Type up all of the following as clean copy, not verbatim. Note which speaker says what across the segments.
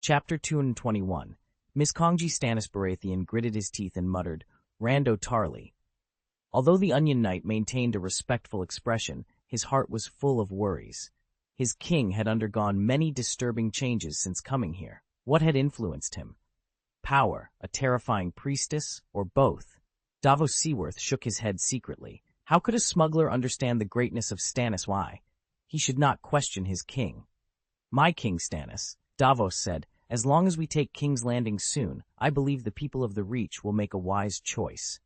Speaker 1: Chapter 221. Miscongji Stannis Baratheon gritted his teeth and muttered, "Rando Tarly." Although the Onion Knight maintained a respectful expression, his heart was full of worries. His king had undergone many disturbing changes since coming here. What had influenced him? Power, a terrifying priestess, or both? Davos Seaworth shook his head secretly. How could a smuggler understand the greatness of Stannis? Why? He should not question his king. "My king, Stannis," Davos said, "as long as we take King's Landing soon, I believe the people of the Reach will make a wise choice."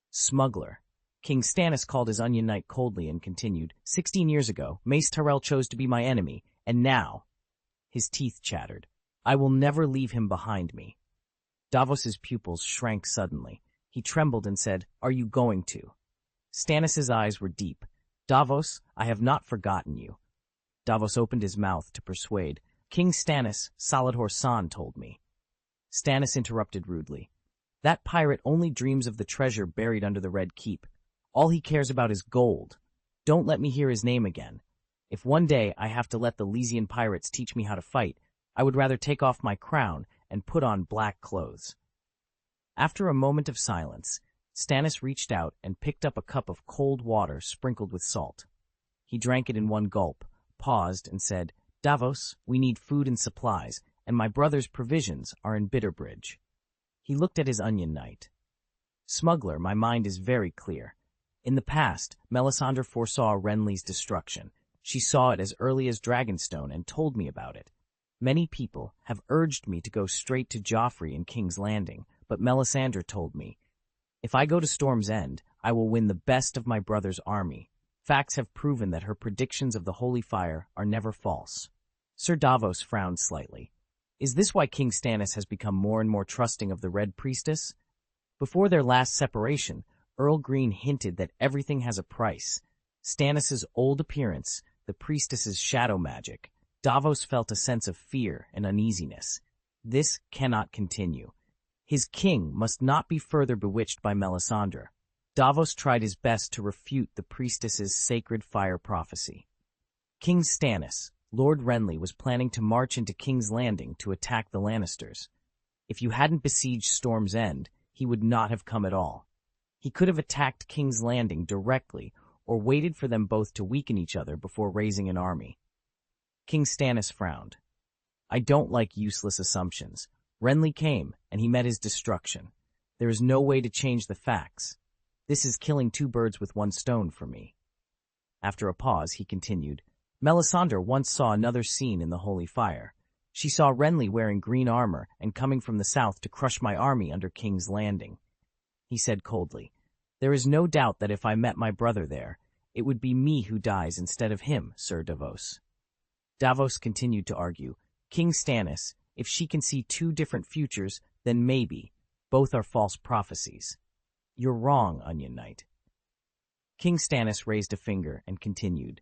Speaker 1: Smuggler. King Stannis called his Onion Knight coldly and continued, 16 years ago, Mace Tyrell chose to be my enemy, and now—" His teeth chattered. "I will never leave him behind me." Davos's pupils shrank suddenly. He trembled and said, "Are you going to?" Stannis's eyes were deep. "Davos, I have not forgotten you." Davos opened his mouth to persuade. "King Stannis, Salladhor Saan told me." Stannis interrupted rudely. "That pirate only dreams of the treasure buried under the Red Keep. All he cares about is gold. Don't let me hear his name again. If one day I have to let the Lysian pirates teach me how to fight, I would rather take off my crown and put on black clothes." After a moment of silence, Stannis reached out and picked up a cup of cold water sprinkled with salt. He drank it in one gulp, paused, and said, "Davos, we need food and supplies, and my brother's provisions are in Bitterbridge." He looked at his Onion Knight. "Smuggler, my mind is very clear. In the past, Melisandre foresaw Renly's destruction. She saw it as early as Dragonstone and told me about it. Many people have urged me to go straight to Joffrey in King's Landing, but Melisandre told me, if I go to Storm's End, I will win the best of my brother's army. Facts have proven that her predictions of the Holy Fire are never false." Sir Davos frowned slightly. "Is this why King Stannis has become more and more trusting of the Red Priestess? Before their last separation, Earl Greene hinted that everything has a price. Stannis's old appearance, the priestess's shadow magic. Davos felt a sense of fear and uneasiness. This cannot continue. His king must not be further bewitched by Melisandre. Davos tried his best to refute the priestess's sacred fire prophecy. King Stannis, Lord Renly was planning to march into King's Landing to attack the Lannisters. If you hadn't besieged Storm's End, he would not have come at all. He could have attacked King's Landing directly or waited for them both to weaken each other before raising an army. King Stannis frowned. "I don't like useless assumptions. Renly came, and he met his destruction. There is no way to change the facts. This is killing two birds with one stone for me." After a pause, he continued, "Melisandre once saw another scene in the Holy Fire. She saw Renly wearing green armor and coming from the south to crush my army under King's Landing." He said coldly, "There is no doubt that if I met my brother there, it would be me who dies instead of him, Sir Davos." Davos continued to argue, "King Stannis, if she can see two different futures, then maybe. Both are false prophecies." "You're wrong, Onion Knight." King Stannis raised a finger and continued,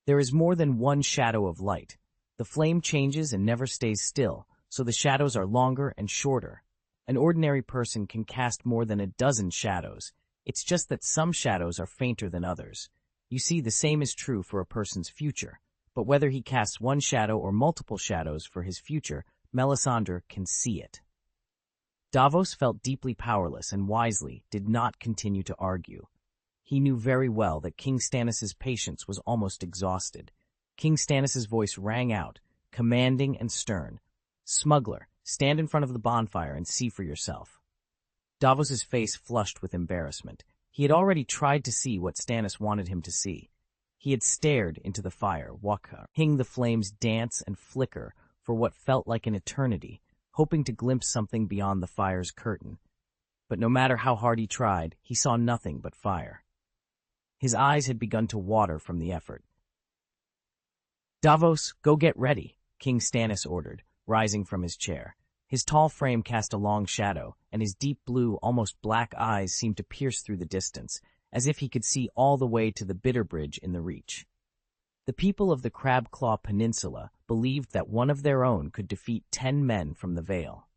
Speaker 1: "There is more than one shadow of light. The flame changes and never stays still, so the shadows are longer and shorter. An ordinary person can cast more than a dozen shadows. It's just that some shadows are fainter than others. You see, the same is true for a person's future. But whether he casts one shadow or multiple shadows for his future, Melisandre can see it." Davos felt deeply powerless and wisely did not continue to argue. He knew very well that King Stannis's patience was almost exhausted. King Stannis's voice rang out, commanding and stern. "Smuggler, stand in front of the bonfire and see for yourself." Davos's face flushed with embarrassment. He had already tried to see what Stannis wanted him to see. He had stared into the fire, watching the flames dance and flicker for what felt like an eternity, hoping to glimpse something beyond the fire's curtain. But no matter how hard he tried, he saw nothing but fire. His eyes had begun to water from the effort. "Davos, go get ready," King Stannis ordered, rising from his chair. His tall frame cast a long shadow, and his deep blue, almost black eyes seemed to pierce through the distance, as if he could see all the way to the Bitterbridge in the Reach. The people of the Crabclaw Peninsula believed that one of their own could defeat 10 men from the Vale.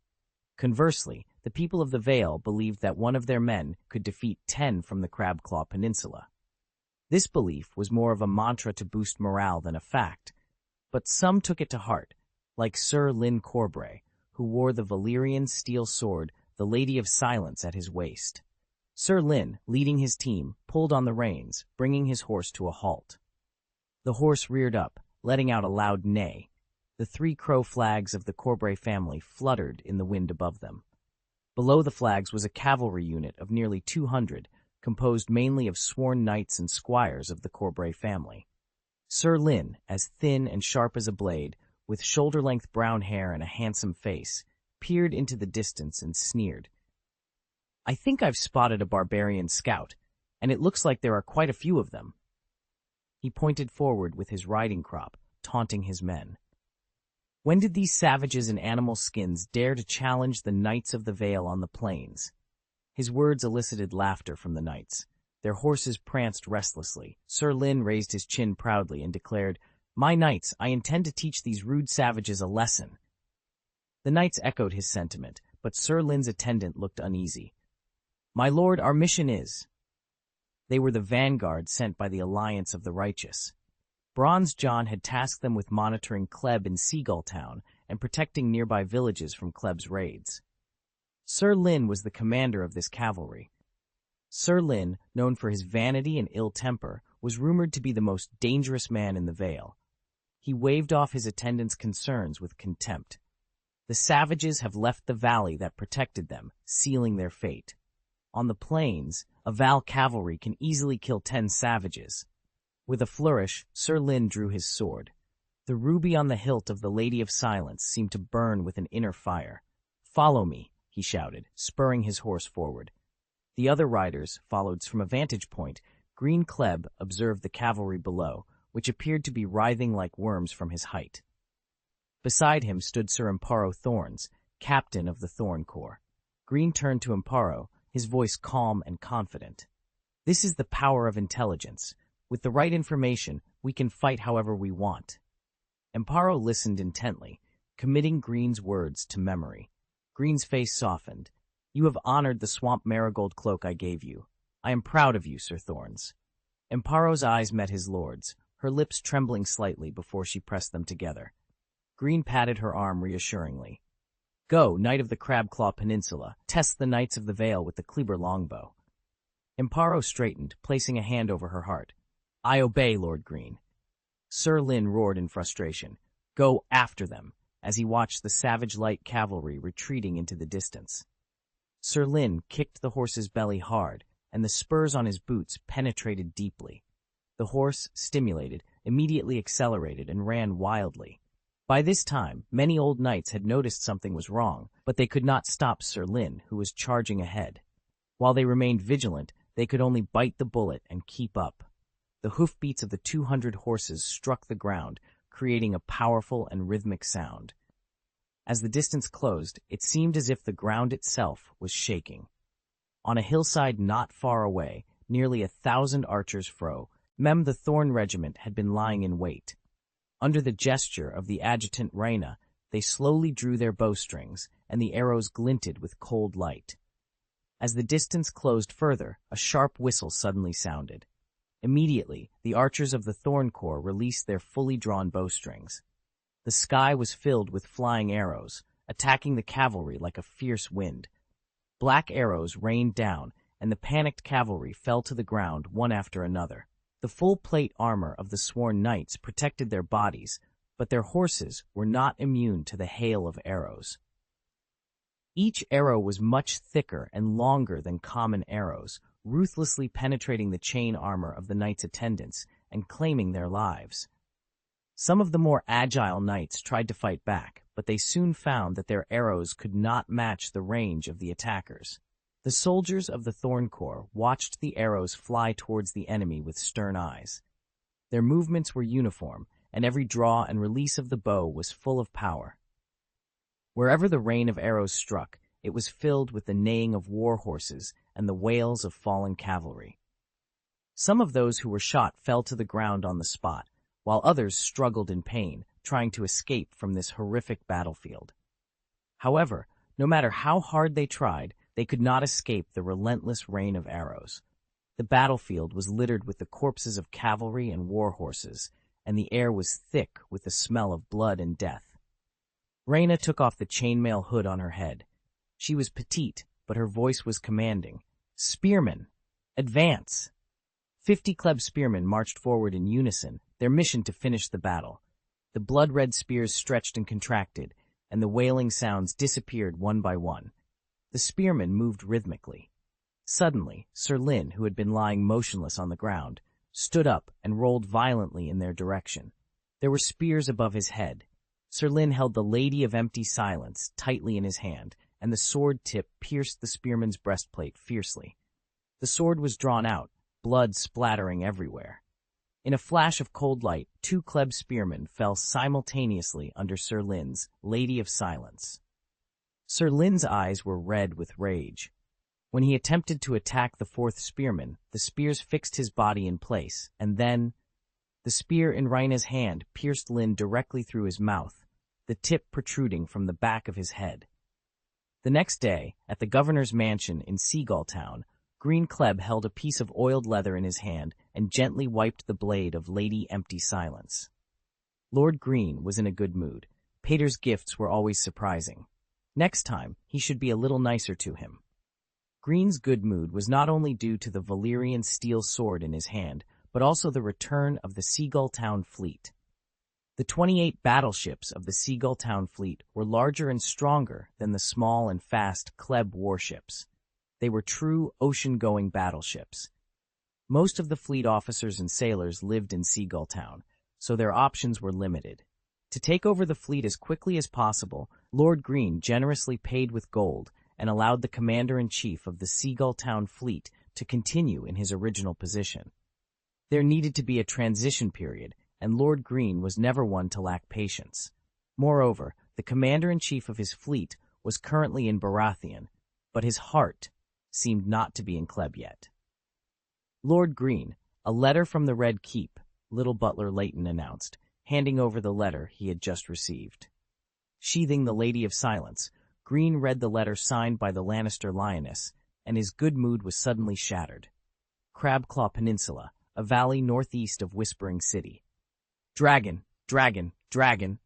Speaker 1: Conversely, the people of the Vale believed that one of their men could defeat 10 from the Crabclaw Peninsula. This belief was more of a mantra to boost morale than a fact, but some took it to heart. like Sir Lyn Corbray, who wore the Valyrian steel sword, the Lady of Silence, at his waist. Sir Lyn, leading his team, pulled on the reins, bringing his horse to a halt. The horse reared up, letting out a loud neigh. The 3 crow flags of the Corbray family fluttered in the wind above them. Below the flags was a cavalry unit of nearly 200, composed mainly of sworn knights and squires of the Corbray family. Sir Lyn, as thin and sharp as a blade, with shoulder-length brown hair and a handsome face, peered into the distance and sneered. "I think I've spotted a barbarian scout, and it looks like there are quite a few of them." He pointed forward with his riding crop, taunting his men. When did these savages in animal skins dare to challenge the Knights of the Vale on the plains? His words elicited laughter from the knights. Their horses pranced restlessly. Sir Lyn raised his chin proudly and declared, "My knights, I intend to teach these rude savages a lesson." The knights echoed his sentiment, but Sir Lyn's attendant looked uneasy. "My lord, our mission is—" They were the vanguard sent by the Alliance of the Righteous. Bronze John had tasked them with monitoring Kleb in Seagull Town and protecting nearby villages from Kleb's raids. Sir Lyn was the commander of this cavalry. Sir Lyn, known for his vanity and ill temper, was rumored to be the most dangerous man in the Vale. He waved off his attendants' concerns with contempt. "The savages have left the valley that protected them, sealing their fate. On the plains, a Val cavalry can easily kill 10 savages." With a flourish, Sir Lyn drew his sword. The ruby on the hilt of the Lady of Silence seemed to burn with an inner fire. "Follow me," he shouted, spurring his horse forward. The other riders followed from a vantage point. Greene Kleb observed the cavalry below, which appeared to be writhing like worms from his height. Beside him stood Sir Amparo Thorns, captain of the Thorn Corps. Greene turned to Amparo, his voice calm and confident. "This is the power of intelligence. With the right information, we can fight however we want." Amparo listened intently, committing Greene's words to memory. Greene's face softened. "You have honored the swamp marigold cloak I gave you. I am proud of you, Sir Thorns." Amparo's eyes met his lord's, her lips trembling slightly before she pressed them together. Greene patted her arm reassuringly. "Go, Knight of the Crabclaw Peninsula, test the Knights of the Vale with the Kleber longbow." Amparo straightened, placing a hand over her heart. "I obey, Lord Greene." Sir Lyn roared in frustration. "Go after them," as he watched the savage light cavalry retreating into the distance. Sir Lyn kicked the horse's belly hard, and the spurs on his boots penetrated deeply. The horse, stimulated, immediately accelerated and ran wildly. By this time, many old knights had noticed something was wrong, but they could not stop Sir Lyn, who was charging ahead. While they remained vigilant, they could only bite the bullet and keep up. The hoofbeats of the 200 horses struck the ground, creating a powerful and rhythmic sound. As the distance closed, it seemed as if the ground itself was shaking. On a hillside not far away, nearly 1,000 archers from the Thorn Regiment had been lying in wait. Under the gesture of the adjutant Reyna, they slowly drew their bowstrings, and the arrows glinted with cold light. As the distance closed further, a sharp whistle suddenly sounded. Immediately, the archers of the Thorn Corps released their fully drawn bowstrings. The sky was filled with flying arrows, attacking the cavalry like a fierce wind. Black arrows rained down, and the panicked cavalry fell to the ground one after another. The full plate armor of the sworn knights protected their bodies, but their horses were not immune to the hail of arrows. Each arrow was much thicker and longer than common arrows, ruthlessly penetrating the chain armor of the knights' attendants and claiming their lives. Some of the more agile knights tried to fight back, but they soon found that their arrows could not match the range of the attackers. The soldiers of the Thorn Corps watched the arrows fly towards the enemy with stern eyes. Their movements were uniform, and every draw and release of the bow was full of power. Wherever the rain of arrows struck, it was filled with the neighing of war horses and the wails of fallen cavalry. Some of those who were shot fell to the ground on the spot, while others struggled in pain, trying to escape from this horrific battlefield. However, no matter how hard they tried, they could not escape the relentless rain of arrows. The battlefield was littered with the corpses of cavalry and war horses, and the air was thick with the smell of blood and death. Rhaena took off the chainmail hood on her head. She was petite, but her voice was commanding. "Spearmen! Advance!" 50 Kleb spearmen marched forward in unison, their mission to finish the battle. The blood-red spears stretched and contracted, and the wailing sounds disappeared one by one. The spearmen moved rhythmically. Suddenly, Sir Lyn, who had been lying motionless on the ground, stood up and rolled violently in their direction. There were spears above his head. Sir Lyn held the Lady of Empty Silence tightly in his hand, and the sword tip pierced the spearman's breastplate fiercely. The sword was drawn out, blood splattering everywhere. In a flash of cold light, 2 Kleb spearmen fell simultaneously under Sir Lyn's Lady of Silence. Sir Lyn's eyes were red with rage. When he attempted to attack the 4th spearman, the spears fixed his body in place, and then the spear in Rhaena's hand pierced Lyn directly through his mouth, the tip protruding from the back of his head. The next day, at the governor's mansion in Seagull Town, Greene Kleb held a piece of oiled leather in his hand and gently wiped the blade of Lady Empty Silence. Lord Greene was in a good mood. Pater's gifts were always surprising. Next time, he should be a little nicer to him. Greene's good mood was not only due to the Valyrian steel sword in his hand, but also the return of the Seagull Town fleet. The 28 battleships of the Seagull Town fleet were larger and stronger than the small and fast Kleb warships. They were true ocean-going battleships. Most of the fleet officers and sailors lived in Seagull Town, so their options were limited. To take over the fleet as quickly as possible, Lord Greene generously paid with gold and allowed the commander-in-chief of the Seagull Town fleet to continue in his original position. There needed to be a transition period, and Lord Greene was never one to lack patience. Moreover, the commander-in-chief of his fleet was currently in Baratheon, but his heart seemed not to be in Kleb yet. "Lord Greene, a letter from the Red Keep," little butler Leighton announced, handing over the letter he had just received. Sheathing the Lady of Silence, Greene read the letter signed by the Lannister lioness, and his good mood was suddenly shattered. Crabclaw Peninsula, a valley northeast of Whispering City. "Dragon! Dragon! Dragon!"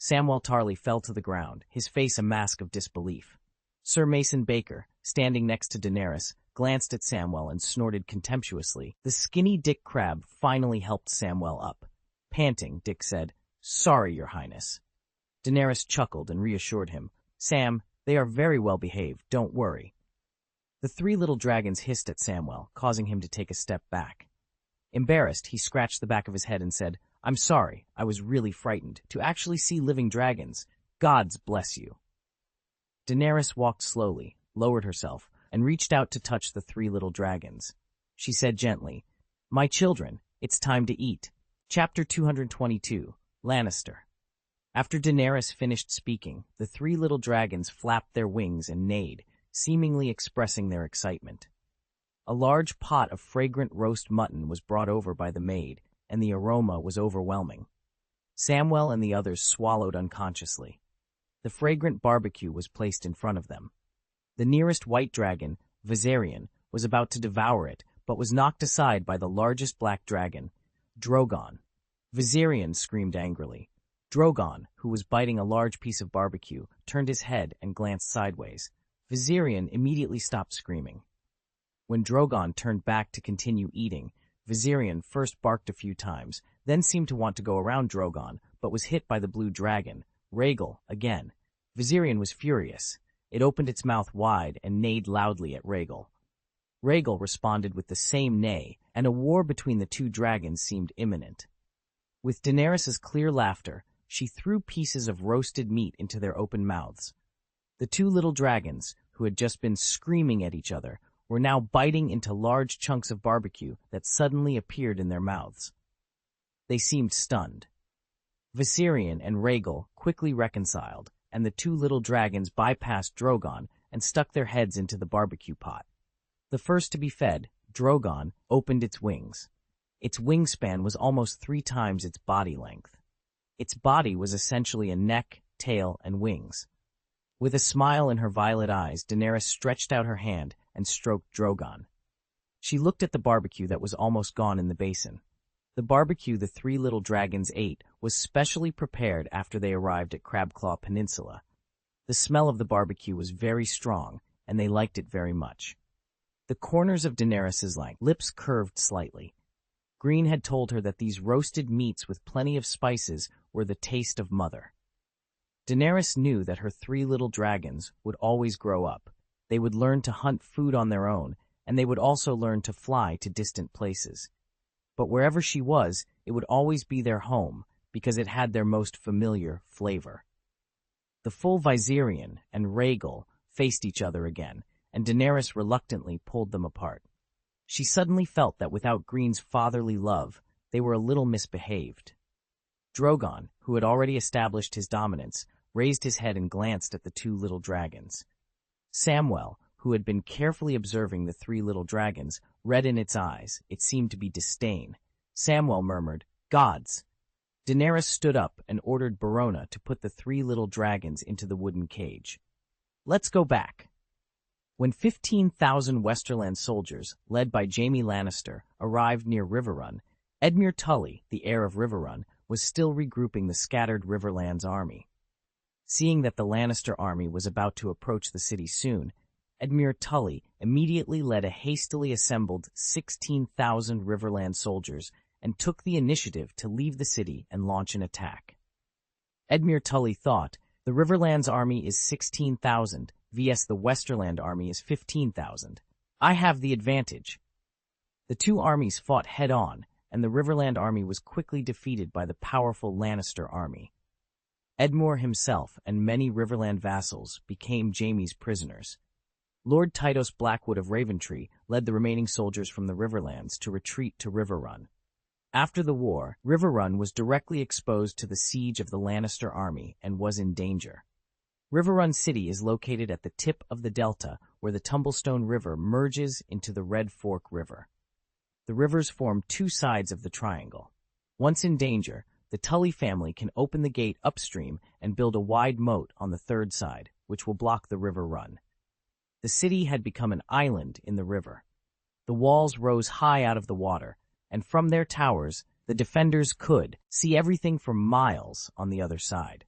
Speaker 1: Samwell Tarly fell to the ground, his face a mask of disbelief. Sir Mason Baker, standing next to Daenerys, glanced at Samwell and snorted contemptuously. The skinny Dick Crab finally helped Samwell up. Panting, Dick said, "Sorry, Your Highness." Daenerys chuckled and reassured him. "Sam, they are very well behaved, don't worry." The 3 little dragons hissed at Samwell, causing him to take a step back. Embarrassed, he scratched the back of his head and said, "I'm sorry, I was really frightened. To actually see living dragons, gods bless you." Daenerys walked slowly, lowered herself, and reached out to touch the 3 little dragons. She said gently, "My children, it's time to eat." Chapter 222, Lannister. After Daenerys finished speaking, the 3 little dragons flapped their wings and neighed, seemingly expressing their excitement. A large pot of fragrant roast mutton was brought over by the maid, and the aroma was overwhelming. Samwell and the others swallowed unconsciously. The fragrant barbecue was placed in front of them. The nearest white dragon, Viserion, was about to devour it, but was knocked aside by the largest black dragon, Drogon. Viserion screamed angrily. Drogon, who was biting a large piece of barbecue, turned his head and glanced sideways. Viserion immediately stopped screaming. When Drogon turned back to continue eating, Viserion first barked a few times, then seemed to want to go around Drogon, but was hit by the blue dragon, Rhaegal, again. Viserion was furious. It opened its mouth wide and neighed loudly at Rhaegal. Rhaegal responded with the same neigh, and a war between the 2 dragons seemed imminent. With Daenerys's clear laughter, she threw pieces of roasted meat into their open mouths. The 2 little dragons, who had just been screaming at each other, were now biting into large chunks of barbecue that suddenly appeared in their mouths. They seemed stunned. Viserion and Rhaegal quickly reconciled, and the 2 little dragons bypassed Drogon and stuck their heads into the barbecue pot. The first to be fed, Drogon, opened its wings. Its wingspan was almost 3 times its body length. Its body was essentially a neck, tail, and wings. With a smile in her violet eyes, Daenerys stretched out her hand and stroked Drogon. She looked at the barbecue that was almost gone in the basin. The barbecue the three little dragons ate was specially prepared after they arrived at Crabclaw Peninsula. The smell of the barbecue was very strong, and they liked it very much. The corners of Daenerys's lips curved slightly. Greene had told her that these roasted meats with plenty of spices were the taste of mother. Daenerys knew that her three little dragons would always grow up. They would learn to hunt food on their own, and they would also learn to fly to distant places. But wherever she was, it would always be their home, because it had their most familiar flavor. The full Viserion and Rhaegal faced each other again, and Daenerys reluctantly pulled them apart. She suddenly felt that without Greene's fatherly love, they were a little misbehaved. Drogon, who had already established his dominance, raised his head and glanced at the two little dragons. Samwell, who had been carefully observing the three little dragons, read in its eyes. It seemed to be disdain. Samwell murmured, "Gods." Daenerys stood up and ordered Barona to put the three little dragons into the wooden cage. "Let's go back." When 15,000 Westerland soldiers, led by Jaime Lannister, arrived near Riverrun, Edmure Tully, the heir of Riverrun, was still regrouping the scattered Riverlands army. Seeing that the Lannister army was about to approach the city soon, Edmure Tully immediately led a hastily assembled 16,000 Riverland soldiers and took the initiative to leave the city and launch an attack. Edmure Tully thought, the Riverlands army is 16,000, vs the Westerland army is 15,000. I have the advantage. The two armies fought head-on, and the Riverland army was quickly defeated by the powerful Lannister army. Edmure himself and many Riverland vassals became Jaime's prisoners. Lord Tytos Blackwood of Raventree led the remaining soldiers from the Riverlands to retreat to Riverrun. After the war, Riverrun was directly exposed to the siege of the Lannister army and was in danger. Riverrun City is located at the tip of the delta where the Tumblestone River merges into the Red Fork River. The rivers form two sides of the triangle. Once in danger, the Tully family can open the gate upstream and build a wide moat on the third side, which will block the river run. The city had become an island in the river. The walls rose high out of the water, and from their towers, the defenders could see everything for miles on the other side.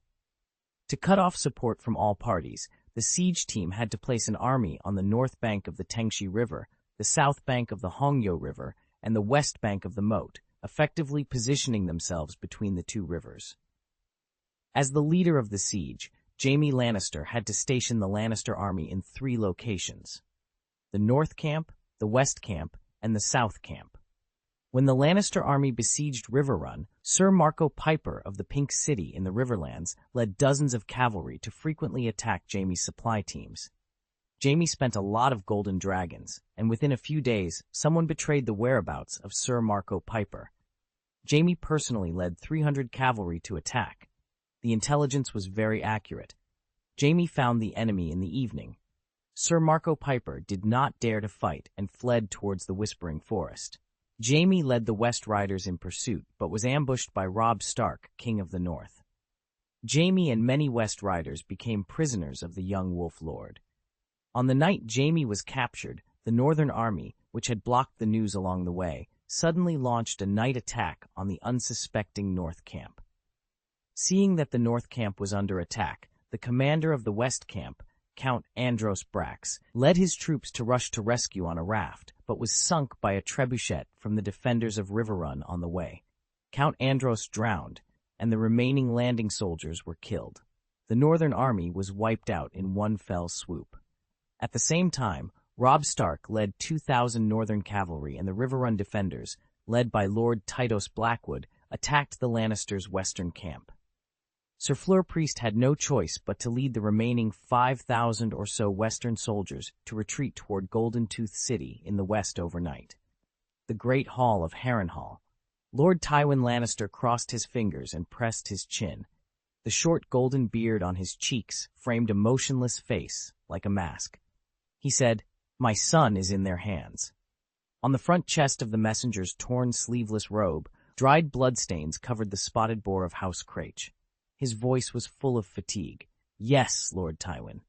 Speaker 1: To cut off support from all parties, the siege team had to place an army on the north bank of the Tengshi River, the south bank of the Hongyo River, and the west bank of the moat, effectively positioning themselves between the two rivers. As the leader of the siege, Jaime Lannister had to station the Lannister army in three locations: the North Camp, the West Camp, and the South Camp. When the Lannister army besieged Riverrun, Sir Marco Piper of the Pink City in the Riverlands led dozens of cavalry to frequently attack Jaime's supply teams. Jaime spent a lot of golden dragons, and within a few days, someone betrayed the whereabouts of Sir Marco Piper. Jaime personally led 300 cavalry to attack. The intelligence was very accurate. Jaime found the enemy in the evening. Sir Marco Piper did not dare to fight and fled towards the Whispering Forest. Jaime led the West Riders in pursuit, but was ambushed by Robb Stark, King of the North. Jaime and many West Riders became prisoners of the young Wolf Lord. On the night Jaime was captured, the Northern Army, which had blocked the news along the way, suddenly launched a night attack on the unsuspecting North Camp. Seeing that the North Camp was under attack, the commander of the West Camp, Count Andros Brax, led his troops to rush to rescue on a raft, but was sunk by a trebuchet from the defenders of Riverrun on the way. Count Andros drowned, and the remaining landing soldiers were killed. The Northern Army was wiped out in one fell swoop. At the same time, Robb Stark led 2,000 Northern cavalry, and the Riverrun defenders, led by Lord Tytos Blackwood, attacked the Lannisters' western camp. Sir Fleur Priest had no choice but to lead the remaining 5,000 or so Western soldiers to retreat toward Golden Tooth City in the west overnight. The Great Hall of Harrenhal. Lord Tywin Lannister crossed his fingers and pressed his chin. The short golden beard on his cheeks framed a motionless face, like a mask. He said, "My son is in their hands." On the front chest of the messenger's torn sleeveless robe, dried bloodstains covered the spotted boar of House Craich. His voice was full of fatigue. "Yes, Lord Tywin."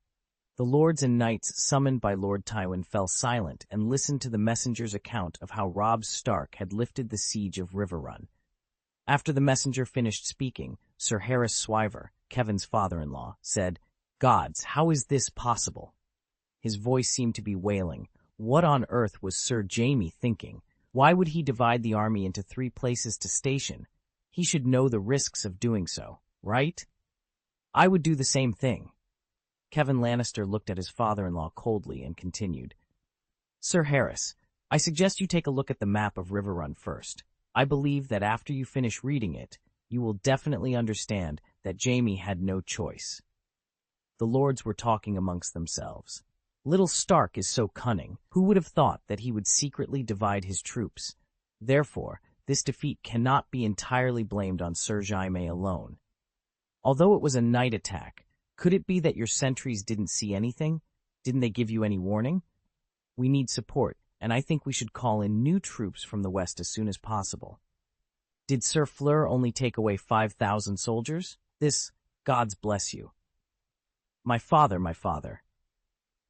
Speaker 1: The lords and knights summoned by Lord Tywin fell silent and listened to the messenger's account of how Robb Stark had lifted the siege of Riverrun. After the messenger finished speaking, Sir Harris Swyver, Kevin's father-in-law, said, "Gods, how is this possible?" His voice seemed to be wailing. What on earth was Sir Jaime thinking? Why would he divide the army into 3 places to station? He should know the risks of doing so, right? I would do the same thing. Kevin Lannister looked at his father-in-law coldly and continued, "Sir Harris, I suggest you take a look at the map of Riverrun first. I believe that after you finish reading it, you will definitely understand that Jaime had no choice." The lords were talking amongst themselves. Little Stark is so cunning. Who would have thought that he would secretly divide his troops? Therefore, this defeat cannot be entirely blamed on Sir Jaime alone. Although it was a night attack, could it be that your sentries didn't see anything? Didn't they give you any warning? We need support, and I think we should call in new troops from the west as soon as possible. Did Sir Fleur only take away 5,000 soldiers? This, gods bless you. My father.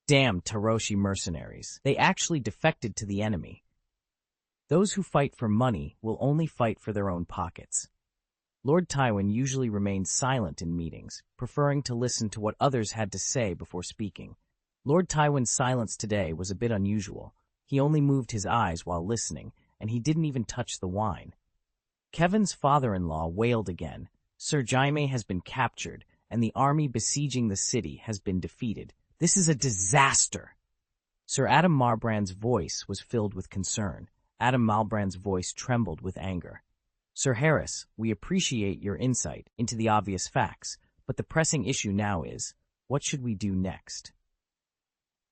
Speaker 1: Damn Taroshi mercenaries. They actually defected to the enemy. Those who fight for money will only fight for their own pockets. Lord Tywin usually remained silent in meetings, preferring to listen to what others had to say before speaking. Lord Tywin's silence today was a bit unusual. He only moved his eyes while listening, and he didn't even touch the wine. Kevin's father-in-law wailed again. Sir Jaime has been captured, and the army besieging the city has been defeated. This is a disaster. Sir Adam Marbrand's voice was filled with concern. Adam Marbrand's voice trembled with anger. Sir Harris, we appreciate your insight into the obvious facts, but the pressing issue now is, what should we do next?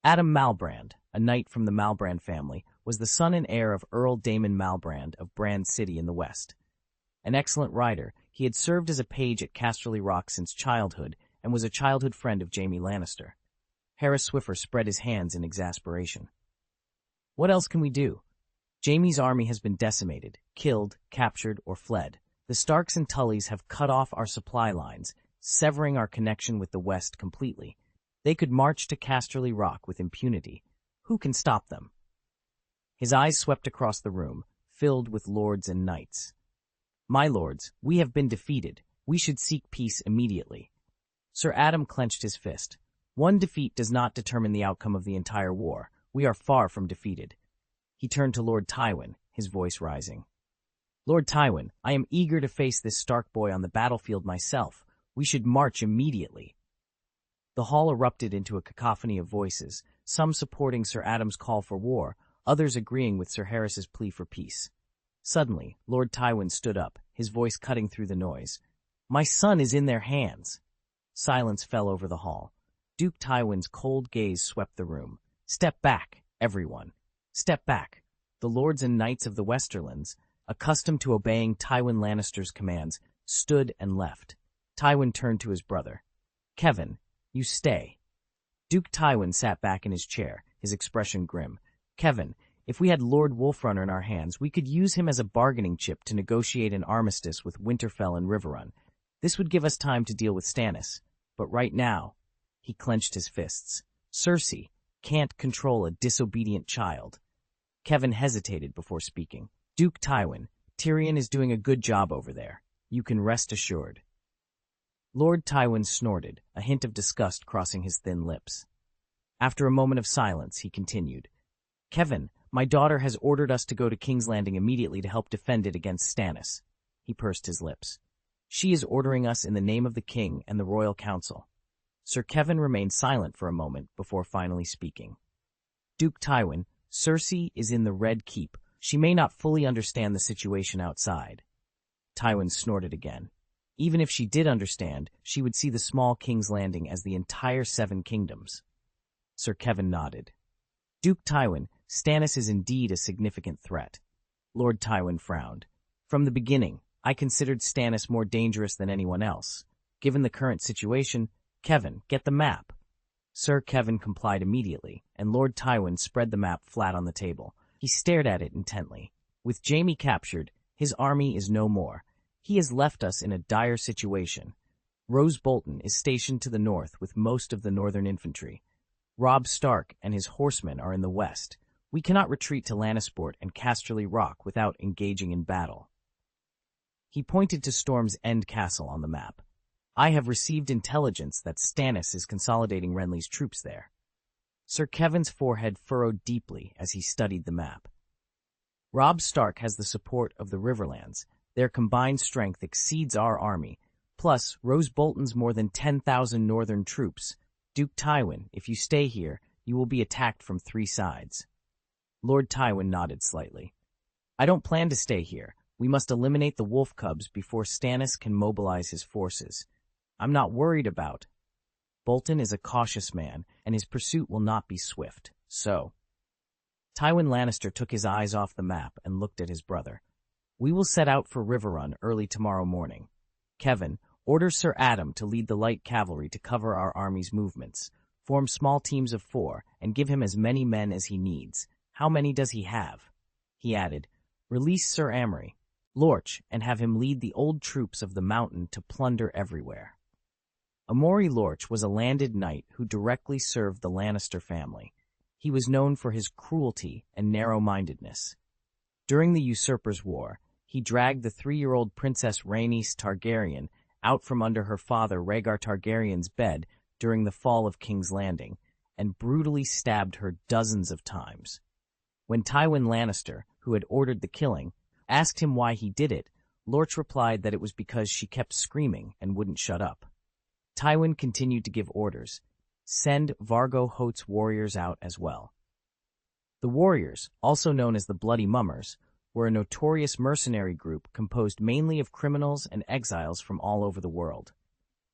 Speaker 1: Adam Malbrand, a knight from the Malbrand family, was the son and heir of Earl Daemon Malbrand of Brand City in the west. An excellent rider, he had served as a page at Casterly Rock since childhood and was a childhood friend of Jaime Lannister. Harris Swiffer spread his hands in exasperation. What else can we do? Jaime's army has been decimated, killed, captured, or fled. The Starks and Tullys have cut off our supply lines, severing our connection with the West completely. They could march to Casterly Rock with impunity. Who can stop them? His eyes swept across the room, filled with lords and knights. My lords, we have been defeated. We should seek peace immediately. Sir Adam clenched his fist. One defeat does not determine the outcome of the entire war. We are far from defeated. He turned to Lord Tywin, his voice rising. Lord Tywin, I am eager to face this Stark boy on the battlefield myself. We should march immediately. The hall erupted into a cacophony of voices, some supporting Sir Adam's call for war, others agreeing with Sir Harris's plea for peace. Suddenly, Lord Tywin stood up, his voice cutting through the noise. My son is in their hands. Silence fell over the hall. Duke Tywin's cold gaze swept the room. Step back, everyone. Step back. The lords and knights of the Westerlands, accustomed to obeying Tywin Lannister's commands, stood and left. Tywin turned to his brother. Kevin, you stay. Duke Tywin sat back in his chair, his expression grim. Kevin, if we had Lord Wolfrunner in our hands, we could use him as a bargaining chip to negotiate an armistice with Winterfell and Riverrun. This would give us time to deal with Stannis. But right now, he clenched his fists. Cersei can't control a disobedient child. Kevin hesitated before speaking. Duke Tywin, Tyrion is doing a good job over there. You can rest assured. Lord Tywin snorted, a hint of disgust crossing his thin lips. After a moment of silence, he continued. Kevin, my daughter has ordered us to go to King's Landing immediately to help defend it against Stannis. He pursed his lips. She is ordering us in the name of the king and the royal council. Sir Kevin remained silent for a moment before finally speaking. Duke Tywin, Cersei is in the Red Keep. She may not fully understand the situation outside. Tywin snorted again. Even if she did understand, she would see the small King's Landing as the entire 7 kingdoms. Sir Kevin nodded. Duke Tywin, Stannis is indeed a significant threat. Lord Tywin frowned. From the beginning, I considered Stannis more dangerous than anyone else. Given the current situation, Kevin, get the map. Sir Kevin complied immediately, and Lord Tywin spread the map flat on the table. He stared at it intently. With Jaime captured, his army is no more. He has left us in a dire situation. Rose Bolton is stationed to the north with most of the northern infantry. Robb Stark and his horsemen are in the west. We cannot retreat to Lannisport and Casterly Rock without engaging in battle." He pointed to Storm's End Castle on the map. "I have received intelligence that Stannis is consolidating Renly's troops there." Sir Kevin's forehead furrowed deeply as he studied the map. "Robb Stark has the support of the Riverlands. Their combined strength exceeds our army. Plus, Rose Bolton's more than 10,000 northern troops. Duke Tywin, if you stay here, you will be attacked from 3 sides." Lord Tywin nodded slightly. "I don't plan to stay here. We must eliminate the wolf cubs before Stannis can mobilize his forces. I'm not worried about. Bolton is a cautious man, and his pursuit will not be swift. So..." Tywin Lannister took his eyes off the map and looked at his brother. "We will set out for Riverrun early tomorrow morning. Kevin, order Sir Adam to lead the light cavalry to cover our army's movements. Form small teams of 4 and give him as many men as he needs. How many does he have?" He added, "Release Sir Amory, Lorch, and have him lead the old troops of the mountain to plunder everywhere." Amory Lorch was a landed knight who directly served the Lannister family. He was known for his cruelty and narrow-mindedness. During the Usurpers' War, he dragged the 3-year-old Princess Rhaenys Targaryen out from under her father Rhaegar Targaryen's bed during the fall of King's Landing, and brutally stabbed her dozens of times. When Tywin Lannister, who had ordered the killing, asked him why he did it, Lorch replied that it was because she kept screaming and wouldn't shut up. Tywin continued to give orders. Send Vargo Hoat's warriors out as well. The warriors, also known as the Bloody Mummers, were a notorious mercenary group composed mainly of criminals and exiles from all over the world.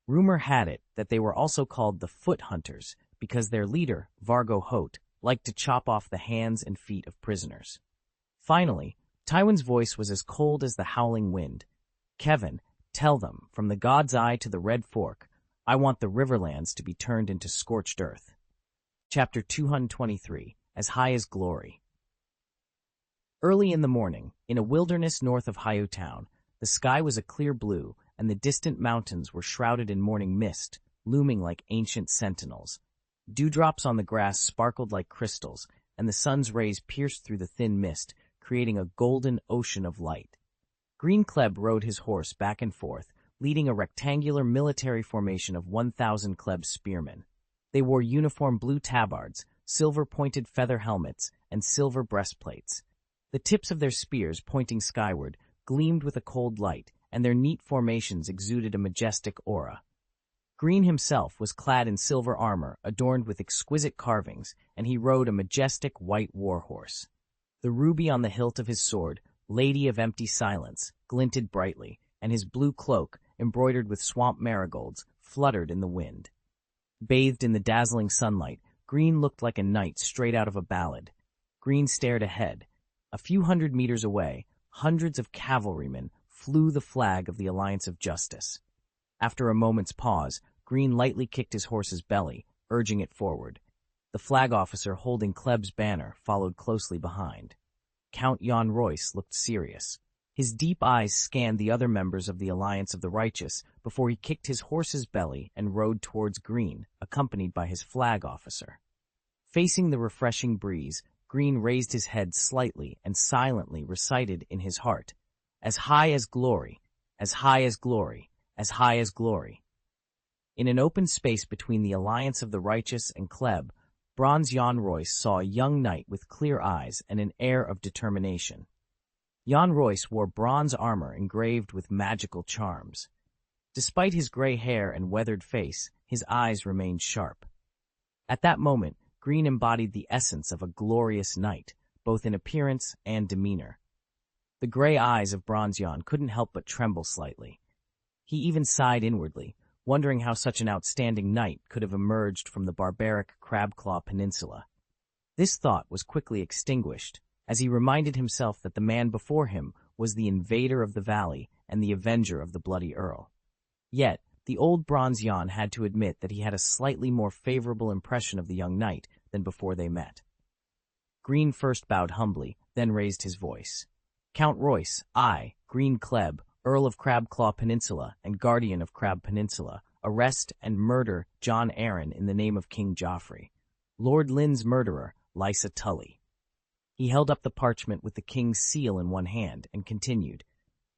Speaker 1: Rumor had it that they were also called the Foot Hunters because their leader, Vargo Hoat, liked to chop off the hands and feet of prisoners. Finally, Tywin's voice was as cold as the howling wind. "Kevin, tell them, from the God's Eye to the Red Fork, I want the Riverlands to be turned into scorched earth." Chapter 223, As High as Glory. Early in the morning, in a wilderness north of Hightown, the sky was a clear blue, and the distant mountains were shrouded in morning mist, looming like ancient sentinels. Dewdrops on the grass sparkled like crystals, and the sun's rays pierced through the thin mist, creating a golden ocean of light. Greene Kleb rode his horse back and forth, leading a rectangular military formation of 1,000 Kleb spearmen. They wore uniform blue tabards, silver-pointed feather helmets, and silver breastplates. The tips of their spears, pointing skyward, gleamed with a cold light, and their neat formations exuded a majestic aura. Greene himself was clad in silver armor adorned with exquisite carvings, and he rode a majestic white warhorse. The ruby on the hilt of his sword, Lady of Empty Silence, glinted brightly, and his blue cloak, embroidered with swamp marigolds, fluttered in the wind. Bathed in the dazzling sunlight, Greene looked like a knight straight out of a ballad. Greene stared ahead. A few hundred meters away, hundreds of cavalrymen flew the flag of the Alliance of Justice. After a moment's pause, Greene lightly kicked his horse's belly, urging it forward. The flag officer holding Kleb's banner followed closely behind. Count Jan Royce looked serious. His deep eyes scanned the other members of the Alliance of the Righteous before he kicked his horse's belly and rode towards Greene, accompanied by his flag officer. Facing the refreshing breeze, Greene raised his head slightly and silently recited in his heart, "As high as glory, as high as glory, as high as glory." In an open space between the Alliance of the Righteous and Kleb, Bronze Jan Royce saw a young knight with clear eyes and an air of determination. Jan Royce wore bronze armor engraved with magical charms. Despite his gray hair and weathered face, his eyes remained sharp. At that moment, Greene embodied the essence of a glorious knight, both in appearance and demeanor. The gray eyes of Bronze Jan couldn't help but tremble slightly. He even sighed inwardly, wondering how such an outstanding knight could have emerged from the barbaric Crabclaw Peninsula. This thought was quickly extinguished, as he reminded himself that the man before him was the invader of the valley and the avenger of the bloody Earl. Yet, the old Bronze Jan had to admit that he had a slightly more favorable impression of the young knight than before they met. Greene first bowed humbly, then raised his voice. "Count Royce, I, Greene Kleb, Earl of Crabclaw Peninsula and Guardian of Crab Peninsula, arrest and murder Jon Arryn in the name of King Joffrey. Lord Lynn's murderer, Lysa Tully. He held up the parchment with the king's seal in one hand and continued,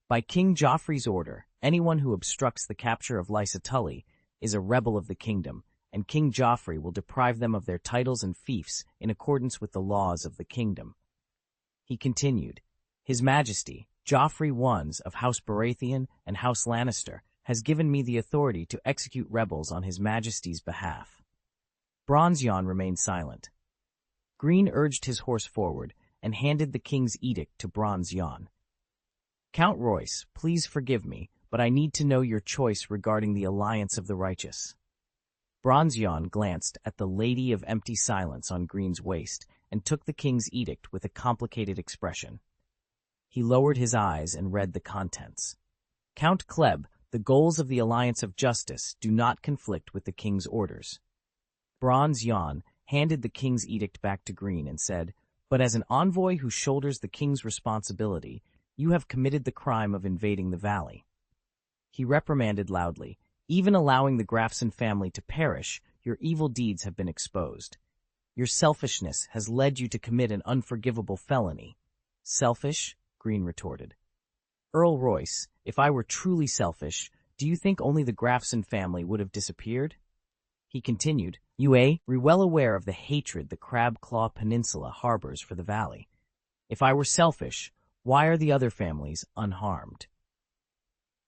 Speaker 1: "By King Joffrey's order, anyone who obstructs the capture of Lysa Tully is a rebel of the kingdom, and King Joffrey will deprive them of their titles and fiefs in accordance with the laws of the kingdom." He continued, "His Majesty, Joffrey I of House Baratheon and House Lannister, has given me the authority to execute rebels on His Majesty's behalf." Bronze Yon remained silent. Greene urged his horse forward and handed the king's edict to Bronze Yon. "Count Royce, please forgive me, but I need to know your choice regarding the Alliance of the Righteous." Bronze Yon glanced at the Lady of Empty Silence on Greene's waist and took the king's edict with a complicated expression. He lowered his eyes and read the contents. "Count Kleb, the goals of the Alliance of Justice do not conflict with the king's orders." Bronze Yon handed the king's edict back to Greene and said, "But as an envoy who shoulders the king's responsibility, you have committed the crime of invading the valley." He reprimanded loudly, "Even allowing the Grafson family to perish, your evil deeds have been exposed. Your selfishness has led you to commit an unforgivable felony." "Selfish?" Greene retorted. "Earl Royce, if I were truly selfish, do you think only the Grafson family would have disappeared?" He continued, "You are well aware of the hatred the Crabclaw Peninsula harbors for the valley. If I were selfish, why are the other families unharmed?"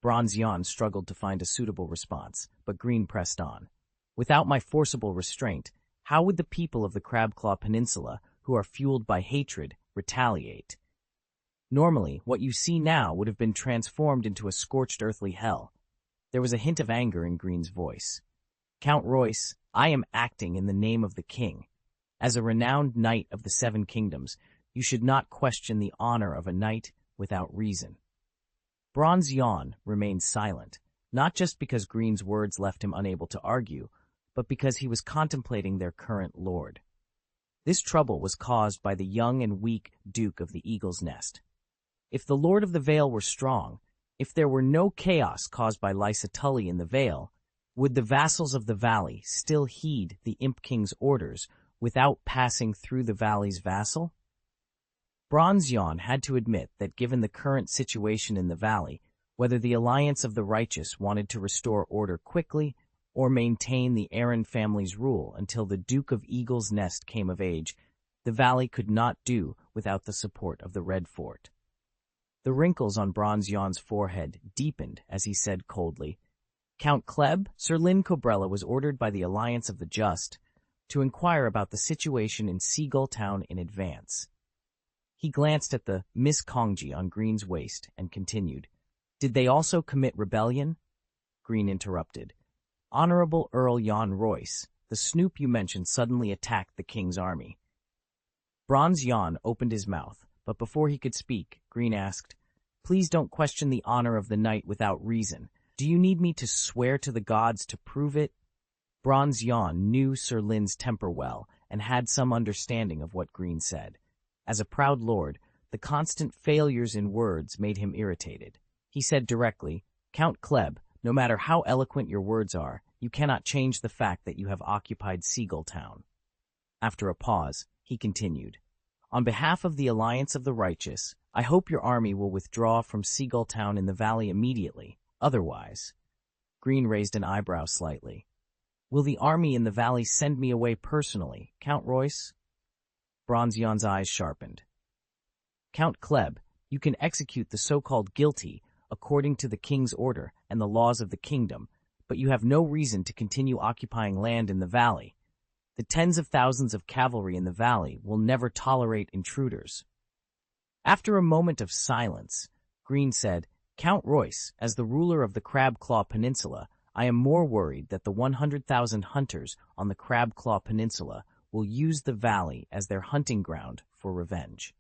Speaker 1: Bronze Yon struggled to find a suitable response, but Greene pressed on. "Without my forcible restraint, how would the people of the Crabclaw Peninsula, who are fueled by hatred, retaliate? Normally, what you see now would have been transformed into a scorched earthly hell." There was a hint of anger in Greene's voice. "Count Royce, I am acting in the name of the king. As a renowned knight of the Seven Kingdoms, you should not question the honor of a knight without reason." Bronze Yon remained silent, not just because Greene's words left him unable to argue, but because he was contemplating their current lord. This trouble was caused by the young and weak Duke of the Eagle's Nest. If the Lord of the Vale were strong, if there were no chaos caused by Lysa Tully in the Vale, would the vassals of the valley still heed the Imp King's orders without passing through the valley's vassal? Bronze Yon had to admit that given the current situation in the valley, whether the Alliance of the Righteous wanted to restore order quickly or maintain the Arryn family's rule until the Duke of Eagle's Nest came of age, the valley could not do without the support of the Red Fort. The wrinkles on Bronze Yon's forehead deepened as he said coldly, "Count Kleb, Sir Lyn Cobrella was ordered by the Alliance of the Just to inquire about the situation in Seagull Town in advance." He glanced at the Miss Kongji on Greene's waist and continued, "Did they also commit rebellion?" Greene interrupted. "Honorable Earl Yon Royce, the snoop you mentioned suddenly attacked the king's army." Bronze Yon opened his mouth, but before he could speak, Greene asked, "Please don't question the honor of the knight without reason. Do you need me to swear to the gods to prove it?" Bronze Yon knew Sir Lyn's temper well and had some understanding of what Greene said. As a proud lord, the constant failures in words made him irritated. He said directly, "Count Kleb, no matter how eloquent your words are, you cannot change the fact that you have occupied Seagull Town." After a pause, he continued, "On behalf of the Alliance of the Righteous, I hope your army will withdraw from Seagull Town in the valley immediately. Otherwise—" Greene raised an eyebrow slightly. "Will the army in the valley send me away personally, Count Royce?" Bronze Yon's eyes sharpened. "Count Kleb, you can execute the so-called guilty according to the king's order and the laws of the kingdom, but you have no reason to continue occupying land in the valley. The tens of thousands of cavalry in the valley will never tolerate intruders." After a moment of silence, Greene said, "Count Royce, as the ruler of the Crabclaw Peninsula, I am more worried that the 100,000 hunters on the Crabclaw Peninsula will use the valley as their hunting ground for revenge."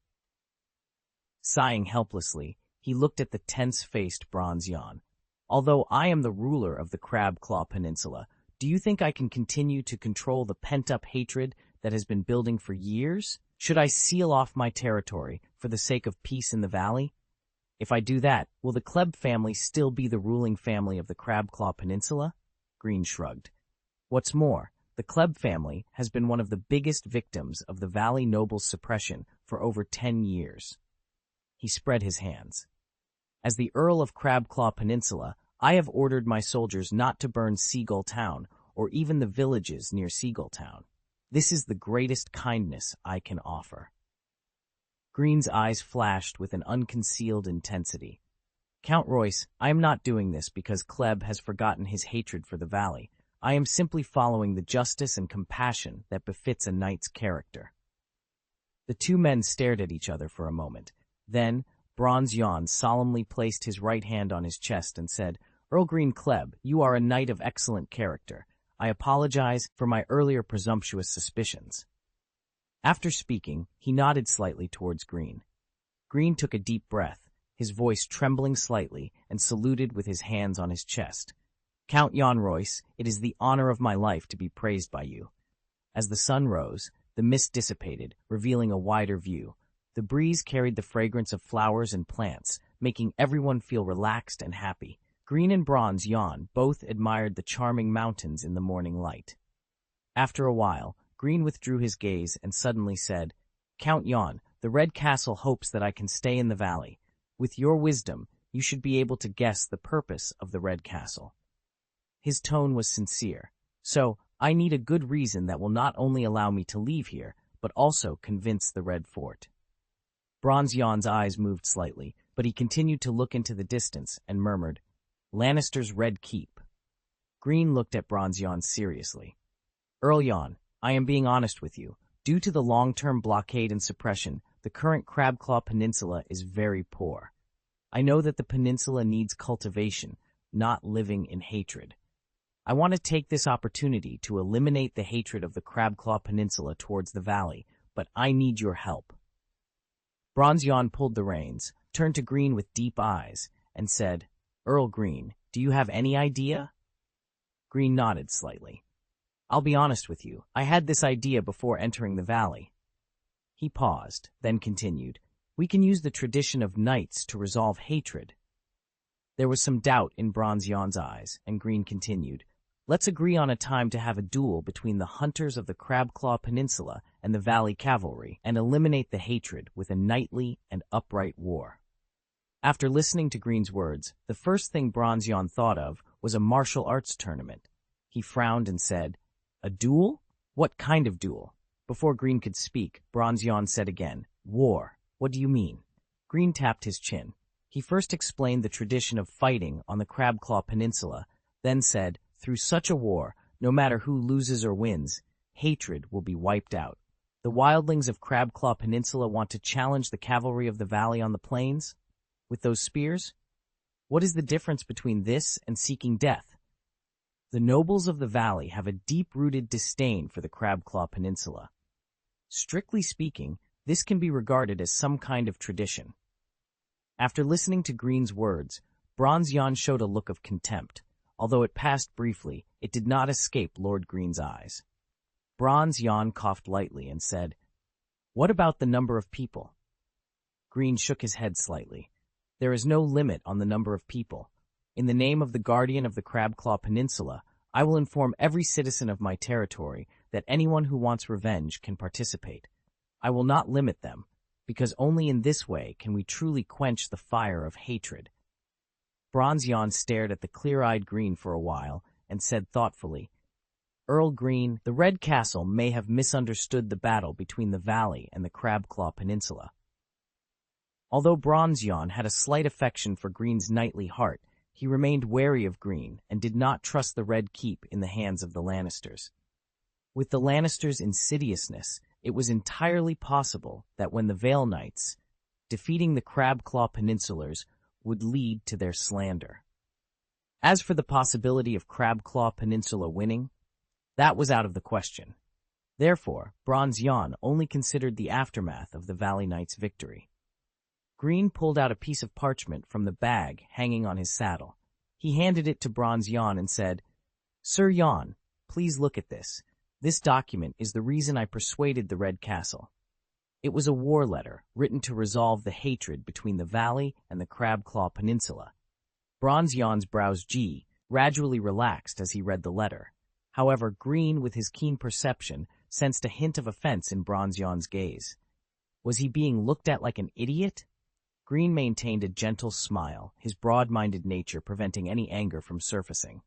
Speaker 1: Sighing helplessly, he looked at the tense-faced Bronze Yon. "Although I am the ruler of the Crabclaw Peninsula, do you think I can continue to control the pent-up hatred that has been building for years? Should I seal off my territory for the sake of peace in the valley? If I do that, will the Kleb family still be the ruling family of the Crabclaw Peninsula?" Greene shrugged. "What's more, the Kleb family has been one of the biggest victims of the Valley nobles' suppression for over 10 years. He spread his hands. As the Earl of Crabclaw Peninsula, I have ordered my soldiers not to burn Seagull Town or even the villages near Seagull Town. This is the greatest kindness I can offer. Greene's eyes flashed with an unconcealed intensity. Count Royce, I am not doing this because Kleb has forgotten his hatred for the valley. I am simply following the justice and compassion that befits a knight's character. The two men stared at each other for a moment. Then, Bronze Yon solemnly placed his right hand on his chest and said, Earl Greene Kleb, you are a knight of excellent character. I apologize for my earlier presumptuous suspicions. After speaking, he nodded slightly towards Greene. Greene took a deep breath, his voice trembling slightly, and saluted with his hands on his chest. Count Jan Royce, it is the honor of my life to be praised by you. As the sun rose, the mist dissipated, revealing a wider view. The breeze carried the fragrance of flowers and plants, making everyone feel relaxed and happy. Greene and Bronze Yon both admired the charming mountains in the morning light. After a while, Greene withdrew his gaze and suddenly said, Count Yon, the Red Castle hopes that I can stay in the valley. With your wisdom, you should be able to guess the purpose of the Red Castle. His tone was sincere. So, I need a good reason that will not only allow me to leave here, but also convince the Red Fort. Bronze Yon's eyes moved slightly, but he continued to look into the distance and murmured, Lannister's Red Keep. Greene looked at Bronze Yon seriously. Earl Yon, I am being honest with you. Due to the long-term blockade and suppression, the current Crabclaw Peninsula is very poor. I know that the peninsula needs cultivation, not living in hatred. I want to take this opportunity to eliminate the hatred of the Crabclaw Peninsula towards the valley, but I need your help. Bronze Yon pulled the reins, turned to Greene with deep eyes, and said, Earl Greene, do you have any idea? Greene nodded slightly. I'll be honest with you, I had this idea before entering the valley. He paused, then continued, we can use the tradition of knights to resolve hatred. There was some doubt in Bronze Yon's eyes, and Greene continued, let's agree on a time to have a duel between the hunters of the Crabclaw Peninsula and the Valley Cavalry and eliminate the hatred with a knightly and upright war. After listening to Greene's words, the first thing Bronze Yon thought of was a martial arts tournament. He frowned and said, a duel? What kind of duel? Before Greene could speak, Bronze Yon said again, war. What do you mean? Greene tapped his chin. He first explained the tradition of fighting on the Crabclaw Peninsula, then said, through such a war, no matter who loses or wins, hatred will be wiped out. The wildlings of Crabclaw Peninsula want to challenge the cavalry of the valley on the plains? With those spears? What is the difference between this and seeking death? The nobles of the valley have a deep-rooted disdain for the Crabclaw Peninsula. Strictly speaking, this can be regarded as some kind of tradition. After listening to Greene's words, Bronze Yon showed a look of contempt. Although it passed briefly, it did not escape Lord Greene's eyes. Bronze Yon coughed lightly and said, what about the number of people? Greene shook his head slightly. There is no limit on the number of people. In the name of the Guardian of the Crabclaw Peninsula, I will inform every citizen of my territory that anyone who wants revenge can participate. I will not limit them, because only in this way can we truly quench the fire of hatred. Bronze Yon stared at the clear-eyed Greene for a while and said thoughtfully, Earl Greene, the Red Castle may have misunderstood the battle between the valley and the Crabclaw Peninsula. Although Bronze Yon had a slight affection for Greene's knightly heart, he remained wary of Greene and did not trust the Red Keep in the hands of the Lannisters. With the Lannisters' insidiousness, it was entirely possible that when the Vale Knights, defeating the Crabclaw Peninsulars, would lead to their slander. As for the possibility of Crabclaw Peninsula winning, that was out of the question. Therefore, Bronze Yon only considered the aftermath of the Valley Knights' victory. Greene pulled out a piece of parchment from the bag hanging on his saddle. He handed it to Bronze Yon and said, Sir Yon, please look at this. This document is the reason I persuaded the Red Castle. It was a war letter written to resolve the hatred between the valley and the Crabclaw Peninsula. Bronze Yon's brows gradually relaxed as he read the letter. However, Greene, with his keen perception, sensed a hint of offense in Bronzion's gaze. Was he being looked at like an idiot? Greene maintained a gentle smile, his broad-minded nature preventing any anger from surfacing.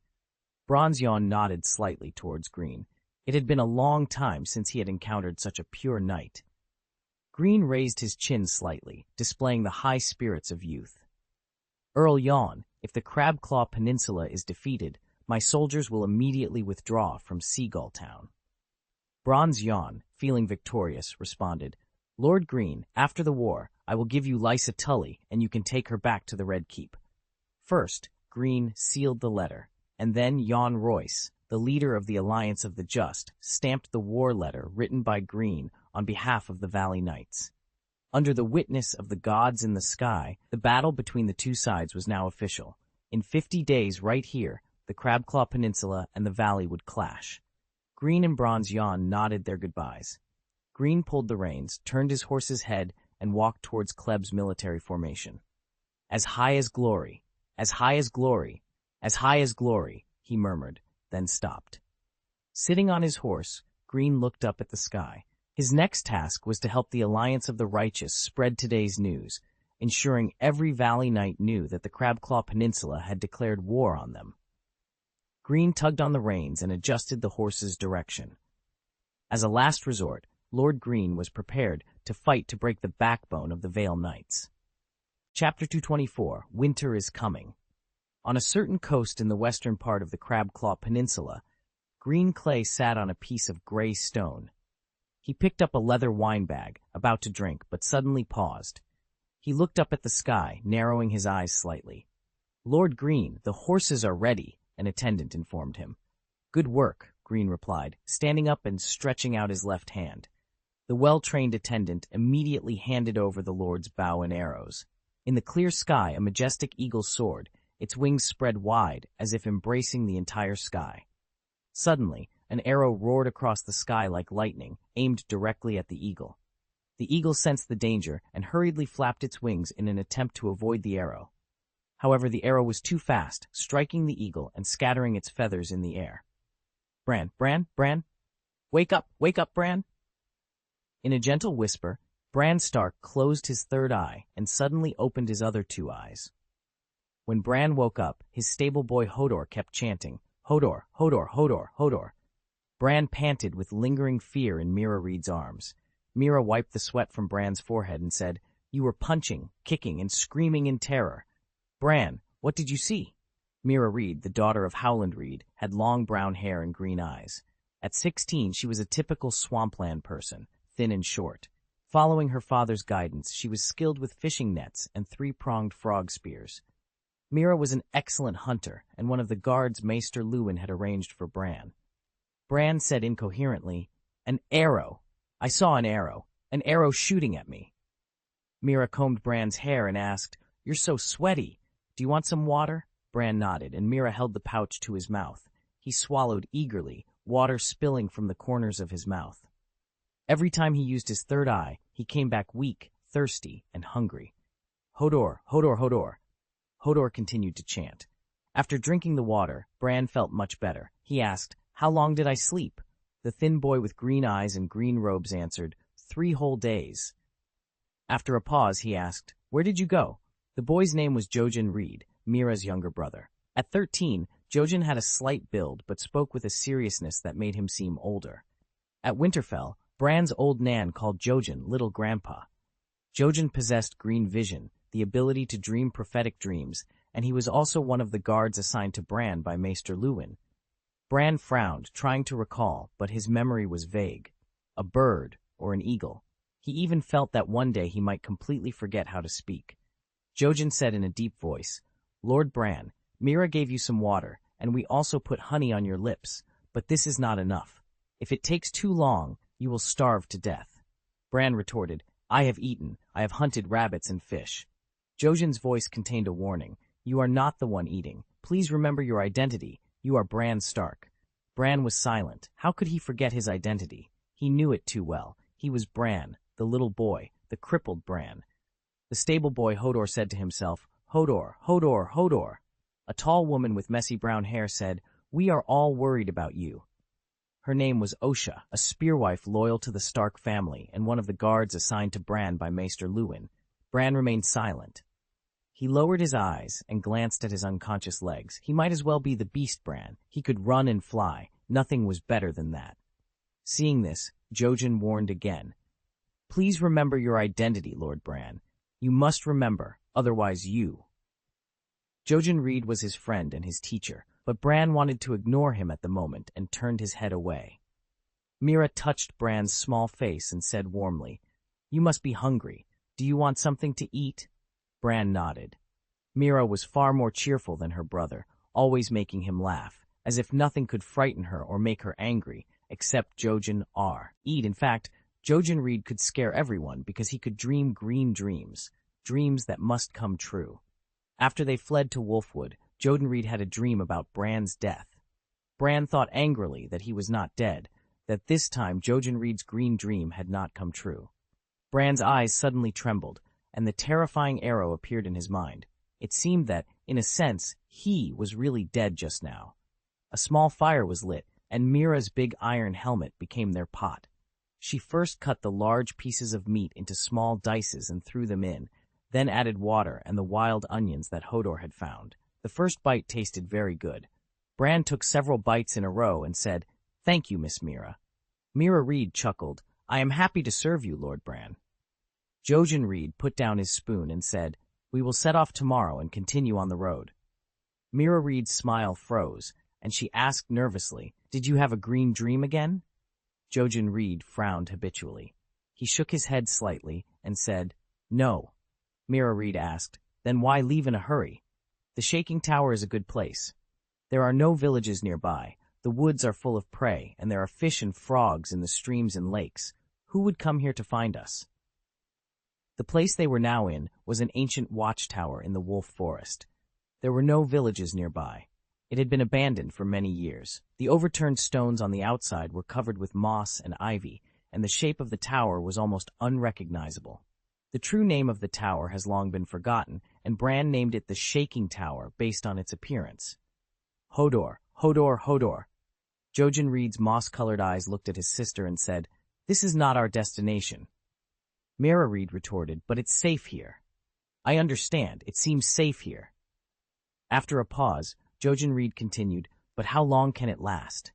Speaker 1: Bronzion nodded slightly towards Greene. It had been a long time since he had encountered such a pure knight. Greene raised his chin slightly, displaying the high spirits of youth. Earl Yon, if the Crabclaw Peninsula is defeated, my soldiers will immediately withdraw from Seagull Town. Bronzion, feeling victorious, responded, Lord Greene, after the war, I will give you Lysa Tully, and you can take her back to the Red Keep. First, Greene sealed the letter, and then Jan Royce, the leader of the Alliance of the Just, stamped the war letter written by Greene on behalf of the Valley Knights. Under the witness of the gods in the sky, the battle between the two sides was now official. In 50 days right here, the Crabclaw Peninsula and the Valley would clash. Greene and Bronzion nodded their goodbyes. Greene pulled the reins, turned his horse's head, and walked towards Kleb's military formation. As high as glory, as high as glory, as high as glory, he murmured, then stopped. Sitting on his horse, Greene looked up at the sky. His next task was to help the Alliance of the Righteous spread today's news, ensuring every Valley Knight knew that the Crabclaw Peninsula had declared war on them. Greene tugged on the reins and adjusted the horse's direction. As a last resort, Lord Greene was prepared to fight to break the backbone of the Vale Knights. Chapter 224, Winter is Coming. On a certain coast in the western part of the Crabclaw Peninsula, Greene Kleb sat on a piece of gray stone. He picked up a leather wine bag, about to drink, but suddenly paused. He looked up at the sky, narrowing his eyes slightly. Lord Greene, the horses are ready, an attendant informed him. Good work, Greene replied, standing up and stretching out his left hand. The well-trained attendant immediately handed over the Lord's bow and arrows. In the clear sky, a majestic eagle soared, its wings spread wide, as if embracing the entire sky. Suddenly, an arrow roared across the sky like lightning, aimed directly at the eagle. The eagle sensed the danger and hurriedly flapped its wings in an attempt to avoid the arrow. However, the arrow was too fast, striking the eagle and scattering its feathers in the air. Bran, wake up, Bran! In a gentle whisper, Bran Stark closed his third eye and suddenly opened his other two eyes. When Bran woke up, his stable boy Hodor kept chanting, Hodor, Hodor, Hodor, Hodor. Bran panted with lingering fear in Mira Reed's arms. Mira wiped the sweat from Bran's forehead and said, You were punching, kicking, and screaming in terror. Bran, what did you see? Mira Reed, the daughter of Howland Reed, had long brown hair and green eyes. At 16, she was a typical swampland person, thin and short. Following her father's guidance, she was skilled with fishing nets and three-pronged frog spears. Mira was an excellent hunter, and one of the guards Maester Luwin had arranged for Bran. Bran said incoherently, An arrow! I saw an arrow shooting at me. Mira combed Bran's hair and asked, You're so sweaty. Do you want some water? Bran nodded, and Mira held the pouch to his mouth. He swallowed eagerly, water spilling from the corners of his mouth. Every time he used his third eye, he came back weak, thirsty, and hungry. Hodor, Hodor, Hodor. Hodor continued to chant. After drinking the water, Bran felt much better. He asked, How long did I sleep? The thin boy with green eyes and green robes answered, 3 whole days. After a pause, he asked, Where did you go? The boy's name was Jojen Reed, Mira's younger brother. At 13, Jojen had a slight build but spoke with a seriousness that made him seem older. At Winterfell, Bran's old Nan called Jojen Little Grandpa. Jojen possessed green vision, the ability to dream prophetic dreams, and he was also one of the guards assigned to Bran by Maester Luwin. Bran frowned, trying to recall, but his memory was vague. A bird, or an eagle. He even felt that one day he might completely forget how to speak. Jojen said in a deep voice, Lord Bran, Mira gave you some water, and we also put honey on your lips, but this is not enough. If it takes too long, you will starve to death. Bran retorted, I have eaten, I have hunted rabbits and fish. Jojen's voice contained a warning. You are not the one eating. Please remember your identity. You are Bran Stark. Bran was silent. How could he forget his identity? He knew it too well. He was Bran, the little boy, the crippled Bran. The stable boy Hodor said to himself, Hodor, Hodor, Hodor. A tall woman with messy brown hair said, We are all worried about you. Her name was Osha, a spearwife loyal to the Stark family and one of the guards assigned to Bran by Maester Luwin. Bran remained silent. He lowered his eyes and glanced at his unconscious legs. He might as well be the beast Bran. He could run and fly. Nothing was better than that. Seeing this, Jojen warned again. "Please remember your identity, Lord Bran. You must remember, otherwise you." Jojen Reed was his friend and his teacher, but Bran wanted to ignore him at the moment and turned his head away. Mira touched Bran's small face and said warmly, "You must be hungry. Do you want something to eat?" Bran nodded. Mira was far more cheerful than her brother, always making him laugh, as if nothing could frighten her or make her angry, except Jojen R.R. In fact, Jojen Reed could scare everyone because he could dream green dreams, dreams that must come true. After they fled to Wolfwood, Jojen Reed had a dream about Bran's death. Bran thought angrily that he was not dead, that this time Jojen Reed's green dream had not come true. Bran's eyes suddenly trembled, and the terrifying arrow appeared in his mind. It seemed that, in a sense, he was really dead just now. A small fire was lit, and Mira's big iron helmet became their pot. She first cut the large pieces of meat into small dices and threw them in, then added water and the wild onions that Hodor had found. The first bite tasted very good. Bran took several bites in a row and said, "Thank you, Miss Mira." Mira Reed chuckled, "I am happy to serve you, Lord Bran." Jojen Reed put down his spoon and said, "We will set off tomorrow and continue on the road." Mira Reed's smile froze, and she asked nervously, "Did you have a green dream again?" Jojen Reed frowned habitually. He shook his head slightly and said, "No." Mira Reed asked, "Then why leave in a hurry? The Shaking Tower is a good place. There are no villages nearby, the woods are full of prey, and there are fish and frogs in the streams and lakes. Who would come here to find us?" The place they were now in was an ancient watchtower in the Wolf Forest. There were no villages nearby. It had been abandoned for many years. The overturned stones on the outside were covered with moss and ivy, and the shape of the tower was almost unrecognizable. The true name of the tower has long been forgotten, and Bran named it the Shaking Tower based on its appearance. "Hodor, Hodor, Hodor." Jojen Reed's moss-colored eyes looked at his sister and said, "This is not our destination." Mira Reed retorted, "But it's safe here." "I understand, it seems safe here." After a pause, Jojen Reed continued, "But how long can it last?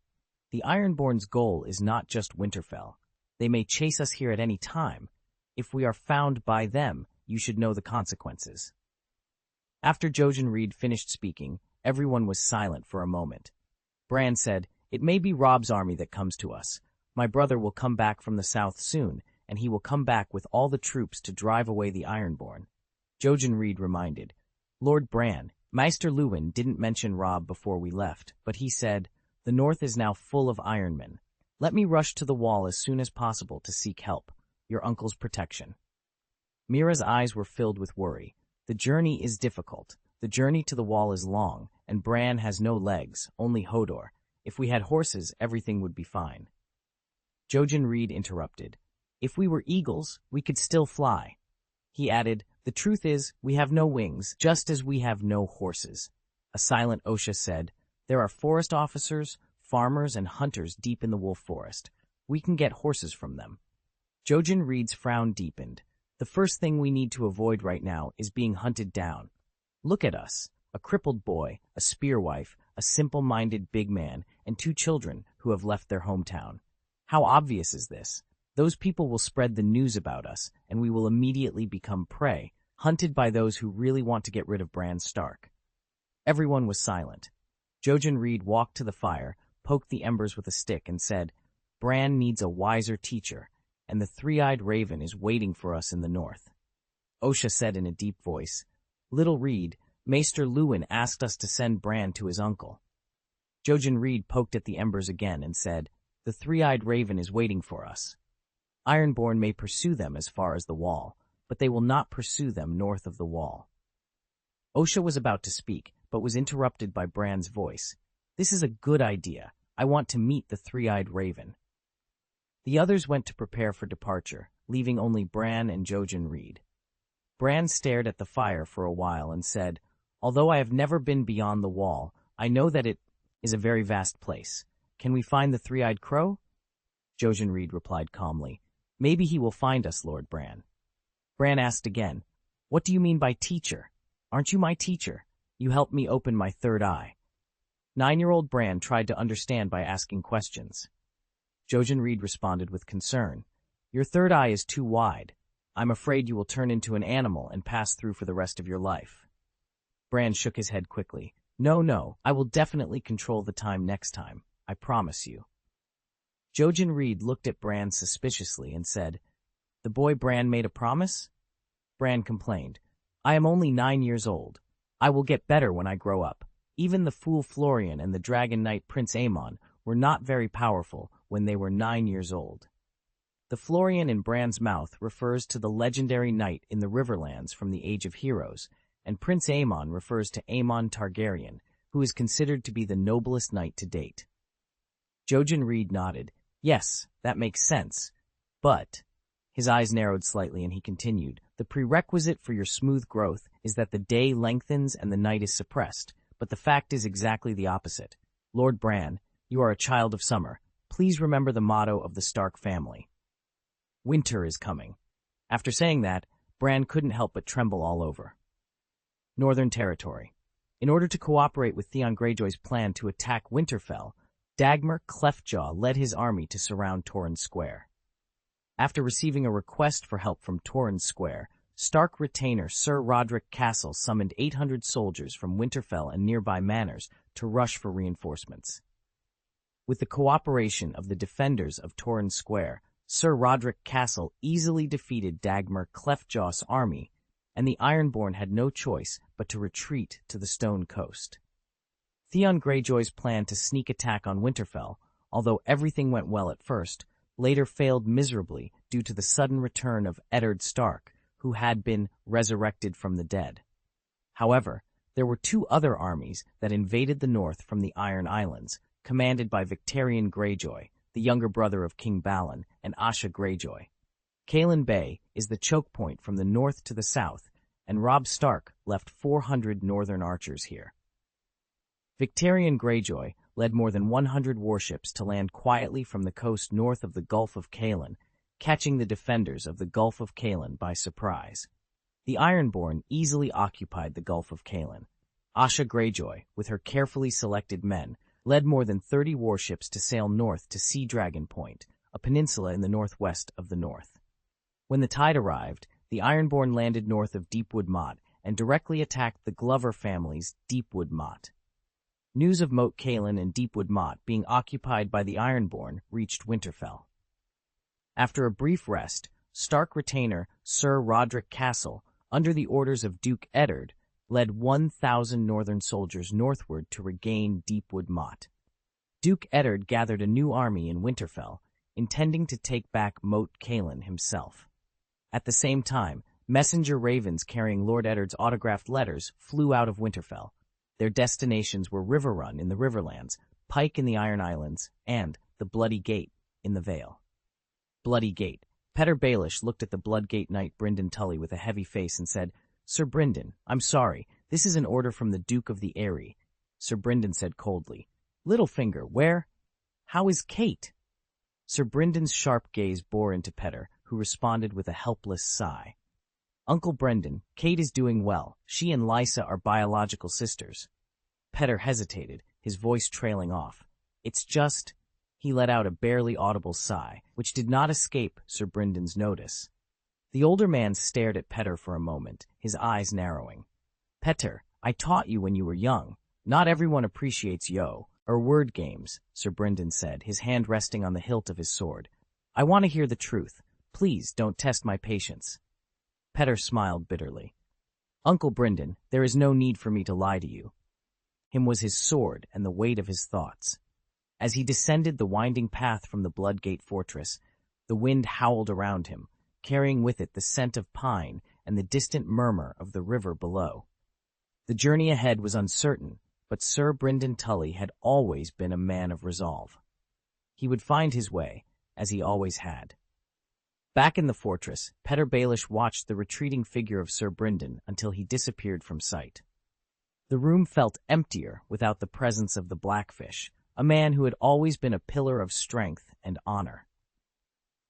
Speaker 1: The Ironborn's goal is not just Winterfell. They may chase us here at any time. If we are found by them, you should know the consequences." After Jojen Reed finished speaking, everyone was silent for a moment. Bran said, "It may be Robb's army that comes to us. My brother will come back from the south soon, and he will come back with all the troops to drive away the Ironborn." Jojen Reed reminded, "Lord Bran, Maester Luwin didn't mention Robb before we left, but he said, 'The north is now full of Ironmen. Let me rush to the wall as soon as possible to seek help. Your uncle's protection.'" Mira's eyes were filled with worry. The journey is difficult. The journey to the wall is long, and Bran has no legs, only Hodor. If we had horses, everything would be fine. Jojen Reed interrupted. "If we were eagles, we could still fly." He added, "The truth is, we have no wings, just as we have no horses." A silent Osha said, "There are forest officers, farmers, and hunters deep in the wolf forest. We can get horses from them." Jojen Reed's frown deepened. "The first thing we need to avoid right now is being hunted down. Look at us, a crippled boy, a spearwife, a simple-minded big man, and 2 children who have left their hometown. How obvious is this? Those people will spread the news about us, and we will immediately become prey, hunted by those who really want to get rid of Bran Stark." Everyone was silent. Jojen Reed walked to the fire, poked the embers with a stick, and said, "Bran needs a wiser teacher, and the 3-eyed raven is waiting for us in the north." Osha said in a deep voice, "Little Reed, Maester Luwin asked us to send Bran to his uncle." Jojen Reed poked at the embers again and said, "The 3-eyed raven is waiting for us. Ironborn may pursue them as far as the wall, but they will not pursue them north of the wall." Osha was about to speak, but was interrupted by Bran's voice. "This is a good idea. I want to meet the 3-eyed raven." The others went to prepare for departure, leaving only Bran and Jojen Reed. Bran stared at the fire for a while and said, "Although I have never been beyond the wall, I know that it is a very vast place. Can we find the three-eyed crow? Jojen Reed replied calmly. Maybe he will find us, Lord Bran. Bran asked again, What do you mean by teacher? Aren't you my teacher? You helped me open my third eye. 9-year-old Bran tried to understand by asking questions. Jojen Reed responded with concern. Your third eye is too wide. I'm afraid you will turn into an animal and pass through for the rest of your life. Bran shook his head quickly. No, I will definitely control the time next time. I promise you. Jojen Reed looked at Bran suspiciously and said, The boy Bran made a promise? Bran complained, I am only 9 years old. I will get better when I grow up. Even the fool Florian and the Dragon Knight Prince Aemon were not very powerful when they were 9 years old. The Florian in Bran's mouth refers to the legendary knight in the Riverlands from the Age of Heroes, and Prince Aemon refers to Aemon Targaryen, who is considered to be the noblest knight to date. Jojen Reed nodded. Yes, that makes sense. But, his eyes narrowed slightly and he continued, the prerequisite for your smooth growth is that the day lengthens and the night is suppressed, but the fact is exactly the opposite. Lord Bran, you are a child of summer. Please remember the motto of the Stark family. Winter is coming. After saying that, Bran couldn't help but tremble all over. Northern Territory. In order to cooperate with Theon Greyjoy's plan to attack Winterfell, Dagmar Cleftjaw led his army to surround Torrhen Square. After receiving a request for help from Torrhen Square, Stark retainer Sir Roderick Castle summoned 800 soldiers from Winterfell and nearby manors to rush for reinforcements. With the cooperation of the defenders of Torrhen Square, Sir Roderick Castle easily defeated Dagmar Cleftjaw's army, and the Ironborn had no choice but to retreat to the Stone Coast. Theon Greyjoy's plan to sneak attack on Winterfell, although everything went well at first, later failed miserably due to the sudden return of Eddard Stark, who had been resurrected from the dead. However, there were two other armies that invaded the north from the Iron Islands, commanded by Victarion Greyjoy, the younger brother of King Balon, and Asha Greyjoy. Calen Bay is the choke point from the north to the south, and Robb Stark left 400 northern archers here. Victarion Greyjoy led more than 100 warships to land quietly from the coast north of the Gulf of Calen, catching the defenders of the Gulf of Calen by surprise. The Ironborn easily occupied the Gulf of Calen. Asha Greyjoy, with her carefully selected men, led more than 30 warships to sail north to Sea Dragon Point, a peninsula in the northwest of the north. When the tide arrived, the Ironborn landed north of Deepwood Motte and directly attacked the Glover family's Deepwood Motte. News of Moat Cailin and Deepwood Motte being occupied by the Ironborn reached Winterfell. After a brief rest, Stark retainer Sir Roderick Castle, under the orders of Duke Eddard, led 1,000 northern soldiers northward to regain Deepwood Motte. Duke Eddard gathered a new army in Winterfell, intending to take back Moat Cailin himself. At the same time, messenger ravens carrying Lord Eddard's autographed letters flew out of Winterfell. Their destinations were Riverrun in the Riverlands, Pike in the Iron Islands, and the Bloody Gate in the Vale. Bloody Gate. Petyr Baelish looked at the Bloodgate Knight Brynden Tully with a heavy face and said, Sir Brynden, I'm sorry, this is an order from the Duke of the Eyrie. Sir Brynden said coldly, Littlefinger, where? How is Kate? Sir Brendan's sharp gaze bore into Petyr, who responded with a helpless sigh. Uncle Brendan, Kate is doing well. She and Lysa are biological sisters. Petyr hesitated, his voice trailing off. It's just... He let out a barely audible sigh, which did not escape Sir Brendan's notice. The older man stared at Petyr for a moment, his eyes narrowing. Petyr, I taught you when you were young. Not everyone appreciates or word games, Sir Brendan said, his hand resting on the hilt of his sword. I want to hear the truth. Please don't test my patience. Petyr smiled bitterly. Uncle Brendan, there is no need for me to lie to you. Him was his sword and the weight of his thoughts. As he descended the winding path from the Bloodgate fortress, the wind howled around him, carrying with it the scent of pine and the distant murmur of the river below. The journey ahead was uncertain, but Sir Brynden Tully had always been a man of resolve. He would find his way, as he always had. Back in the fortress, Petyr Baelish watched the retreating figure of Sir Brynden until he disappeared from sight. The room felt emptier without the presence of the Blackfish, a man who had always been a pillar of strength and honor.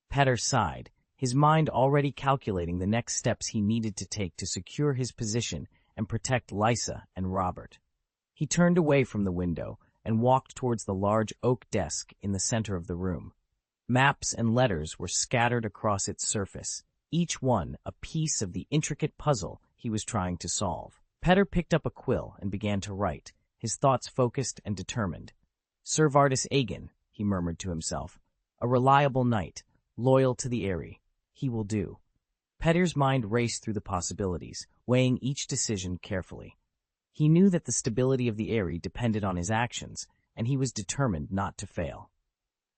Speaker 1: Petter sighed, his mind already calculating the next steps he needed to take to secure his position and protect Lysa and Robert. He turned away from the window and walked towards the large oak desk in the center of the room. Maps and letters were scattered across its surface, each one a piece of the intricate puzzle he was trying to solve. Petter picked up a quill and began to write, his thoughts focused and determined. Sir Vardis Aegon, he murmured to himself, a reliable knight, loyal to the Eyrie. He will do. Petter's mind raced through the possibilities, weighing each decision carefully. He knew that the stability of the Eyrie depended on his actions, and he was determined not to fail.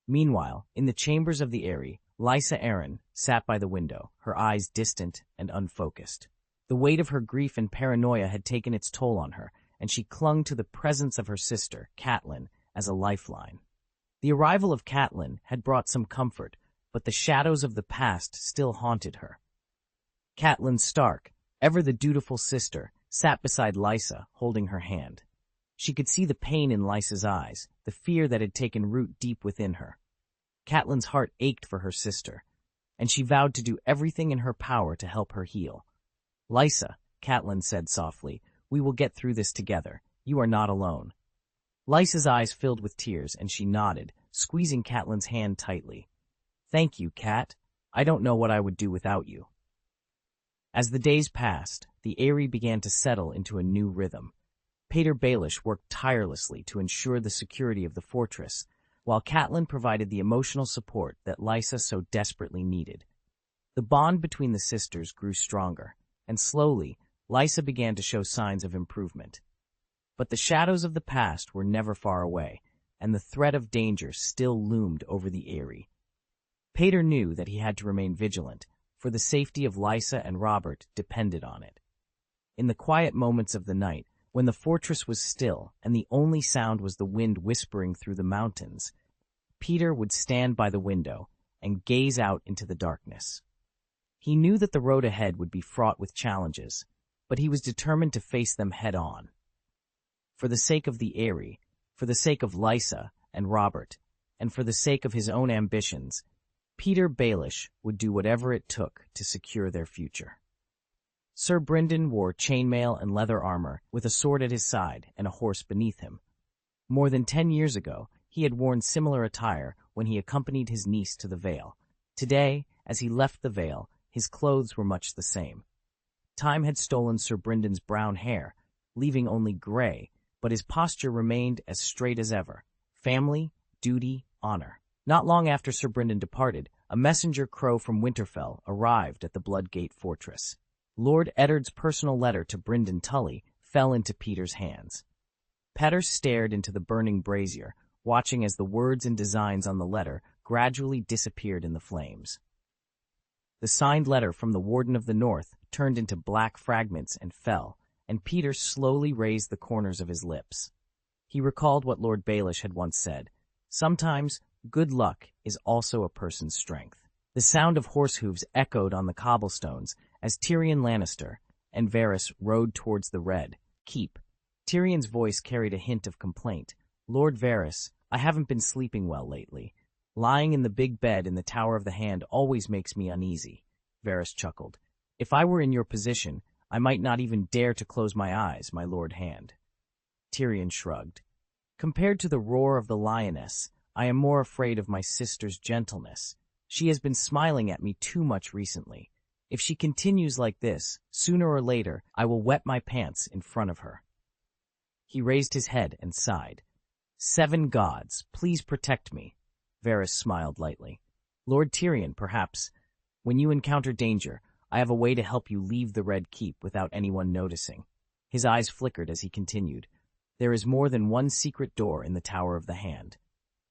Speaker 1: Meanwhile, in the chambers of the Eyrie, Lysa Arryn sat by the window, her eyes distant and unfocused. The weight of her grief and paranoia had taken its toll on her, and she clung to the presence of her sister, Catelyn, as a lifeline. The arrival of Catelyn had brought some comfort, but the shadows of the past still haunted her. Catelyn Stark, ever the dutiful sister, sat beside Lysa, holding her hand. She could see the pain in Lysa's eyes, the fear that had taken root deep within her. Catelyn's heart ached for her sister, and she vowed to do everything in her power to help her heal. Lysa, Catelyn said softly, we will get through this together. You are not alone. Lysa's eyes filled with tears, and she nodded, squeezing Catelyn's hand tightly. Thank you, Cat. I don't know what I would do without you. As the days passed, the Eyrie began to settle into a new rhythm. Petyr Baelish worked tirelessly to ensure the security of the fortress, while Catelyn provided the emotional support that Lysa so desperately needed. The bond between the sisters grew stronger, and slowly, Lysa began to show signs of improvement. But the shadows of the past were never far away, and the threat of danger still loomed over the Eyrie. Petyr knew that he had to remain vigilant, for the safety of Lysa and Robert depended on it. In the quiet moments of the night, when the fortress was still and the only sound was the wind whispering through the mountains, Petyr would stand by the window and gaze out into the darkness. He knew that the road ahead would be fraught with challenges, but he was determined to face them head-on. For the sake of the Eyrie, for the sake of Lysa and Robert, and for the sake of his own ambitions, Petyr Baelish would do whatever it took to secure their future. Sir Brynden wore chainmail and leather armor, with a sword at his side and a horse beneath him. More than 10 years ago, he had worn similar attire when he accompanied his niece to the Vale. Today, as he left the Vale, his clothes were much the same. Time had stolen Sir Bryndon's brown hair, leaving only gray, but his posture remained as straight as ever. Family, duty, honor. Not long after Sir Brynden departed, a messenger crow from Winterfell arrived at the Bloodgate fortress. Lord Eddard's personal letter to Brynden Tully fell into Petyr's hands. Petyr stared into the burning brazier, watching as the words and designs on the letter gradually disappeared in the flames. The signed letter from the Warden of the North turned into black fragments and fell, and Petyr slowly raised the corners of his lips. He recalled what Lord Baelish had once said, "Sometimes good luck is also a person's strength." The sound of horse hooves echoed on the cobblestones as Tyrion Lannister and Varys rode towards the Red Keep. Tyrion's voice carried a hint of complaint. "Lord Varys, I haven't been sleeping well lately. Lying in the big bed in the Tower of the Hand always makes me uneasy." Varys chuckled. "If I were in your position, I might not even dare to close my eyes, my Lord Hand." Tyrion shrugged. "Compared to the roar of the lioness, I am more afraid of my sister's gentleness. She has been smiling at me too much recently. If she continues like this, sooner or later, I will wet my pants in front of her." He raised his head and sighed. "7 gods, please protect me." Varys smiled lightly. "Lord Tyrion, perhaps. When you encounter danger, I have a way to help you leave the Red Keep without anyone noticing." His eyes flickered as he continued. "There is more than one secret door in the Tower of the Hand."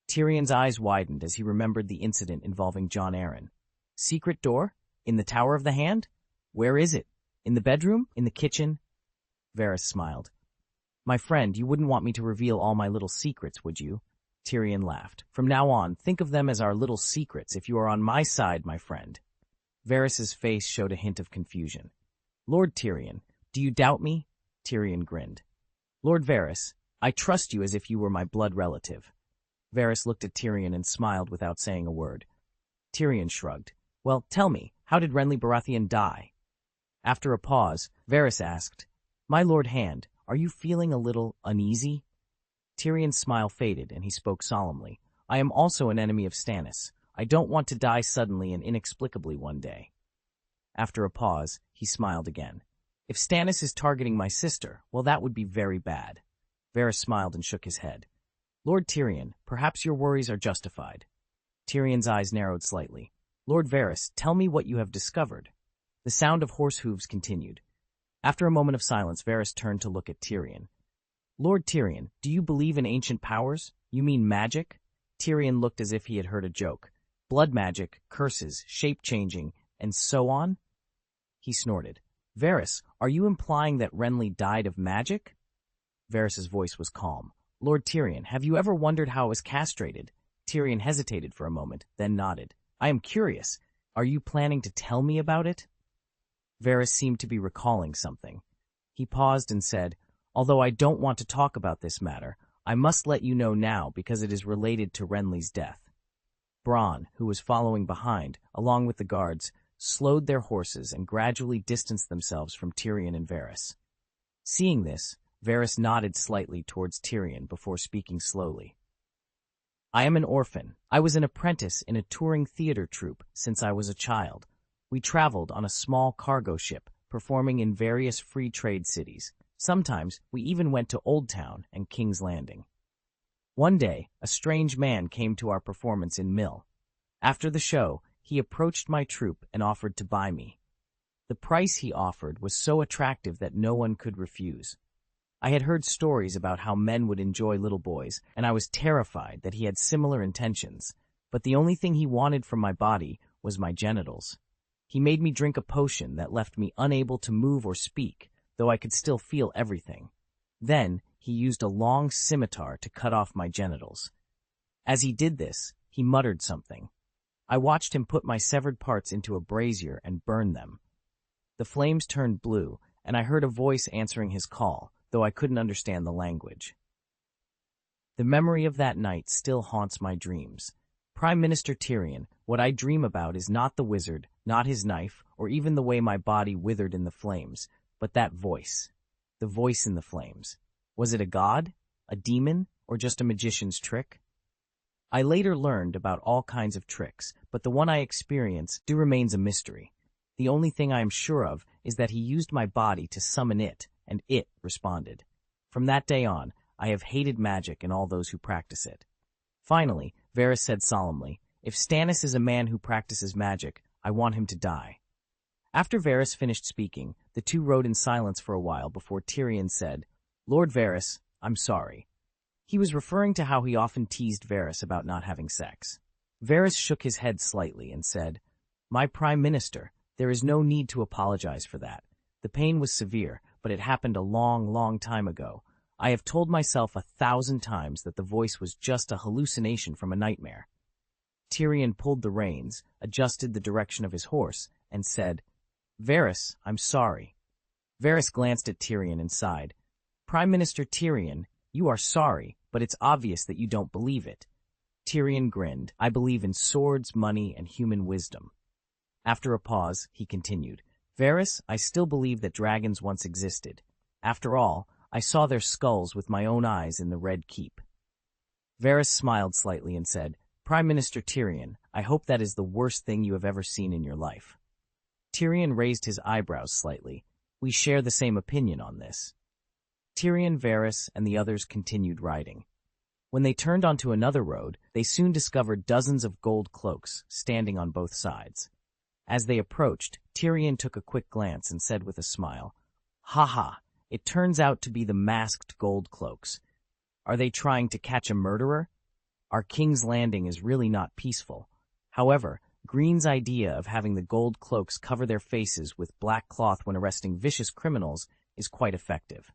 Speaker 1: Tyrion's eyes widened as he remembered the incident involving Jon Arryn. "Secret door? In the Tower of the Hand? Where is it? In the bedroom? In the kitchen?" Varys smiled. "My friend, you wouldn't want me to reveal all my little secrets, would you?" Tyrion laughed. "From now on, think of them as our little secrets if you are on my side, my friend." Varys's face showed a hint of confusion. "Lord Tyrion, do you doubt me?" Tyrion grinned. "Lord Varys, I trust you as if you were my blood relative. Varys looked at Tyrion and smiled without saying a word. Tyrion shrugged. Well, tell me, how did Renly Baratheon die? After a pause, Varys asked, My Lord Hand, are you feeling a little uneasy? Tyrion's smile faded, and he spoke solemnly. I am also an enemy of Stannis. I don't want to die suddenly and inexplicably one day. After a pause, he smiled again. If Stannis is targeting my sister, well, that would be very bad. Varys smiled and shook his head. Lord Tyrion, perhaps your worries are justified. Tyrion's eyes narrowed slightly. Lord Varys, tell me what you have discovered. The sound of horse hooves continued. After a moment of silence, Varys turned to look at Tyrion. Lord Tyrion, do you believe in ancient powers? You mean magic? Tyrion looked as if he had heard a joke. Blood magic, curses, shape-changing, and so on? He snorted. Varys, are you implying that Renly died of magic? Varys's voice was calm. Lord Tyrion, have you ever wondered how I was castrated? Tyrion hesitated for a moment, then nodded. I am curious. Are you planning to tell me about it? Varys seemed to be recalling something. He paused and said, Although I don't want to talk about this matter, I must let you know now because it is related to Renly's death. Bronn, who was following behind, along with the guards, slowed their horses and gradually distanced themselves from Tyrion and Varys. Seeing this, Varys nodded slightly towards Tyrion before speaking slowly. I am an orphan. I was an apprentice in a touring theater troupe since I was a child. We traveled on a small cargo ship, performing in various free trade cities. Sometimes we even went to Old Town and King's Landing. One day, a strange man came to our performance in Mill. After the show, he approached my troupe and offered to buy me. The price he offered was so attractive that no one could refuse. I had heard stories about how men would enjoy little boys, and I was terrified that he had similar intentions, but the only thing he wanted from my body was my genitals. He made me drink a potion that left me unable to move or speak, though I could still feel everything. Then, he used a long scimitar to cut off my genitals. As he did this, he muttered something. I watched him put my severed parts into a brazier and burn them. The flames turned blue, and I heard a voice answering his call, though I couldn't understand the language. The memory of that night still haunts my dreams. Prime Minister Tyrion, what I dream about is not the wizard, not his knife, or even the way my body withered in the flames, but that voice. The voice in the flames. Was it a god, a demon, or just a magician's trick? I later learned about all kinds of tricks, but the one I experienced still remains a mystery. The only thing I am sure of is that he used my body to summon it, and it responded. From that day on, I have hated magic and all those who practice it. Finally, Varys said solemnly, If Stannis is a man who practices magic, I want him to die. After Varys finished speaking, the two rode in silence for a while before Tyrion said, Lord Varys, I'm sorry. He was referring to how he often teased Varys about not having sex. Varys shook his head slightly and said, My Prime Minister, there is no need to apologize for that. The pain was severe, but it happened a long, long time ago. I have told myself 1,000 times that the voice was just a hallucination from a nightmare. Tyrion pulled the reins, adjusted the direction of his horse, and said, Varys, I'm sorry. Varys glanced at Tyrion and sighed. Prime Minister Tyrion, you are sorry, but it's obvious that you don't believe it. Tyrion grinned. I believe in swords, money, and human wisdom. After a pause, he continued, Varys, I still believe that dragons once existed. After all, I saw their skulls with my own eyes in the Red Keep. Varys smiled slightly and said, Prime Minister Tyrion, I hope that is the worst thing you have ever seen in your life. Tyrion raised his eyebrows slightly. We share the same opinion on this. Tyrion, Varys, and the others continued riding. When they turned onto another road, they soon discovered dozens of gold cloaks standing on both sides. As they approached, Tyrion took a quick glance and said with a smile, Ha ha, it turns out to be the masked gold cloaks. Are they trying to catch a murderer? Our King's Landing is really not peaceful. However, Greene's idea of having the gold cloaks cover their faces with black cloth when arresting vicious criminals is quite effective.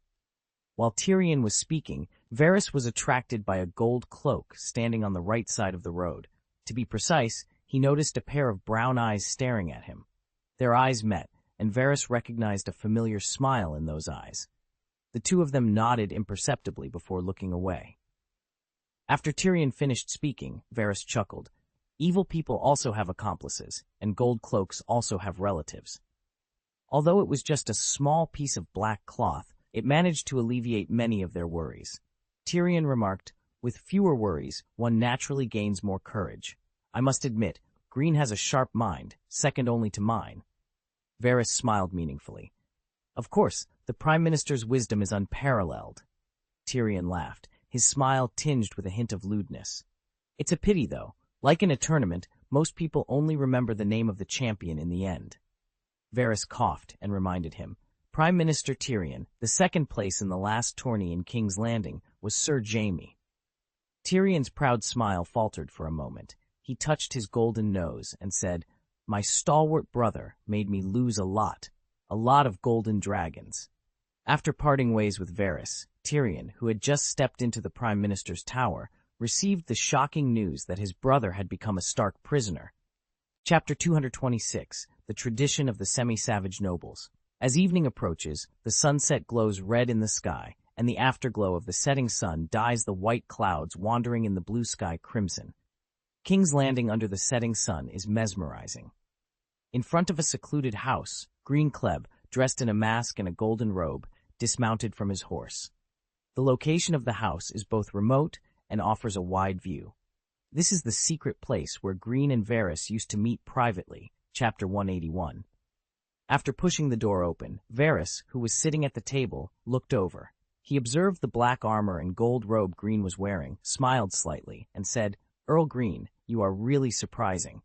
Speaker 1: While Tyrion was speaking, Varys was attracted by a gold cloak standing on the right side of the road. To be precise, he noticed a pair of brown eyes staring at him. Their eyes met, and Varys recognized a familiar smile in those eyes. The two of them nodded imperceptibly before looking away. After Tyrion finished speaking, Varys chuckled. Evil people also have accomplices, and gold cloaks also have relatives. Although it was just a small piece of black cloth, it managed to alleviate many of their worries. Tyrion remarked, with fewer worries, one naturally gains more courage. I must admit, Greene has a sharp mind, second only to mine. Varys smiled meaningfully. Of course, the Prime Minister's wisdom is unparalleled. Tyrion laughed, his smile tinged with a hint of lewdness. It's a pity, though. Like in a tournament, most people only remember the name of the champion in the end. Varys coughed and reminded him. Prime Minister Tyrion, the second place in the last tourney in King's Landing, was Sir Jaime. Tyrion's proud smile faltered for a moment. He touched his golden nose and said, My stalwart brother made me lose a lot of golden dragons. After parting ways with Varys, Tyrion, who had just stepped into the Prime Minister's tower, received the shocking news that his brother had become a Stark prisoner. Chapter 226, The Tradition of the Semi-Savage Nobles. As evening approaches, the sunset glows red in the sky, and the afterglow of the setting sun dyes the white clouds wandering in the blue sky crimson. King's Landing under the setting sun is mesmerizing. In front of a secluded house, Greene Kleb, dressed in a mask and a golden robe, dismounted from his horse. The location of the house is both remote and offers a wide view. This is the secret place where Greene and Varys used to meet privately, Chapter 181. After pushing the door open, Varys, who was sitting at the table, looked over. He observed the black armor and gold robe Greene was wearing, smiled slightly, and said, Earl Greene, you are really surprising.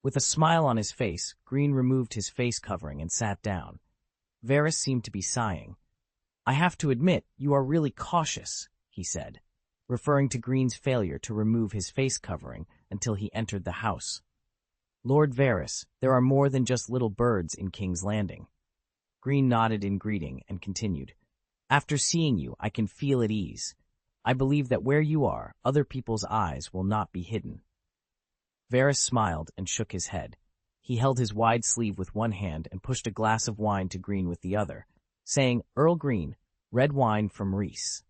Speaker 1: With a smile on his face, Greene removed his face covering and sat down. Varys seemed to be sighing. I have to admit, you are really cautious, he said, referring to Greene's failure to remove his face covering until he entered the house. Lord Varys, there are more than just little birds in King's Landing. Greene nodded in greeting and continued. After seeing you, I can feel at ease. I believe that where you are, other people's eyes will not be hidden. Varys smiled and shook his head. He held his wide sleeve with one hand and pushed a glass of wine to Greene with the other, saying, Earl Greene, red wine from Rhys.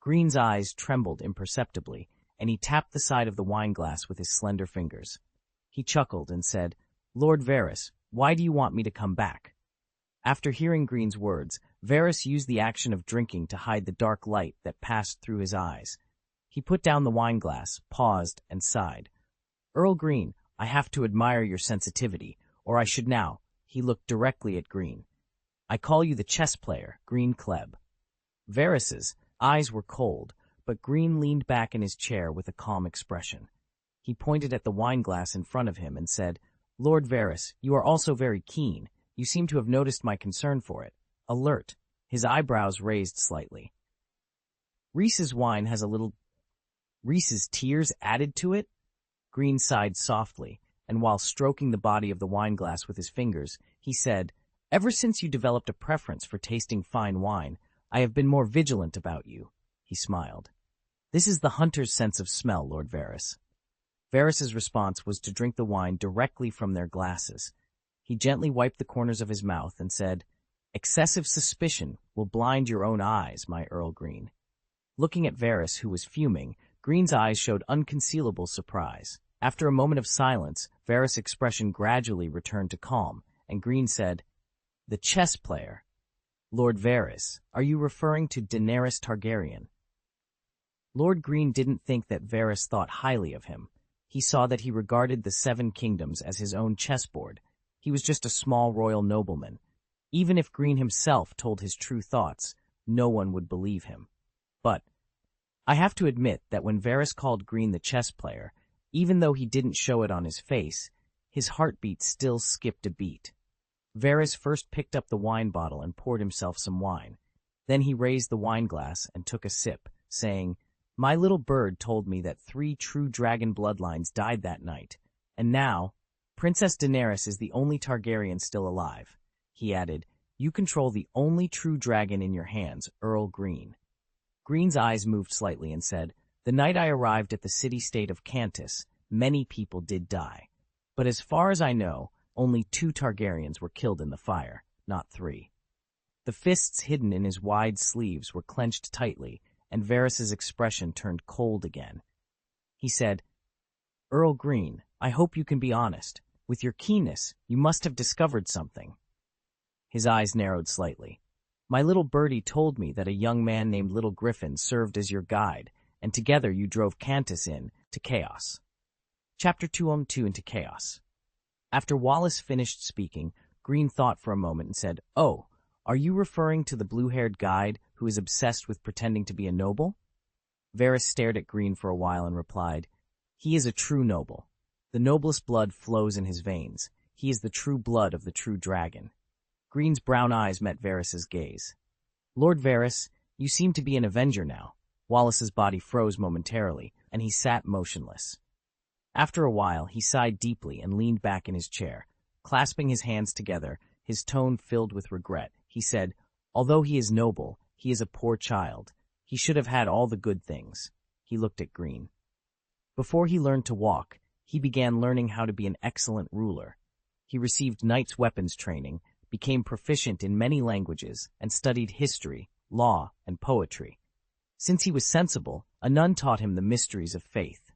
Speaker 1: Greene's eyes trembled imperceptibly, and he tapped the side of the wineglass with his slender fingers. He chuckled and said, Lord Varys, why do you want me to come back? After hearing Greene's words, Varys used the action of drinking to hide the dark light that passed through his eyes. He put down the wineglass, paused, and sighed. Earl Greene, I have to admire your sensitivity, or I should now. He looked directly at Greene. I call you the chess player, Greene Kleb. Varys's eyes were cold, but Greene leaned back in his chair with a calm expression. He pointed at the wineglass in front of him and said, Lord Varys, you are also very keen. You seem to have noticed my concern for it. Alert. His eyebrows raised slightly. Rhys's wine has a little... Rhys's tears added to it? Greene sighed softly, and while stroking the body of the wineglass with his fingers, he said, Ever since you developed a preference for tasting fine wine, I have been more vigilant about you. He smiled. This is the hunter's sense of smell, Lord Varys. Varys's response was to drink the wine directly from their glasses. He gently wiped the corners of his mouth and said, Excessive suspicion will blind your own eyes, my Earl Greene. Looking at Varys, who was fuming, Greene's eyes showed unconcealable surprise. After a moment of silence, Varys' expression gradually returned to calm, and Greene said, The chess player. Lord Varys, are you referring to Daenerys Targaryen? Lord Greene didn't think that Varys thought highly of him. He saw that he regarded the Seven Kingdoms as his own chessboard. He was just a small royal nobleman. Even if Greene himself told his true thoughts, no one would believe him. But I have to admit that when Varys called Greene the chess player, even though he didn't show it on his face, his heartbeat still skipped a beat. Varys first picked up the wine bottle and poured himself some wine. Then he raised the wineglass and took a sip, saying, My little bird told me that 3 true dragon bloodlines died that night, and now, Princess Daenerys is the only Targaryen still alive. He added, You control the only true dragon in your hands, Earl Greene. Greene's eyes moved slightly and said, The night I arrived at the city-state of Cantis, many people did die. But as far as I know, only 2 Targaryens were killed in the fire, not 3. The fists hidden in his wide sleeves were clenched tightly, and Varys's expression turned cold again. He said, "Earl Greene, I hope you can be honest. With your keenness, you must have discovered something." His eyes narrowed slightly. "My little birdie told me that a young man named Little Griffin served as your guide, and together you drove Cantus into chaos." Chapter 2 into chaos. After Wallace finished speaking, Greene thought for a moment and said, "Oh, are you referring to the blue-haired guide who is obsessed with pretending to be a noble?" Varys stared at Greene for a while and replied, "He is a true noble. The noblest blood flows in his veins. He is the true blood of the true dragon." Greene's brown eyes met Varys's gaze. "Lord Varys, you seem to be an avenger now." Wallace's body froze momentarily, and he sat motionless. After a while, he sighed deeply and leaned back in his chair. Clasping his hands together, his tone filled with regret, he said, "Although he is noble, he is a poor child. He should have had all the good things." He looked at Greene. "Before he learned to walk, he began learning how to be an excellent ruler. He received knight's weapons training, became proficient in many languages, and studied history, law, and poetry. Since he was sensible, a nun taught him the mysteries of faith.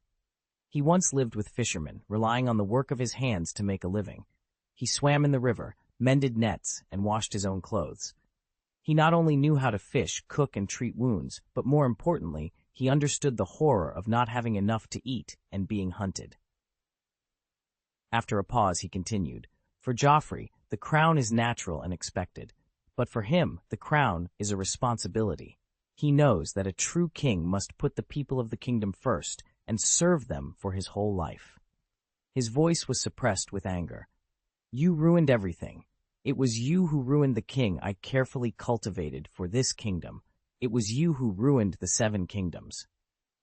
Speaker 1: He once lived with fishermen, relying on the work of his hands to make a living. He swam in the river, mended nets, and washed his own clothes. He not only knew how to fish, cook, and treat wounds, but more importantly, he understood the horror of not having enough to eat and being hunted." After a pause, he continued, "For Joffrey, the crown is natural and expected, but for him, the crown is a responsibility. He knows that a true king must put the people of the kingdom first and serve them for his whole life." His voice was suppressed with anger. "You ruined everything. It was you who ruined the king I carefully cultivated for this kingdom. It was you who ruined the 7 kingdoms."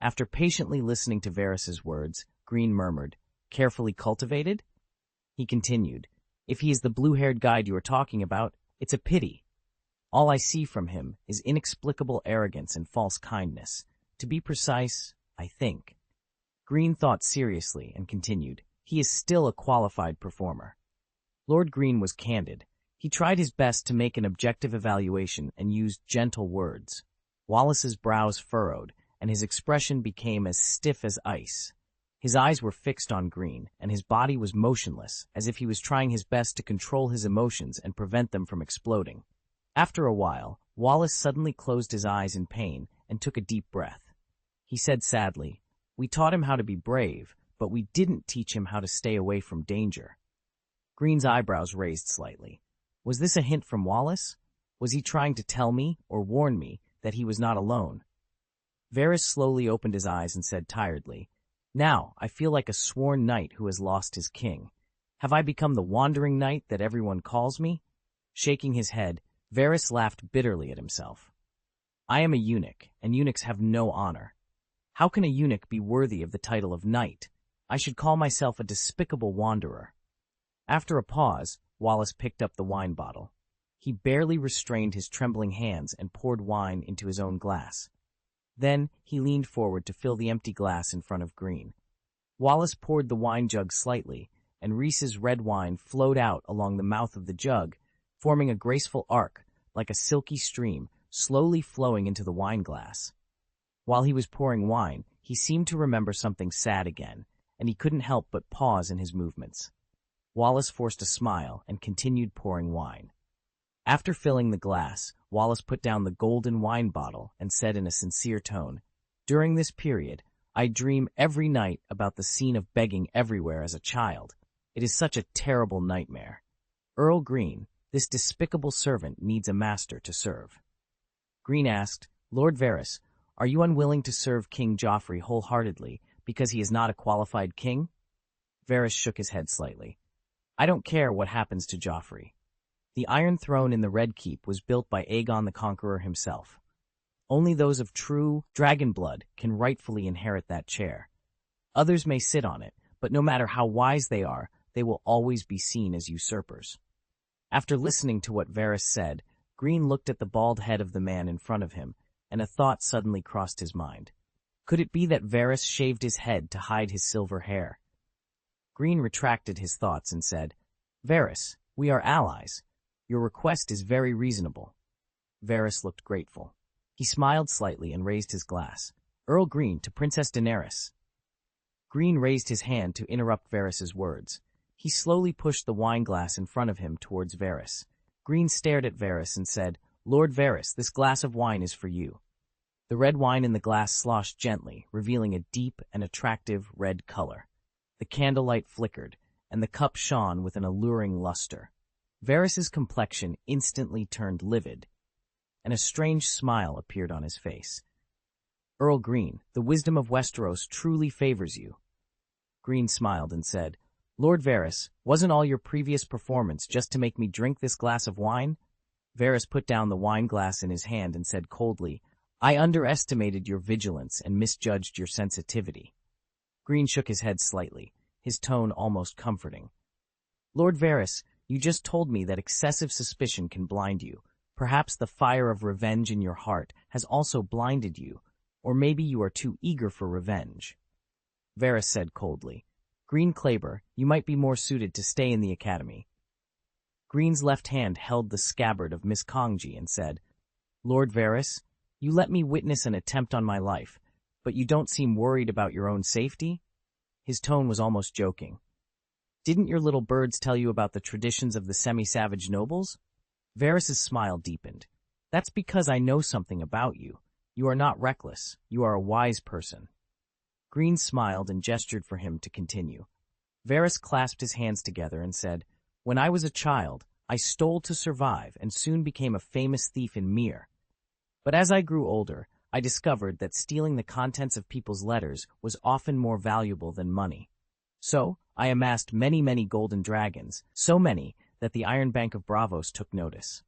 Speaker 1: After patiently listening to Varys's words, Greene murmured, "Carefully cultivated?" He continued, "If he is the blue-haired guide you are talking about, it's a pity. All I see from him is inexplicable arrogance and false kindness. To be precise, I think." Greene thought seriously and continued, "He is still a qualified performer." Lord Greene was candid. He tried his best to make an objective evaluation and used gentle words. Wallace's brows furrowed, and his expression became as stiff as ice. His eyes were fixed on Greene, and his body was motionless, as if he was trying his best to control his emotions and prevent them from exploding. After a while, Wallace suddenly closed his eyes in pain and took a deep breath. He said sadly, "We taught him how to be brave, but we didn't teach him how to stay away from danger." Greene's eyebrows raised slightly. Was this a hint from Wallace? Was he trying to tell me, or warn me, that he was not alone? Varys slowly opened his eyes and said tiredly, "Now I feel like a sworn knight who has lost his king. Have I become the wandering knight that everyone calls me?" Shaking his head, Varys laughed bitterly at himself. "I am a eunuch, and eunuchs have no honor. How can a eunuch be worthy of the title of knight? I should call myself a despicable wanderer." After a pause, Wallace picked up the wine bottle. He barely restrained his trembling hands and poured wine into his own glass. Then he leaned forward to fill the empty glass in front of Greene. Wallace poured the wine jug slightly, and Rhys's red wine flowed out along the mouth of the jug, forming a graceful arc, like a silky stream, slowly flowing into the wine glass. While he was pouring wine, he seemed to remember something sad again, and he couldn't help but pause in his movements. Wallace forced a smile and continued pouring wine. After filling the glass, Wallace put down the golden wine bottle and said in a sincere tone, "During this period, I dream every night about the scene of begging everywhere as a child. It is such a terrible nightmare. Earl Greene, this despicable servant needs a master to serve." Greene asked, "Lord Varys, are you unwilling to serve King Joffrey wholeheartedly because he is not a qualified king?" Varys shook his head slightly. "I don't care what happens to Joffrey. The Iron Throne in the Red Keep was built by Aegon the Conqueror himself. Only those of true dragon blood can rightfully inherit that chair. Others may sit on it, but no matter how wise they are, they will always be seen as usurpers." After listening to what Varys said, Greene looked at the bald head of the man in front of him, and a thought suddenly crossed his mind. Could it be that Varys shaved his head to hide his silver hair? Greene retracted his thoughts and said, "Varys, we are allies. Your request is very reasonable." Varys looked grateful. He smiled slightly and raised his glass. Earl Greene to Princess Daenerys. Greene raised his hand to interrupt Varys's words. He slowly pushed the wine glass in front of him towards Varys. Greene stared at Varys and said, Lord Varys, this glass of wine is for you. The red wine in the glass sloshed gently, revealing a deep and attractive red color. The candlelight flickered, and the cup shone with an alluring luster. Varys's complexion instantly turned livid, and a strange smile appeared on his face. Earl Greene, the wisdom of Westeros truly favors you. Greene smiled and said, Lord Varys, wasn't all your previous performance just to make me drink this glass of wine? Varys put down the wine glass in his hand and said coldly, I underestimated your vigilance and misjudged your sensitivity. Greene shook his head slightly, his tone almost comforting. Lord Varys, you just told me that excessive suspicion can blind you. Perhaps the fire of revenge in your heart has also blinded you, or maybe you are too eager for revenge. Varys said coldly, Greene Kleb, you might be more suited to stay in the academy. Greene's left hand held the scabbard of Miss Kongji and said, Lord Varys, you let me witness an attempt on my life, but you don't seem worried about your own safety? His tone was almost joking. Didn't your little birds tell you about the traditions of the semi-savage nobles? Varys's smile deepened. That's because I know something about you. You are not reckless. You are a wise person. Greene smiled and gestured for him to continue. Varys clasped his hands together and said, When I was a child, I stole to survive and soon became a famous thief in Myr. But as I grew older, I discovered that stealing the contents of people's letters was often more valuable than money. So, I amassed many golden dragons, so many that the Iron Bank of Braavos took notice.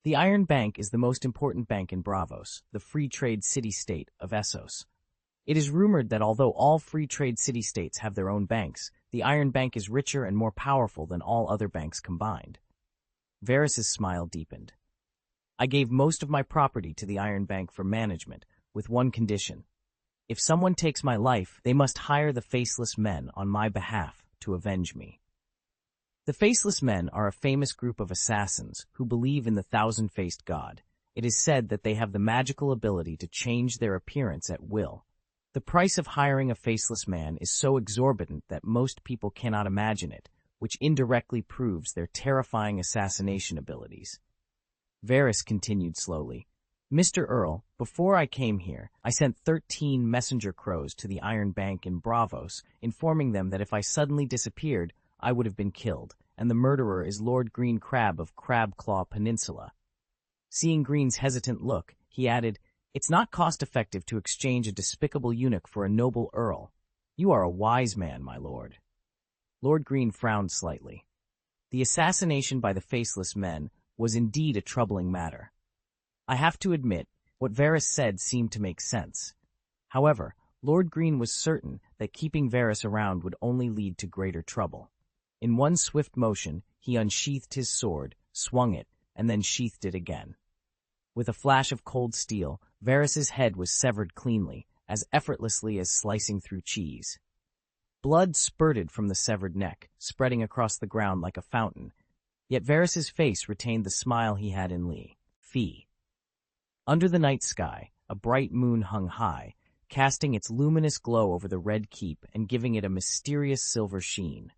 Speaker 1: The Iron Bank is the most important bank in Braavos, the free trade city-state of Essos. It is rumored that although all free trade city-states have their own banks, the Iron Bank is richer and more powerful than all other banks combined. Varys's smile deepened. I gave most of my property to the Iron Bank for management, with one condition. If someone takes my life, they must hire the Faceless Men on my behalf to avenge me. The Faceless Men are a famous group of assassins who believe in the thousand-faced god. It is said that they have the magical ability to change their appearance at will. The price of hiring a faceless man is so exorbitant that most people cannot imagine it, which indirectly proves their terrifying assassination abilities. Varys continued slowly. Mr. Earl, before I came here, I sent 13 messenger crows to the Iron Bank in Braavos, informing them that if I suddenly disappeared, I would have been killed, and the murderer is Lord Greene Kleb of Crabclaw Peninsula. Seeing Greene's hesitant look, he added, It's not cost-effective to exchange a despicable eunuch for a noble earl. You are a wise man, my lord. Lord Greene frowned slightly. The assassination by the Faceless Men was indeed a troubling matter. I have to admit, what Varys said seemed to make sense. However, Lord Greene was certain that keeping Varys around would only lead to greater trouble. In one swift motion, he unsheathed his sword, swung it, and then sheathed it again. With a flash of cold steel, Varys's head was severed cleanly, as effortlessly as slicing through cheese. Blood spurted from the severed neck, spreading across the ground like a fountain, yet Varys's face retained the smile he had in Fee. Under the night sky, a bright moon hung high, casting its luminous glow over the Red Keep and giving it a mysterious silver sheen.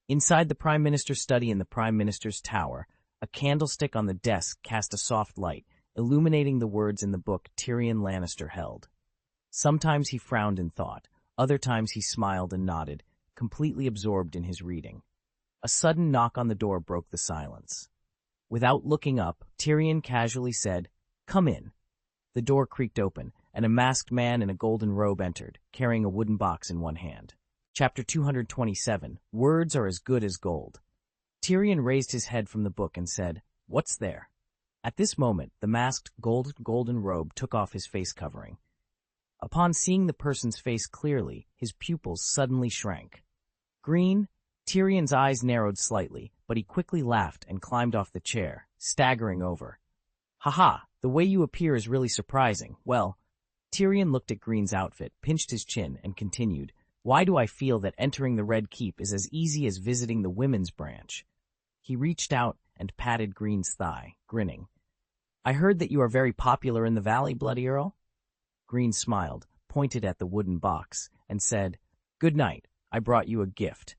Speaker 1: Inside the Prime Minister's study in the Prime Minister's tower, a candlestick on the desk cast a soft light, illuminating the words in the book Tyrion Lannister held. Sometimes he frowned in thought, other times he smiled and nodded, completely absorbed in his reading. A sudden knock on the door broke the silence. Without looking up, Tyrion casually said, Come in. The door creaked open, and a masked man in a golden robe entered, carrying a wooden box in one hand. Chapter 227, Words are as good as gold. Tyrion raised his head from the book and said, What's there? At this moment, the masked golden robe took off his face covering. Upon seeing the person's face clearly, his pupils suddenly shrank. Greene, Tyrion's eyes narrowed slightly, but he quickly laughed and climbed off the chair, staggering over. Ha! The way you appear is really surprising. Well, Tyrion looked at Greene's outfit, pinched his chin, and continued, Why do I feel that entering the Red Keep is as easy as visiting the women's branch? He reached out and patted Greene's thigh, grinning. I heard that you are very popular in the valley, Bloody Earl. Greene smiled, pointed at the wooden box, and said, Good night, I brought you a gift.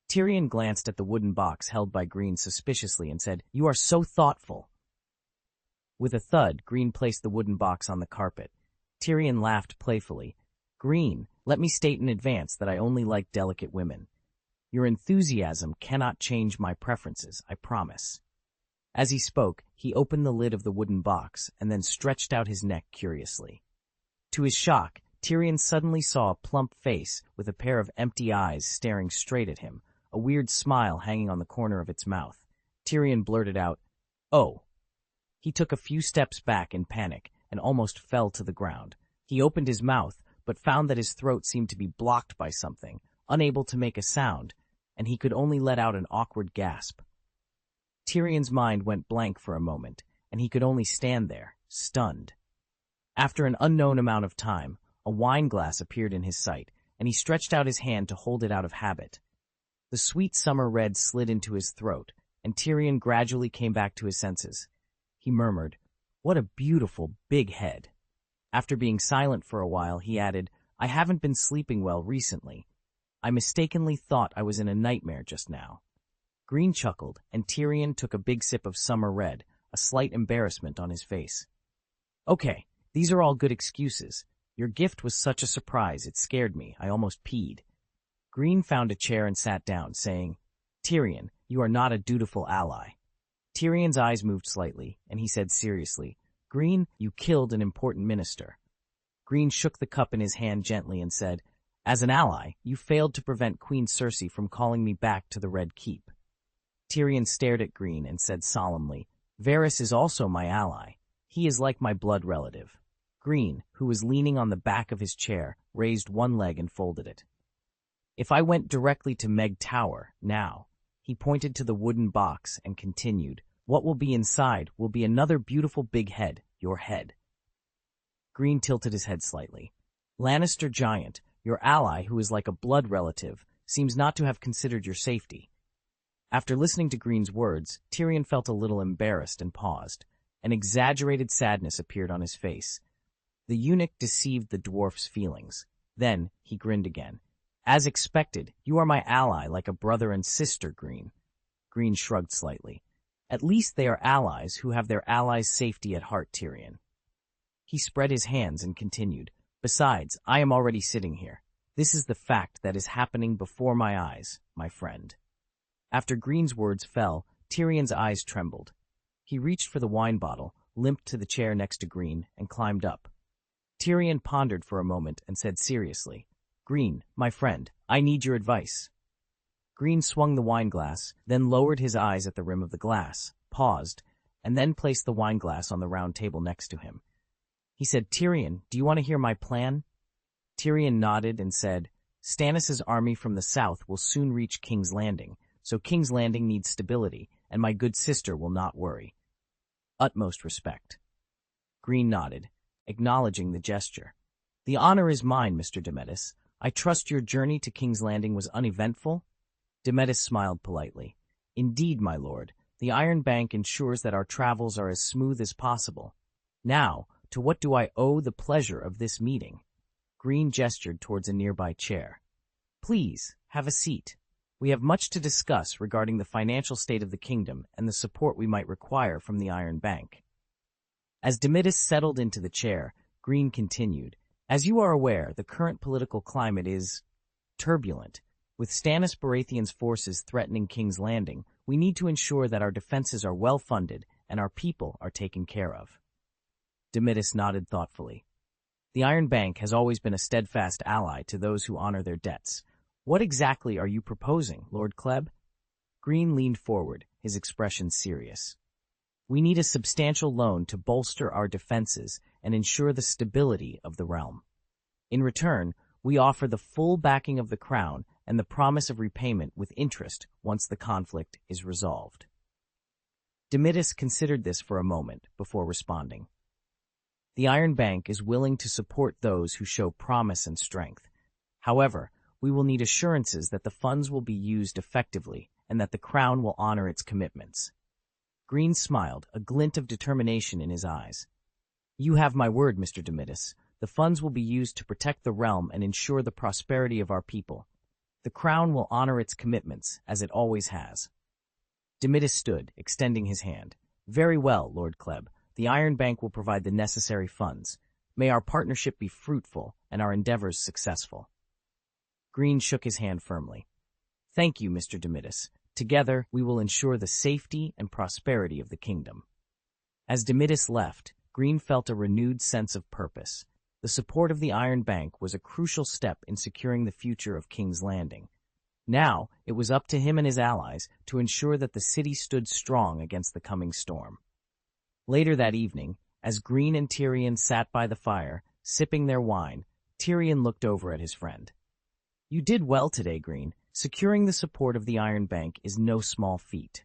Speaker 1: Tyrion glanced at the wooden box held by Greene suspiciously and said, You are so thoughtful. With a thud, Greene placed the wooden box on the carpet. Tyrion laughed playfully. Greene, let me state in advance that I only like delicate women. Your enthusiasm cannot change my preferences, I promise. As he spoke, he opened the lid of the wooden box and then stretched out his neck curiously. To his shock, Tyrion suddenly saw a plump face with a pair of empty eyes staring straight at him, a weird smile hanging on the corner of its mouth. Tyrion blurted out, Oh. He took a few steps back in panic and almost fell to the ground. He opened his mouth, but found that his throat seemed to be blocked by something, unable to make a sound, and he could only let out an awkward gasp. Tyrion's mind went blank for a moment, and he could only stand there, stunned. After an unknown amount of time, a wine glass appeared in his sight, and he stretched out his hand to hold it out of habit. The sweet summer red slid into his throat, and Tyrion gradually came back to his senses. He murmured, What a beautiful big head. After being silent for a while, he added, I haven't been sleeping well recently. I mistakenly thought I was in a nightmare just now. Greene chuckled, and Tyrion took a big sip of summer red, a slight embarrassment on his face. Okay, these are all good excuses. Your gift was such a surprise, it scared me. I almost peed. Greene found a chair and sat down, saying, Tyrion, you are not a dutiful ally. Tyrion's eyes moved slightly, and he said seriously, Greene, you killed an important minister. Greene shook the cup in his hand gently and said, As an ally, you failed to prevent Queen Cersei from calling me back to the Red Keep. Tyrion stared at Greene and said solemnly, Varys is also my ally. He is like my blood relative. Greene, who was leaning on the back of his chair, raised one leg and folded it. If I went directly to Meg Tower, now, he pointed to the wooden box and continued, What will be inside will be another beautiful big head, your head. Greene tilted his head slightly. Lannister giant, your ally who is like a blood relative, seems not to have considered your safety. After listening to Greene's words, Tyrion felt a little embarrassed and paused. An exaggerated sadness appeared on his face. The eunuch deceived the dwarf's feelings. Then he grinned again. As expected, you are my ally like a brother and sister, Greene. Greene shrugged slightly. At least they are allies who have their allies' safety at heart, Tyrion. He spread his hands and continued. Besides, I am already sitting here. This is the fact that is happening before my eyes, my friend. After Greene's words fell, Tyrion's eyes trembled. He reached for the wine bottle, limped to the chair next to Greene, and climbed up. Tyrion pondered for a moment and said seriously, Greene, my friend, I need your advice. Greene swung the wineglass, then lowered his eyes at the rim of the glass, paused, and then placed the wineglass on the round table next to him. He said, Tyrion, do you want to hear my plan? Tyrion nodded and said, Stannis' army from the south will soon reach King's Landing, so King's Landing needs stability, and my good sister will not worry. Utmost respect. Greene nodded, acknowledging the gesture. The honor is mine, Mr. Demetis. I trust your journey to King's Landing was uneventful? Demetis smiled politely. Indeed, my lord, the Iron Bank ensures that our travels are as smooth as possible. Now, to what do I owe the pleasure of this meeting? Greene gestured towards a nearby chair. Please, have a seat. We have much to discuss regarding the financial state of the kingdom and the support we might require from the Iron Bank. As Demetis settled into the chair, Greene continued, As you are aware, the current political climate is turbulent. With Stannis Baratheon's forces threatening King's Landing, we need to ensure that our defenses are well funded and our people are taken care of. Demetis nodded thoughtfully. The Iron Bank has always been a steadfast ally to those who honor their debts. What exactly are you proposing, Lord Kleb? Greene leaned forward, his expression serious. We need a substantial loan to bolster our defenses and ensure the stability of the realm. In return, we offer the full backing of the crown and the promise of repayment with interest once the conflict is resolved. Demetis considered this for a moment before responding. The Iron Bank is willing to support those who show promise and strength. However, we will need assurances that the funds will be used effectively and that the crown will honor its commitments. Greene smiled, a glint of determination in his eyes. You have my word, Mr. Demitis. The funds will be used to protect the realm and ensure the prosperity of our people. The crown will honor its commitments, as it always has. Demitis stood, extending his hand. Very well, Lord Kleb. The Iron Bank will provide the necessary funds. May our partnership be fruitful and our endeavors successful. Greene shook his hand firmly. Thank you, Mr. Demitis. Together, we will ensure the safety and prosperity of the kingdom. As Demitis left, Greene felt a renewed sense of purpose. The support of the Iron Bank was a crucial step in securing the future of King's Landing. Now, it was up to him and his allies to ensure that the city stood strong against the coming storm. Later that evening, as Greene and Tyrion sat by the fire, sipping their wine, Tyrion looked over at his friend. You did well today, Greene. Securing the support of the Iron Bank is no small feat.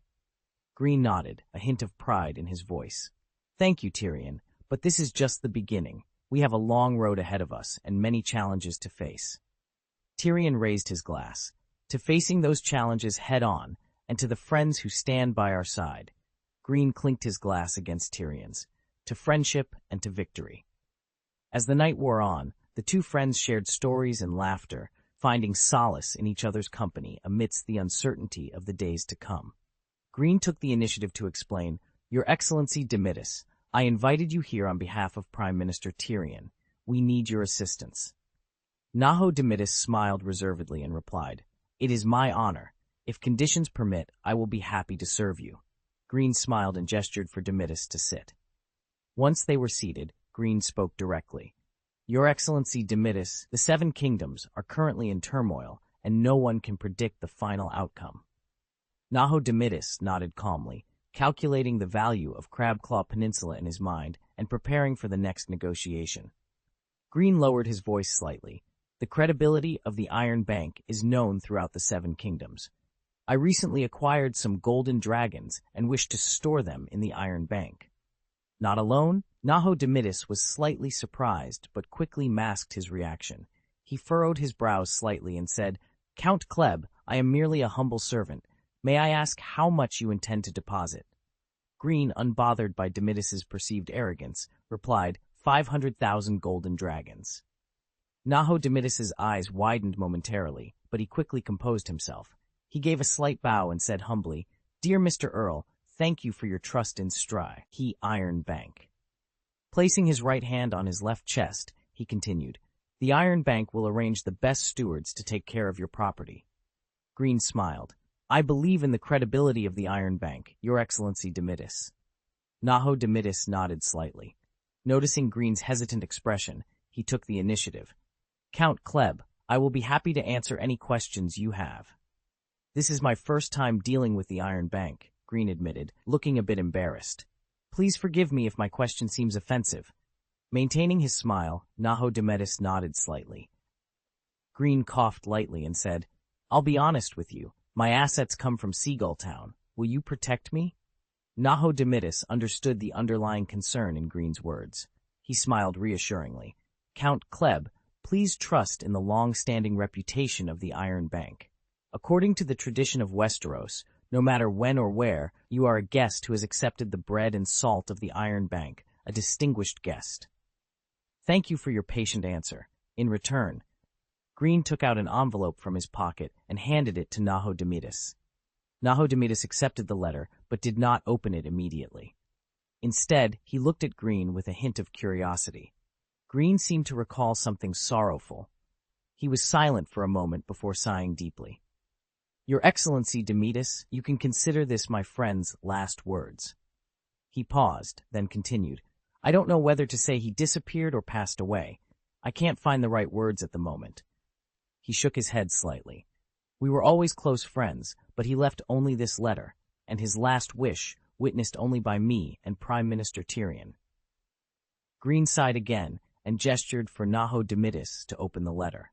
Speaker 1: Greene nodded, a hint of pride in his voice. Thank you, Tyrion, but this is just the beginning. We have a long road ahead of us and many challenges to face. Tyrion raised his glass. To facing those challenges head-on, and to the friends who stand by our side. Greene clinked his glass against Tyrion's. To friendship and to victory. As the night wore on, the two friends shared stories and laughter, finding solace in each other's company amidst the uncertainty of the days to come. Greene took the initiative to explain, Your Excellency Demitis, I invited you here on behalf of Prime Minister Tyrion. We need your assistance. Naho Demitis smiled reservedly and replied, It is my honor. If conditions permit, I will be happy to serve you. Greene smiled and gestured for Demitis to sit. Once they were seated, Greene spoke directly. Your Excellency Demitis, the Seven Kingdoms are currently in turmoil, and no one can predict the final outcome. Naho Demitis nodded calmly, calculating the value of Crabclaw Peninsula in his mind and preparing for the next negotiation. Greene lowered his voice slightly. The credibility of the Iron Bank is known throughout the Seven Kingdoms. I recently acquired some golden dragons and wish to store them in the Iron Bank. Not alone, Naho Demitis was slightly surprised but quickly masked his reaction. He furrowed his brows slightly and said, Count Kleb, I am merely a humble servant. May I ask how much you intend to deposit? Greene, unbothered by Demitis's perceived arrogance, replied, 500,000 golden dragons. Naho Demitis's eyes widened momentarily, but he quickly composed himself. He gave a slight bow and said humbly, Dear Mr. Earl, thank you for your trust in He Iron Bank. Placing his right hand on his left chest, he continued, The Iron Bank will arrange the best stewards to take care of your property. Greene smiled. I believe in the credibility of the Iron Bank, Your Excellency Demitis. Naho Demitis nodded slightly. Noticing Greene's hesitant expression, he took the initiative. Count Kleb, I will be happy to answer any questions you have. This is my first time dealing with the Iron Bank, Greene admitted, looking a bit embarrassed. Please forgive me if my question seems offensive. Maintaining his smile, Naho Demitis nodded slightly. Greene coughed lightly and said, I'll be honest with you. My assets come from Seagull Town. Will you protect me? Naho Demitis understood the underlying concern in Greene's words. He smiled reassuringly. Count Kleb, please trust in the long-standing reputation of the Iron Bank. According to the tradition of Westeros, no matter when or where, you are a guest who has accepted the bread and salt of the Iron Bank, a distinguished guest. Thank you for your patient answer. In return, Greene took out an envelope from his pocket and handed it to Naho Demitis. Naho Demitis accepted the letter, but did not open it immediately. Instead, he looked at Greene with a hint of curiosity. Greene seemed to recall something sorrowful. He was silent for a moment before sighing deeply. Your Excellency Demitis, you can consider this my friend's last words. He paused, then continued. I don't know whether to say he disappeared or passed away. I can't find the right words at the moment. He shook his head slightly. We were always close friends, but he left only this letter, and his last wish, witnessed only by me and Prime Minister Tyrion. Greene sighed again and gestured for Naho Demitis to open the letter.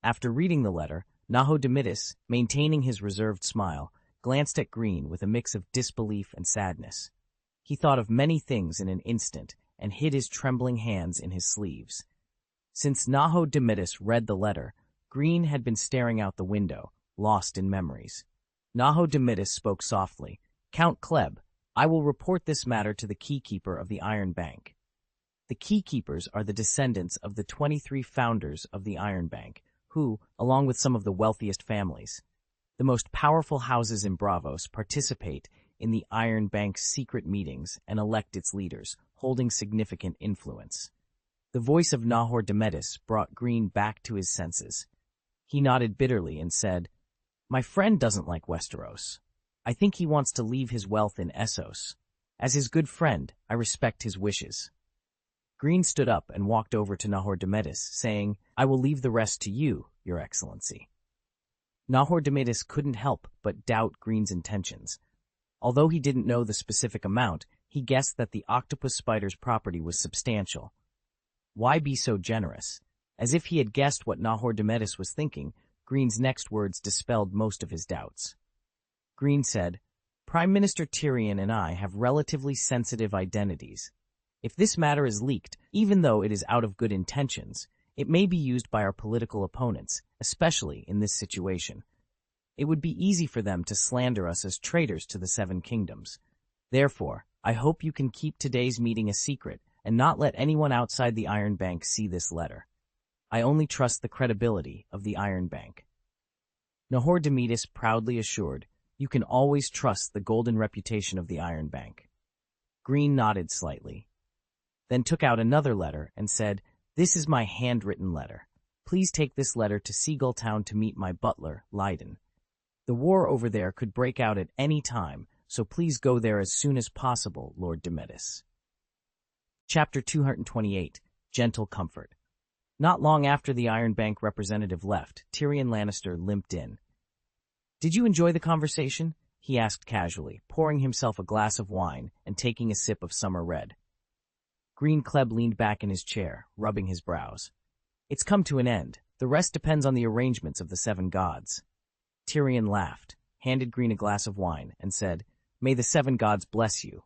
Speaker 1: After reading the letter, Naho Demitis, maintaining his reserved smile, glanced at Greene with a mix of disbelief and sadness. He thought of many things in an instant and hid his trembling hands in his sleeves. Since Naho Demitis read the letter, Greene had been staring out the window, lost in memories. Naho Demitis spoke softly. Count Kleb, I will report this matter to the keykeeper of the Iron Bank. The keykeepers are the descendants of the 23 founders of the Iron Bank, who, along with some of the wealthiest families, the most powerful houses in Braavos, participate in the Iron Bank's secret meetings and elect its leaders, holding significant influence. The voice of Nahor Demetis brought Greene back to his senses. He nodded bitterly and said, "My friend doesn't like Westeros. I think he wants to leave his wealth in Essos. As his good friend, I respect his wishes." Greene stood up and walked over to Nahor Demetis, saying, "I will leave the rest to you, Your Excellency." Nahor Demetis couldn't help but doubt Greene's intentions. Although he didn't know the specific amount, he guessed that the octopus spider's property was substantial. Why be so generous? As if he had guessed what Nahor Demetis was thinking, Greene's next words dispelled most of his doubts. Greene said, "Prime Minister Tyrion and I have relatively sensitive identities. If this matter is leaked, even though it is out of good intentions, it may be used by our political opponents, especially in this situation. It would be easy for them to slander us as traitors to the Seven Kingdoms. Therefore, I hope you can keep today's meeting a secret and not let anyone outside the Iron Bank see this letter. I only trust the credibility of the Iron Bank." Nahor Demetis proudly assured, "You can always trust the golden reputation of the Iron Bank." Greene nodded slightly, then took out another letter and said, "This is my handwritten letter. Please take this letter to Seagull Town to meet my butler, Leiden. The war over there could break out at any time, so please go there as soon as possible, Lord Demetis." Chapter 228, Gentle Comfort. Not long after the Iron Bank representative left, Tyrion Lannister limped in. "Did you enjoy the conversation?" he asked casually, pouring himself a glass of wine and taking a sip of summer red. Greene Kleb leaned back in his chair, rubbing his brows. "It's come to an end. The rest depends on the arrangements of the seven gods." Tyrion laughed, handed Greene a glass of wine, and said, "May the seven gods bless you."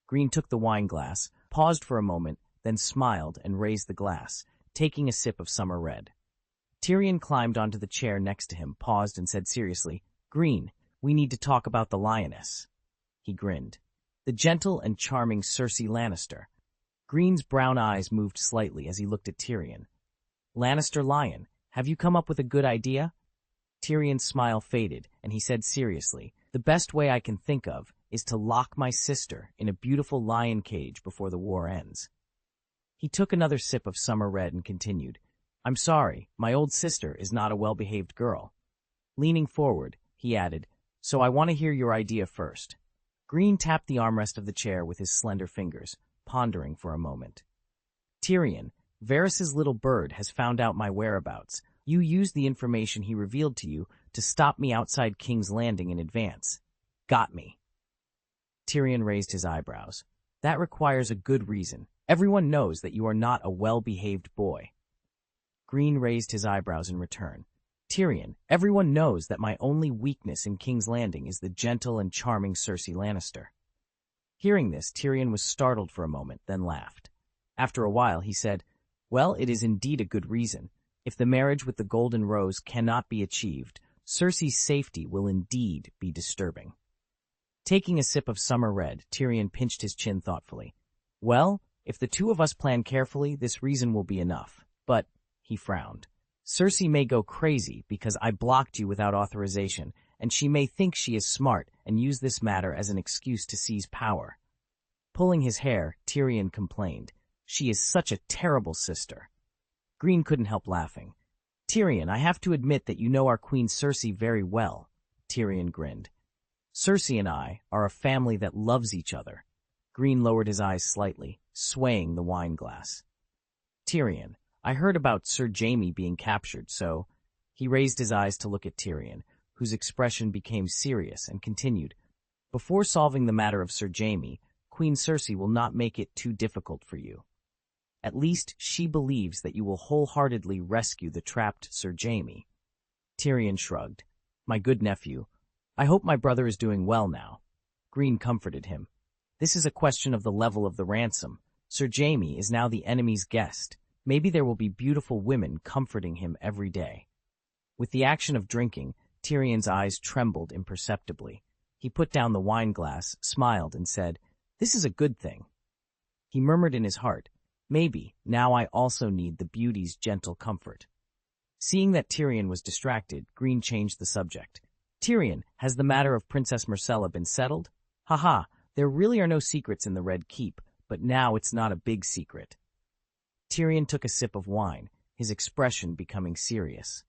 Speaker 1: Greene took the wine glass, paused for a moment, then smiled and raised the glass, taking a sip of summer red. Tyrion climbed onto the chair next to him, paused, and said seriously, "Greene, we need to talk about the lioness." He grinned. "The gentle and charming Cersei Lannister." Greene's brown eyes moved slightly as he looked at Tyrion. "Lannister lion, have you come up with a good idea?" Tyrion's smile faded, and he said seriously, "The best way I can think of is to lock my sister in a beautiful lion cage before the war ends." He took another sip of summer red and continued, "I'm sorry, my old sister is not a well-behaved girl." Leaning forward, he added, "So I want to hear your idea first." Greene tapped the armrest of the chair with his slender fingers, pondering for a moment. "Tyrion, Varys's little bird has found out my whereabouts. You used the information he revealed to you to stop me outside King's Landing in advance. Got me." Tyrion raised his eyebrows. "That requires a good reason. Everyone knows that you are not a well-behaved boy." Greene raised his eyebrows in return. "Tyrion, everyone knows that my only weakness in King's Landing is the gentle and charming Cersei Lannister." Hearing this, Tyrion was startled for a moment, then laughed. After a while, he said, "Well, it is indeed a good reason. If the marriage with the Golden Rose cannot be achieved, Cersei's safety will indeed be disturbing." Taking a sip of summer red, Tyrion pinched his chin thoughtfully. "Well, if the two of us plan carefully, this reason will be enough. But," he frowned, "Cersei may go crazy because I blocked you without authorization, and she may think she is smart and use this matter as an excuse to seize power." Pulling his hair, Tyrion complained, "She is such a terrible sister." Greene couldn't help laughing. "Tyrion, I have to admit that you know our Queen Cersei very well." Tyrion grinned. "Cersei and I are a family that loves each other." Greene lowered his eyes slightly, swaying the wine glass. "Tyrion, I heard about Sir Jaime being captured, so—" He raised his eyes to look at Tyrion, whose expression became serious, and continued, "Before solving the matter of Sir Jaime, Queen Cersei will not make it too difficult for you. At least she believes that you will wholeheartedly rescue the trapped Sir Jaime." Tyrion shrugged. "My good nephew, I hope my brother is doing well now." Greene comforted him. "This is a question of the level of the ransom. Sir Jaime is now the enemy's guest. Maybe there will be beautiful women comforting him every day." With the action of drinking, Tyrion's eyes trembled imperceptibly. He put down the wine glass, smiled, and said, "This is a good thing." He murmured in his heart, "Maybe, now I also need the beauty's gentle comfort." Seeing that Tyrion was distracted, Greene changed the subject. "Tyrion, has the matter of Princess Myrcella been settled?" "Haha, there really are no secrets in the Red Keep, but now it's not a big secret." Tyrion took a sip of wine, his expression becoming serious.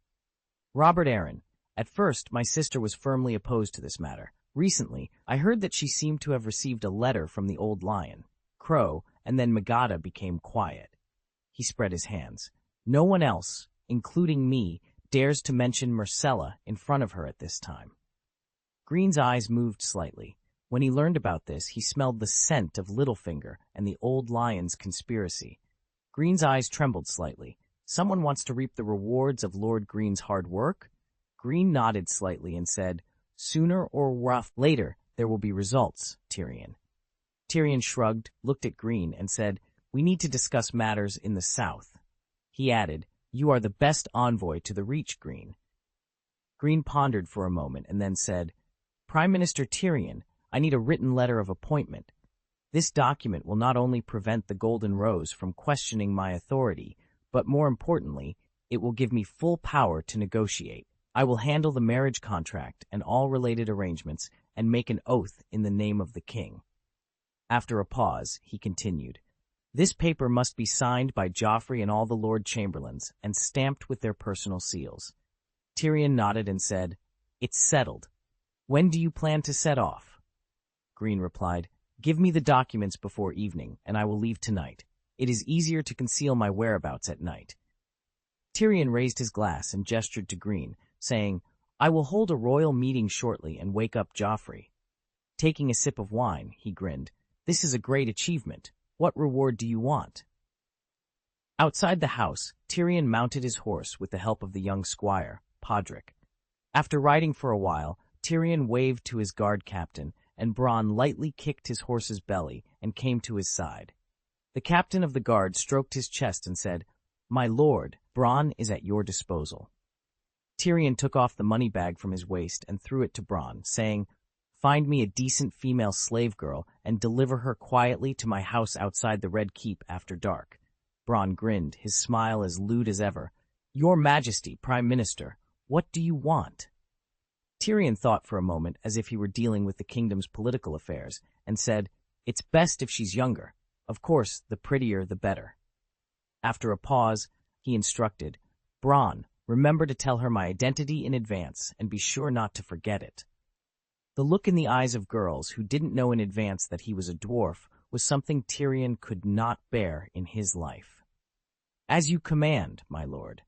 Speaker 1: "Robert Arryn, at first my sister was firmly opposed to this matter. Recently, I heard that she seemed to have received a letter from the old lion, Crow, and then Magada became quiet." He spread his hands. "No one else, including me, dares to mention Myrcella in front of her at this time." Greene's eyes moved slightly. When he learned about this, he smelled the scent of Littlefinger and the old lion's conspiracy. Greene's eyes trembled slightly. "Someone wants to reap the rewards of Lord Greene's hard work?" Greene nodded slightly and said, "Sooner or later, there will be results, Tyrion." Tyrion shrugged, looked at Greene, and said, "We need to discuss matters in the south." He added, "You are the best envoy to the Reach, Greene." Greene pondered for a moment and then said, "Prime Minister Tyrion, I need a written letter of appointment. This document will not only prevent the Golden Rose from questioning my authority, but more importantly, it will give me full power to negotiate. I will handle the marriage contract and all related arrangements and make an oath in the name of the king." After a pause, he continued, "This paper must be signed by Joffrey and all the Lord Chamberlains and stamped with their personal seals." Tyrion nodded and said, "It's settled. When do you plan to set off?" Greene replied, "Give me the documents before evening, and I will leave tonight. It is easier to conceal my whereabouts at night." Tyrion raised his glass and gestured to Greene, saying, "I will hold a royal meeting shortly and wake up Joffrey." Taking a sip of wine, he grinned, "This is a great achievement. What reward do you want?" Outside the house, Tyrion mounted his horse with the help of the young squire, Podrick. After riding for a while, Tyrion waved to his guard captain, and Bronn lightly kicked his horse's belly and came to his side. The captain of the guard stroked his chest and said, "My lord, Bronn is at your disposal." Tyrion took off the money bag from his waist and threw it to Bronn, saying, "Find me a decent female slave girl and deliver her quietly to my house outside the Red Keep after dark." Bronn grinned, his smile as lewd as ever. "Your Majesty, Prime Minister, what do you want?" Tyrion thought for a moment as if he were dealing with the kingdom's political affairs, and said, "It's best if she's younger. Of course, the prettier the better." After a pause, he instructed, "Bronn, remember to tell her my identity in advance, and be sure not to forget it." The look in the eyes of girls who didn't know in advance that he was a dwarf was something Tyrion could not bear in his life. "As you command, my lord."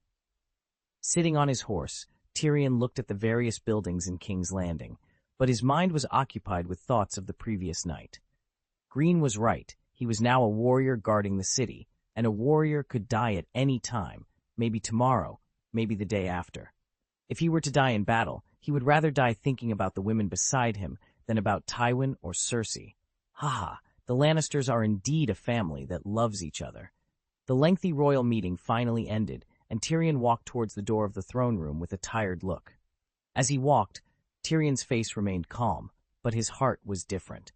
Speaker 1: Sitting on his horse, Tyrion looked at the various buildings in King's Landing, but his mind was occupied with thoughts of the previous night. Greene was right. He was now a warrior guarding the city, and a warrior could die at any time, maybe tomorrow, maybe the day after. If he were to die in battle, he would rather die thinking about the women beside him than about Tywin or Cersei. Ha! The Lannisters are indeed a family that loves each other. The lengthy royal meeting finally ended, and Tyrion walked towards the door of the throne room with a tired look. As he walked, Tyrion's face remained calm, but his heart was different.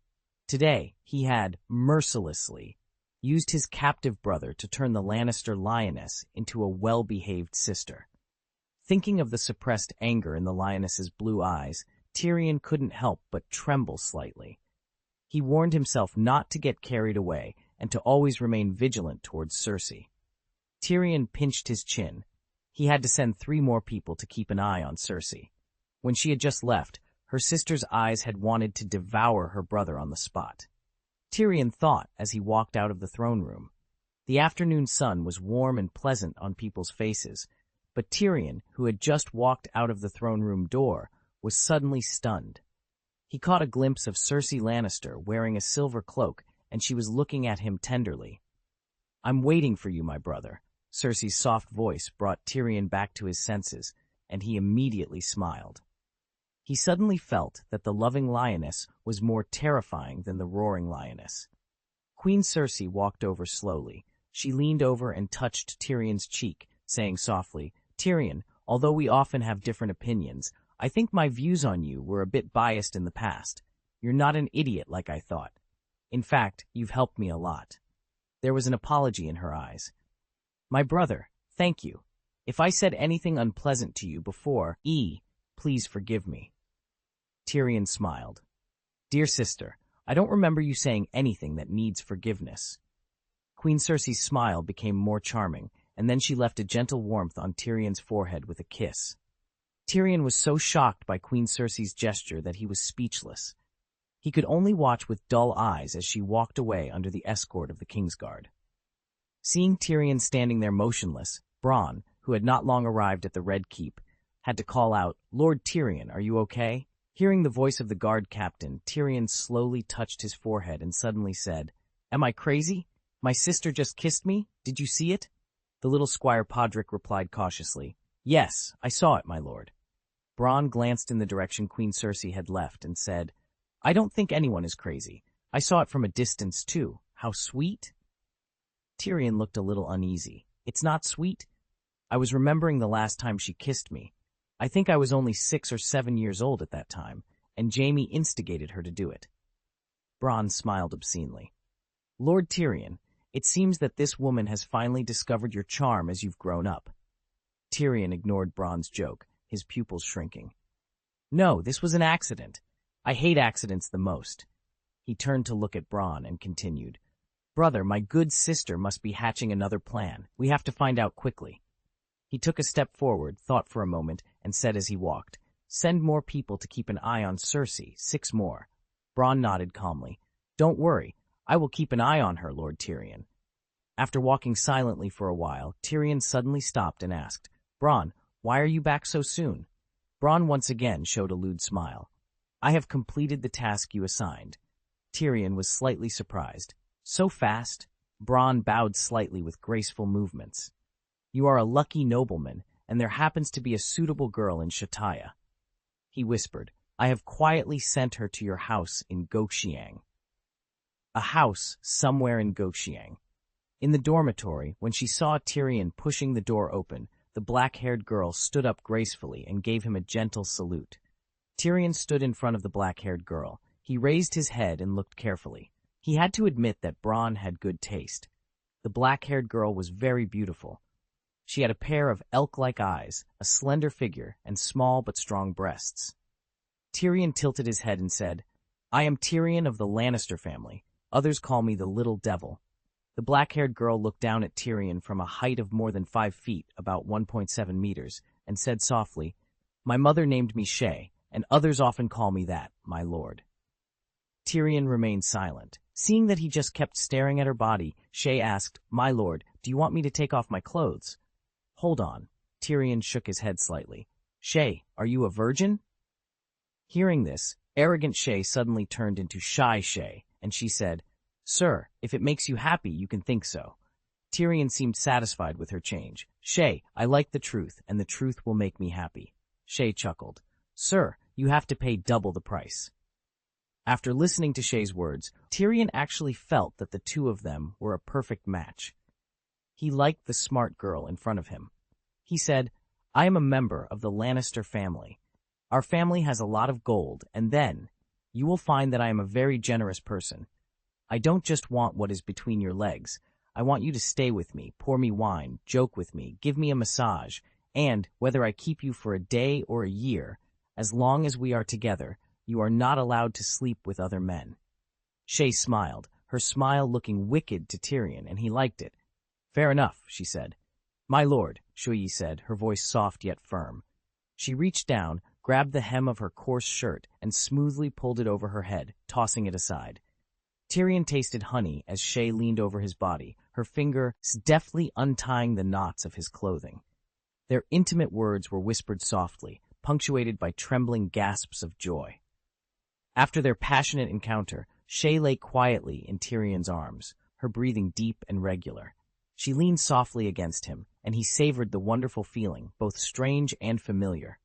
Speaker 1: Today, he had, mercilessly, used his captive brother to turn the Lannister lioness into a well-behaved sister. Thinking of the suppressed anger in the lioness's blue eyes, Tyrion couldn't help but tremble slightly. He warned himself not to get carried away and to always remain vigilant towards Cersei. Tyrion pinched his chin. He had to send 3 more people to keep an eye on Cersei. When she had just left, her sister's eyes had wanted to devour her brother on the spot. Tyrion thought as he walked out of the throne room. The afternoon sun was warm and pleasant on people's faces, but Tyrion, who had just walked out of the throne room door, was suddenly stunned. He caught a glimpse of Cersei Lannister wearing a silver cloak, and she was looking at him tenderly. "I'm waiting for you, my brother." Cersei's soft voice brought Tyrion back to his senses, and he immediately smiled. He suddenly felt that the loving lioness was more terrifying than the roaring lioness. Queen Cersei walked over slowly. She leaned over and touched Tyrion's cheek, saying softly, "Tyrion, although we often have different opinions, I think my views on you were a bit biased in the past. You're not an idiot like I thought. In fact, you've helped me a lot." There was an apology in her eyes. "My brother, thank you. If I said anything unpleasant to you before, please forgive me." Tyrion smiled. "Dear sister, I don't remember you saying anything that needs forgiveness." Queen Cersei's smile became more charming, and then she left a gentle warmth on Tyrion's forehead with a kiss. Tyrion was so shocked by Queen Cersei's gesture that he was speechless. He could only watch with dull eyes as she walked away under the escort of the Kingsguard. Seeing Tyrion standing there motionless, Bronn, who had not long arrived at the Red Keep, had to call out, "Lord Tyrion, are you okay?" Hearing the voice of the guard captain, Tyrion slowly touched his forehead and suddenly said, "Am I crazy? My sister just kissed me? Did you see it?" The little Squire Podrick replied cautiously, "Yes, I saw it, my lord." Bronn glanced in the direction Queen Cersei had left and said, "I don't think anyone is crazy. I saw it from a distance, too. How sweet?" Tyrion looked a little uneasy. "It's not sweet? I was remembering the last time she kissed me. I think I was only 6 or 7 years old at that time, and Jaime instigated her to do it." Bronn smiled obscenely. "Lord Tyrion, it seems that this woman has finally discovered your charm as you've grown up." Tyrion ignored Bronn's joke, his pupils shrinking. "No, this was an accident. I hate accidents the most." He turned to look at Bronn and continued, "Brother, my good sister must be hatching another plan. We have to find out quickly." He took a step forward, thought for a moment, and said as he walked, "Send more people to keep an eye on Cersei, 6 more." Bronn nodded calmly. "Don't worry, I will keep an eye on her, Lord Tyrion." After walking silently for a while, Tyrion suddenly stopped and asked, "Bronn, why are you back so soon?" Bronn once again showed a lewd smile. "I have completed the task you assigned." Tyrion was slightly surprised. "So fast?" Bronn bowed slightly with graceful movements. "You are a lucky nobleman, and there happens to be a suitable girl in Shataya." He whispered, "I have quietly sent her to your house in Gokshiang." A house somewhere in Gokshiang. In the dormitory, when she saw Tyrion pushing the door open, the black-haired girl stood up gracefully and gave him a gentle salute. Tyrion stood in front of the black-haired girl. He raised his head and looked carefully. He had to admit that Bronn had good taste. The black-haired girl was very beautiful. She had a pair of elk-like eyes, a slender figure, and small but strong breasts. Tyrion tilted his head and said, "I am Tyrion of the Lannister family. Others call me the Little Devil." The black-haired girl looked down at Tyrion from a height of more than 5 feet, about 1.7 meters, and said softly, "My mother named me Shay, and others often call me that, my lord." Tyrion remained silent. Seeing that he just kept staring at her body, Shay asked, "My lord, do you want me to take off my clothes?" "Hold on." Tyrion shook his head slightly. "Shay, are you a virgin?" Hearing this, arrogant Shay suddenly turned into shy Shay, and she said, "Sir, if it makes you happy, you can think so." Tyrion seemed satisfied with her change. "Shay, I like the truth, and the truth will make me happy." Shay chuckled. "Sir, you have to pay double the price." After listening to Shay's words, Tyrion actually felt that the two of them were a perfect match. He liked the smart girl in front of him. He said, "I am a member of the Lannister family. Our family has a lot of gold, and then you will find that I am a very generous person. I don't just want what is between your legs. I want you to stay with me, pour me wine, joke with me, give me a massage, and, whether I keep you for a day or a year, as long as we are together, you are not allowed to sleep with other men." Shay smiled, her smile looking wicked to Tyrion, and he liked it. "Fair enough," she said. "My lord," Shuyi said, her voice soft yet firm. She reached down, grabbed the hem of her coarse shirt, and smoothly pulled it over her head, tossing it aside. Tyrion tasted honey as Shay leaned over his body, her finger deftly untying the knots of his clothing. Their intimate words were whispered softly, punctuated by trembling gasps of joy. After their passionate encounter, Shay lay quietly in Tyrion's arms, her breathing deep and regular. She leaned softly against him, and he savored the wonderful feeling, both strange and familiar.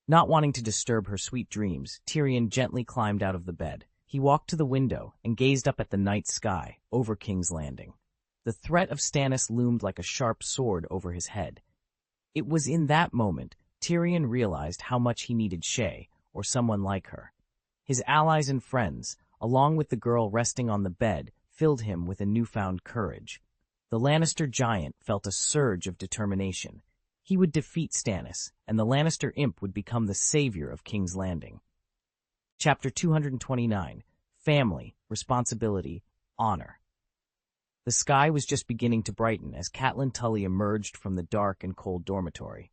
Speaker 1: Not wanting to disturb her sweet dreams, Tyrion gently climbed out of the bed. He walked to the window and gazed up at the night sky, over King's Landing. The threat of Stannis loomed like a sharp sword over his head. It was in that moment Tyrion realized how much he needed Shae, or someone like her. His allies and friends, along with the girl resting on the bed, filled him with a newfound courage. The Lannister giant felt a surge of determination. He would defeat Stannis, and the Lannister imp would become the savior of King's Landing. Chapter 229. Family, Responsibility, Honor. The sky was just beginning to brighten as Catelyn Tully emerged from the dark and cold dormitory.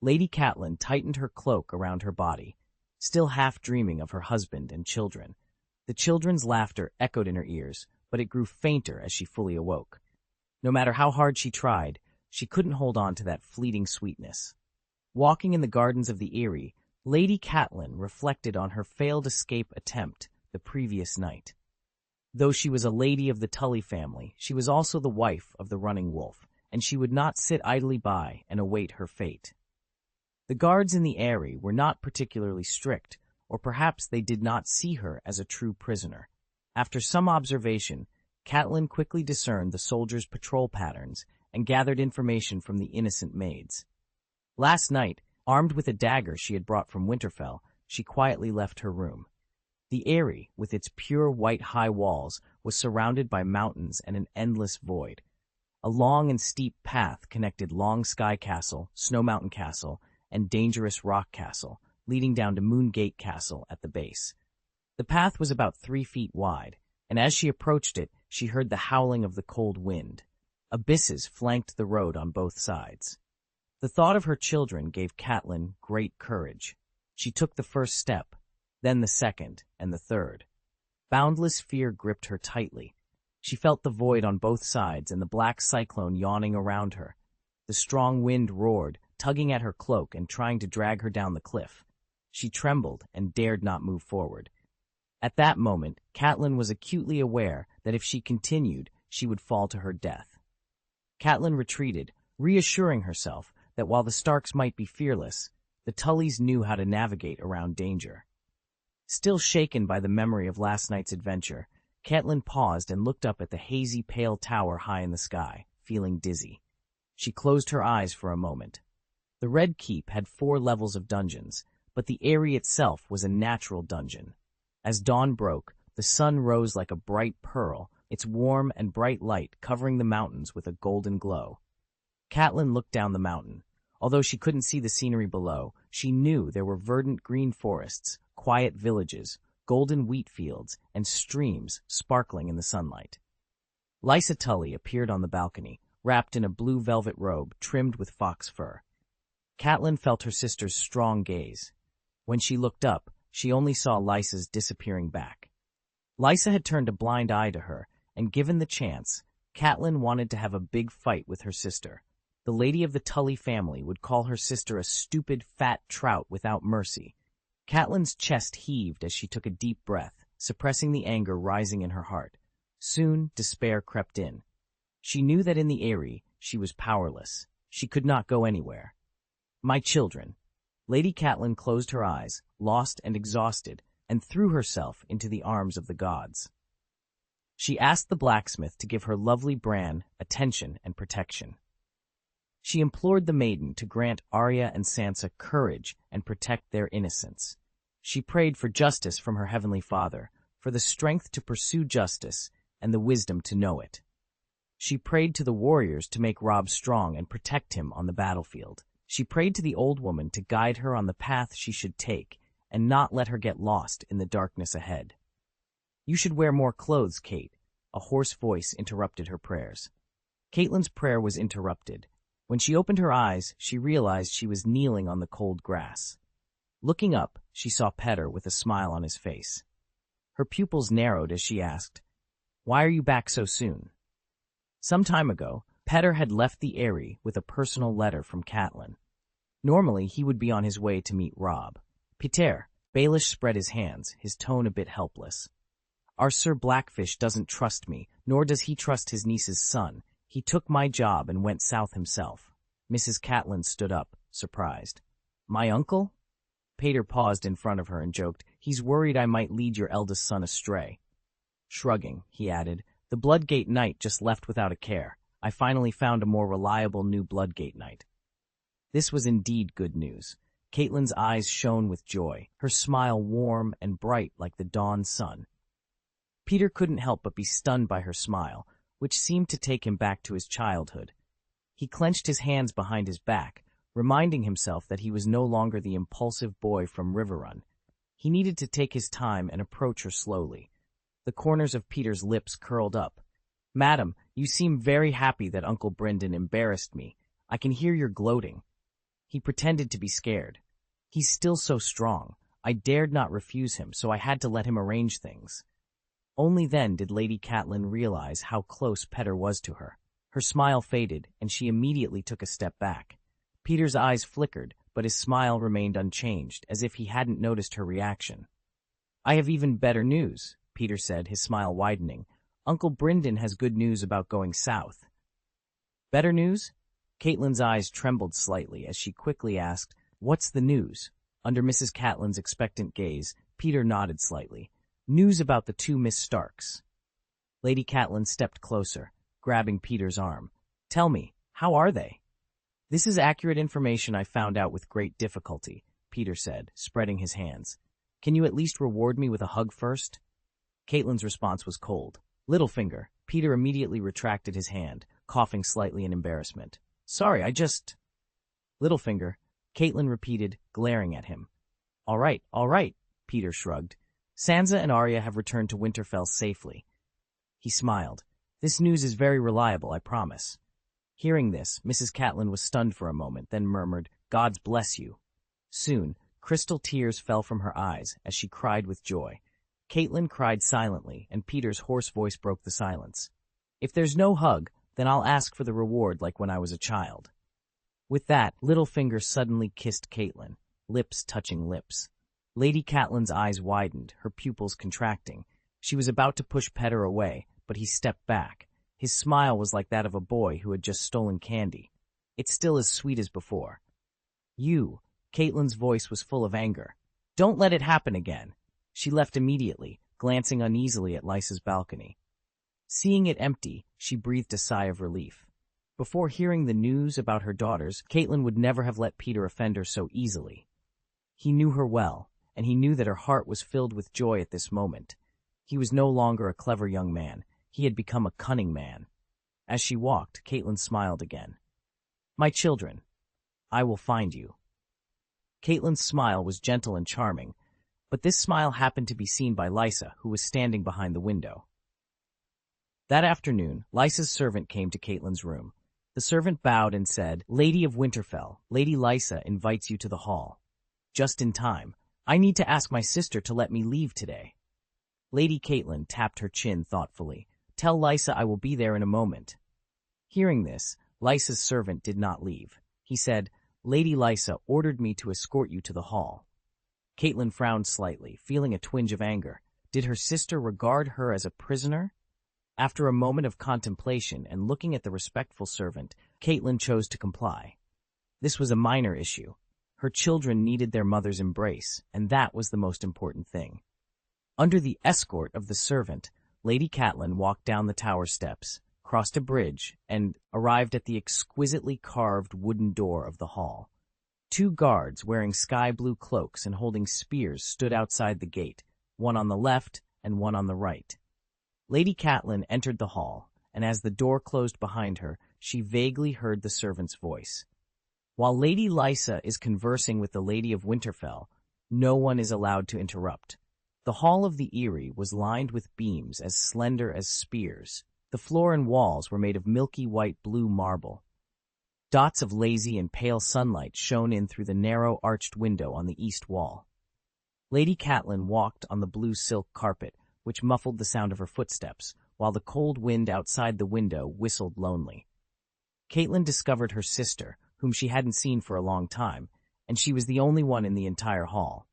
Speaker 1: Lady Catelyn tightened her cloak around her body, still half dreaming of her husband and children. The children's laughter echoed in her ears, but it grew fainter as she fully awoke. No matter how hard she tried, she couldn't hold on to that fleeting sweetness. Walking in the gardens of the Eyrie, Lady Catelyn reflected on her failed escape attempt the previous night. Though she was a lady of the Tully family, she was also the wife of the Running Wolf, and she would not sit idly by and await her fate. The guards in the Eyrie were not particularly strict, or perhaps they did not see her as a true prisoner. After some observation, Catelyn quickly discerned the soldiers' patrol patterns and gathered information from the innocent maids. Last night, armed with a dagger she had brought from Winterfell, she quietly left her room. The Eyrie, with its pure white high walls, was surrounded by mountains and an endless void. A long and steep path connected Long Sky Castle, Snow Mountain Castle, and Dangerous Rock Castle, leading down to Moongate Castle at the base. The path was about 3 feet wide, and as she approached it, she heard the howling of the cold wind. Abysses flanked the road on both sides. The thought of her children gave Catelyn great courage. She took the first step, then the second, and the third. Boundless fear gripped her tightly. She felt the void on both sides and the black cyclone yawning around her. The strong wind roared, tugging at her cloak and trying to drag her down the cliff. She trembled and dared not move forward. At that moment, Catelyn was acutely aware that if she continued, she would fall to her death. Catelyn retreated, reassuring herself that while the Starks might be fearless, the Tullys knew how to navigate around danger. Still shaken by the memory of last night's adventure, Catelyn paused and looked up at the hazy pale tower high in the sky, feeling dizzy. She closed her eyes for a moment. The Red Keep had 4 levels of dungeons, but the Eyrie itself was a natural dungeon. As dawn broke, the sun rose like a bright pearl, its warm and bright light covering the mountains with a golden glow. Catelyn looked down the mountain. Although she couldn't see the scenery below, she knew there were verdant green forests, quiet villages, golden wheat fields, and streams sparkling in the sunlight. Lysa Tully appeared on the balcony, wrapped in a blue velvet robe trimmed with fox fur. Catelyn felt her sister's strong gaze. When she looked up, she only saw Lysa's disappearing back. Lysa had turned a blind eye to her, and given the chance, Catelyn wanted to have a big fight with her sister. The lady of the Tully family would call her sister a stupid, fat trout without mercy. Catelyn's chest heaved as she took a deep breath, suppressing the anger rising in her heart. Soon, despair crept in. She knew that in the Eyrie, she was powerless. She could not go anywhere. My children. Lady Catelyn closed her eyes, lost and exhausted, and threw herself into the arms of the gods. She asked the blacksmith to give her lovely Bran attention and protection. She implored the maiden to grant Arya and Sansa courage and protect their innocence. She prayed for justice from her heavenly Father, for the strength to pursue justice and the wisdom to know it. She prayed to the warriors to make Robb strong and protect him on the battlefield. She prayed to the old woman to guide her on the path she should take and not let her get lost in the darkness ahead. "You should wear more clothes, Kate," a hoarse voice interrupted her prayers. Catelyn's prayer was interrupted. When she opened her eyes, she realized she was kneeling on the cold grass. Looking up, she saw Petter with a smile on his face. Her pupils narrowed as she asked, "Why are you back so soon?" Some time ago, Petter had left the Eyrie with a personal letter from Catelyn. Normally, he would be on his way to meet Robb. "Peter," Baelish spread his hands, his tone a bit helpless. "Our Sir Blackfish doesn't trust me, nor does he trust his niece's son. He took my job and went south himself." Mrs. Catelyn stood up, surprised. "My uncle?" Peter paused in front of her and joked, "He's worried I might lead your eldest son astray." Shrugging, he added, "The Bloodgate Knight just left without a care. I finally found a more reliable new Bloodgate Knight." This was indeed good news. Caitlin's eyes shone with joy, her smile warm and bright like the dawn sun. Peter couldn't help but be stunned by her smile, which seemed to take him back to his childhood. He clenched his hands behind his back, reminding himself that he was no longer the impulsive boy from Riverrun. He needed to take his time and approach her slowly. The corners of Peter's lips curled up. "Madam, you seem very happy that Uncle Brendan embarrassed me. I can hear your gloating." He pretended to be scared. "He's still so strong. I dared not refuse him, so I had to let him arrange things." Only then did Lady Catelyn realize how close Petter was to her. Her smile faded, and she immediately took a step back. Peter's eyes flickered, but his smile remained unchanged, as if he hadn't noticed her reaction. "I have even better news," Peter said, his smile widening. "Uncle Brendan has good news about going south." "Better news?" Catelyn's eyes trembled slightly as she quickly asked, "What's the news?" Under Mrs. Catelyn's expectant gaze, Peter nodded slightly. "News about the two Miss Starks." Lady Catelyn stepped closer, grabbing Peter's arm. "Tell me, how are they?" "This is accurate information I found out with great difficulty," Peter said, spreading his hands. "Can you at least reward me with a hug first?" Catelyn's response was cold. "Littlefinger." Peter immediately retracted his hand, coughing slightly in embarrassment. "Sorry, I just—" "Littlefinger," Catelyn repeated, glaring at him. All right, Peter shrugged. "Sansa and Arya have returned to Winterfell safely." He smiled. "This news is very reliable, I promise." Hearing this, Mrs. Catelyn was stunned for a moment, then murmured, "Gods bless you." Soon, crystal tears fell from her eyes as she cried with joy. Catelyn cried silently, and Peter's hoarse voice broke the silence. "If there's no hug, then I'll ask for the reward like when I was a child." With that, Littlefinger suddenly kissed Catelyn, lips touching lips. Lady Catelyn's eyes widened, her pupils contracting. She was about to push Petter away, but he stepped back. His smile was like that of a boy who had just stolen candy. "It's still as sweet as before." "You," Catelyn's voice was full of anger. "Don't let it happen again." She left immediately, glancing uneasily at Lysa's balcony. Seeing it empty, she breathed a sigh of relief. Before hearing the news about her daughters, Catelyn would never have let Peter offend her so easily. He knew her well, and he knew that her heart was filled with joy at this moment. He was no longer a clever young man. He had become a cunning man. As she walked, Catelyn smiled again. "My children, I will find you." Catelyn's smile was gentle and charming, but this smile happened to be seen by Lysa, who was standing behind the window. That afternoon, Lysa's servant came to Catelyn's room. The servant bowed and said, "Lady of Winterfell, Lady Lysa invites you to the hall." "Just in time. I need to ask my sister to let me leave today." Lady Catelyn tapped her chin thoughtfully. "Tell Lysa I will be there in a moment." Hearing this, Lysa's servant did not leave. He said, "Lady Lysa ordered me to escort you to the hall." Catelyn frowned slightly, feeling a twinge of anger. Did her sister regard her as a prisoner? After a moment of contemplation and looking at the respectful servant, Catelyn chose to comply. This was a minor issue. Her children needed their mother's embrace, and that was the most important thing. Under the escort of the servant, Lady Catelyn walked down the tower steps, crossed a bridge, and arrived at the exquisitely carved wooden door of the hall. Two guards wearing sky-blue cloaks and holding spears stood outside the gate, one on the left and one on the right. Lady Catelyn entered the hall, and as the door closed behind her, she vaguely heard the servant's voice. "While Lady Lysa is conversing with the Lady of Winterfell, no one is allowed to interrupt." The Hall of the Eyrie was lined with beams as slender as spears. The floor and walls were made of milky white blue marble. Dots of lazy and pale sunlight shone in through the narrow arched window on the east wall. Lady Catelyn walked on the blue silk carpet, which muffled the sound of her footsteps, while the cold wind outside the window whistled lonely. Catelyn discovered her sister, whom she hadn't seen for a long time, and she was the only one in the entire hall.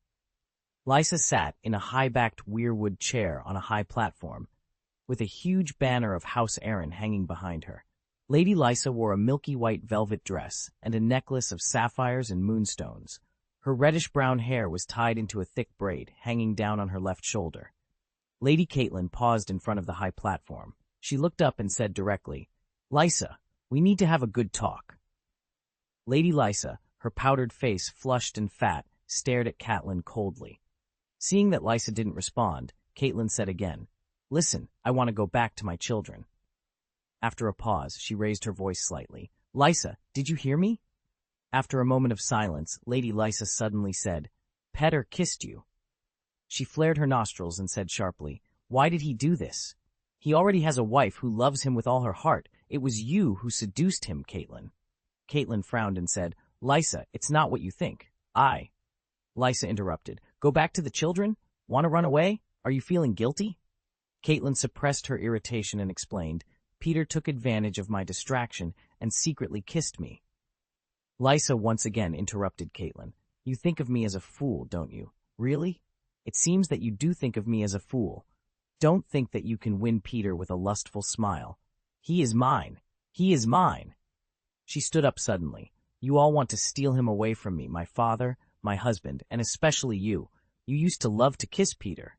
Speaker 1: Lysa sat in a high-backed weirwood chair on a high platform, with a huge banner of House Arryn hanging behind her. Lady Lysa wore a milky white velvet dress and a necklace of sapphires and moonstones. Her reddish-brown hair was tied into a thick braid, hanging down on her left shoulder. Lady Catelyn paused in front of the high platform. She looked up and said directly, "Lysa, we need to have a good talk." Lady Lysa, her powdered face flushed and fat, stared at Catelyn coldly. Seeing that Lysa didn't respond, Catelyn said again, "Listen, I want to go back to my children." After a pause, she raised her voice slightly. "Lysa, did you hear me?" After a moment of silence, Lady Lysa suddenly said, "Petter kissed you." She flared her nostrils and said sharply, "Why did he do this? He already has a wife who loves him with all her heart. It was you who seduced him, Catelyn." Catelyn frowned and said, "Lysa, it's not what you think. Lysa interrupted. "Go back to the children? Want to run away? Are you feeling guilty?" Catelyn suppressed her irritation and explained, "Peter took advantage of my distraction and secretly kissed me." Lysa once again interrupted Catelyn. "You think of me as a fool, don't you? Really? It seems that you do think of me as a fool. Don't think that you can win Peter with a lustful smile. He is mine. He is mine." She stood up suddenly. "You all want to steal him away from me, my father, my husband, and especially you. You used to love to kiss Peter."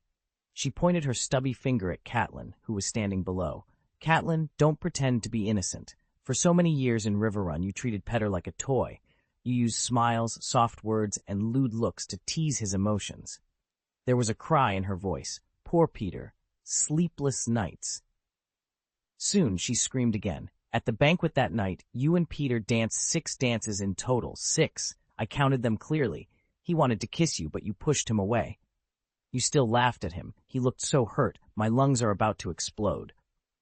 Speaker 1: She pointed her stubby finger at Catelyn, who was standing below. "Catelyn, don't pretend to be innocent. For so many years in Riverrun, you treated Petter like a toy. You used smiles, soft words, and lewd looks to tease his emotions." There was a cry in her voice. "Poor Peter. Sleepless nights." Soon she screamed again. "At the banquet that night, you and Peter danced 6 dances in total. 6. I counted them clearly. He wanted to kiss you, but you pushed him away. You still laughed at him. He looked so hurt. My lungs are about to explode."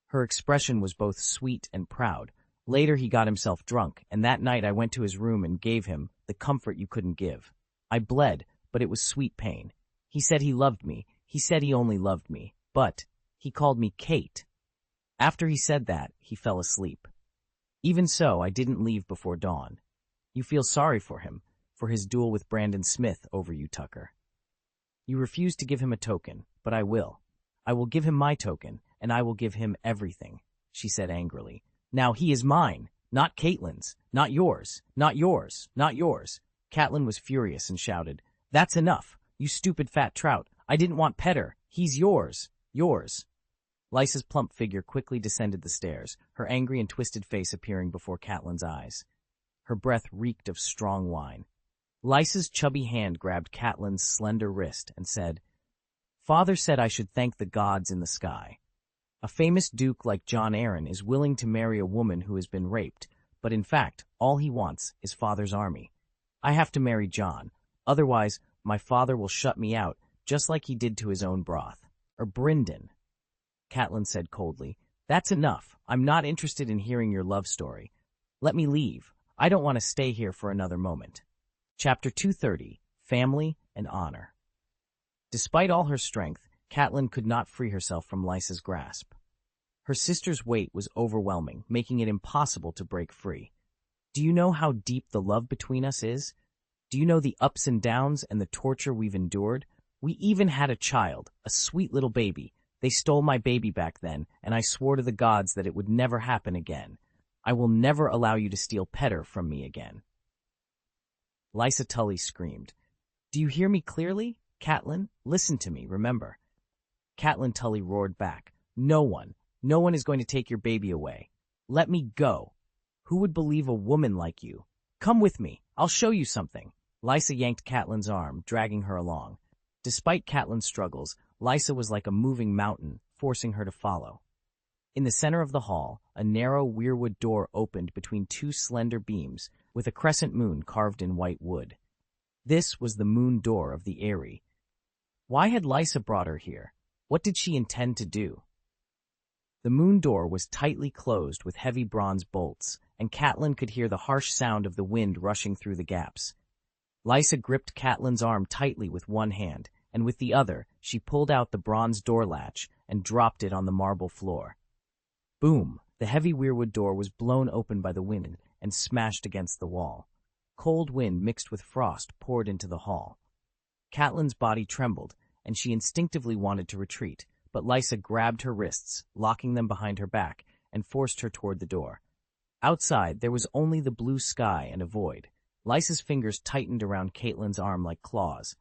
Speaker 1: Her expression was both sweet and proud. "Later he got himself drunk, and that night I went to his room and gave him the comfort you couldn't give. I bled, but it was sweet pain. He said he loved me. He said he only loved me. But he called me Kate. After he said that, he fell asleep. Even so, I didn't leave before dawn. You feel sorry for him, for his duel with Brandon Smith over you, Tucker. You refuse to give him a token, but I will. I will give him my token, and I will give him everything," she said angrily. "Now he is mine, not Catelyn's, not yours, not yours, not yours." Catelyn was furious and shouted, "That's enough, you stupid fat trout. I didn't want Petter. He's yours, yours." Lysa's plump figure quickly descended the stairs, her angry and twisted face appearing before Catelyn's eyes. Her breath reeked of strong wine. Lysa's chubby hand grabbed Catelyn's slender wrist and said, "Father said I should thank the gods in the sky. A famous duke like John Arryn is willing to marry a woman who has been raped, but in fact, all he wants is father's army. I have to marry John, otherwise my father will shut me out, just like he did to his own broth. Or Brynden." Catelyn said coldly, "That's enough. I'm not interested in hearing your love story. Let me leave. I don't want to stay here for another moment." Chapter 230, Family and Honor. Despite all her strength, Catelyn could not free herself from Lysa's grasp. Her sister's weight was overwhelming, making it impossible to break free. "Do you know how deep the love between us is? Do you know the ups and downs and the torture we've endured? We even had a child, a sweet little baby. They stole my baby back then, and I swore to the gods that it would never happen again. I will never allow you to steal Petter from me again." Lysa Tully screamed, "Do you hear me clearly? Catelyn, listen to me, remember." Catelyn Tully roared back, no one is going to take your baby away. Let me go. Who would believe a woman like you? Come with me, I'll show you something." Lysa yanked Catelyn's arm, dragging her along. Despite Catelyn's struggles, Lysa was like a moving mountain, forcing her to follow. In the center of the hall, a narrow weirwood door opened between 2 slender beams, with a crescent moon carved in white wood. This was the moon door of the Eyrie. Why had Lysa brought her here? What did she intend to do? The moon door was tightly closed with heavy bronze bolts, and Catelyn could hear the harsh sound of the wind rushing through the gaps. Lysa gripped Catelyn's arm tightly with one hand, and with the other, she pulled out the bronze door latch and dropped it on the marble floor. Boom! The heavy weirwood door was blown open by the wind and smashed against the wall. Cold wind mixed with frost poured into the hall. Catelyn's body trembled, and she instinctively wanted to retreat, but Lysa grabbed her wrists, locking them behind her back, and forced her toward the door. Outside, there was only the blue sky and a void. Lysa's fingers tightened around Catelyn's arm like claws.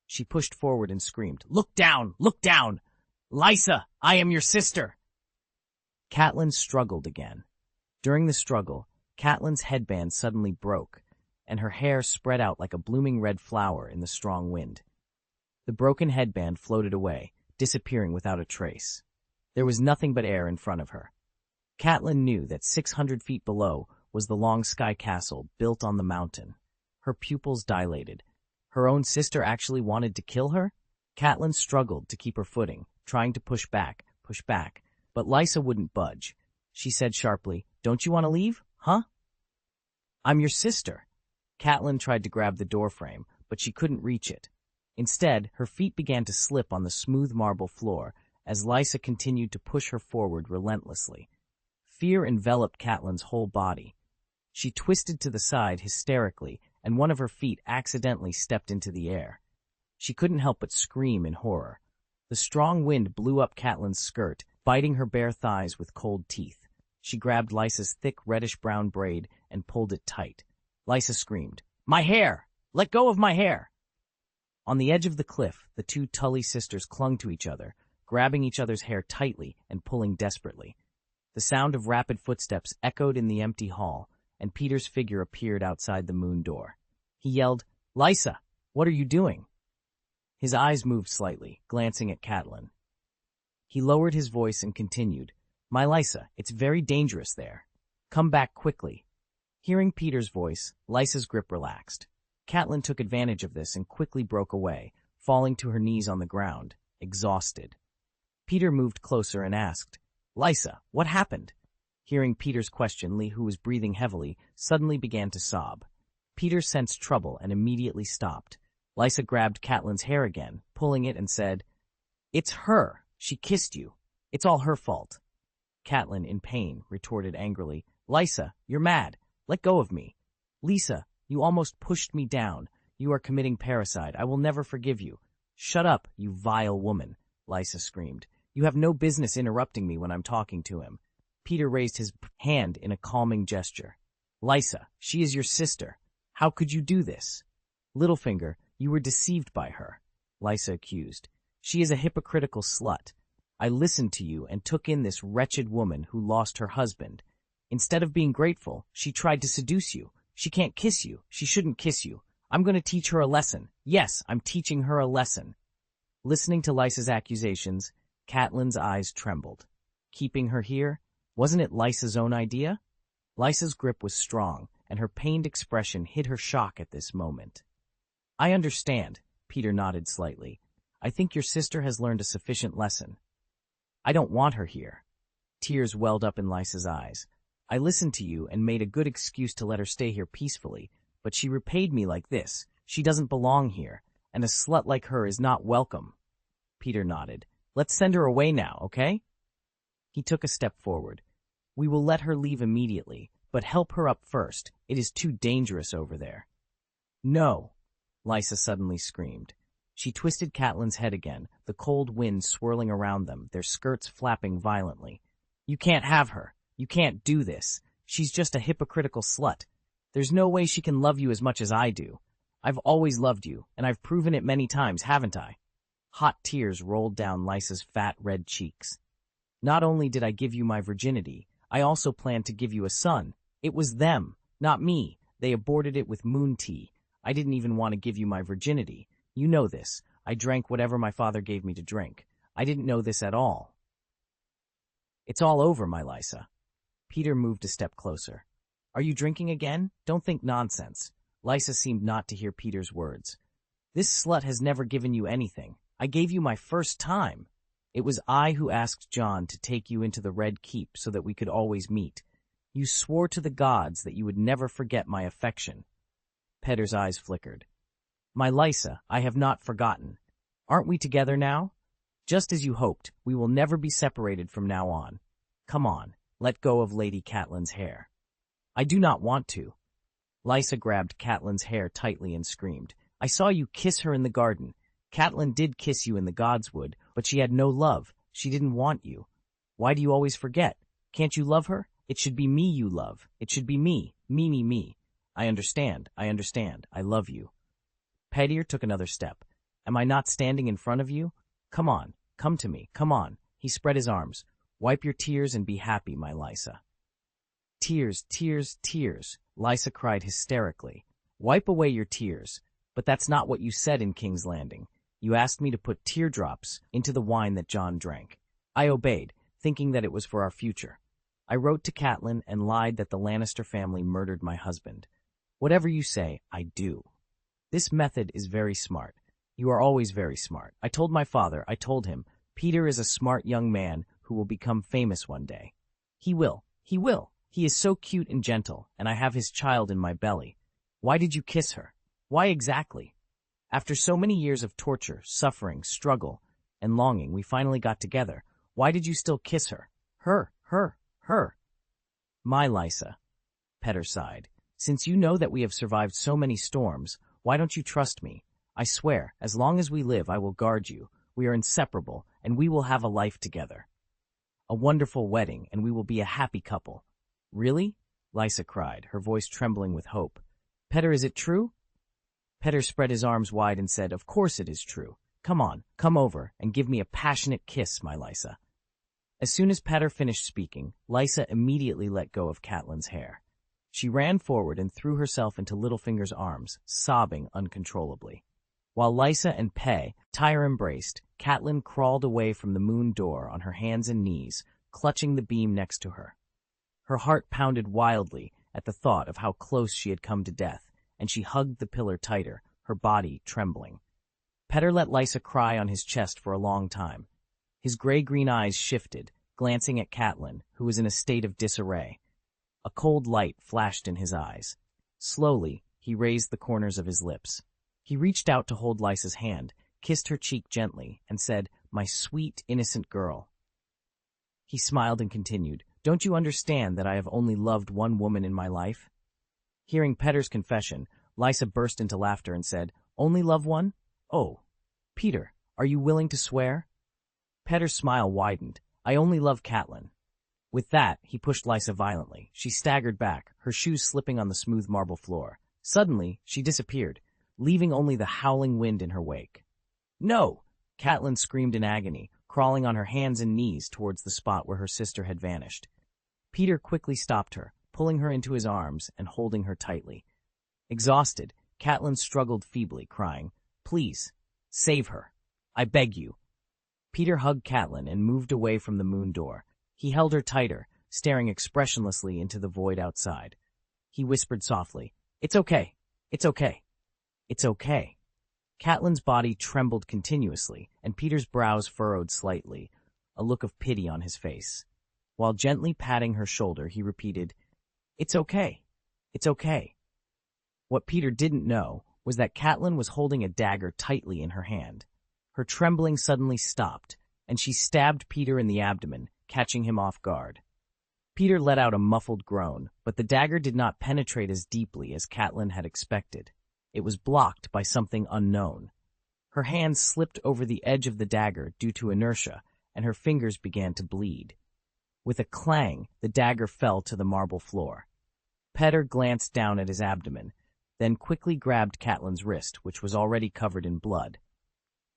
Speaker 1: She pushed forward and screamed, "Look down! Look down! Lysa, I am your sister!" Catelyn struggled again. During the struggle, Catelyn's headband suddenly broke, and her hair spread out like a blooming red flower in the strong wind. The broken headband floated away, disappearing without a trace. There was nothing but air in front of her. Catelyn knew that 600 feet below was the long sky castle built on the mountain. Her pupils dilated. Her own sister actually wanted to kill her? Catelyn struggled to keep her footing, trying to push back, but Lysa wouldn't budge. She said sharply, "Don't you want to leave, huh?" "I'm your sister." Catelyn tried to grab the doorframe, but she couldn't reach it. Instead, her feet began to slip on the smooth marble floor as Lysa continued to push her forward relentlessly. Fear enveloped Catelyn's whole body. She twisted to the side hysterically, and one of her feet accidentally stepped into the air. She couldn't help but scream in horror. The strong wind blew up Catelyn's skirt, biting her bare thighs with cold teeth. She grabbed Lysa's thick reddish-brown braid and pulled it tight. Lysa screamed, "My hair! Let go of my hair!" On the edge of the cliff, the two Tully sisters clung to each other, grabbing each other's hair tightly and pulling desperately. The sound of rapid footsteps echoed in the empty hall, and Peter's figure appeared outside the moon door. He yelled, "Lysa, what are you doing?" His eyes moved slightly, glancing at Catelyn. He lowered his voice and continued, "My Lysa, it's very dangerous there. Come back quickly." Hearing Peter's voice, Lysa's grip relaxed. Catelyn took advantage of this and quickly broke away, falling to her knees on the ground, exhausted. Peter moved closer and asked, "Lysa, what happened?" Hearing Peter's question, Lee, who was breathing heavily, suddenly began to sob. Peter sensed trouble and immediately stopped. Lysa grabbed Catelyn's hair again, pulling it, and said, "It's her. She kissed you. It's all her fault." Catelyn, in pain, retorted angrily, "Lysa, you're mad. Let go of me. Lysa, you almost pushed me down. You are committing parricide. I will never forgive you." "Shut up, you vile woman," Lysa screamed. "You have no business interrupting me when I'm talking to him." Peter raised his hand in a calming gesture. "Lysa, she is your sister. How could you do this?" "Littlefinger, you were deceived by her," Lysa accused. "She is a hypocritical slut. I listened to you and took in this wretched woman who lost her husband. Instead of being grateful, she tried to seduce you. She can't kiss you. She shouldn't kiss you. I'm going to teach her a lesson. Yes, I'm teaching her a lesson." Listening to Lysa's accusations, Catelyn's eyes trembled. Keeping her here? Wasn't it Lysa's own idea? Lysa's grip was strong, and her pained expression hid her shock at this moment. "I understand," Peter nodded slightly. "I think your sister has learned a sufficient lesson." "I don't want her here." Tears welled up in Lysa's eyes. "I listened to you and made a good excuse to let her stay here peacefully, but she repaid me like this. She doesn't belong here, and a slut like her is not welcome." Peter nodded. "Let's send her away now, okay?" He took a step forward. "We will let her leave immediately, but help her up first. It is too dangerous over there." "No!" Lysa suddenly screamed. She twisted Catelyn's head again, the cold wind swirling around them, their skirts flapping violently. "You can't have her. You can't do this. She's just a hypocritical slut. There's no way she can love you as much as I do. I've always loved you, and I've proven it many times, haven't I?" Hot tears rolled down Lysa's fat red cheeks. "Not only did I give you my virginity, I also planned to give you a son. It was them, not me. They aborted it with moon tea. I didn't even want to give you my virginity. You know this. I drank whatever my father gave me to drink. I didn't know this at all." "It's all over, my Lysa." Peter moved a step closer. "Are you drinking again? Don't think nonsense." Lysa seemed not to hear Peter's words. "This slut has never given you anything. I gave you my first time. It was I who asked Jon to take you into the Red Keep so that we could always meet. You swore to the gods that you would never forget my affection." Peter's eyes flickered. "My Lysa, I have not forgotten. Aren't we together now? Just as you hoped, we will never be separated from now on. Come on, let go of Lady Catelyn's hair." "I do not want to." Lysa grabbed Catelyn's hair tightly and screamed. "I saw you kiss her in the garden. Catelyn did kiss you in the Godswood, but she had no love. She didn't want you. Why do you always forget? Can't you love her? It should be me you love. It should be me. Me. I understand. I love you." Petyr took another step. "Am I not standing in front of you? Come on, come to me, come on." He spread his arms. "Wipe your tears and be happy, my Lysa." "Tears, tears, tears," Lysa cried hysterically. Wipe away your tears. But that's not what you said in King's Landing. You asked me to put teardrops into the wine that Jon drank. I obeyed, thinking that it was for our future. I wrote to Catelyn and lied that the Lannister family murdered my husband. Whatever you say, I do. This method is very smart. You are always very smart. I told my father, Peter is a smart young man who will become famous one day. He will. He is so cute and gentle, and I have his child in my belly. Why did you kiss her? Why exactly? After so many years of torture, suffering, struggle, and longing, we finally got together. Why did you still kiss her? Her. My Lysa, Petter sighed. Since you know that we have survived so many storms, why don't you trust me? I swear, as long as we live, I will guard you. We are inseparable, and we will have a life together. A wonderful wedding, and we will be a happy couple. Really? Lysa cried, her voice trembling with hope. Petter, is it true? Petter spread his arms wide and said, Of course it is true. Come on, come over, and give me a passionate kiss, my Lysa. As soon as Petter finished speaking, Lysa immediately let go of Catelyn's hair. She ran forward and threw herself into Littlefinger's arms, sobbing uncontrollably. While Lysa and Tyr embraced, Catelyn crawled away from the moon door on her hands and knees, clutching the beam next to her. Her heart pounded wildly at the thought of how close she had come to death, and she hugged the pillar tighter, her body trembling. Petter let Lysa cry on his chest for a long time. His gray-green eyes shifted, glancing at Catelyn, who was in a state of disarray. A cold light flashed in his eyes. Slowly, he raised the corners of his lips. He reached out to hold Lysa's hand, kissed her cheek gently, and said, My sweet, innocent girl. He smiled and continued, Don't you understand that I have only loved one woman in my life? Hearing Petter's confession, Lysa burst into laughter and said, Only love one? Oh, Peter, are you willing to swear? Petter's smile widened. I only love Catelyn. With that, he pushed Lysa violently. She staggered back, her shoes slipping on the smooth marble floor. Suddenly, she disappeared, leaving only the howling wind in her wake. No! Catelyn screamed in agony, crawling on her hands and knees towards the spot where her sister had vanished. Peter quickly stopped her, pulling her into his arms and holding her tightly. Exhausted, Catelyn struggled feebly, crying, Please, save her. I beg you. Peter hugged Catelyn and moved away from the moon door. He held her tighter, staring expressionlessly into the void outside. He whispered softly, It's okay. It's okay. It's okay. Catelyn's body trembled continuously, and Peter's brows furrowed slightly, a look of pity on his face. While gently patting her shoulder, he repeated, It's okay. It's okay. What Peter didn't know was that Catelyn was holding a dagger tightly in her hand. Her trembling suddenly stopped, and she stabbed Peter in the abdomen, catching him off guard. Peter let out a muffled groan, but the dagger did not penetrate as deeply as Catelyn had expected. It was blocked by something unknown. Her hand slipped over the edge of the dagger due to inertia, and her fingers began to bleed. With a clang, the dagger fell to the marble floor. Petter glanced down at his abdomen, then quickly grabbed Catelyn's wrist, which was already covered in blood.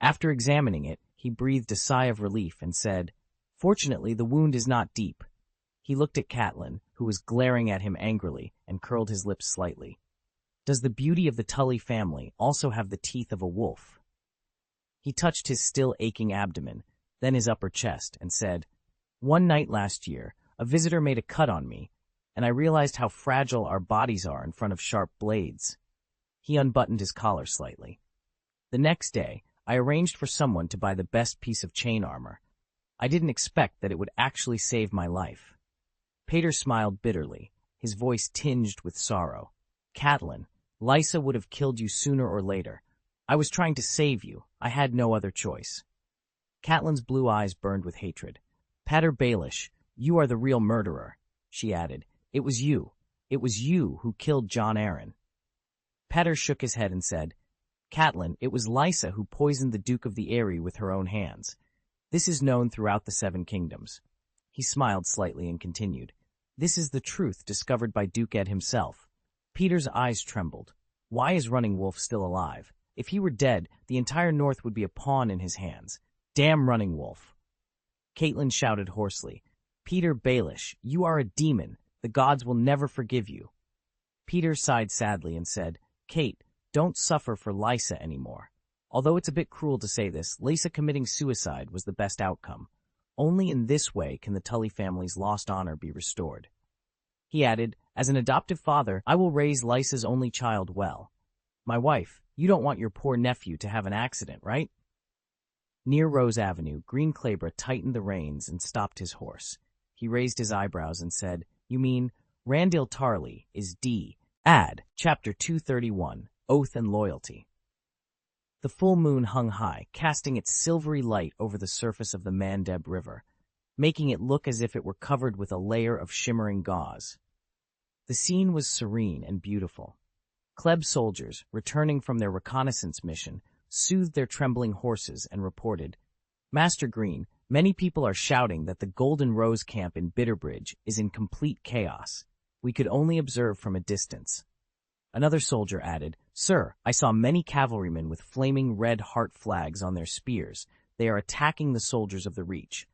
Speaker 1: After examining it, he breathed a sigh of relief and said, Fortunately, the wound is not deep. He looked at Catelyn, who was glaring at him angrily, and curled his lips slightly. Does the beauty of the Tully family also have the teeth of a wolf? He touched his still aching abdomen, then his upper chest, and said, One night last year, a visitor made a cut on me, and I realized how fragile our bodies are in front of sharp blades. He unbuttoned his collar slightly. The next day, I arranged for someone to buy the best piece of chain armor. I didn't expect that it would actually save my life. Peter smiled bitterly, his voice tinged with sorrow. Catelyn, Lysa would have killed you sooner or later. I was trying to save you. I had no other choice. Catelyn's blue eyes burned with hatred. Pater Baelish, you are the real murderer, she added. It was you. It was you who killed Jon Arryn. Pater shook his head and said, Catelyn, it was Lysa who poisoned the Duke of the Eyrie with her own hands. This is known throughout the Seven Kingdoms. He smiled slightly and continued, This is the truth discovered by Duke Ed himself. Peter's eyes trembled. Why is Running Wolf still alive? If he were dead, the entire North would be a pawn in his hands. Damn Running Wolf. Catelyn shouted hoarsely, Peter Baelish, you are a demon. The gods will never forgive you. Peter sighed sadly and said, Kate, don't suffer for Lysa anymore. Although it's a bit cruel to say this, Lysa committing suicide was the best outcome. Only in this way can the Tully family's lost honor be restored. He added, as an adoptive father, I will raise Lysa's only child well. My wife, you don't want your poor nephew to have an accident, right? Near Rose Avenue, Greene Kleb tightened the reins and stopped his horse. He raised his eyebrows and said, You mean, Randyll Tarly is D. Add, Chapter 231, Oath and Loyalty. The full moon hung high, casting its silvery light over the surface of the Mandeb River, making it look as if it were covered with a layer of shimmering gauze. The scene was serene and beautiful. Kleb soldiers, returning from their reconnaissance mission, soothed their trembling horses and reported, Master Greene, many people are shouting that the Golden Rose camp in Bitterbridge is in complete chaos. We could only observe from a distance. Another soldier added, Sir, I saw many cavalrymen with flaming red heart flags on their spears. They are attacking the soldiers of the Reach.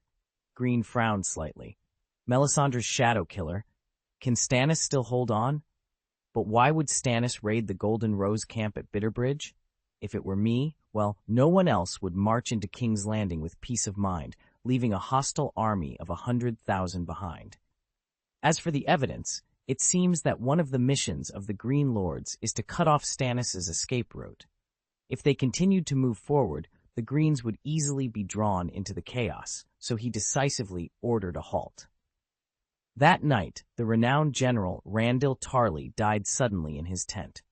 Speaker 1: Greene frowned slightly. Melisandre's shadow killer. Can Stannis still hold on? But why would Stannis raid the Golden Rose camp at Bitterbridge? If it were me, well, no one else would march into King's Landing with peace of mind, leaving a hostile army of 100,000 behind. As for the evidence, it seems that one of the missions of the Green Lords is to cut off Stannis' escape route. If they continued to move forward, the Greens would easily be drawn into the chaos, so he decisively ordered a halt. That night, the renowned general Randyll Tarly died suddenly in his tent.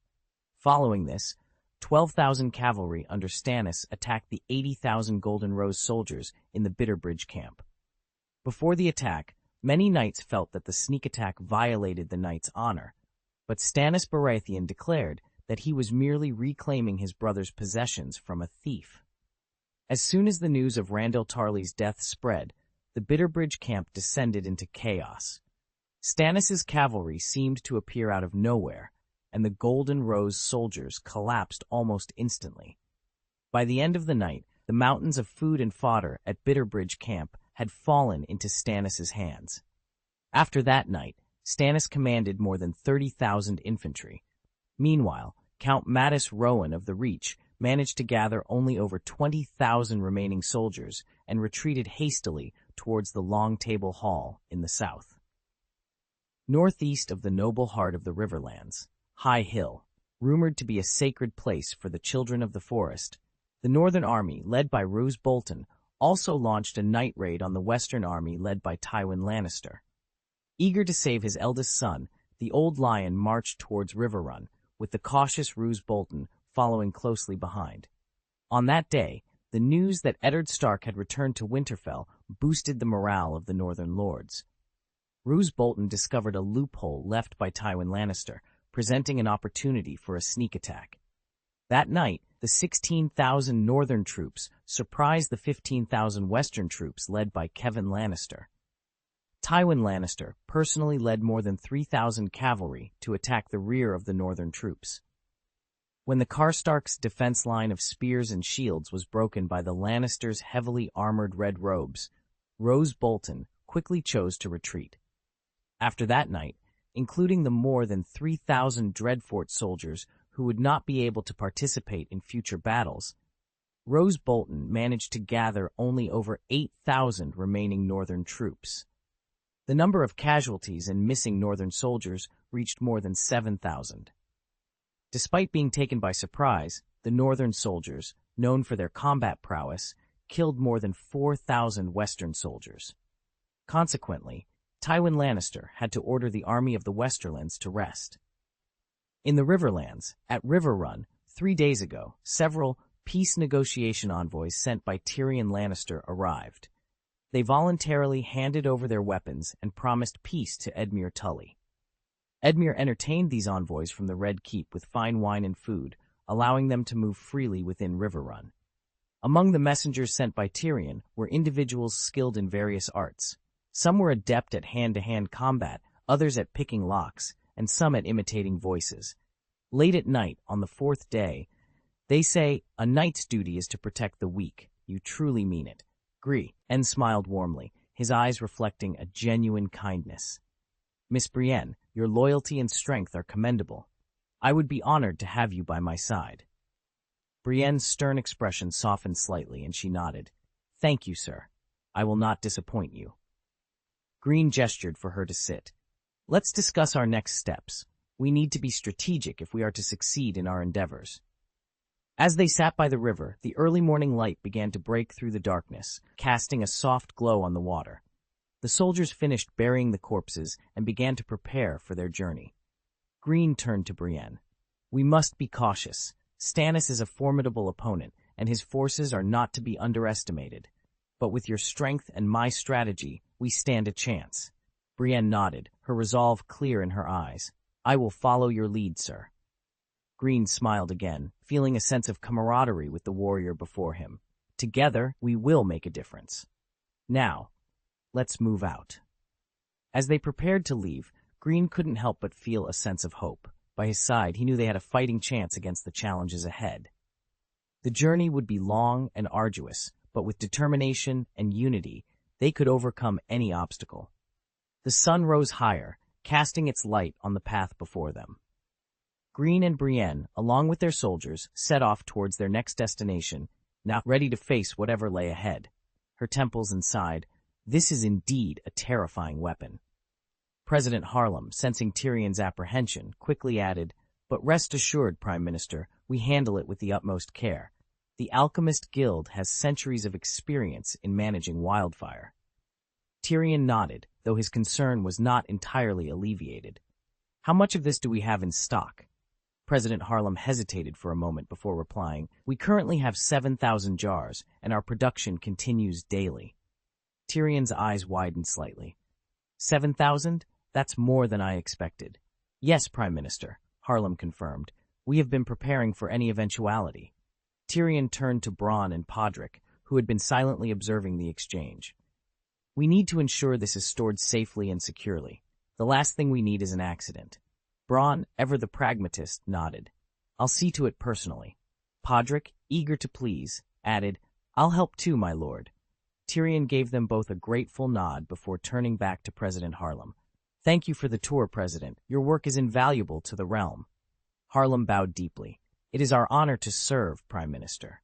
Speaker 1: Following this, 12,000 cavalry under Stannis attacked the 80,000 Golden Rose soldiers in the Bitterbridge camp. Before the attack, many knights felt that the sneak attack violated the knight's honor, but Stannis Baratheon declared that he was merely reclaiming his brother's possessions from a thief. As soon as the news of Randyll Tarly's death spread, the Bitterbridge camp descended into chaos. Stannis' cavalry seemed to appear out of nowhere, and the Golden Rose soldiers collapsed almost instantly. By the end of the night, the mountains of food and fodder at Bitterbridge camp had fallen into Stannis' hands. After that night, Stannis commanded more than 30,000 infantry. Meanwhile, Count Mattis Rowan of the Reach managed to gather only over 20,000 remaining soldiers and retreated hastily towards the Long Table Hall in the south. Northeast of the noble heart of the Riverlands, High Hill, rumored to be a sacred place for the children of the forest, the Northern Army, led by Roose Bolton, also launched a night raid on the Western Army led by Tywin Lannister. Eager to save his eldest son, the Old Lion marched towards Riverrun, with the cautious Roose Bolton following closely behind. On that day, the news that Eddard Stark had returned to Winterfell boosted the morale of the Northern Lords. Roose Bolton discovered a loophole left by Tywin Lannister, presenting an opportunity for a sneak attack. That night, the 16,000 Northern troops surprised the 15,000 Western troops led by Kevin Lannister. Tywin Lannister personally led more than 3,000 cavalry to attack the rear of the Northern troops. When the Karstarks' defense line of spears and shields was broken by the Lannisters' heavily armored red robes, Roose Bolton quickly chose to retreat. After that night, including the more than 3,000 Dreadfort soldiers who would not be able to participate in future battles, Roose Bolton managed to gather only over 8,000 remaining Northern troops. The number of casualties and missing Northern soldiers reached more than 7,000. Despite being taken by surprise, the Northern soldiers, known for their combat prowess, killed more than 4,000 Western soldiers. Consequently, Tywin Lannister had to order the army of the Westerlands to rest. In the Riverlands, at Riverrun, 3 days ago, several peace negotiation envoys sent by Tyrion Lannister arrived. They voluntarily handed over their weapons and promised peace to Edmure Tully. Edmure entertained these envoys from the Red Keep with fine wine and food, allowing them to move freely within Riverrun. Among the messengers sent by Tyrion were individuals skilled in various arts. Some were adept at hand-to-hand combat, others at picking locks, and some at imitating voices. Late at night, on the 4th day, they say, a knight's duty is to protect the weak. You truly mean it. Greene smiled warmly, his eyes reflecting a genuine kindness. Miss Brienne, your loyalty and strength are commendable. I would be honored to have you by my side. Brienne's stern expression softened slightly, and she nodded. Thank you, sir. I will not disappoint you. Greene gestured for her to sit. Let's discuss our next steps. We need to be strategic if we are to succeed in our endeavors. As they sat by the river, the early morning light began to break through the darkness, casting a soft glow on the water. The soldiers finished burying the corpses and began to prepare for their journey. Greene turned to Brienne. We must be cautious. Stannis is a formidable opponent, and his forces are not to be underestimated. But with your strength and my strategy, we stand a chance. Brienne nodded, her resolve clear in her eyes. I will follow your lead, sir. Greene smiled again, feeling a sense of camaraderie with the warrior before him. Together, we will make a difference. Now, let's move out. As they prepared to leave, Greene couldn't help but feel a sense of hope. By his side, he knew they had a fighting chance against the challenges ahead. The journey would be long and arduous, but with determination and unity, they could overcome any obstacle. The sun rose higher, casting its light on the path before them. Greene and Brienne, along with their soldiers, set off towards their next destination, now ready to face whatever lay ahead. Her temples sighed, "This is indeed a terrifying weapon." President Harem, sensing Tyrion's apprehension, quickly added, "But rest assured, Prime Minister, we handle it with the utmost care. The Alchemist Guild has centuries of experience in managing wildfire." Tyrion nodded, though his concern was not entirely alleviated. "How much of this do we have in stock?" President Harem hesitated for a moment before replying, "We currently have 7,000 jars, and our production continues daily." Tyrion's eyes widened slightly. 7,000? That's more than I expected. "Yes, Prime Minister," Harem confirmed. "We have been preparing for any eventuality." Tyrion turned to Bronn and Podrick, who had been silently observing the exchange. "We need to ensure this is stored safely and securely. The last thing we need is an accident." Bronn, ever the pragmatist, nodded. "I'll see to it personally." Podrick, eager to please, added, "I'll help too, my lord." Tyrion gave them both a grateful nod before turning back to President Harem. "Thank you for the tour, President. Your work is invaluable to the realm." Harem bowed deeply. "It is our honor to serve, Prime Minister."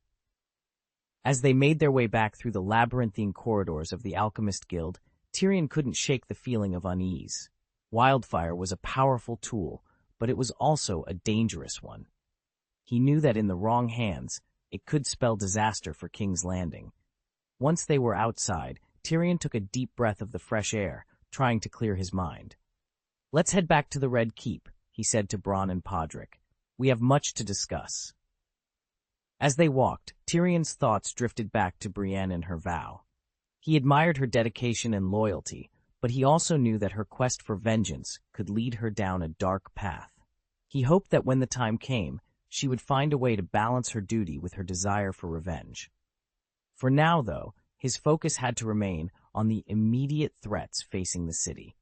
Speaker 1: As they made their way back through the labyrinthine corridors of the Alchemist Guild, Tyrion couldn't shake the feeling of unease. Wildfire was a powerful tool, but it was also a dangerous one. He knew that in the wrong hands, it could spell disaster for King's Landing. Once they were outside, Tyrion took a deep breath of the fresh air, trying to clear his mind. "Let's head back to the Red Keep," he said to Bronn and Podrick. "We have much to discuss." As they walked, Tyrion's thoughts drifted back to Brienne and her vow. He admired her dedication and loyalty, but he also knew that her quest for vengeance could lead her down a dark path. He hoped that when the time came, she would find a way to balance her duty with her desire for revenge. For now, though, his focus had to remain on the immediate threats facing the city.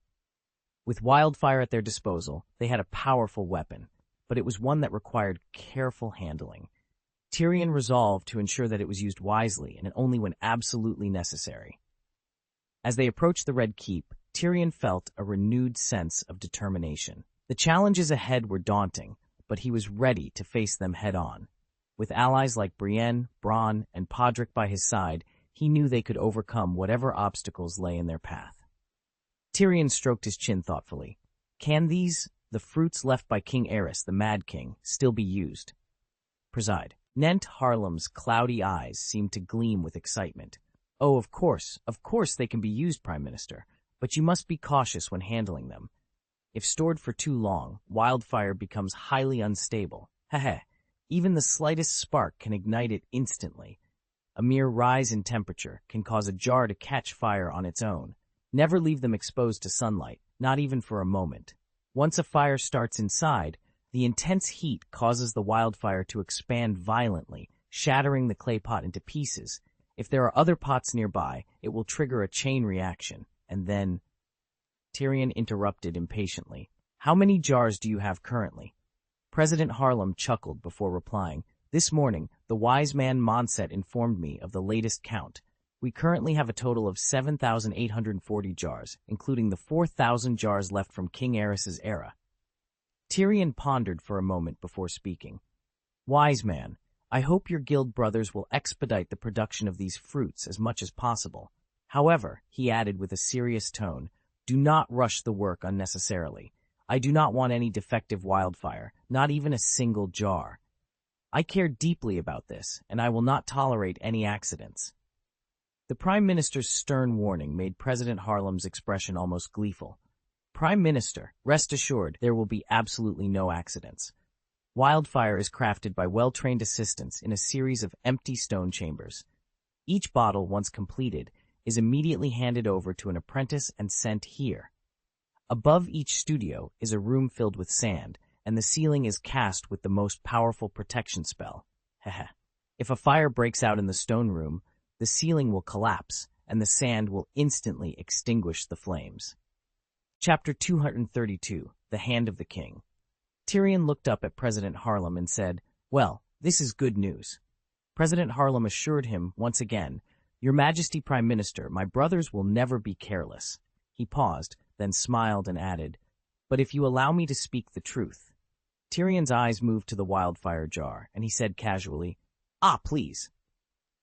Speaker 1: With wildfire at their disposal, they had a powerful weapon, but it was one that required careful handling. Tyrion resolved to ensure that it was used wisely and only when absolutely necessary. As they approached the Red Keep, Tyrion felt a renewed sense of determination. The challenges ahead were daunting, but he was ready to face them head-on. With allies like Brienne, Bronn, and Podrick by his side, he knew they could overcome whatever obstacles lay in their path. Tyrion stroked his chin thoughtfully. "Can these, the fruits left by King Aerys, the Mad King, still be used?" "Preside." Nent Harlem's cloudy eyes seemed to gleam with excitement. "Oh, of course they can be used, Prime Minister, but you must be cautious when handling them. If stored for too long, wildfire becomes highly unstable. Heh. Even the slightest spark can ignite it instantly. A mere rise in temperature can cause a jar to catch fire on its own. Never leave them exposed to sunlight, not even for a moment. Once a fire starts inside, the intense heat causes the wildfire to expand violently, shattering the clay pot into pieces. If there are other pots nearby, it will trigger a chain reaction, and then—" Tyrion interrupted impatiently. "How many jars do you have currently?" President Harem chuckled before replying. "This morning, the wise man Monset informed me of the latest count. We currently have a total of 7,840 jars, including the 4,000 jars left from King Aerys's era." Tyrion pondered for a moment before speaking. Wise man, I hope your guild brothers will expedite the production of these fruits as much as possible. However, he added with a serious tone, do not rush the work unnecessarily. I do not want any defective wildfire, not even a single jar. I care deeply about this, and I will not tolerate any accidents. The Prime Minister's stern warning made President Harlem's expression almost gleeful. Prime Minister, rest assured there will be absolutely no accidents. Wildfire is crafted by well-trained assistants in a series of empty stone chambers. Each bottle, once completed, is immediately handed over to an apprentice and sent here. Above each studio is a room filled with sand, and the ceiling is cast with the most powerful protection spell. If a fire breaks out in the stone room, the ceiling will collapse, and the sand will instantly extinguish the flames. Chapter 232, The Hand of the King. Tyrion looked up at President Harlem and said, well, this is good news. President Harlem assured him once again, Your Majesty Prime Minister, my brothers will never be careless. He paused, then smiled and added, but if you allow me to speak the truth. Tyrion's eyes moved to the wildfire jar, and he said casually, please.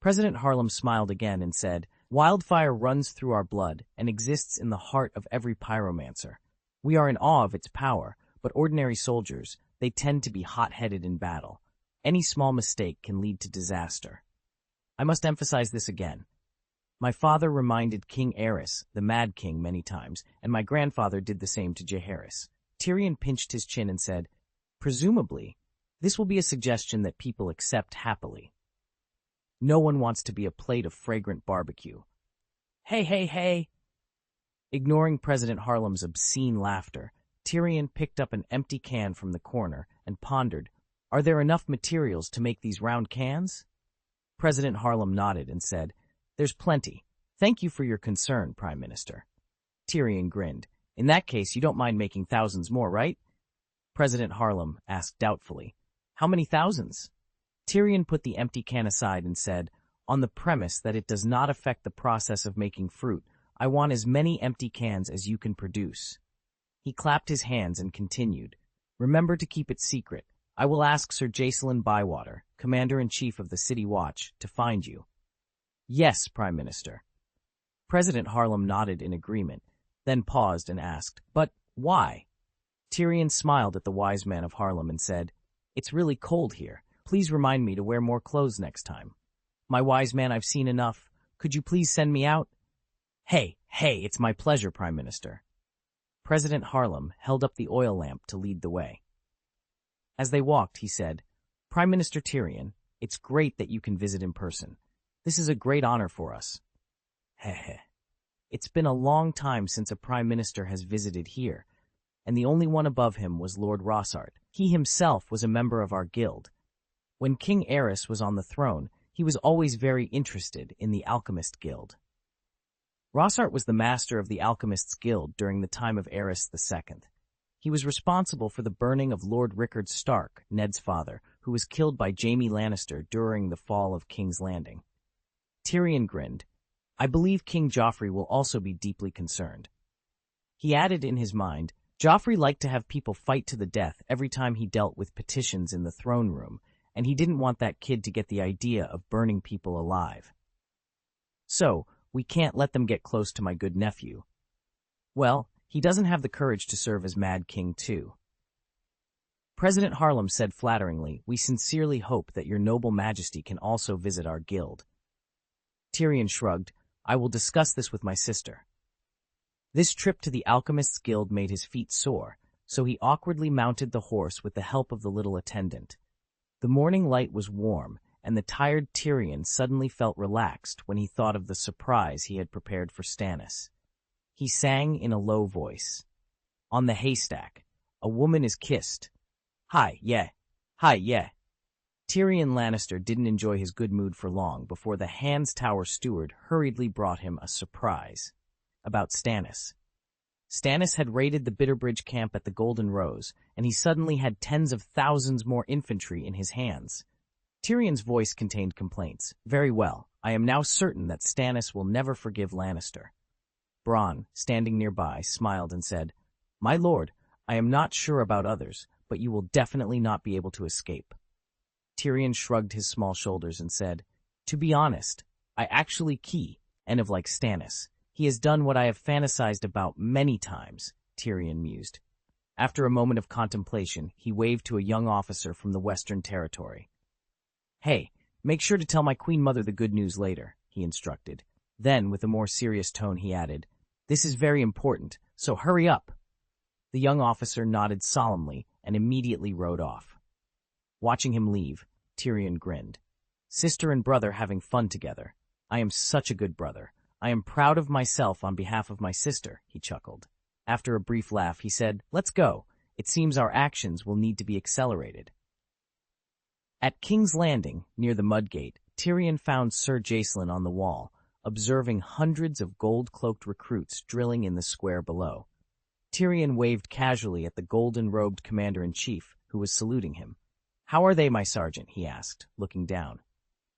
Speaker 1: President Harlem smiled again and said, wildfire runs through our blood and exists in the heart of every pyromancer. We are in awe of its power, but ordinary soldiers, they tend to be hot-headed in battle. Any small mistake can lead to disaster. I must emphasize this again. My father reminded King Aerys, the Mad King, many times, and my grandfather did the same to Jaehaerys. Tyrion pinched his chin and said, presumably, this will be a suggestion that people accept happily. No one wants to be a plate of fragrant barbecue. Hey. Ignoring President Harlem's obscene laughter, Tyrion picked up an empty can from the corner and pondered, are there enough materials to make these round cans? President Harlem nodded and said, there's plenty. Thank you for your concern, Prime Minister. Tyrion grinned. In that case, you don't mind making thousands more, right? President Harlem asked doubtfully, how many thousands? Tyrion put the empty can aside and said, on the premise that it does not affect the process of making fruit, I want as many empty cans as you can produce. He clapped his hands and continued, remember to keep it secret. I will ask Sir Jacelyn Bywater, Commander-in-Chief of the City Watch, to find you. Yes, Prime Minister. President Harlem nodded in agreement, then paused and asked, but why? Tyrion smiled at the wise man of Harlem and said, it's really cold here. Please remind me to wear more clothes next time. My wise man, I've seen enough. Could you please send me out? Hey, it's my pleasure, Prime Minister. President Harlem held up the oil lamp to lead the way. As they walked, he said, Prime Minister Tyrion, it's great that you can visit in person. This is a great honor for us. It's been a long time since a Prime Minister has visited here, and the only one above him was Lord Rossart. He himself was a member of our guild. When King Aerys was on the throne, he was always very interested in the Alchemist Guild. Rossart was the master of the Alchemists Guild during the time of Aerys II. He was responsible for the burning of Lord Rickard Stark, Ned's father, who was killed by Jaime Lannister during the fall of King's Landing. Tyrion grinned. I believe King Joffrey will also be deeply concerned. He added in his mind, Joffrey liked to have people fight to the death every time he dealt with petitions in the throne room, and he didn't want that kid to get the idea of burning people alive. So, we can't let them get close to my good nephew. Well, he doesn't have the courage to serve as Mad King too. President Harlem said flatteringly, we sincerely hope that your noble majesty can also visit our guild. Tyrion shrugged, I will discuss this with my sister. This trip to the Alchemists Guild made his feet sore, so he awkwardly mounted the horse with the help of the little attendant. The morning light was warm, and the tired Tyrion suddenly felt relaxed when he thought of the surprise he had prepared for Stannis. He sang in a low voice. On the haystack, a woman is kissed. Hi, yeah. Tyrion Lannister didn't enjoy his good mood for long before the Hands Tower steward hurriedly brought him a surprise. About Stannis. Stannis had raided the Bitterbridge camp at the Golden Rose, and he suddenly had tens of thousands more infantry in his hands. Tyrion's voice contained complaints. Very well, I am now certain that Stannis will never forgive Lannister. Bronn, standing nearby, smiled and said, My lord, I am not sure about others, but you will definitely not be able to escape." Tyrion shrugged his small shoulders and said, "To be honest, I actually key, and of like Stannis. He has done what I have fantasized about many times," Tyrion mused. After a moment of contemplation, he waved to a young officer from the Western Territory. "Hey, make sure to tell my Queen Mother the good news later," he instructed. Then, with a more serious tone, he added, "This is very important, so hurry up." The young officer nodded solemnly and immediately rode off. Watching him leave, Tyrion grinned. Sister and brother having fun together. I am such a good brother. I am proud of myself on behalf of my sister, he chuckled. After a brief laugh, he said, "Let's go. It seems our actions will need to be accelerated." At King's Landing, near the Mudgate, Tyrion found Sir Jacelyn on the wall, observing hundreds of gold-cloaked recruits drilling in the square below. Tyrion waved casually at the golden-robed commander-in-chief, who was saluting him. "How are they, my sergeant?" he asked, looking down.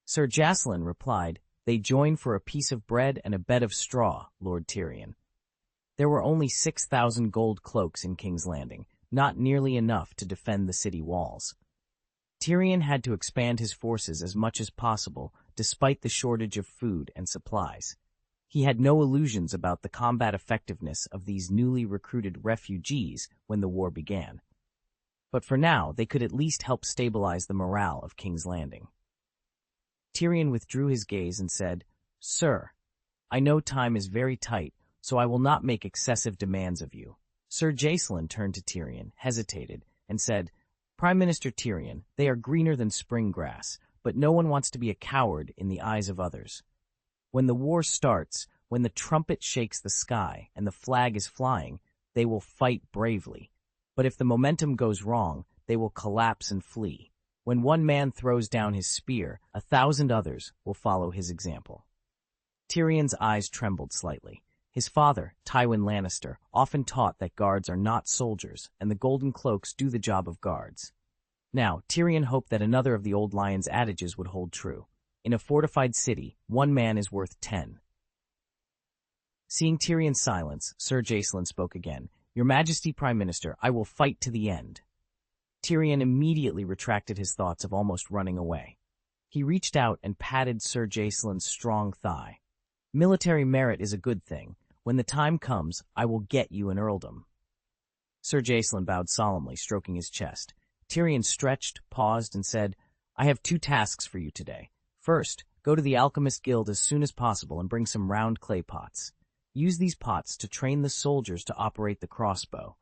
Speaker 1: Sir Jacelyn replied, "They join for a piece of bread and a bed of straw, Lord Tyrion." There were only 6,000 gold cloaks in King's Landing, not nearly enough to defend the city walls. Tyrion had to expand his forces as much as possible, despite the shortage of food and supplies. He had no illusions about the combat effectiveness of these newly recruited refugees when the war began. But for now, they could at least help stabilize the morale of King's Landing. Tyrion withdrew his gaze and said, "Sir, I know time is very tight, so I will not make excessive demands of you." Sir Jacelyn turned to Tyrion, hesitated, and said, "Prime Minister Tyrion, they are greener than spring grass, but no one wants to be a coward in the eyes of others. When the war starts, when the trumpet shakes the sky and the flag is flying, they will fight bravely. But if the momentum goes wrong, they will collapse and flee. When one man throws down his spear, 1,000 others will follow his example." Tyrion's eyes trembled slightly. His father, Tywin Lannister, often taught that guards are not soldiers, and the Golden Cloaks do the job of guards. Now, Tyrion hoped that another of the old lion's adages would hold true. In a fortified city, 1 man is worth 10. Seeing Tyrion's silence, Sir Jacelyn spoke again. "Your Majesty, Prime Minister, I will fight to the end." Tyrion immediately retracted his thoughts of almost running away. He reached out and patted Sir Jacelyn's strong thigh. "Military merit is a good thing. When the time comes, I will get you an earldom." Sir Jacelyn bowed solemnly, stroking his chest. Tyrion stretched, paused, and said, "I have 2 tasks for you today. First, go to the Alchemist Guild as soon as possible and bring some round clay pots. Use these pots to train the soldiers to operate the crossbow.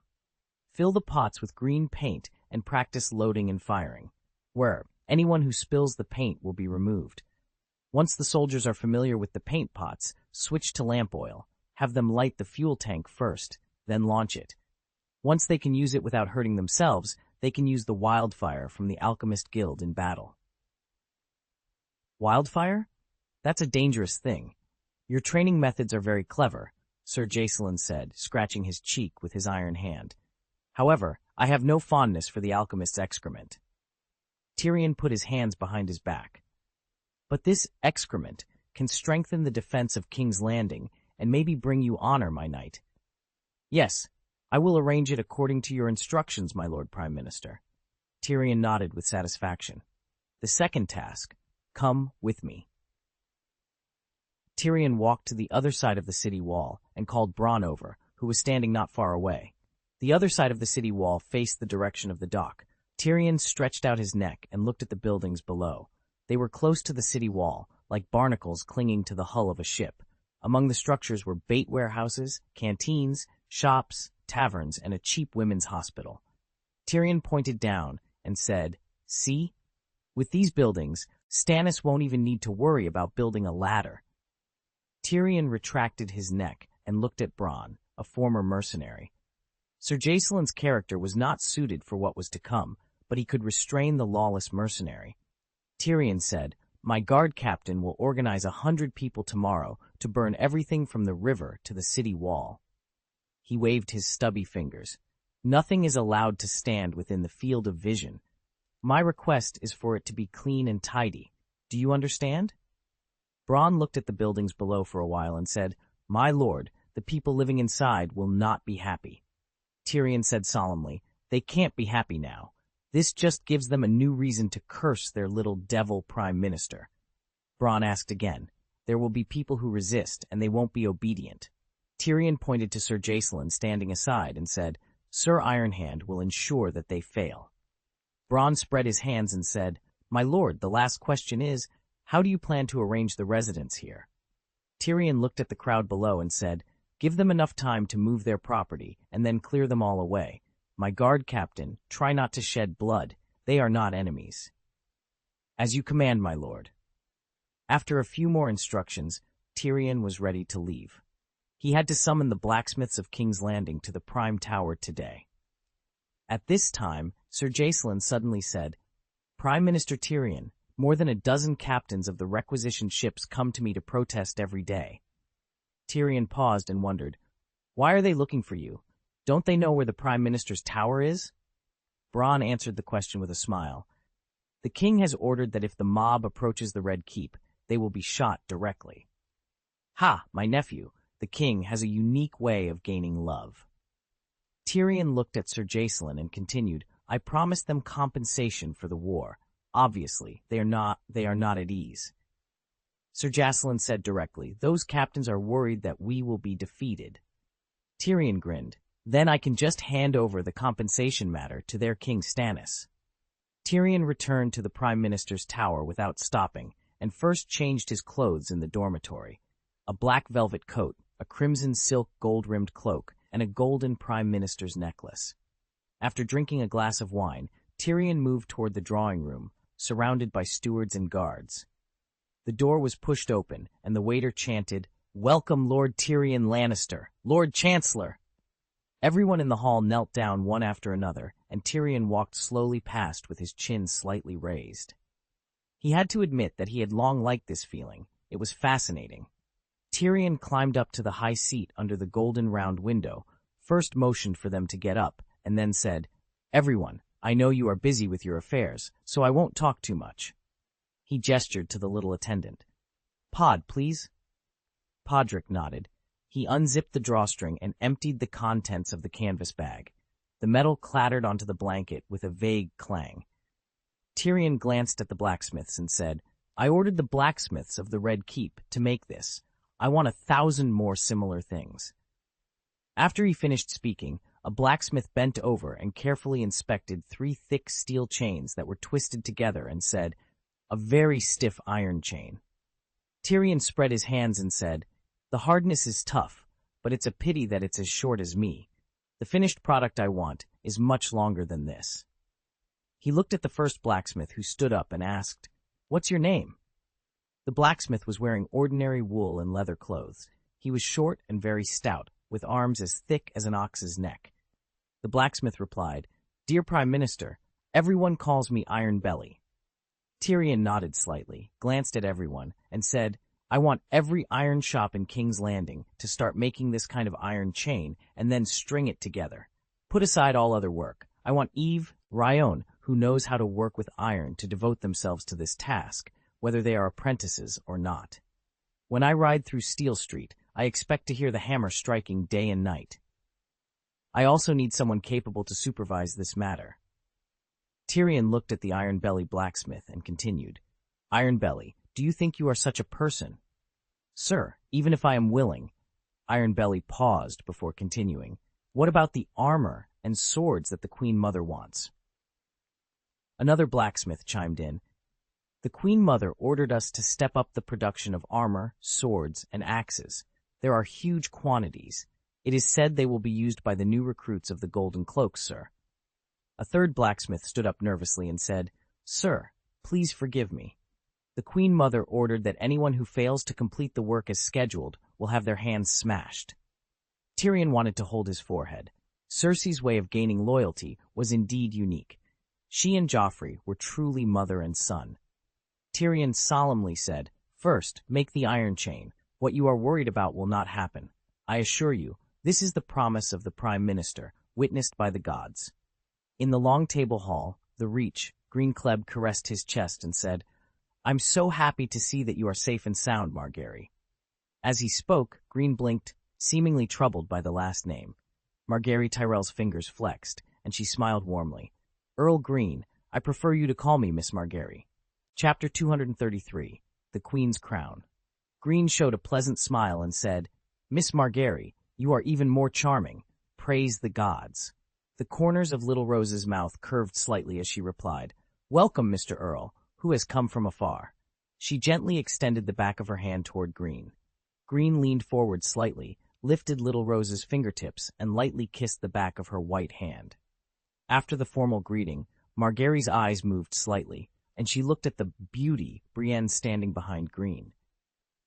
Speaker 1: Fill the pots with green paint and practice loading and firing, where anyone who spills the paint will be removed. Once the soldiers are familiar with the paint pots, switch to lamp oil. Have them light the fuel tank first, then launch it. Once they can use it without hurting themselves, they can use the wildfire from the Alchemist Guild in battle." "Wildfire? That's a dangerous thing. Your training methods are very clever," Sir Jacelyn said, scratching his cheek with his iron hand. "However, I have no fondness for the alchemist's excrement." Tyrion put his hands behind his back. "But this excrement can strengthen the defense of King's Landing and maybe bring you honor, my knight." "Yes, I will arrange it according to your instructions, my Lord Prime Minister." Tyrion nodded with satisfaction. "The second task, come with me." Tyrion walked to the other side of the city wall and called Bronn over, who was standing not far away. The other side of the city wall faced the direction of the dock. Tyrion stretched out his neck and looked at the buildings below. They were close to the city wall, like barnacles clinging to the hull of a ship. Among the structures were bait warehouses, canteens, shops, taverns, and a cheap women's hospital. Tyrion pointed down and said, "See? With these buildings, Stannis won't even need to worry about building a ladder." Tyrion retracted his neck and looked at Bronn, a former mercenary. Sir Jacelyn's character was not suited for what was to come, but he could restrain the lawless mercenary. Tyrion said, "My guard captain will organize 100 people tomorrow to burn everything from the river to the city wall." He waved his stubby fingers. "Nothing is allowed to stand within the field of vision. My request is for it to be clean and tidy. Do you understand?" Bronn looked at the buildings below for a while and said, "My lord, the people living inside will not be happy." Tyrion said solemnly, They can't be happy now. This just gives them a new reason to curse their little devil prime minister. Bronn asked again. There will be people who resist, and they won't be obedient. Tyrion pointed to Sir Jacelyn standing aside and said, Sir Ironhand will ensure that they fail. Bronn spread his hands and said, My lord, the last question is, how do you plan to arrange the residents here? Tyrion looked at the crowd below and said, Give them enough time to move their property, and then clear them all away. My guard captain, try not to shed blood. They are not enemies. As you command, my lord. After a few more instructions, Tyrion was ready to leave. He had to summon the blacksmiths of King's Landing to the Prime Tower today. At this time, Sir Jacelyn suddenly said, Prime Minister Tyrion, more than a dozen captains of the requisitioned ships come to me to protest every day. Tyrion paused and wondered, Why are they looking for you? Don't they know where the Prime Minister's tower is? Bronn answered the question with a smile. The king has ordered that if the mob approaches the Red Keep, they will be shot directly. Ha, my nephew, the king has a unique way of gaining love. Tyrion looked at Sir Jacelyn and continued, I promised them compensation for the war. Obviously, they are not at ease. Sir Jacelyn said directly, Those captains are worried that we will be defeated. Tyrion grinned, Then I can just hand over the compensation matter to their King Stannis. Tyrion returned to the Prime Minister's tower without stopping, and first changed his clothes in the dormitory. A black velvet coat, a crimson silk gold-rimmed cloak, and a golden Prime Minister's necklace. After drinking a glass of wine, Tyrion moved toward the drawing room, surrounded by stewards and guards. The door was pushed open, and the waiter chanted, Welcome, Lord Tyrion Lannister, Lord Chancellor! Everyone in the hall knelt down one after another, and Tyrion walked slowly past with his chin slightly raised. He had to admit that he had long liked this feeling. It was fascinating. Tyrion climbed up to the high seat under the golden round window, first motioned for them to get up, and then said, Everyone, I know you are busy with your affairs, so I won't talk too much. He gestured to the little attendant. Pod, please. Podrick nodded. He unzipped the drawstring and emptied the contents of the canvas bag. The metal clattered onto the blanket with a vague clang. Tyrion glanced at the blacksmiths and said, I ordered the blacksmiths of the Red Keep to make this. I want 1,000 more similar things. After he finished speaking, a blacksmith bent over and carefully inspected 3 thick steel chains that were twisted together and said, A very stiff iron chain. Tyrion spread his hands and said, The hardness is tough, but it's a pity that it's as short as me. The finished product I want is much longer than this. He looked at the first blacksmith who stood up and asked, What's your name? The blacksmith was wearing ordinary wool and leather clothes. He was short and very stout, with arms as thick as an ox's neck. The blacksmith replied, Dear Prime Minister, everyone calls me Iron Belly. Tyrion nodded slightly, glanced at everyone, and said, I want every iron shop in King's Landing to start making this kind of iron chain and then string it together. Put aside all other work. I want Eve, Ryon, who knows how to work with iron, to devote themselves to this task, whether they are apprentices or not. When I ride through Steel Street, I expect to hear the hammer striking day and night. I also need someone capable to supervise this matter. Tyrion looked at the Iron Belly blacksmith and continued, Iron Belly, do you think you are such a person? Sir, even if I am willing. Iron Belly paused before continuing. What about the armor and swords that the Queen Mother wants? Another blacksmith chimed in. The Queen Mother ordered us to step up the production of armor, swords, and axes. There are huge quantities. It is said they will be used by the new recruits of the Golden Cloaks, sir. A third blacksmith stood up nervously and said, Sir, please forgive me. The Queen Mother ordered that anyone who fails to complete the work as scheduled will have their hands smashed. Tyrion wanted to hold his forehead. Cersei's way of gaining loyalty was indeed unique. She and Joffrey were truly mother and son. Tyrion solemnly said, First, make the iron chain. What you are worried about will not happen. I assure you, this is the promise of the Prime Minister, witnessed by the gods. In the long table hall, the Reach, Greene Kleb caressed his chest and said, I'm so happy to see that you are safe and sound, Margaery. As he spoke, Greene blinked, seemingly troubled by the last name. Margaery Tyrell's fingers flexed, and she smiled warmly. Earl Greene, I prefer you to call me Miss Margery. Chapter 233, The Queen's Crown. Greene showed a pleasant smile and said, Miss Margery, you are even more charming. Praise the gods. The corners of Little Rose's mouth curved slightly as she replied, Welcome, Mr. Earl, who has come from afar. She gently extended the back of her hand toward Greene. Greene leaned forward slightly, lifted Little Rose's fingertips, and lightly kissed the back of her white hand. After the formal greeting, Margery's eyes moved slightly, and she looked at the beauty Brienne standing behind Greene.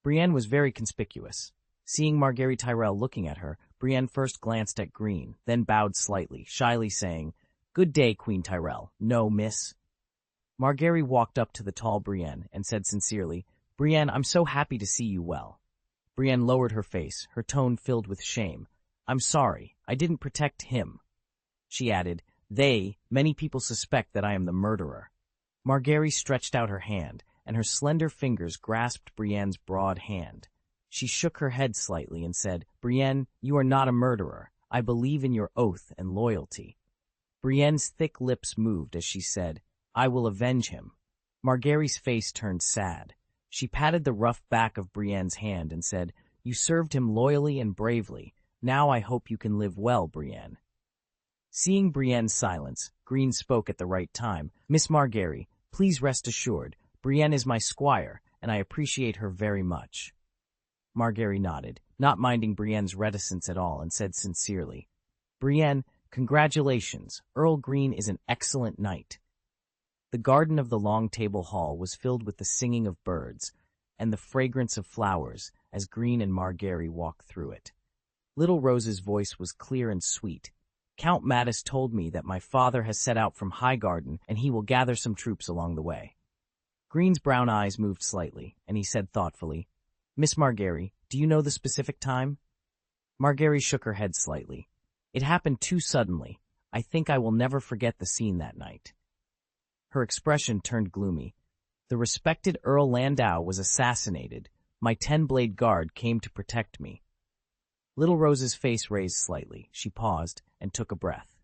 Speaker 1: Brienne was very conspicuous. Seeing Margery Tyrell looking at her, Brienne first glanced at Greene, then bowed slightly, shyly saying, Good day, Queen Tyrell. No, miss. Margery walked up to the tall Brienne and said sincerely, Brienne, I'm so happy to see you well. Brienne lowered her face, her tone filled with shame. I'm sorry, I didn't protect him. She added, many people suspect that I am the murderer. Margery stretched out her hand, and her slender fingers grasped Brienne's broad hand. She shook her head slightly and said, Brienne, you are not a murderer. I believe in your oath and loyalty. Brienne's thick lips moved as she said, I will avenge him. Margery's face turned sad. She patted the rough back of Brienne's hand and said, You served him loyally and bravely. Now I hope you can live well, Brienne. Seeing Brienne's silence, Greene spoke at the right time. Miss Margery, please rest assured, Brienne is my squire, and I appreciate her very much. Margery nodded, not minding Brienne's reticence at all, and said sincerely, Brienne, congratulations. Earl Greene is an excellent knight. The garden of the long table hall was filled with the singing of birds and the fragrance of flowers as Greene and Margery walked through it. Little Rose's voice was clear and sweet. Count Mattis told me that my father has set out from Highgarden and he will gather some troops along the way. Greene's brown eyes moved slightly, and he said thoughtfully, Miss Margery, do you know the specific time? Margery shook her head slightly. It happened too suddenly. I think I will never forget the scene that night. Her expression turned gloomy. The respected Earl Landau was assassinated. My 10-blade guard came to protect me. Little Rose's face raised slightly. She paused and took a breath.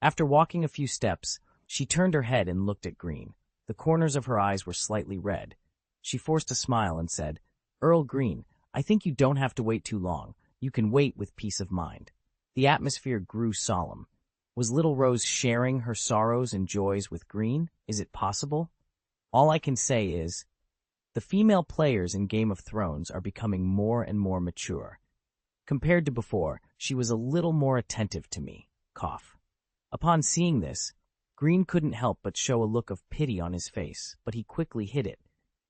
Speaker 1: After walking a few steps, she turned her head and looked at Greene. The corners of her eyes were slightly red. She forced a smile and said, Earl Greene, I think you don't have to wait too long. You can wait with peace of mind. The atmosphere grew solemn. Was Little Rose sharing her sorrows and joys with Greene? Is it possible? All I can say is, the female players in Game of Thrones are becoming more and more mature. Compared to before, she was a little more attentive to me. Cough. Upon seeing this, Greene couldn't help but show a look of pity on his face, but he quickly hid it.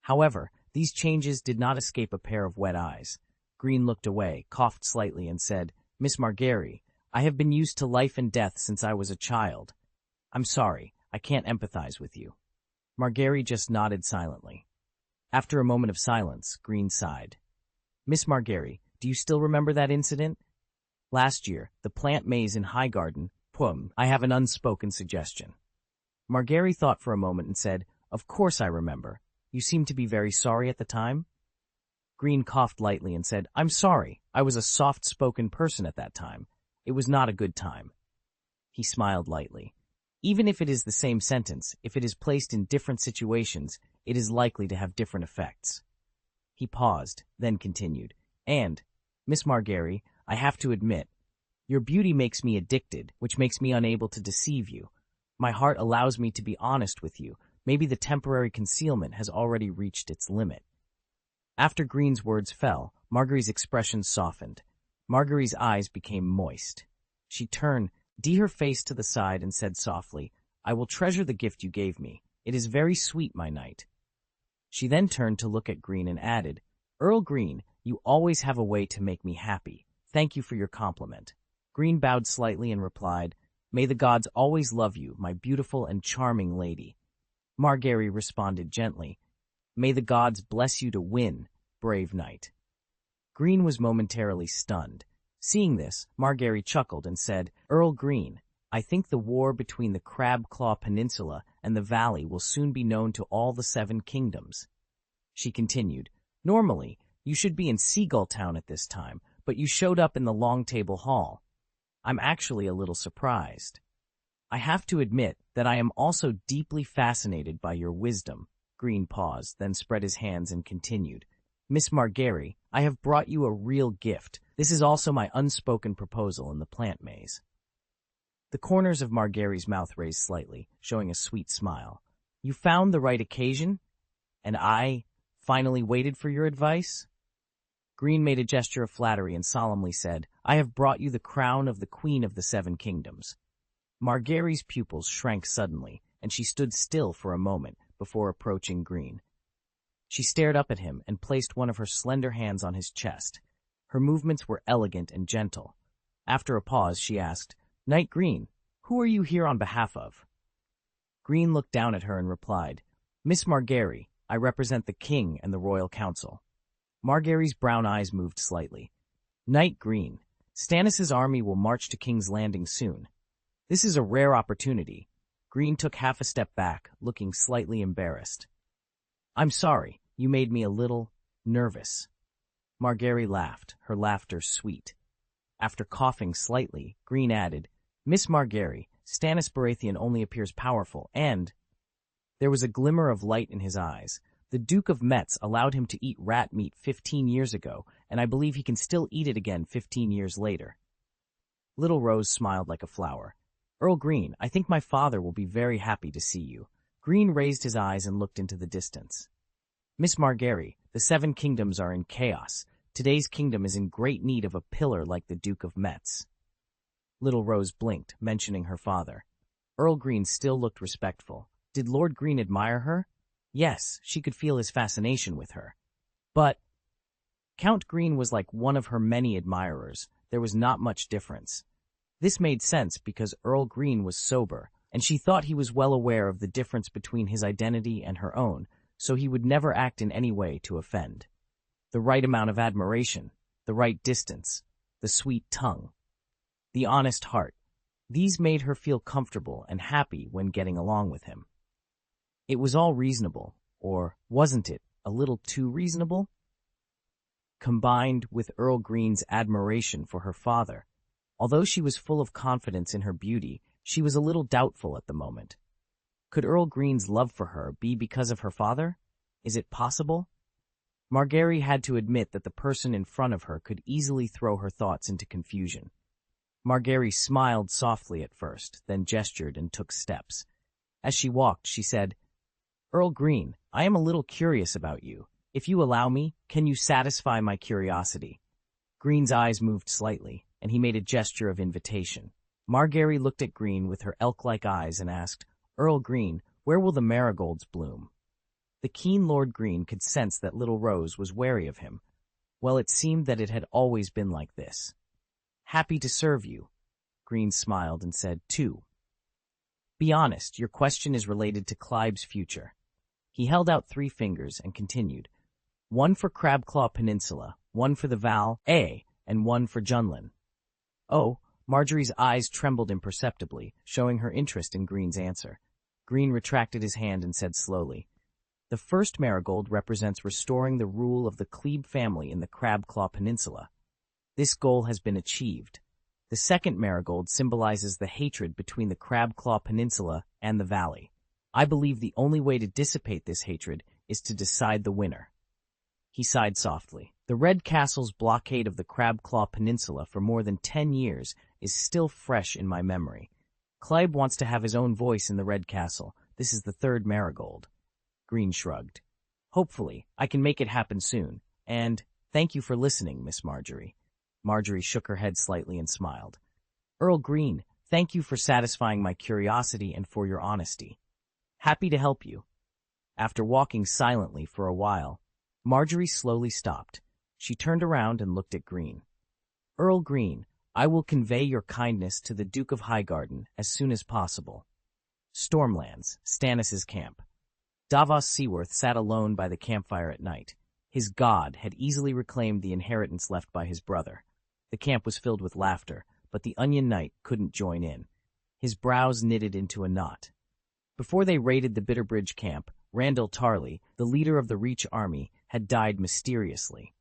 Speaker 1: However, these changes did not escape a pair of wet eyes. Greene looked away, coughed slightly, and said, Miss Margery, I have been used to life and death since I was a child. I'm sorry, I can't empathize with you. Margery just nodded silently. After a moment of silence, Greene sighed. Miss Margery, do you still remember that incident? Last year, the plant maze in Highgarden. I have an unspoken suggestion. Margery thought for a moment and said, Of course I remember. You seemed to be very sorry at the time? Greene coughed lightly and said, I'm sorry. I was a soft-spoken person at that time. It was not a good time. He smiled lightly. Even if it is the same sentence, if it is placed in different situations, it is likely to have different effects. He paused, then continued, And, Miss Margery, I have to admit, your beauty makes me addicted, which makes me unable to deceive you. My heart allows me to be honest with you. Maybe the temporary concealment has already reached its limit. After Greene's words fell, Margery's expression softened. Margery's eyes became moist. She turned her face to the side and said softly, I will treasure the gift you gave me. It is very sweet, my knight. She then turned to look at Greene and added, Earl Greene, you always have a way to make me happy. Thank you for your compliment. Greene bowed slightly and replied, May the gods always love you, my beautiful and charming lady. Margery responded gently, May the gods bless you to win, brave knight. Greene was momentarily stunned. Seeing this, Margery chuckled and said, Earl Greene, I think the war between the Crab-Claw Peninsula and the Valley will soon be known to all the 7 kingdoms. She continued, Normally, you should be in Seagull Town at this time, but you showed up in the Long Table Hall. I'm actually a little surprised. I have to admit that I am also deeply fascinated by your wisdom. Greene paused, then spread his hands and continued. Miss Margery, I have brought you a real gift. This is also my unspoken proposal in the plant maze. The corners of Margery's mouth raised slightly, showing a sweet smile. You found the right occasion? And I finally waited for your advice? Greene made a gesture of flattery and solemnly said, I have brought you the crown of the Queen of the Seven Kingdoms. Margery's pupils shrank suddenly, and she stood still for a moment before approaching Greene. She stared up at him and placed one of her slender hands on his chest. Her movements were elegant and gentle. After a pause, she asked, Knight Greene, who are you here on behalf of? Greene looked down at her and replied, Miss Margery, I represent the king and the royal council. Margery's brown eyes moved slightly. Knight Greene, Stannis's army will march to King's Landing soon. This is a rare opportunity. Greene took half a step back, looking slightly embarrassed. I'm sorry, you made me a little nervous. Margery laughed, her laughter sweet. After coughing slightly, Greene added, Miss Margery, Stannis Baratheon only appears powerful, and... There was a glimmer of light in his eyes. The Duke of Metz allowed him to eat rat meat 15 years ago, and I believe he can still eat it again 15 years later. Little Rose smiled like a flower. Earl Greene, I think my father will be very happy to see you. Greene raised his eyes and looked into the distance. Miss Margery, the Seven Kingdoms are in chaos. Today's kingdom is in great need of a pillar like the Duke of Metz. Little Rose blinked, mentioning her father. Earl Greene still looked respectful. Did Lord Greene admire her? Yes, she could feel his fascination with her. But Count Greene was like one of her many admirers. There was not much difference. This made sense because Earl Greene was sober, and she thought he was well aware of the difference between his identity and her own, so he would never act in any way to offend. The right amount of admiration, the right distance, the sweet tongue, the honest heart. These made her feel comfortable and happy when getting along with him. It was all reasonable, or wasn't it a little too reasonable? Combined with Earl Greene's admiration for her father, although she was full of confidence in her beauty, she was a little doubtful at the moment. Could Earl Greene's love for her be because of her father? Is it possible? Margery had to admit that the person in front of her could easily throw her thoughts into confusion. Margery smiled softly at first, then gestured and took steps. As she walked, she said, Earl Greene, I am a little curious about you. If you allow me, can you satisfy my curiosity? Greene's eyes moved slightly, and he made a gesture of invitation. Margery looked at Greene with her elk-like eyes and asked, Earl Greene, where will the marigolds bloom? The keen Lord Greene could sense that Little Rose was wary of him. Well, it seemed that it had always been like this. Happy to serve you. Greene smiled and said, 2. Be honest, your question is related to Kleb's future. He held out 3 fingers and continued, 1 for Crabclaw Peninsula, 1 for the Val A, and 1 for Junlin. Oh, Marjorie's eyes trembled imperceptibly, showing her interest in Greene's answer. Greene retracted his hand and said slowly, The first marigold represents restoring the rule of the Kleb family in the Crabclaw Peninsula. This goal has been achieved. The second marigold symbolizes the hatred between the Crabclaw Peninsula and the valley. I believe the only way to dissipate this hatred is to decide the winner. He sighed softly. The Red Castle's blockade of the Crabclaw Peninsula for more than 10 years is still fresh in my memory. Kleb wants to have his own voice in the Red Castle. This is the third marigold. Greene shrugged. Hopefully, I can make it happen soon. And thank you for listening, Miss Margery. Marjorie shook her head slightly and smiled. Earl Greene, thank you for satisfying my curiosity and for your honesty. Happy to help you. After walking silently for a while, Marjorie slowly stopped. She turned around and looked at Greene. Earl Greene, I will convey your kindness to the Duke of Highgarden as soon as possible. Stormlands, Stannis's camp. Davos Seaworth sat alone by the campfire at night. His god had easily reclaimed the inheritance left by his brother. The camp was filled with laughter, but the Onion Knight couldn't join in. His brows knitted into a knot. Before they raided the Bitterbridge camp, Randyll Tarly, the leader of the Reach army, had died mysteriously.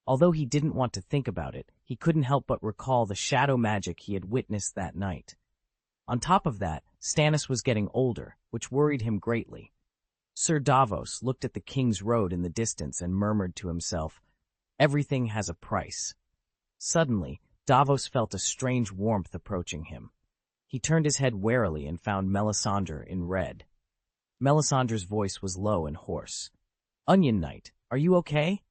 Speaker 1: Although he didn't want to think about it, he couldn't help but recall the shadow magic he had witnessed that night. On top of that, Stannis was getting older, which worried him greatly. Sir Davos looked at the King's Road in the distance and murmured to himself, "Everything has a price." Suddenly, Davos felt a strange warmth approaching him. He turned his head warily and found Melisandre in red. Melisandre's voice was low and hoarse. "Onion Knight, are you okay?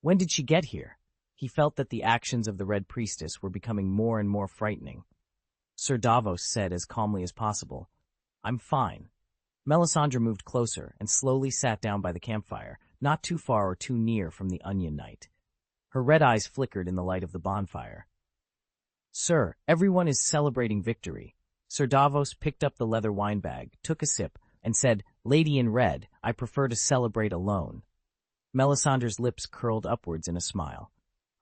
Speaker 1: When did she get here?" He felt that the actions of the Red Priestess were becoming more and more frightening. Sir Davos said as calmly as possible, "I'm fine." Melisandre moved closer and slowly sat down by the campfire, not too far or too near from the Onion Knight. Her red eyes flickered in the light of the bonfire. "Sir, everyone is celebrating victory." Sir Davos picked up the leather wine bag, took a sip, and said, "Lady in red, I prefer to celebrate alone." Melisandre's lips curled upwards in a smile.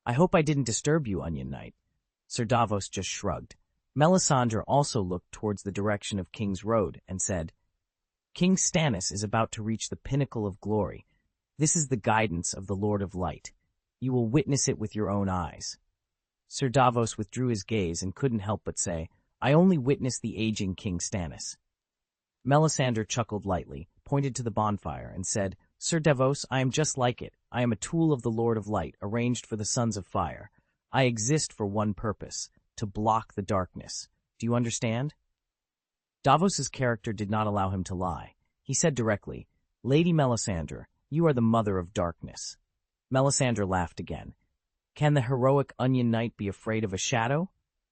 Speaker 1: "I hope I didn't disturb you, Onion Knight." Sir Davos just shrugged. Melisandre also looked towards the direction of King's Road and said, "King Stannis is about to reach the pinnacle of glory. This is the guidance of the Lord of Light. You will witness it with your own eyes." Sir Davos withdrew his gaze and couldn't help but say, "I only witnessed the aging King Stannis." Melisandre chuckled lightly, pointed to the bonfire, and said, "Sir Davos, I am just like it. I am a tool of the Lord of Light, arranged for the Sons of Fire. I exist for one purpose, to block the darkness. Do you understand?" Davos's character did not allow him to lie. He said directly, "Lady Melisandre, you are the mother of darkness." Melisandre laughed again. "Can the heroic Onion Knight be afraid of a shadow?"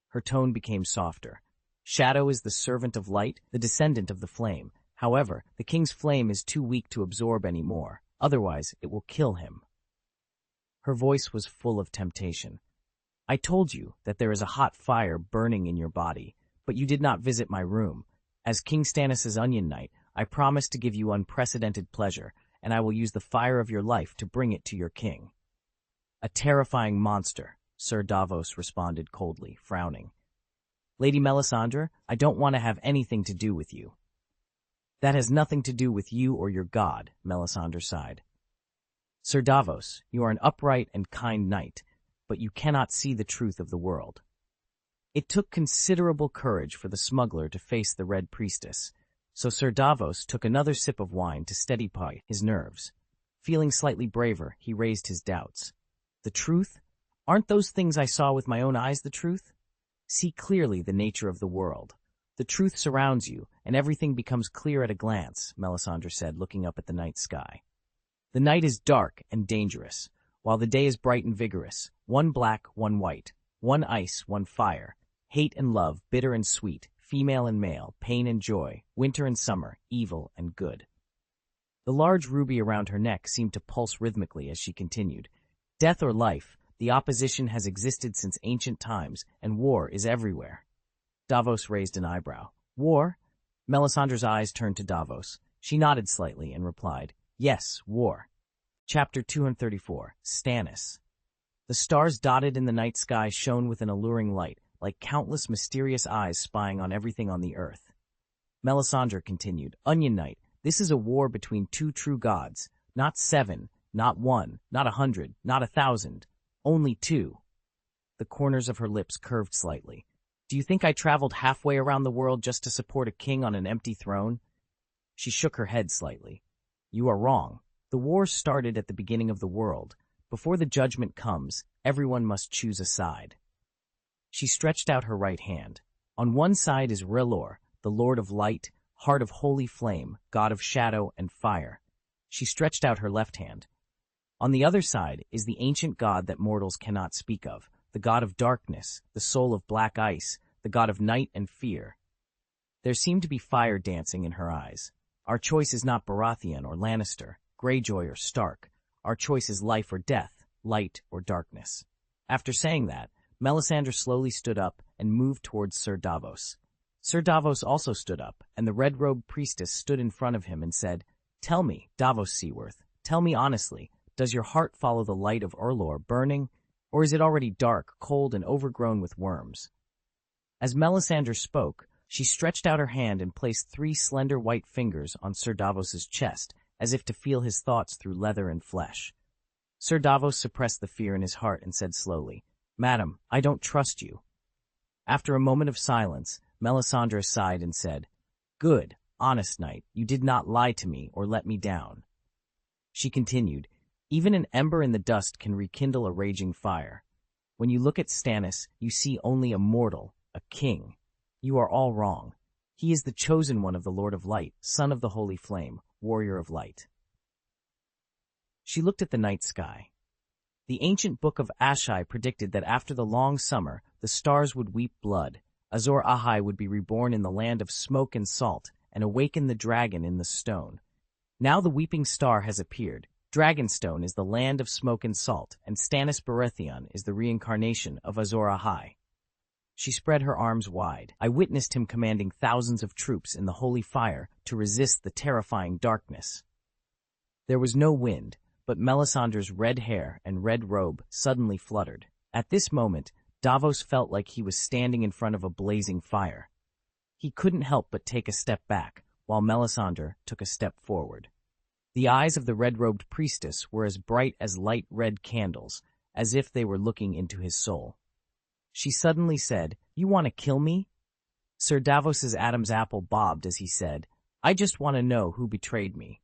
Speaker 1: Her tone became softer. "Shadow is the servant of light, the descendant of the flame. However, the king's flame is too weak to absorb any more. Otherwise, it will kill him." Her voice was full of temptation. "I told you that there is a hot fire burning in your body, but you did not visit my room. As King Stannis' Onion Knight, I promise to give you unprecedented pleasure, and I will use the fire of your life to bring it to your king." "A terrifying monster," Sir Davos responded coldly, frowning. "Lady Melisandre, I don't want to have anything to do with you." "That has nothing to do with you or your god," Melisandre sighed. "Sir Davos, you are an upright and kind knight, but you cannot see the truth of the world." It took considerable courage for the smuggler to face the Red Priestess, so Sir Davos took another sip of wine to steady his nerves. Feeling slightly braver, he raised his doubts. "The truth? Aren't those things I saw with my own eyes the truth? See clearly the nature of the world. The truth surrounds you, and everything becomes clear at a glance," Melisandre said, looking up at the night sky. "The night is dark and dangerous, while the day is bright and vigorous, one black, one white, one ice, one fire, hate and love, bitter and sweet, female and male, pain and joy, winter and summer, evil and good." The large ruby around her neck seemed to pulse rhythmically as she continued, "Death or life, the opposition has existed since ancient times, and war is everywhere." Davos raised an eyebrow. "War?" Melisandre's eyes turned to Davos. She nodded slightly and replied, "Yes, war." Chapter 234, Stannis. The stars dotted in the night sky shone with an alluring light, like countless mysterious eyes spying on everything on the earth. Melisandre continued, "Onion Knight, this is a war between two true gods, not 7, not 1, not 100, not 1,000, only 2. The corners of her lips curved slightly. "Do you think I traveled halfway around the world just to support a king on an empty throne?" She shook her head slightly. "You are wrong. The war started at the beginning of the world. Before the judgment comes, everyone must choose a side." She stretched out her right hand. On one side is R'hllor, the Lord of Light, heart of holy flame, god of shadow and fire. She stretched out her left hand. On the other side is the ancient god that mortals cannot speak of, the god of darkness, the soul of black ice, the god of night and fear. There seemed to be fire dancing in her eyes. "Our choice is not Baratheon or Lannister, Greyjoy or Stark. Our choice is life or death, light or darkness." After saying that, Melisandre slowly stood up and moved towards Sir Davos. Sir Davos also stood up, and the red-robed priestess stood in front of him and said, "Tell me, Davos Seaworth, tell me honestly, does your heart follow the light of R'hllor burning, or is it already dark, cold, and overgrown with worms?" As Melisandre spoke, she stretched out her hand and placed 3 slender white fingers on Sir Davos's chest, as if to feel his thoughts through leather and flesh. Sir Davos suppressed the fear in his heart and said slowly, "Madam, I don't trust you." After a moment of silence, Melisandre sighed and said, "Good, honest knight, you did not lie to me or let me down." She continued, "Even an ember in the dust can rekindle a raging fire. When you look at Stannis, you see only a mortal, a king. You are all wrong. He is the chosen one of the Lord of Light, son of the Holy Flame, warrior of light." She looked at the night sky. The ancient book of Ashai predicted that after the long summer, the stars would weep blood. Azor Ahai would be reborn in the land of smoke and salt, and awaken the dragon in the stone. Now the weeping star has appeared. Dragonstone is the land of smoke and salt, and Stannis Baratheon is the reincarnation of Azor Ahai. She spread her arms wide. I witnessed him commanding thousands of troops in the holy fire to resist the terrifying darkness. There was no wind, but Melisandre's red hair and red robe suddenly fluttered. At this moment, Davos felt like he was standing in front of a blazing fire. He couldn't help but take a step back, while Melisandre took a step forward. The eyes of the red-robed priestess were as bright as light red candles, as if they were looking into his soul. She suddenly said, "You want to kill me?" Sir Davos's Adam's apple bobbed as he said, "I just want to know who betrayed me."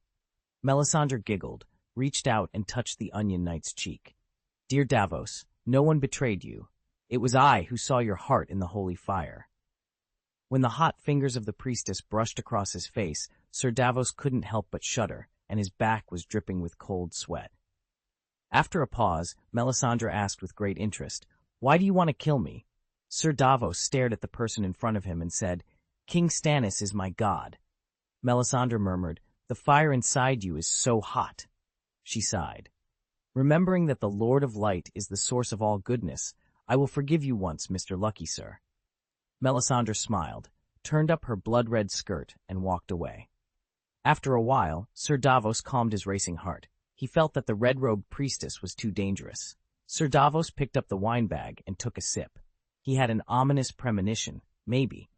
Speaker 1: Melisandre giggled, reached out and touched the Onion Knight's cheek. "Dear Davos, no one betrayed you. It was I who saw your heart in the holy fire." When the hot fingers of the priestess brushed across his face, Sir Davos couldn't help but shudder, and his back was dripping with cold sweat. After a pause, Melisandre asked with great interest, "Why do you want to kill me?" Sir Davos stared at the person in front of him and said, "King Stannis is my god." Melisandre murmured, "The fire inside you is so hot." She sighed. "Remembering that the Lord of Light is the source of all goodness, I will forgive you once, Mr. Lucky Sir." Melisandre smiled, turned up her blood-red skirt, and walked away. After a while, Sir Davos calmed his racing heart. He felt that the red-robed priestess was too dangerous. Sir Davos picked up the wine bag and took a sip. He had an ominous premonition, maybe.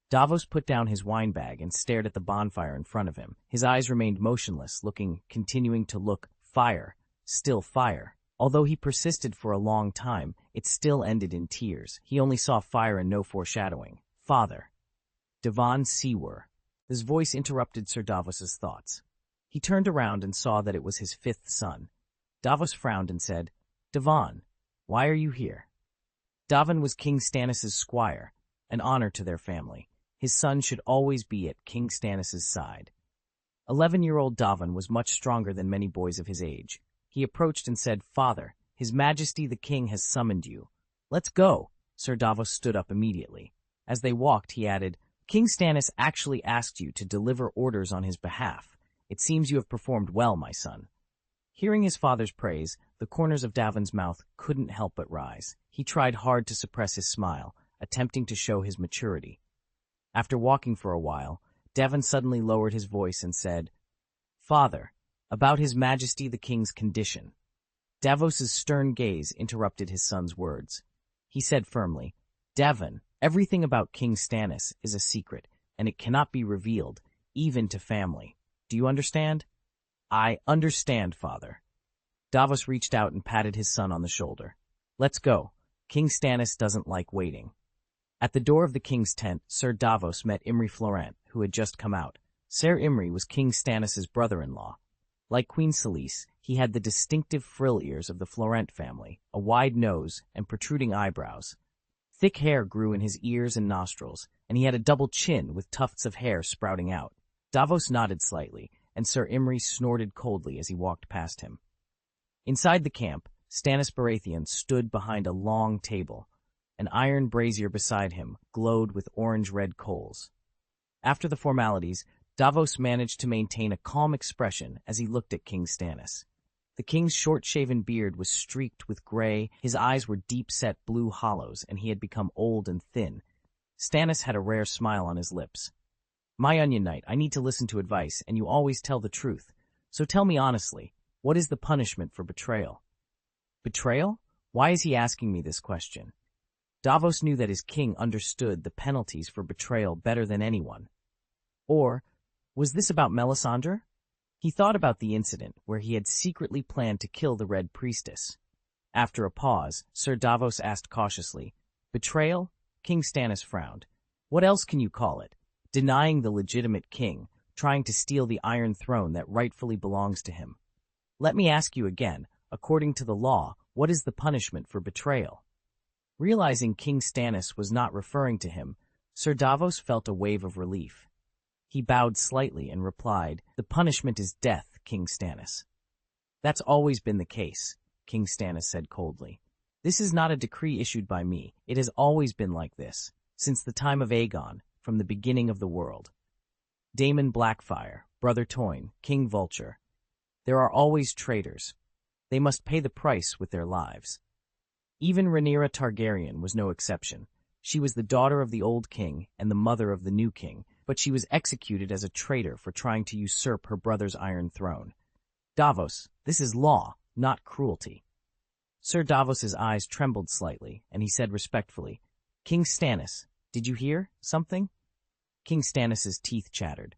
Speaker 1: Davos put down his wine bag and stared at the bonfire in front of him. His eyes remained motionless, continuing to look, fire, still fire. Although he persisted for a long time, it still ended in tears. He only saw fire and no foreshadowing. "Father." Devon Seawar. His voice interrupted Sir Davos's thoughts. He turned around and saw that it was his fifth son. Davos frowned and said, "Devon, why are you here?" Davon was King Stannis' squire, an honor to their family. His son should always be at King Stannis' side. 11-year-old Davon was much stronger than many boys of his age. He approached and said, "Father, His Majesty the King has summoned you." "Let's go." Sir Davos stood up immediately. As they walked, he added, "King Stannis actually asked you to deliver orders on his behalf. It seems you have performed well, my son." Hearing his father's praise, the corners of Davon's mouth couldn't help but rise. He tried hard to suppress his smile, attempting to show his maturity. After walking for a while, Davon suddenly lowered his voice and said, "Father, about His Majesty the King's condition." Davos's stern gaze interrupted his son's words. He said firmly, "Davon, everything about King Stannis is a secret, and it cannot be revealed, even to family. Do you understand?" "I understand, father." Davos reached out and patted his son on the shoulder. "Let's go. King Stannis doesn't like waiting." At the door of the king's tent, Sir Davos met Imry Florent, who had just come out. Ser Imry was King Stannis' brother-in-law. Like Queen Selyse, he had the distinctive frill ears of the Florent family, a wide nose, and protruding eyebrows. Thick hair grew in his ears and nostrils, and he had a double chin with tufts of hair sprouting out. Davos nodded slightly, and Ser Imry snorted coldly as he walked past him. Inside the camp, Stannis Baratheon stood behind a long table. An iron brazier beside him glowed with orange-red coals. After the formalities, Davos managed to maintain a calm expression as he looked at King Stannis. The king's short-shaven beard was streaked with gray, his eyes were deep-set blue hollows, and he had become old and thin. Stannis had a rare smile on his lips. "My Onion Knight, I need to listen to advice, and you always tell the truth. So tell me honestly, what is the punishment for betrayal?" Betrayal? Why is he asking me this question? Davos knew that his king understood the penalties for betrayal better than anyone. Or, was this about Melisandre? He thought about the incident where he had secretly planned to kill the Red Priestess. After a pause, Sir Davos asked cautiously, "Betrayal?" King Stannis frowned. What else can you call it? Denying the legitimate king, trying to steal the Iron Throne that rightfully belongs to him. Let me ask you again, according to the law, what is the punishment for betrayal? Realizing King Stannis was not referring to him, Sir Davos felt a wave of relief. He bowed slightly and replied, "The punishment is death, King Stannis." "That's always been the case," King Stannis said coldly. "This is not a decree issued by me. It has always been like this, since the time of Aegon, from the beginning of the world. Daemon Blackfyre, Brother Toyne, King Vulture. There are always traitors. They must pay the price with their lives." Even Rhaenyra Targaryen was no exception. She was the daughter of the old king and the mother of the new king, but she was executed as a traitor for trying to usurp her brother's Iron Throne. Davos, this is law, not cruelty. Sir Davos's eyes trembled slightly, and he said respectfully, "King Stannis, did you hear something?" King Stannis's teeth chattered.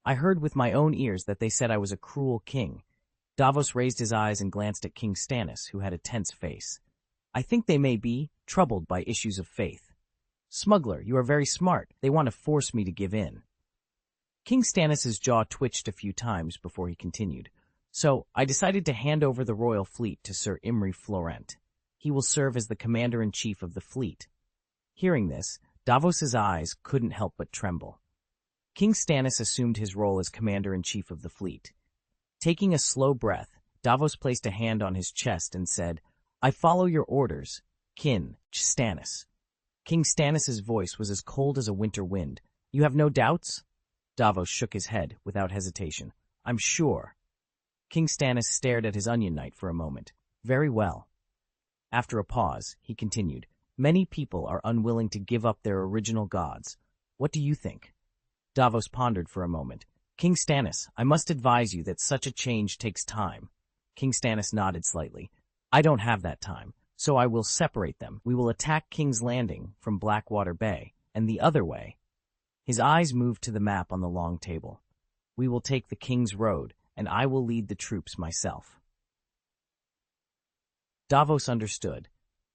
Speaker 1: "I heard with my own ears that they said I was a cruel king." Davos raised his eyes and glanced at King Stannis, who had a tense face. "I think they may be troubled by issues of faith." "Smuggler, you are very smart. They want to force me to give in." King Stannis's jaw twitched a few times before he continued. "So, I decided to hand over the royal fleet to Sir Imry Florent. He will serve as the commander-in-chief of the fleet." Hearing this, Davos's eyes couldn't help but tremble. King Stannis assumed his role as commander-in-chief of the fleet. Taking a slow breath, Davos placed a hand on his chest and said, "I follow your orders, Kin Stannis." King Stannis's voice was as cold as a winter wind. "You have no doubts?" Davos shook his head without hesitation. "I'm sure." King Stannis stared at his onion knight for a moment. "Very well." After a pause, he continued, "Many people are unwilling to give up their original gods. What do you think?" Davos pondered for a moment. "King Stannis, I must advise you that such a change takes time." King Stannis nodded slightly. "I don't have that time, so I will separate them. We will attack King's Landing from Blackwater Bay, and the other way." His eyes moved to the map on the long table. "We will take the King's Road, and I will lead the troops myself." Davos understood.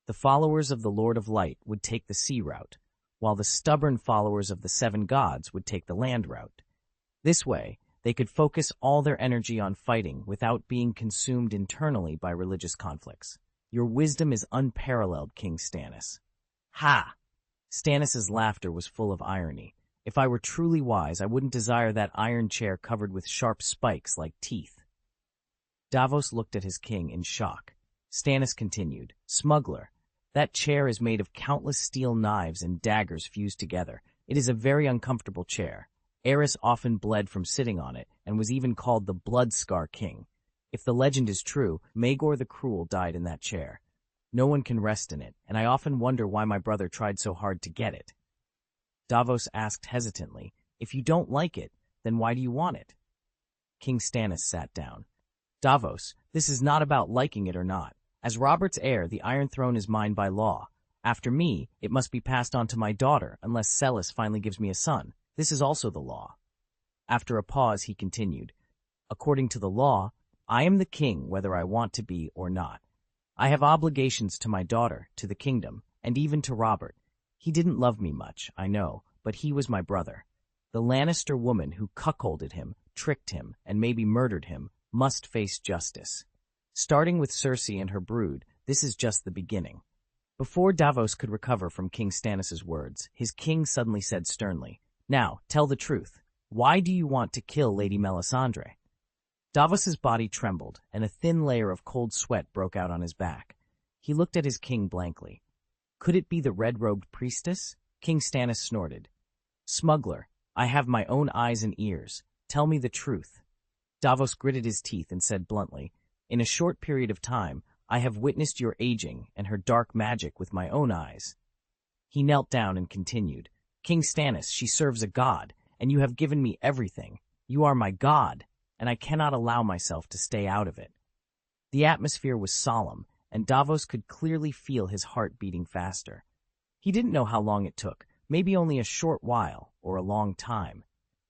Speaker 1: The followers of the Lord of Light would take the sea route, while the stubborn followers of the Seven Gods would take the land route. This way, they could focus all their energy on fighting without being consumed internally by religious conflicts. "Your wisdom is unparalleled, King Stannis." "Ha!" Stannis's laughter was full of irony. "If I were truly wise, I wouldn't desire that iron chair covered with sharp spikes like teeth." Davos looked at his king in shock. Stannis continued, "Smuggler, that chair is made of countless steel knives and daggers fused together. It is a very uncomfortable chair. Aerys often bled from sitting on it, and was even called the Blood Scar King. If the legend is true, Maegor the Cruel died in that chair. No one can rest in it, and I often wonder why my brother tried so hard to get it." Davos asked hesitantly, "If you don't like it, then why do you want it?" King Stannis sat down. "Davos, this is not about liking it or not. As Robert's heir, the Iron Throne is mine by law. After me, it must be passed on to my daughter, unless Celis finally gives me a son. This is also the law." After a pause, he continued, "According to the law, I am the king whether I want to be or not. I have obligations to my daughter, to the kingdom, and even to Robert. He didn't love me much, I know, but he was my brother. The Lannister woman who cuckolded him, tricked him, and maybe murdered him, must face justice. Starting with Cersei and her brood, this is just the beginning." Before Davos could recover from King Stannis's words, his king suddenly said sternly, "Now, tell the truth. Why do you want to kill Lady Melisandre?" Davos's body trembled, and a thin layer of cold sweat broke out on his back. He looked at his king blankly. Could it be the red-robed priestess? King Stannis snorted. "Smuggler, I have my own eyes and ears. Tell me the truth." Davos gritted his teeth and said bluntly, "In a short period of time, I have witnessed your aging and her dark magic with my own eyes." He knelt down and continued, "King Stannis, she serves a god, and you have given me everything. You are my god, and I cannot allow myself to stay out of it." The atmosphere was solemn, and Davos could clearly feel his heart beating faster. He didn't know how long it took, maybe only a short while, or a long time.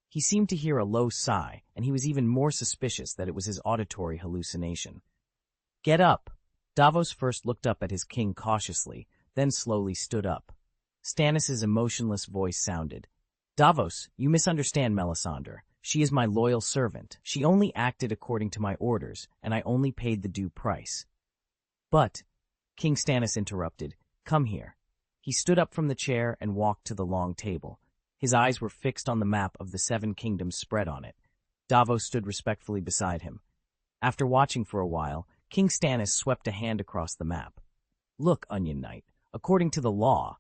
Speaker 1: He seemed to hear a low sigh, and he was even more suspicious that it was his auditory hallucination. "Get up!" Davos first looked up at his king cautiously, then slowly stood up. Stannis's emotionless voice sounded. Davos, you misunderstand Melisandre. She is my loyal servant. She only acted according to my orders, and I only paid the due price. But, King Stannis interrupted, come here. He stood up from the chair and walked to the long table. His eyes were fixed on the map of the 7 kingdoms spread on it. Davos stood respectfully beside him. After watching for a while, King Stannis swept a hand across the map. Look, Onion Knight, according to the law,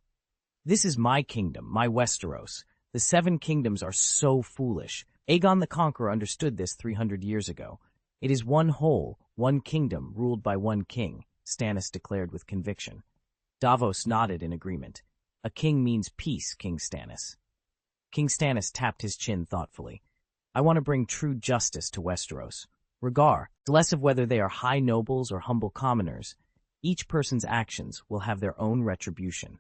Speaker 1: this is my kingdom, my Westeros. The 7 kingdoms are so foolish. Aegon the Conqueror understood this 300 years ago. It is one whole, one kingdom ruled by one king, Stannis declared with conviction. Davos nodded in agreement. A king means peace, King Stannis. King Stannis tapped his chin thoughtfully. I want to bring true justice to Westeros. Regardless of whether they are high nobles or humble commoners, each person's actions will have their own retribution.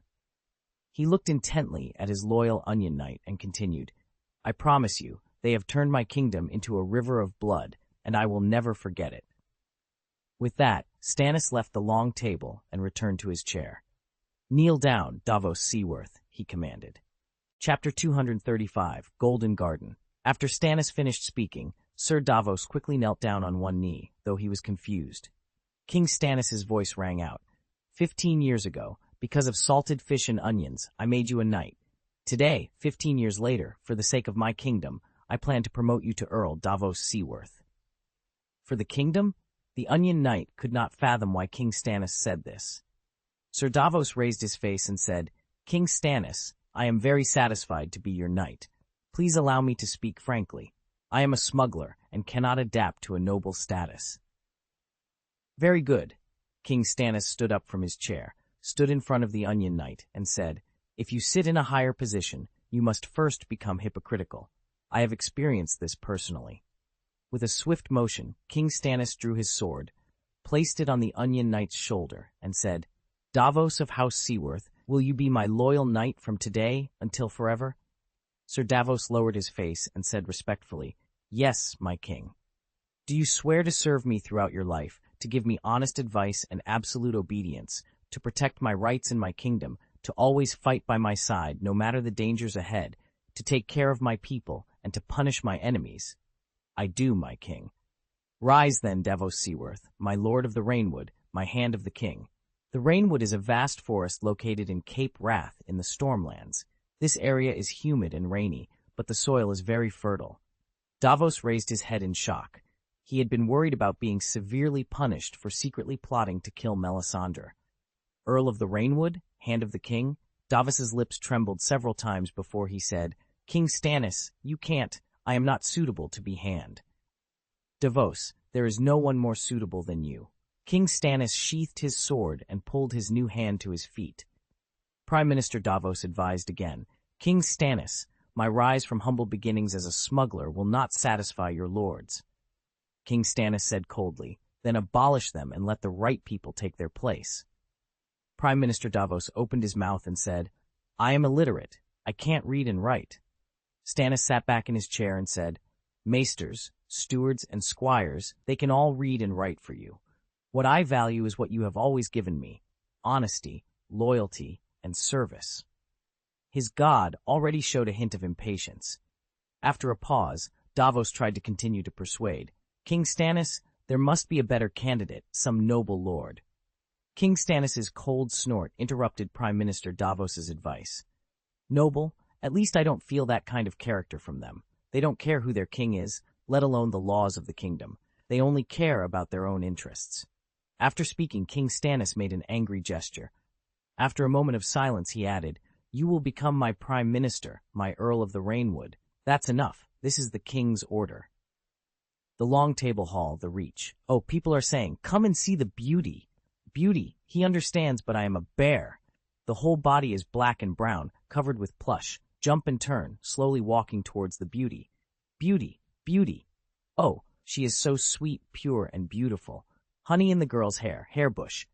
Speaker 1: He looked intently at his loyal Onion Knight and continued, I promise you, they have turned my kingdom into a river of blood, and I will never forget it. With that, Stannis left the long table and returned to his chair. Kneel down, Davos Seaworth, he commanded. Chapter 235, Golden Garden. After Stannis finished speaking, Sir Davos quickly knelt down on one knee, though he was confused. King Stannis' voice rang out. 15 years ago, because of salted fish and onions, I made you a knight. Today, 15 years later, for the sake of my kingdom, I plan to promote you to Earl Davos Seaworth. For the kingdom? The Onion Knight could not fathom why King Stannis said this. Sir Davos raised his face and said, King Stannis, I am very satisfied to be your knight. Please allow me to speak frankly. I am a smuggler and cannot adapt to a noble status. Very good. King Stannis stood up from his chair, stood in front of the Onion Knight, and said, If you sit in a higher position, you must first become hypocritical. I have experienced this personally. With a swift motion, King Stannis drew his sword, placed it on the Onion Knight's shoulder, and said, Davos of House Seaworth, will you be my loyal knight from today until forever? Sir Davos lowered his face and said respectfully, Yes, my king. Do you swear to serve me throughout your life, to give me honest advice and absolute obedience, to protect my rights in my kingdom, to always fight by my side no matter the dangers ahead, to take care of my people, and to punish my enemies? I do, my king. Rise then, Davos Seaworth, my lord of the Rainwood, my hand of the king. The Rainwood is a vast forest located in Cape Wrath in the Stormlands. This area is humid and rainy, but the soil is very fertile. Davos raised his head in shock. He had been worried about being severely punished for secretly plotting to kill Melisandre. Earl of the Rainwood, hand of the king? Davos's lips trembled several times before he said, King Stannis, you can't. I am not suitable to be hand. Davos, there is no one more suitable than you. King Stannis sheathed his sword and pulled his new hand to his feet. Prime Minister Davos advised again, King Stannis, my rise from humble beginnings as a smuggler will not satisfy your lords. King Stannis said coldly, then abolish them and let the right people take their place. Prime Minister Davos opened his mouth and said, I am illiterate. I can't read and write. Stannis sat back in his chair and said, Maesters, stewards, and squires, they can all read and write for you. What I value is what you have always given me, honesty, loyalty, and service. His god already showed a hint of impatience. After a pause, Davos tried to continue to persuade, King Stannis, there must be a better candidate, some noble lord. King Stannis's cold snort interrupted Prime Minister Davos's advice. Noble? At least I don't feel that kind of character from them. They don't care who their king is, let alone the laws of the kingdom. They only care about their own interests. After speaking, King Stannis made an angry gesture. After a moment of silence, he added, You will become my prime minister, my Earl of the Rainwood. That's enough. This is the king's order. The long table hall, the reach. Oh, people are saying, come and see the beauty. Beauty, he understands, but I am a bear. The whole body is black and brown, covered with plush. Jump and turn, slowly walking towards the beauty. Beauty, beauty. Oh, she is so sweet, pure, and beautiful. Honey in the girl's hair, hair bush,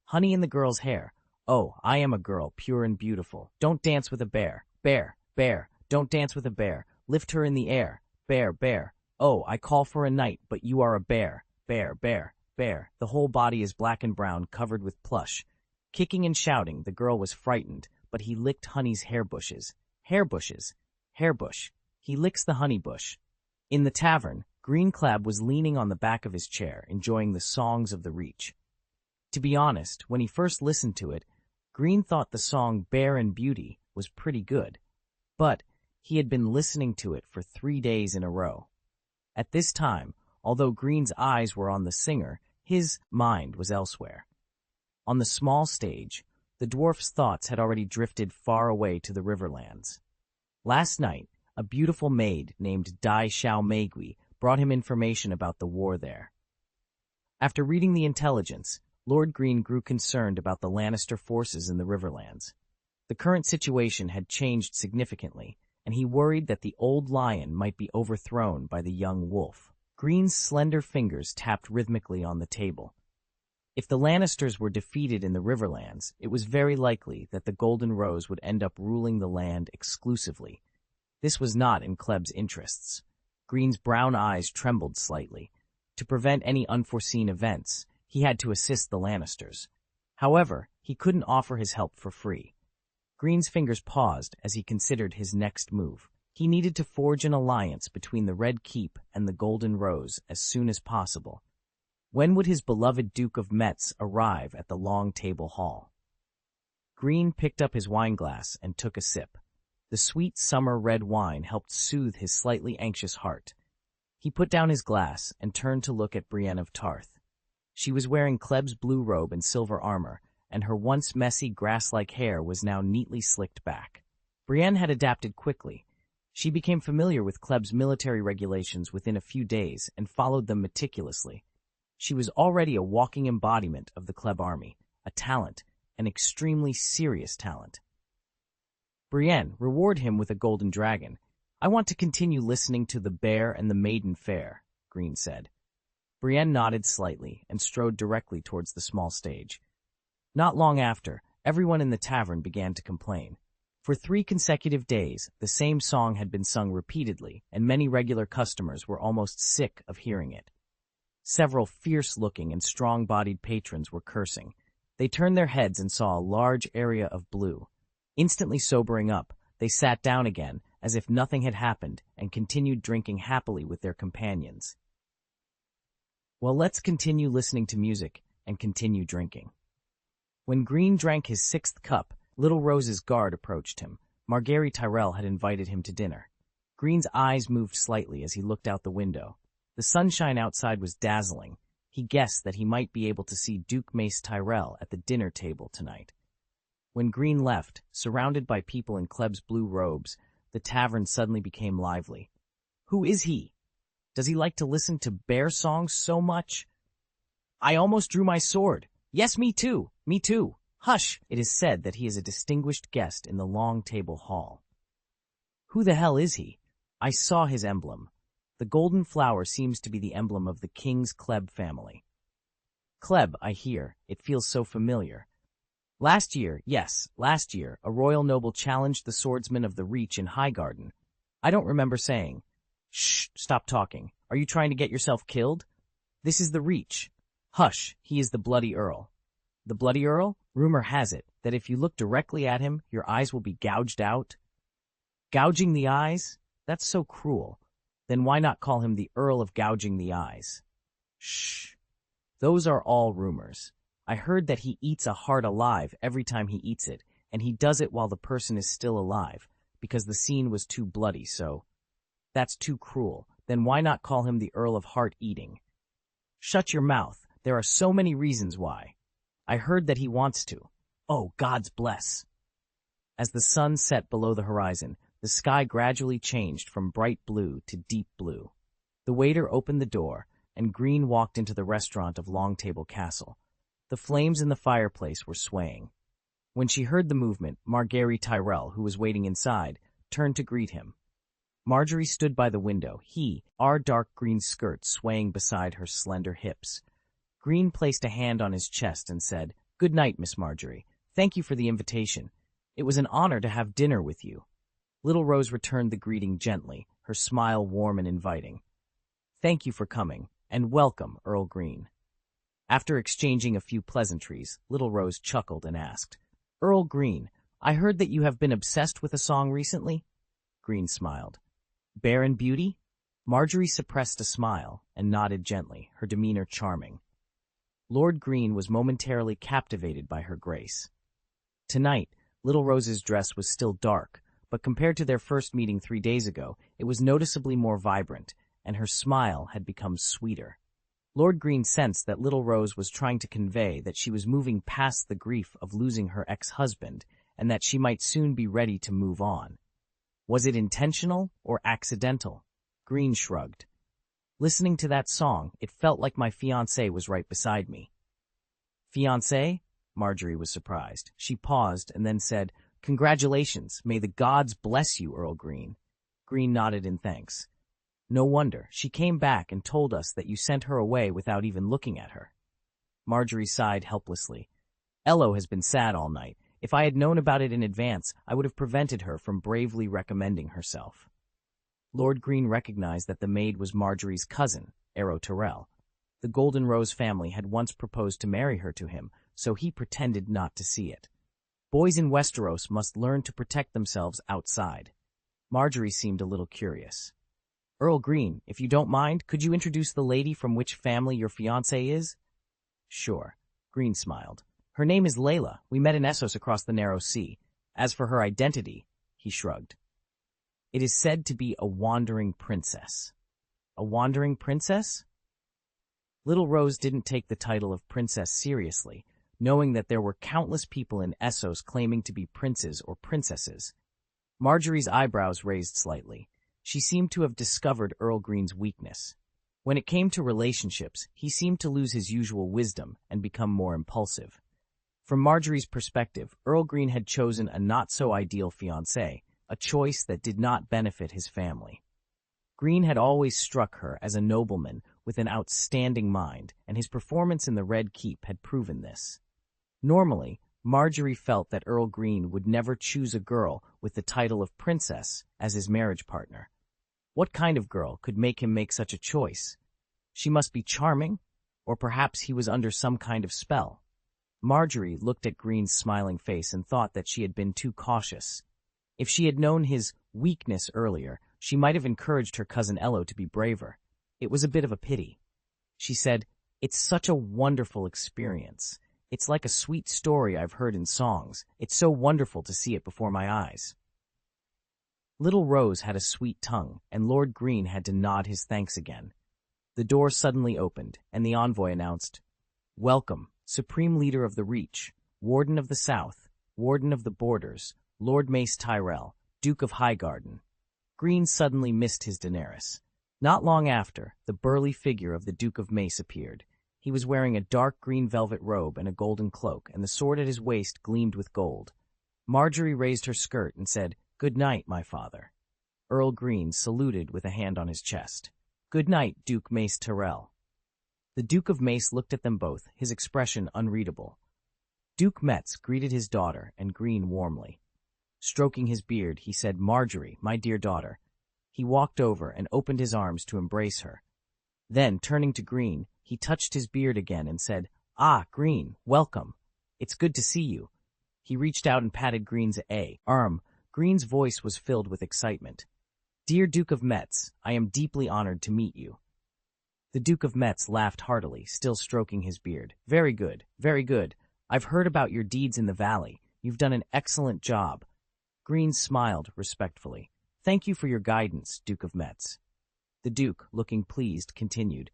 Speaker 1: honey in the girl's hair. Oh, I am a girl, pure and beautiful. Don't dance with a bear. Bear, bear, don't dance with a bear. Lift her in the air. Bear, bear. Oh, I call for a knight, but you are a bear. Bear, bear, bear. The whole body is black and brown, covered with plush. Kicking and shouting, the girl was frightened, but he licked Honey's hair bushes. Hair bushes. Hair bush. He licks the honey bush. In the tavern, Greene Kleb was leaning on the back of his chair, enjoying the songs of the Reach. To be honest, when he first listened to it, Greene thought the song Bear and Beauty was pretty good. But he had been listening to it for 3 days in a row. At this time, although Greene's eyes were on the singer, his mind was elsewhere. On the small stage, the dwarf's thoughts had already drifted far away to the riverlands. Last night, a beautiful maid named Dai Xiao Meigui brought him information about the war there. After reading the intelligence, Lord Greene grew concerned about the Lannister forces in the riverlands. The current situation had changed significantly, and he worried that the old lion might be overthrown by the young wolf. Greene's slender fingers tapped rhythmically on the table. If the Lannisters were defeated in the Riverlands, it was very likely that the Golden Rose would end up ruling the land exclusively. This was not in Kleb's interests. Greene's brown eyes trembled slightly. To prevent any unforeseen events, he had to assist the Lannisters. However, he couldn't offer his help for free. Greene's fingers paused as he considered his next move. He needed to forge an alliance between the Red Keep and the Golden Rose as soon as possible. When would his beloved Duke of Metz arrive at the Long Table Hall? Greene picked up his wineglass and took a sip. The sweet summer red wine helped soothe his slightly anxious heart. He put down his glass and turned to look at Brienne of Tarth. She was wearing Kleb's blue robe and silver armor, and her once messy grass-like hair was now neatly slicked back. Brienne had adapted quickly. She became familiar with Kleb's military regulations within a few days and followed them meticulously. She was already a walking embodiment of the Kleb army, a talent, an extremely serious talent. Brienne, reward him with a golden dragon. I want to continue listening to The Bear and the Maiden Fair, Greene said. Brienne nodded slightly and strode directly towards the small stage. Not long after, everyone in the tavern began to complain. For 3 consecutive days, the same song had been sung repeatedly, and many regular customers were almost sick of hearing it. Several fierce-looking and strong-bodied patrons were cursing. They turned their heads and saw a large area of blue. Instantly sobering up, they sat down again as if nothing had happened and continued drinking happily with their companions. Well, let's continue listening to music and continue drinking. When Greene drank his 6th cup, Little Rose's guard approached him. Margaery Tyrell had invited him to dinner. Greene's eyes moved slightly as he looked out the window. The sunshine outside was dazzling. He guessed that he might be able to see Duke Mace Tyrell at the dinner table tonight. When Greene left, surrounded by people in Kleb's blue robes, the tavern suddenly became lively. Who is he? Does he like to listen to bear songs so much? I almost drew my sword. Yes, me too. Me too. Hush! It is said that he is a distinguished guest in the Long Table Hall. Who the hell is he? I saw his emblem. The golden flower seems to be the emblem of the King's Kleb family. Kleb, I hear. It feels so familiar. Last year, a royal noble challenged the swordsman of the Reach in Highgarden. I don't remember saying, "Shh, stop talking. Are you trying to get yourself killed? This is the Reach." Hush, he is the Bloody Earl. The Bloody Earl? Rumor has it that if you look directly at him, your eyes will be gouged out. Gouging the eyes? That's so cruel. Then why not call him the Earl of Gouging the Eyes? Shh. Those are all rumors. I heard that he eats a heart alive every time he eats it, and he does it while the person is still alive, because the scene was too bloody, so... That's too cruel. Then why not call him the Earl of Heart Eating? Shut your mouth. There are so many reasons why. I heard that he wants to. Oh, God's bless. As the sun set below the horizon, the sky gradually changed from bright blue to deep blue. The waiter opened the door, and Greene walked into the restaurant of Long Table Castle. The flames in the fireplace were swaying. When she heard the movement, Margaery Tyrell, who was waiting inside, turned to greet him. Marjorie stood by the window, her dark green skirt swaying beside her slender hips. Greene placed a hand on his chest and said, "Good night, Miss Marjorie. Thank you for the invitation. It was an honor to have dinner with you." Little Rose returned the greeting gently, her smile warm and inviting. "Thank you for coming, and welcome, Earl Greene." After exchanging a few pleasantries, Little Rose chuckled and asked, "Earl Greene, I heard that you have been obsessed with a song recently? Greene smiled. Barren beauty? Marjorie suppressed a smile and nodded gently, her demeanor charming. Lord Greene was momentarily captivated by her grace. Tonight, Little Rose's dress was still dark, but compared to their first meeting 3 days ago, it was noticeably more vibrant, and her smile had become sweeter. Lord Greene sensed that Little Rose was trying to convey that she was moving past the grief of losing her ex-husband and that she might soon be ready to move on. Was it intentional or accidental? Greene shrugged. Listening to that song, it felt like my fiancé was right beside me. Fiancé? Marjorie was surprised. She paused and then said, Congratulations, may the gods bless you, Earl Greene. Greene nodded in thanks. No wonder, she came back and told us that you sent her away without even looking at her. Marjorie sighed helplessly. Ello has been sad all night. If I had known about it in advance, I would have prevented her from bravely recommending herself. Lord Greene recognized that the maid was Marjorie's cousin, Arrow Tyrell. The Golden Rose family had once proposed to marry her to him, so he pretended not to see it. Boys in Westeros must learn to protect themselves outside. Marjorie seemed a little curious. Earl Greene, if you don't mind, could you introduce the lady from which family your fiancé is? Sure. Greene smiled. Her name is Layla. We met in Essos across the Narrow Sea. As for her identity, he shrugged. It is said to be a wandering princess. A wandering princess? Little Rose didn't take the title of princess seriously, knowing that there were countless people in Essos claiming to be princes or princesses. Marjorie's eyebrows raised slightly. She seemed to have discovered Earl Greene's weakness. When it came to relationships, he seemed to lose his usual wisdom and become more impulsive. From Marjorie's perspective, Earl Greene had chosen a not-so-ideal fiancé, a choice that did not benefit his family. Greene had always struck her as a nobleman with an outstanding mind, and his performance in the Red Keep had proven this. Normally, Marjorie felt that Earl Greene would never choose a girl with the title of princess as his marriage partner. What kind of girl could make him make such a choice? She must be charming, or perhaps he was under some kind of spell. Marjorie looked at Greene's smiling face and thought that she had been too cautious. If she had known his weakness earlier, she might have encouraged her cousin Ello to be braver. It was a bit of a pity. She said, It's such a wonderful experience. It's like a sweet story I've heard in songs. It's so wonderful to see it before my eyes. Little Rose had a sweet tongue, and Lord Greene had to nod his thanks again. The door suddenly opened, and the envoy announced, Welcome, Supreme Leader of the Reach, Warden of the South, Warden of the Borders, Lord Mace Tyrell, Duke of Highgarden. Greene suddenly missed his Daenerys. Not long after, the burly figure of the Duke of Mace appeared. He was wearing a dark green velvet robe and a golden cloak, and the sword at his waist gleamed with gold. Marjorie raised her skirt and said, Good night, my father. Earl Greene saluted with a hand on his chest. Good night, Duke Mace Tyrell. The Duke of Mace looked at them both, his expression unreadable. Duke Metz greeted his daughter and Greene warmly. Stroking his beard, he said, Marjorie, my dear daughter. He walked over and opened his arms to embrace her. Then, turning to Greene, he touched his beard again and said, Ah, Greene, welcome. It's good to see you. He reached out and patted Greene's arm. Greene's voice was filled with excitement. Dear Duke of Metz, I am deeply honored to meet you. The Duke of Metz laughed heartily, still stroking his beard. Very good, very good. I've heard about your deeds in the valley. You've done an excellent job. Greene smiled respectfully. Thank you for your guidance, Duke of Metz. The Duke, looking pleased, continued.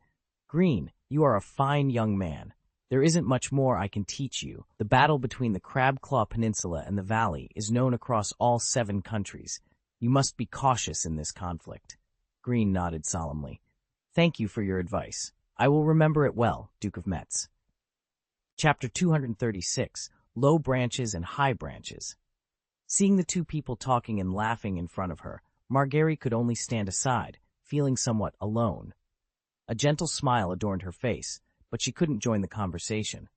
Speaker 1: Greene, you are a fine young man. There isn't much more I can teach you. The battle between the Crabclaw Peninsula and the Valley is known across all 7 countries. You must be cautious in this conflict. Greene nodded solemnly. Thank you for your advice. I will remember it well, Duke of Metz. Chapter 236, Low Branches and High Branches. Seeing the two people talking and laughing in front of her, Margaery could only stand aside, feeling somewhat alone. A gentle smile adorned her face, but she couldn't join the conversation.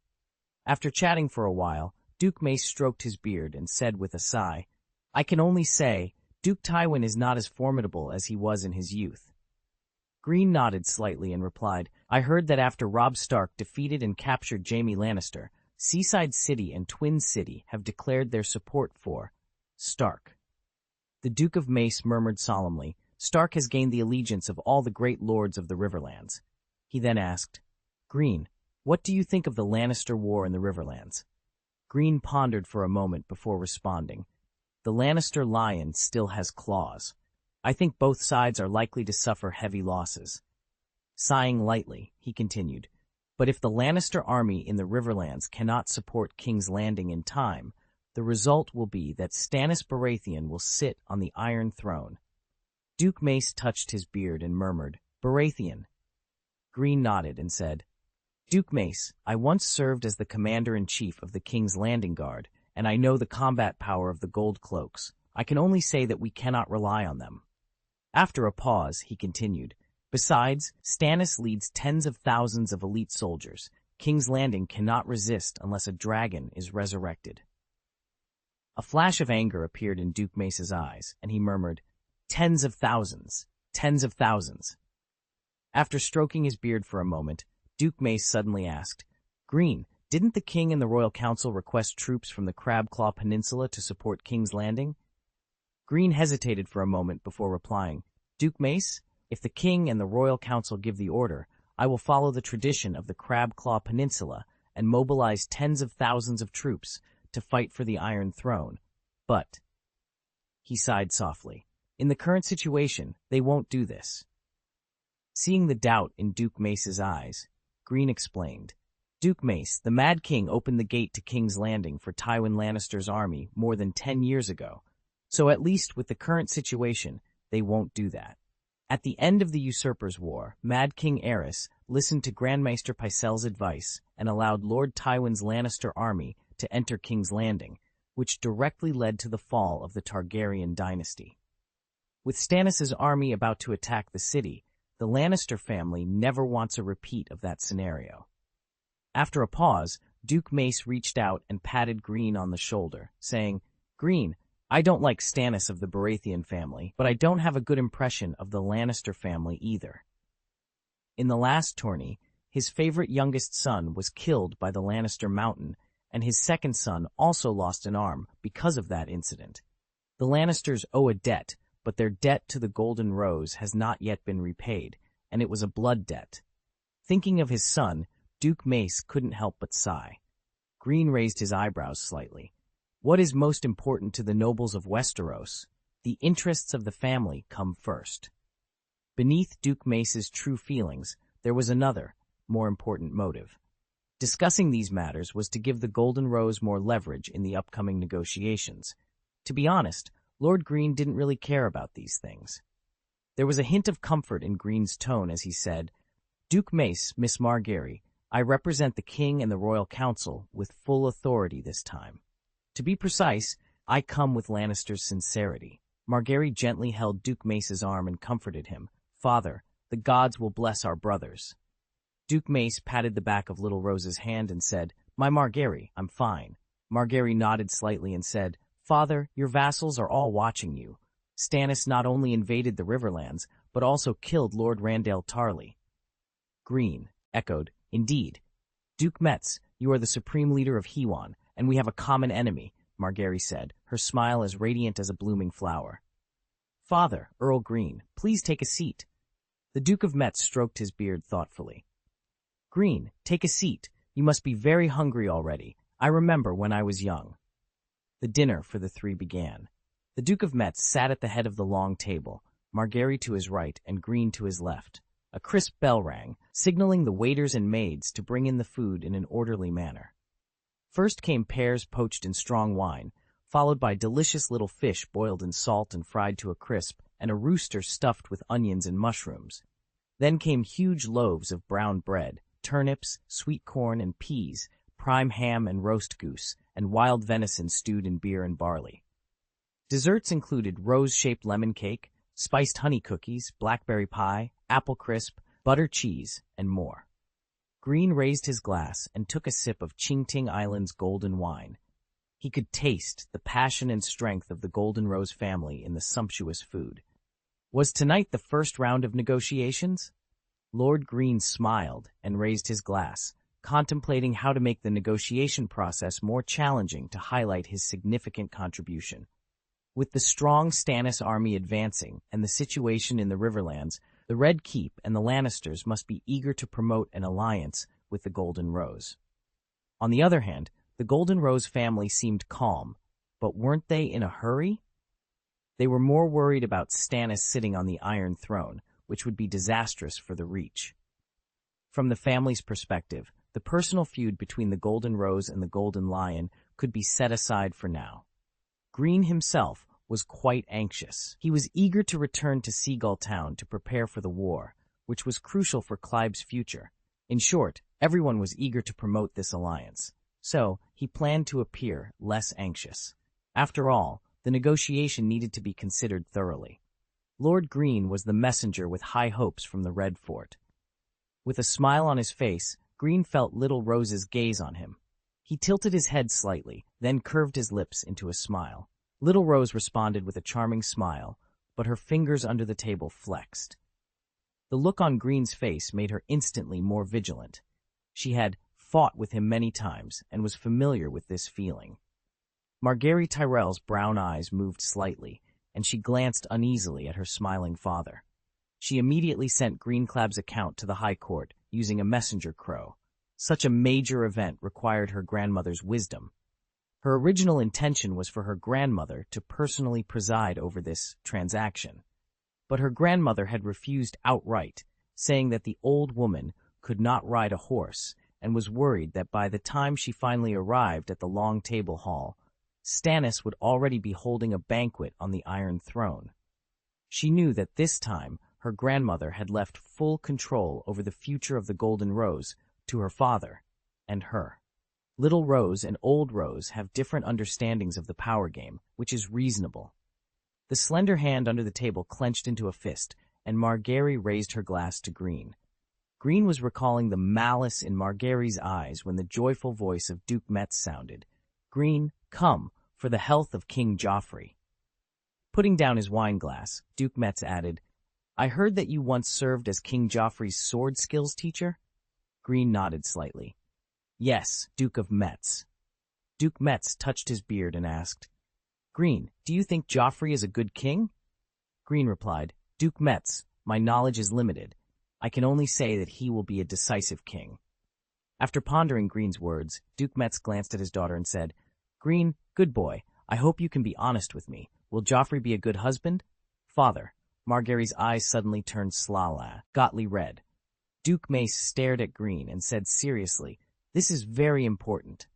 Speaker 1: After chatting for a while, Duke Mace stroked his beard and said with a sigh, I can only say, Duke Tywin is not as formidable as he was in his youth. Greene nodded slightly and replied, I heard that after Robb Stark defeated and captured Jaime Lannister, Seaside City and Twin City have declared their support for Stark. The Duke of Mace murmured solemnly, Stark has gained the allegiance of all the great lords of the Riverlands. He then asked, Greene, what do you think of the Lannister War in the Riverlands? Greene pondered for a moment before responding. The Lannister lion still has claws. I think both sides are likely to suffer heavy losses. Sighing lightly, he continued, but if the Lannister army in the Riverlands cannot support King's Landing in time, the result will be that Stannis Baratheon will sit on the Iron Throne. Duke Mace touched his beard and murmured, Baratheon. Greene nodded and said, Duke Mace, I once served as the commander-in-chief of the King's Landing Guard, and I know the combat power of the Gold Cloaks. I can only say that we cannot rely on them. After a pause, he continued, besides, Stannis leads tens of thousands of elite soldiers. King's Landing cannot resist unless a dragon is resurrected. A flash of anger appeared in Duke Mace's eyes, and he murmured, tens of thousands, tens of thousands. After stroking his beard for a moment, Duke Mace suddenly asked, Greene, didn't the king and the royal council request troops from the Crabclaw Peninsula to support King's Landing? Greene hesitated for a moment before replying, Duke Mace, if the king and the royal council give the order, I will follow the tradition of the Crabclaw Peninsula and mobilize tens of thousands of troops to fight for the Iron Throne. But, he sighed softly, in the current situation, they won't do this. Seeing the doubt in Duke Mace's eyes, Greene explained, Duke Mace, the Mad King opened the gate to King's Landing for Tywin Lannister's army more than 10 years ago, so at least with the current situation, they won't do that. At the end of the Usurpers' War, Mad King Aerys listened to Grandmaster Pycelle's advice and allowed Lord Tywin's Lannister army to enter King's Landing, which directly led to the fall of the Targaryen dynasty. With Stannis' army about to attack the city, the Lannister family never wants a repeat of that scenario. After a pause, Duke Mace reached out and patted Greene on the shoulder, saying, Greene, I don't like Stannis of the Baratheon family, but I don't have a good impression of the Lannister family either. In the last tourney, his favorite youngest son was killed by the Lannister Mountain, and his second son also lost an arm because of that incident. The Lannisters owe a debt, but their debt to the Golden Rose has not yet been repaid, and it was a blood debt. Thinking of his son, Duke Mace couldn't help but sigh. Greene raised his eyebrows slightly. What is most important to the nobles of Westeros? The interests of the family come first. Beneath Duke Mace's true feelings, there was another, more important motive. Discussing these matters was to give the Golden Rose more leverage in the upcoming negotiations. To be honest, Lord Greene didn't really care about these things. There was a hint of comfort in Greene's tone as he said, Duke Mace, Miss Margaery, I represent the king and the royal council with full authority this time. To be precise, I come with Lannister's sincerity. Margaery gently held Duke Mace's arm and comforted him. Father, the gods will bless our brothers. Duke Mace patted the back of Little Rose's hand and said, My Margaery, I'm fine. Margaery nodded slightly and said, Father, your vassals are all watching you. Stannis not only invaded the Riverlands, but also killed Lord Randall Tarly. Greene echoed, Indeed. Duke Metz, you are the supreme leader of Huon, and we have a common enemy, Margaery said, her smile as radiant as a blooming flower. Father, Earl Greene, please take a seat. The Duke of Metz stroked his beard thoughtfully. Greene, take a seat. You must be very hungry already. I remember when I was young. The dinner for the three began. The Duke of Metz sat at the head of the long table, Margaery to his right and Greene to his left. A crisp bell rang, signaling the waiters and maids to bring in the food in an orderly manner. First came pears poached in strong wine, followed by delicious little fish boiled in salt and fried to a crisp, and a rooster stuffed with onions and mushrooms. Then came huge loaves of brown bread, turnips, sweet corn and peas, prime ham and roast goose, and wild venison stewed in beer and barley. Desserts included rose-shaped lemon cake, spiced honey cookies, blackberry pie, apple crisp, butter cheese, and more. Greene raised his glass and took a sip of Qingting Island's golden wine. He could taste the passion and strength of the Golden Rose family in the sumptuous food. Was tonight the first round of negotiations? Lord Greene smiled and raised his glass, contemplating how to make the negotiation process more challenging to highlight his significant contribution. With the strong Stannis army advancing and the situation in the Riverlands, the Red Keep and the Lannisters must be eager to promote an alliance with the Golden Rose. On the other hand, the Golden Rose family seemed calm, but weren't they in a hurry? They were more worried about Stannis sitting on the Iron Throne, which would be disastrous for the Reach. From the family's perspective, the personal feud between the Golden Rose and the Golden Lion could be set aside for now. Greene himself was quite anxious. He was eager to return to Seagull Town to prepare for the war, which was crucial for Clive's future. In short, everyone was eager to promote this alliance, so he planned to appear less anxious. After all, the negotiation needed to be considered thoroughly. Lord Greene was the messenger with high hopes from the Red Fort. With a smile on his face, Greene felt Little Rose's gaze on him. He tilted his head slightly, then curved his lips into a smile. Little Rose responded with a charming smile, but her fingers under the table flexed. The look on Greene's face made her instantly more vigilant. She had fought with him many times and was familiar with this feeling. Margaery Tyrell's brown eyes moved slightly, and she glanced uneasily at her smiling father. She immediately sent Greene Kleb's account to the High Court using a messenger crow. Such a major event required her grandmother's wisdom. Her original intention was for her grandmother to personally preside over this transaction. But her grandmother had refused outright, saying that the old woman could not ride a horse and was worried that by the time she finally arrived at the Long Table Hall, Stannis would already be holding a banquet on the Iron Throne. She knew that this time her grandmother had left full control over the future of the Golden Rose to her father and her. Little Rose and Old Rose have different understandings of the power game, which is reasonable. The slender hand under the table clenched into a fist, and Margaery raised her glass to Greene. Greene was recalling the malice in Margaery's eyes when the joyful voice of Duke Metz sounded. "Greene, come, for the health of King Joffrey." Putting down his wine glass, Duke Metz added, "I heard that you once served as King Joffrey's sword skills teacher?" Greene nodded slightly. "Yes, Duke of Metz." Duke Metz touched his beard and asked, "Greene, do you think Joffrey is a good king?" Greene replied, "Duke Metz, my knowledge is limited. I can only say that he will be a decisive king." After pondering Greene's words, Duke Metz glanced at his daughter and said, "Greene, good boy, I hope you can be honest with me. Will Joffrey be a good husband?" "Father." Margaery's eyes suddenly turned gotly red. Duke Mace stared at Greene and said seriously, "This is very important."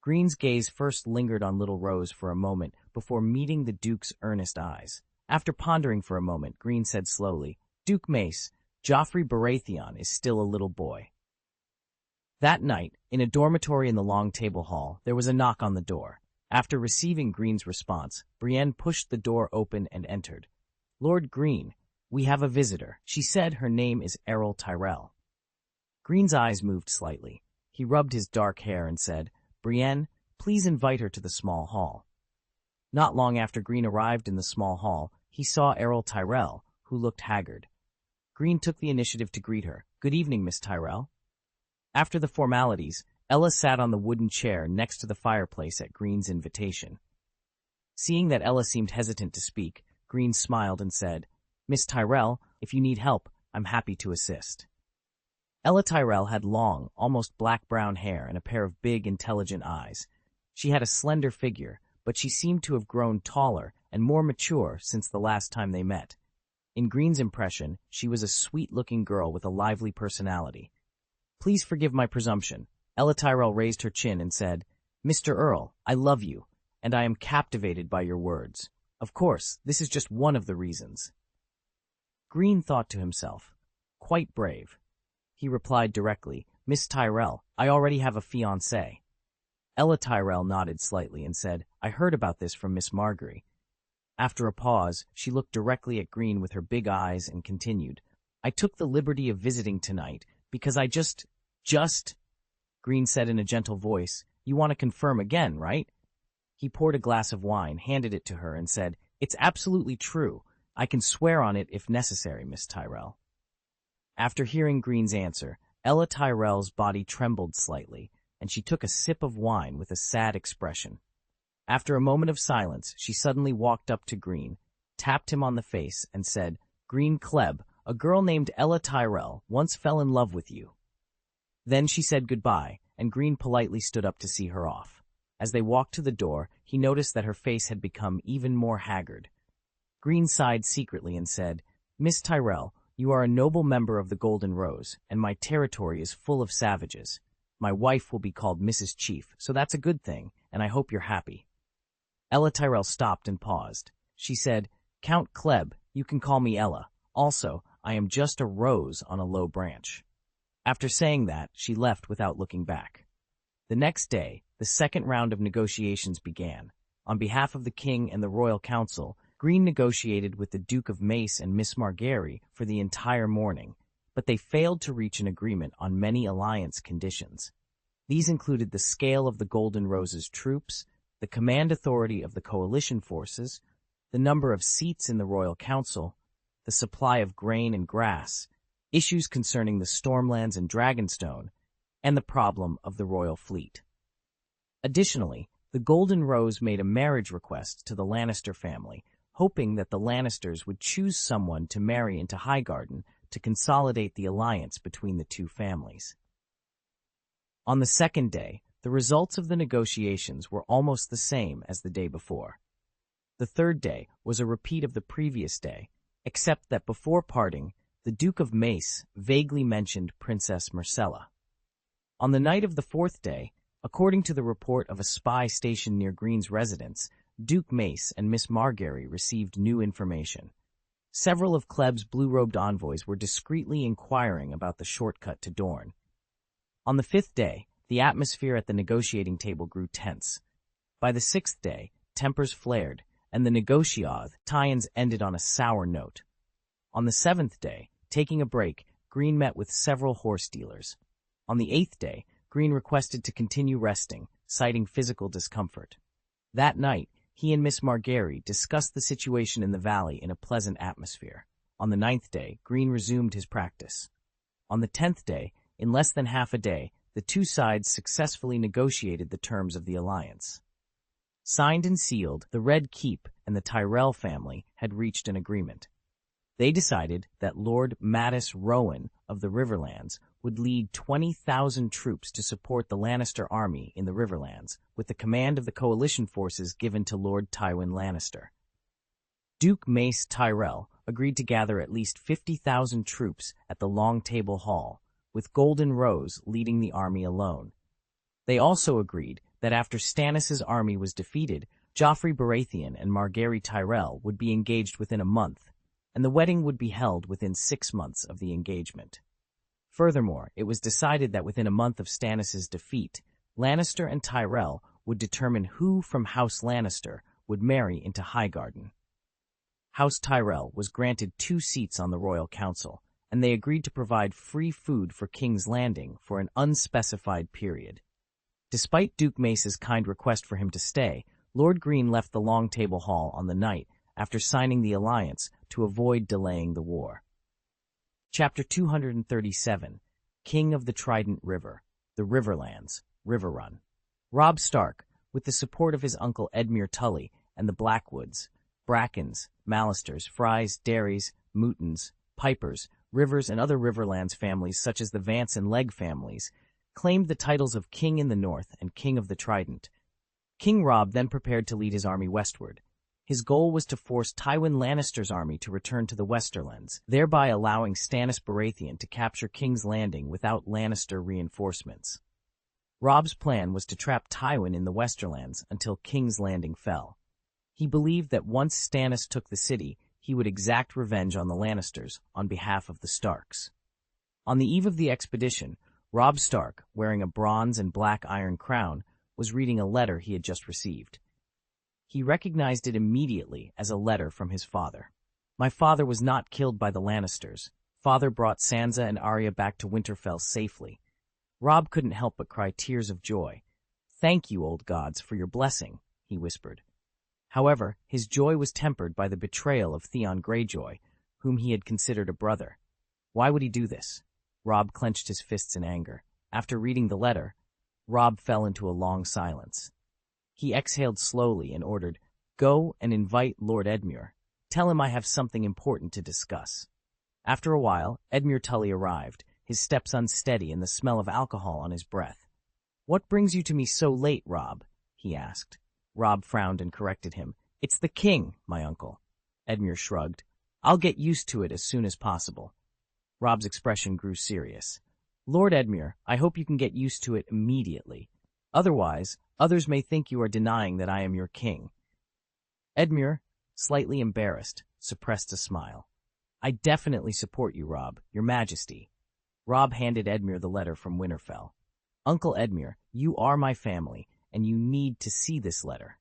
Speaker 1: Greene's gaze first lingered on Little Rose for a moment before meeting the Duke's earnest eyes. After pondering for a moment, Greene said slowly, "Duke Mace, Joffrey Baratheon is still a little boy." That night, in a dormitory in the Long Table Hall, there was a knock on the door. After receiving Greene's response, Brienne pushed the door open and entered. "Lord Greene, we have a visitor." She said her name is Errol Tyrell. Greene's eyes moved slightly. He rubbed his dark hair and said, "Brienne, please invite her to the small hall." Not long after Greene arrived in the small hall, he saw Errol Tyrell, who looked haggard. Greene took the initiative to greet her. "Good evening, Miss Tyrell." After the formalities, Ella sat on the wooden chair next to the fireplace at Greene's invitation. Seeing that Ella seemed hesitant to speak, Greene smiled and said, "Miss Tyrell, if you need help, I'm happy to assist." Ella Tyrell had long, almost black-brown hair and a pair of big, intelligent eyes. She had a slender figure, but she seemed to have grown taller and more mature since the last time they met. In Greene's impression, she was a sweet-looking girl with a lively personality. "Please forgive my presumption." Ella Tyrell raised her chin and said, "Mr. Earl, I love you, and I am captivated by your words. Of course, this is just one of the reasons." Greene thought to himself, "Quite brave." He replied directly, "Miss Tyrell, I already have a fiancé." Ella Tyrell nodded slightly and said, "I heard about this from Miss Margaery." After a pause, she looked directly at Greene with her big eyes and continued, "I took the liberty of visiting tonight because I just, Greene said in a gentle voice, "You want to confirm again, right?" He poured a glass of wine, handed it to her, and said, "It's absolutely true. I can swear on it if necessary, Miss Tyrell." After hearing Greene's answer, Ella Tyrell's body trembled slightly, and she took a sip of wine with a sad expression. After a moment of silence, she suddenly walked up to Greene, tapped him on the face, and said, "Greene Kleb, a girl named Ella Tyrell once fell in love with you." Then she said goodbye, and Greene politely stood up to see her off. As they walked to the door, he noticed that her face had become even more haggard. Greene sighed secretly and said, "Miss Tyrell, you are a noble member of the Golden Rose, and my territory is full of savages. My wife will be called Mrs. Chief, so that's a good thing, and I hope you're happy." Ella Tyrell stopped and paused. She said, "Count Kleb, you can call me Ella. Also, I am just a rose on a low branch." After saying that, she left without looking back. The next day, the second round of negotiations began. On behalf of the king and the royal council, Greene negotiated with the Duke of Mace and Miss Margery for the entire morning, but they failed to reach an agreement on many alliance conditions. These included the scale of the Golden Rose's troops, the command authority of the coalition forces, the number of seats in the royal council, the supply of grain and grass, issues concerning the Stormlands and Dragonstone, and the problem of the royal fleet. Additionally, the Golden Rose made a marriage request to the Lannister family, hoping that the Lannisters would choose someone to marry into Highgarden to consolidate the alliance between the two families. On the second day, the results of the negotiations were almost the same as the day before. The third day was a repeat of the previous day, except that before parting, the Duke of Mace vaguely mentioned Princess Myrcella. On the night of the fourth day, according to the report of a spy stationed near Greene's residence, Duke Mace and Miss Margery received new information. Several of Kleb's blue-robed envoys were discreetly inquiring about the shortcut to Dorne. On the fifth day, the atmosphere at the negotiating table grew tense. By the sixth day, tempers flared, and the negotiations ended on a sour note. On the seventh day, taking a break, Greene met with several horse dealers. On the eighth day, Greene requested to continue resting, citing physical discomfort. That night, he and Miss Margery discussed the situation in the valley in a pleasant atmosphere. On the ninth day, Greene resumed his practice. On the 10th day, in less than half a day, the two sides successfully negotiated the terms of the alliance. Signed and sealed, the Red Keep and the Tyrell family had reached an agreement. They decided that Lord Mattis Rowan of the Riverlands would lead 20,000 troops to support the Lannister army in the Riverlands, with the command of the coalition forces given to Lord Tywin Lannister. Duke Mace Tyrell agreed to gather at least 50,000 troops at the Long Table Hall, with Golden Rose leading the army alone. They also agreed that after Stannis' army was defeated, Joffrey Baratheon and Margery Tyrell would be engaged within a month, and the wedding would be held within 6 months of the engagement. Furthermore, it was decided that within a month of Stannis' defeat, Lannister and Tyrell would determine who from House Lannister would marry into Highgarden. House Tyrell was granted 2 seats on the Royal Council, and they agreed to provide free food for King's Landing for an unspecified period. Despite Duke Mace's kind request for him to stay, Lord Greene left the Long Table Hall on the night after signing the alliance to avoid delaying the war. Chapter 237, King of the Trident River, the Riverlands, River Run. Robb Stark, with the support of his uncle Edmure Tully and the Blackwoods, Brackens, Mallisters, Frys, Darrys, Mootons, Pipers, Rivers, and other Riverlands families such as the Vance and Legg families, claimed the titles of King in the North and King of the Trident. King Robb then prepared to lead his army westward. His goal was to force Tywin Lannister's army to return to the Westerlands, thereby allowing Stannis Baratheon to capture King's Landing without Lannister reinforcements. Robb's plan was to trap Tywin in the Westerlands until King's Landing fell. He believed that once Stannis took the city, he would exact revenge on the Lannisters on behalf of the Starks. On the eve of the expedition, Robb Stark, wearing a bronze and black iron crown, was reading a letter he had just received. He recognized it immediately as a letter from his father. "My father was not killed by the Lannisters. Father brought Sansa and Arya back to Winterfell safely." Robb couldn't help but cry tears of joy. "Thank you, old gods, for your blessing," he whispered. However, his joy was tempered by the betrayal of Theon Greyjoy, whom he had considered a brother. Why would he do this? Robb clenched his fists in anger. After reading the letter, Robb fell into a long silence. He exhaled slowly and ordered, "Go and invite Lord Edmure. Tell him I have something important to discuss." After a while, Edmure Tully arrived, his steps unsteady and the smell of alcohol on his breath. "What brings you to me so late, Robb?" he asked. Robb frowned and corrected him. "It's the king, my uncle." Edmure shrugged. "I'll get used to it as soon as possible." Robb's expression grew serious. "Lord Edmure, I hope you can get used to it immediately. Otherwise, others may think you are denying that I am your king." Edmure, slightly embarrassed, suppressed a smile. "I definitely support you, Robb, your majesty." Robb handed Edmure the letter from Winterfell. "Uncle Edmure, you are my family, and you need to see this letter."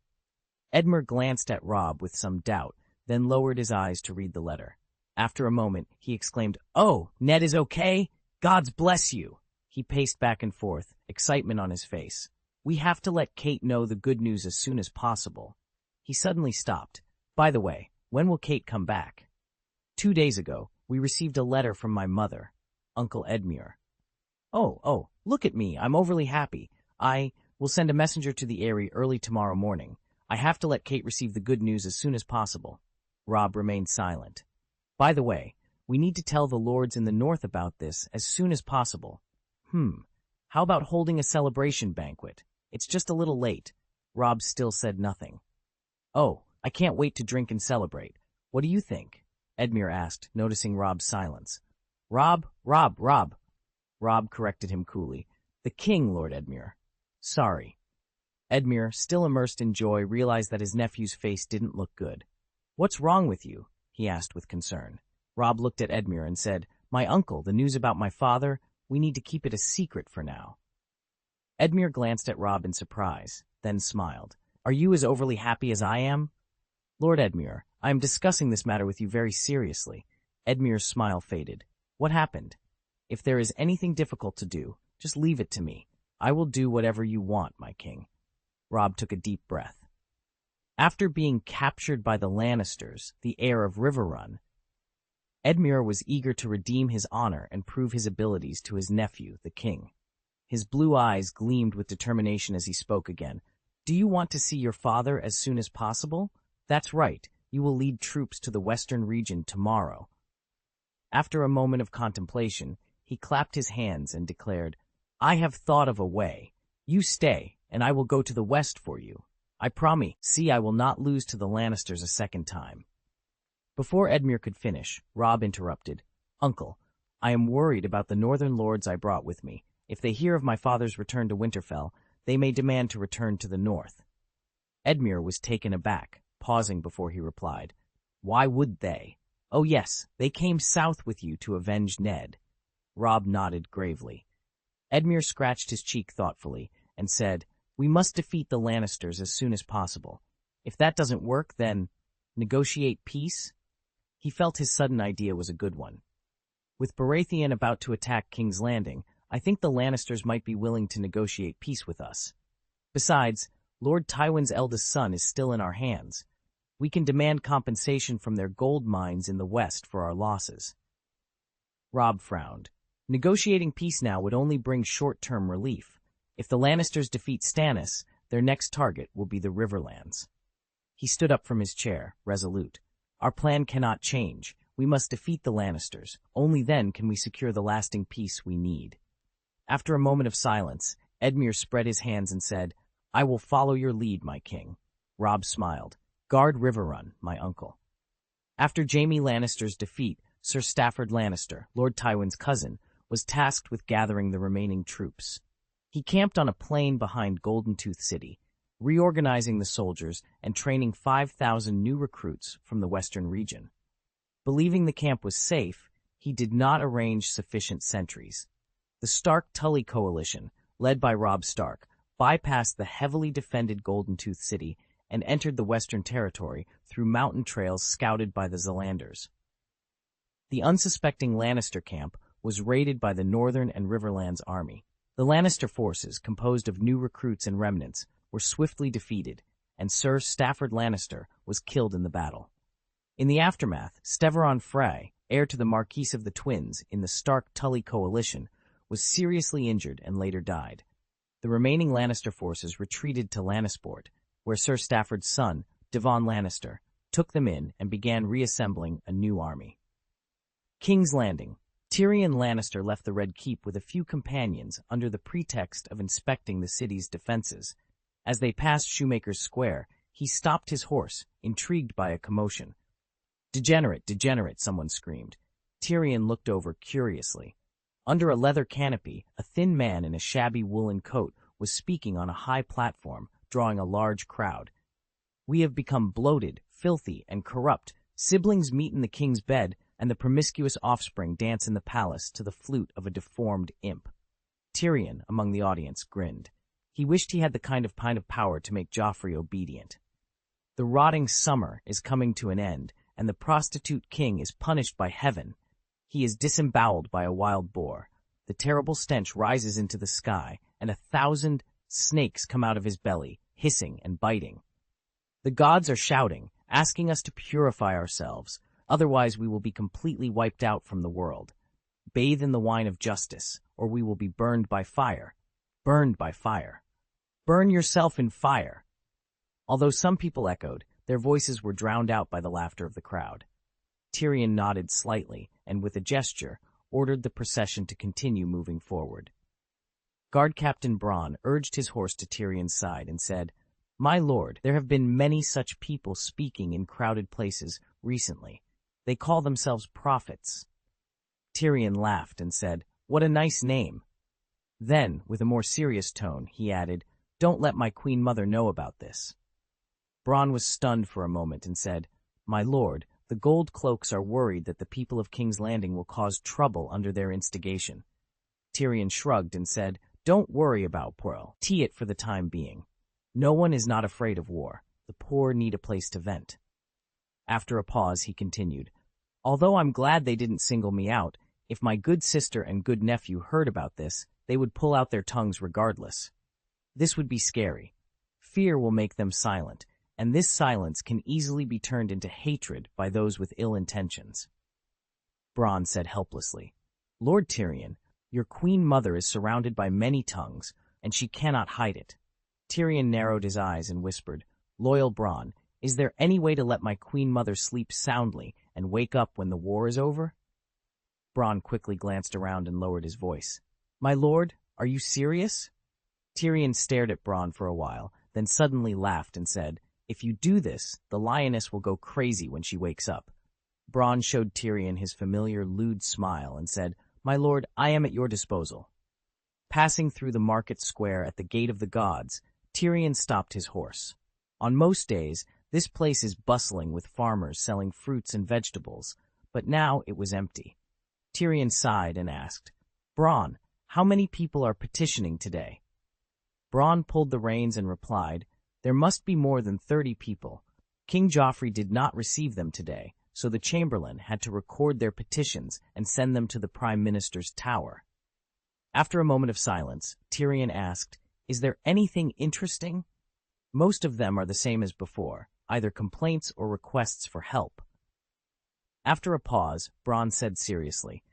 Speaker 1: Edmure glanced at Robb with some doubt, then lowered his eyes to read the letter. After a moment, he exclaimed, "Oh, Ned is okay? Gods bless you!" He paced back and forth, excitement on his face. "We have to let Kate know the good news as soon as possible." He suddenly stopped. "By the way, when will Kate come back?" 2 days ago, we received a letter from my mother, Uncle Edmure." Oh, look at me, I'm overly happy. I will send a messenger to the Eyrie early tomorrow morning. I have to let Kate receive the good news as soon as possible." Robb remained silent. "By the way, we need to tell the lords in the north about this as soon as possible." How about holding a celebration banquet? It's just a little late." Robb still said nothing. "Oh, I can't wait to drink and celebrate. What do you think?" Edmure asked, noticing Robb's silence. Robb corrected him coolly. "The king, Lord Edmure." "Sorry." Edmure, still immersed in joy, realized that his nephew's face didn't look good. "What's wrong with you?" he asked with concern. Robb looked at Edmure and said, "My uncle, the news about my father, we need to keep it a secret for now." Edmure glanced at Robb in surprise, then smiled. "Are you as overly happy as I am?" "Lord Edmure, I am discussing this matter with you very seriously." Edmure's smile faded. "What happened? If there is anything difficult to do, just leave it to me. I will do whatever you want, my king." Robb took a deep breath. After being captured by the Lannisters, the heir of Riverrun, Edmure was eager to redeem his honor and prove his abilities to his nephew, the king. His blue eyes gleamed with determination as he spoke again. "Do you want to see your father as soon as possible? That's right, you will lead troops to the western region tomorrow." After a moment of contemplation, he clapped his hands and declared, "I have thought of a way. You stay, and I will go to the west for you. I promise. See, I will not lose to the Lannisters a second time." Before Edmure could finish, Robb interrupted. "Uncle, I am worried about the northern lords I brought with me. If they hear of my father's return to Winterfell, they may demand to return to the north." Edmure was taken aback, pausing before he replied, "Why would they?" "Oh yes, they came south with you to avenge Ned." Robb nodded gravely. Edmure scratched his cheek thoughtfully and said, "We must defeat the Lannisters as soon as possible. If that doesn't work, then negotiate peace?" He felt his sudden idea was a good one. "With Baratheon about to attack King's Landing, I think the Lannisters might be willing to negotiate peace with us. Besides, Lord Tywin's eldest son is still in our hands. We can demand compensation from their gold mines in the west for our losses." Robb frowned. Negotiating peace now would only bring short-term relief. If the Lannisters defeat Stannis, their next target will be the Riverlands. He stood up from his chair, resolute. "Our plan cannot change. We must defeat the Lannisters. Only then can we secure the lasting peace we need." After a moment of silence, Edmure spread his hands and said, "I will follow your lead, my king." Robb smiled. "Guard Riverrun, my uncle." After Jaime Lannister's defeat, Sir Stafford Lannister, Lord Tywin's cousin, was tasked with gathering the remaining troops. He camped on a plain behind Golden Tooth City, reorganizing the soldiers and training 5,000 new recruits from the western region. Believing the camp was safe, he did not arrange sufficient sentries. The Stark-Tully coalition, led by Robb Stark, bypassed the heavily defended Golden Tooth City and entered the Western Territory through mountain trails scouted by the Zelanders. The unsuspecting Lannister camp was raided by the Northern and Riverlands army. The Lannister forces, composed of new recruits and remnants, were swiftly defeated, and Sir Stafford Lannister was killed in the battle. In the aftermath, Steveron Frey, heir to the Marquis of the Twins in the Stark-Tully coalition, was seriously injured and later died. The remaining Lannister forces retreated to Lannisport, where Sir Stafford's son, Devon Lannister, took them in and began reassembling a new army. King's Landing. Tyrion Lannister left the Red Keep with a few companions under the pretext of inspecting the city's defenses. As they passed Shoemaker's Square, he stopped his horse, intrigued by a commotion. "Degenerate, degenerate," someone screamed. Tyrion looked over curiously. Under a leather canopy, a thin man in a shabby woolen coat was speaking on a high platform, drawing a large crowd. "We have become bloated, filthy, and corrupt. Siblings meet in the king's bed, and the promiscuous offspring dance in the palace to the flute of a deformed imp." Tyrion, among the audience, grinned. He wished he had the kind of power to make Joffrey obedient. "The rotting summer is coming to an end, and the prostitute king is punished by heaven. He is disemboweled by a wild boar. The terrible stench rises into the sky, and 1,000 snakes come out of his belly, hissing and biting. The gods are shouting, asking us to purify ourselves, otherwise we will be completely wiped out from the world. Bathe in the wine of justice, or we will be burned by fire. Burned by fire. Burn yourself in fire." Although some people echoed, their voices were drowned out by the laughter of the crowd. Tyrion nodded slightly, and with a gesture, ordered the procession to continue moving forward. Guard Captain Bronn urged his horse to Tyrion's side and said, "My lord, there have been many such people speaking in crowded places recently. They call themselves prophets." Tyrion laughed and said, "What a nice name." Then, with a more serious tone, he added, "Don't let my queen mother know about this." Bronn was stunned for a moment and said, "My lord, the Gold Cloaks are worried that the people of King's Landing will cause trouble under their instigation." Tyrion shrugged and said, "Don't worry about Pearl. Tea it for the time being. No one is not afraid of war. The poor need a place to vent." After a pause, he continued, "Although I'm glad they didn't single me out, if my good sister and good nephew heard about this, they would pull out their tongues regardless. This would be scary. Fear will make them silent, and this silence can easily be turned into hatred by those with ill intentions." Bronn said helplessly, "Lord Tyrion, your queen mother is surrounded by many tongues, and she cannot hide it." Tyrion narrowed his eyes and whispered, "Loyal Bronn, is there any way to let my queen mother sleep soundly and wake up when the war is over?" Bronn quickly glanced around and lowered his voice. "My lord, are you serious?" Tyrion stared at Bronn for a while, then suddenly laughed and said, "If you do this, the lioness will go crazy when she wakes up." Bronn showed Tyrion his familiar lewd smile and said, "My lord, I am at your disposal." Passing through the market square at the Gate of the Gods, Tyrion stopped his horse. On most days, this place is bustling with farmers selling fruits and vegetables, but now it was empty. Tyrion sighed and asked, "Bronn, how many people are petitioning today?" Bronn pulled the reins and replied, "There must be more than 30 people. King Joffrey did not receive them today, so the Chamberlain had to record their petitions and send them to the Prime Minister's tower." After a moment of silence, Tyrion asked, "Is there anything interesting?" "Most of them are the same as before, either complaints or requests for help." After a pause, Bronn said seriously,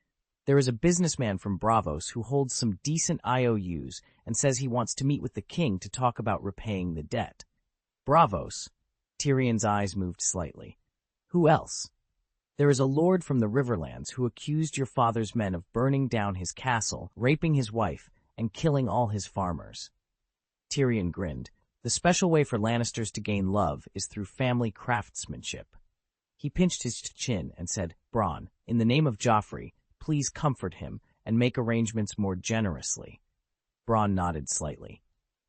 Speaker 1: "There is a businessman from Braavos who holds some decent IOUs and says he wants to meet with the king to talk about repaying the debt." "Braavos?" Tyrion's eyes moved slightly. "Who else?" "There is a lord from the Riverlands who accused your father's men of burning down his castle, raping his wife, and killing all his farmers." Tyrion grinned. "The special way for Lannisters to gain love is through family craftsmanship." He pinched his chin and said, "Bronn, in the name of Joffrey, please comfort him and make arrangements more generously." Bronn nodded slightly.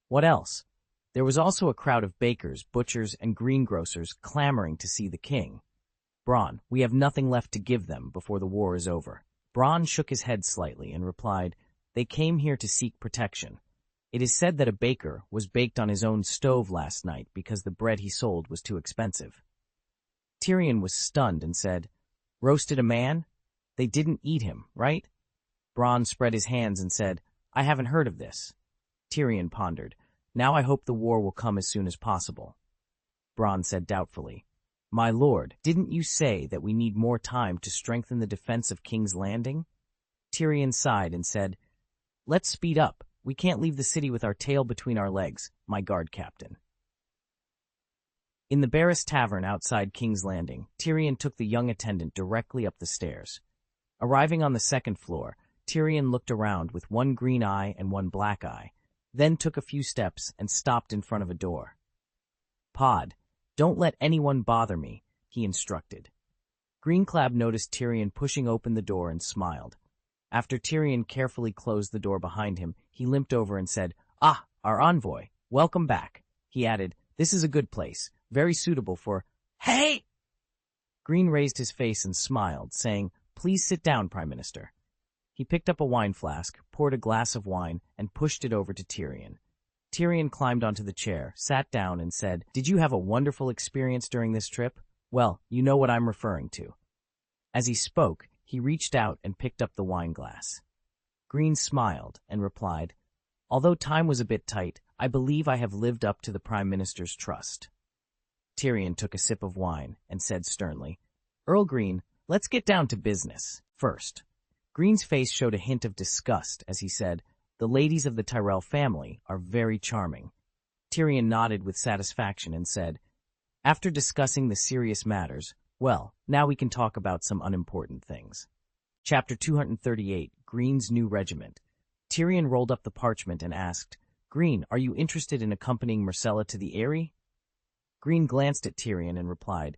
Speaker 1: "What else?" There was also a crowd of bakers, butchers, and greengrocers clamoring to see the king. "Bronn, we have nothing left to give them before the war is over." Bronn shook his head slightly and replied, "They came here to seek protection. It is said that a baker was baked on his own stove last night because the bread he sold was too expensive." Tyrion was stunned and said, "Roasted a man? They didn't eat him, right?" Bronn spread his hands and said, "I haven't heard of this." Tyrion pondered, "Now I hope the war will come as soon as possible." Bronn said doubtfully, My lord, didn't you say that we need more time to strengthen the defense of King's Landing? Tyrion sighed and said, Let's speed up. We can't leave the city with our tail between our legs, my guard captain. In the Barris Tavern outside King's Landing, Tyrion took the young attendant directly up the stairs. Arriving on the second floor, Tyrion looked around with one green eye and one black eye, then took a few steps and stopped in front of a door. Pod, don't let anyone bother me, he instructed. Greene Kleb noticed Tyrion pushing open the door and smiled. After Tyrion carefully closed the door behind him, he limped over and said, Ah, our envoy, welcome back. He added, This is a good place, very suitable for— Hey! Greene raised his face and smiled, saying, Please sit down, Prime Minister. He picked up a wine flask, poured a glass of wine, and pushed it over to Tyrion. Tyrion climbed onto the chair, sat down, and said, Did you have a wonderful experience during this trip? Well, you know what I'm referring to. As he spoke, he reached out and picked up the wine glass. Greene smiled and replied, Although time was a bit tight, I believe I have lived up to the Prime Minister's trust. Tyrion took a sip of wine and said sternly, Earl Greene, let's get down to business first. Greene's face showed a hint of disgust as he said, The ladies of the Tyrell family are very charming. Tyrion nodded with satisfaction and said, After discussing the serious matters, well, now we can talk about some unimportant things. Chapter 238, Greene's New Regiment. Tyrion rolled up the parchment and asked, Greene, are you interested in accompanying Myrcella to the Eyrie? Greene glanced at Tyrion and replied,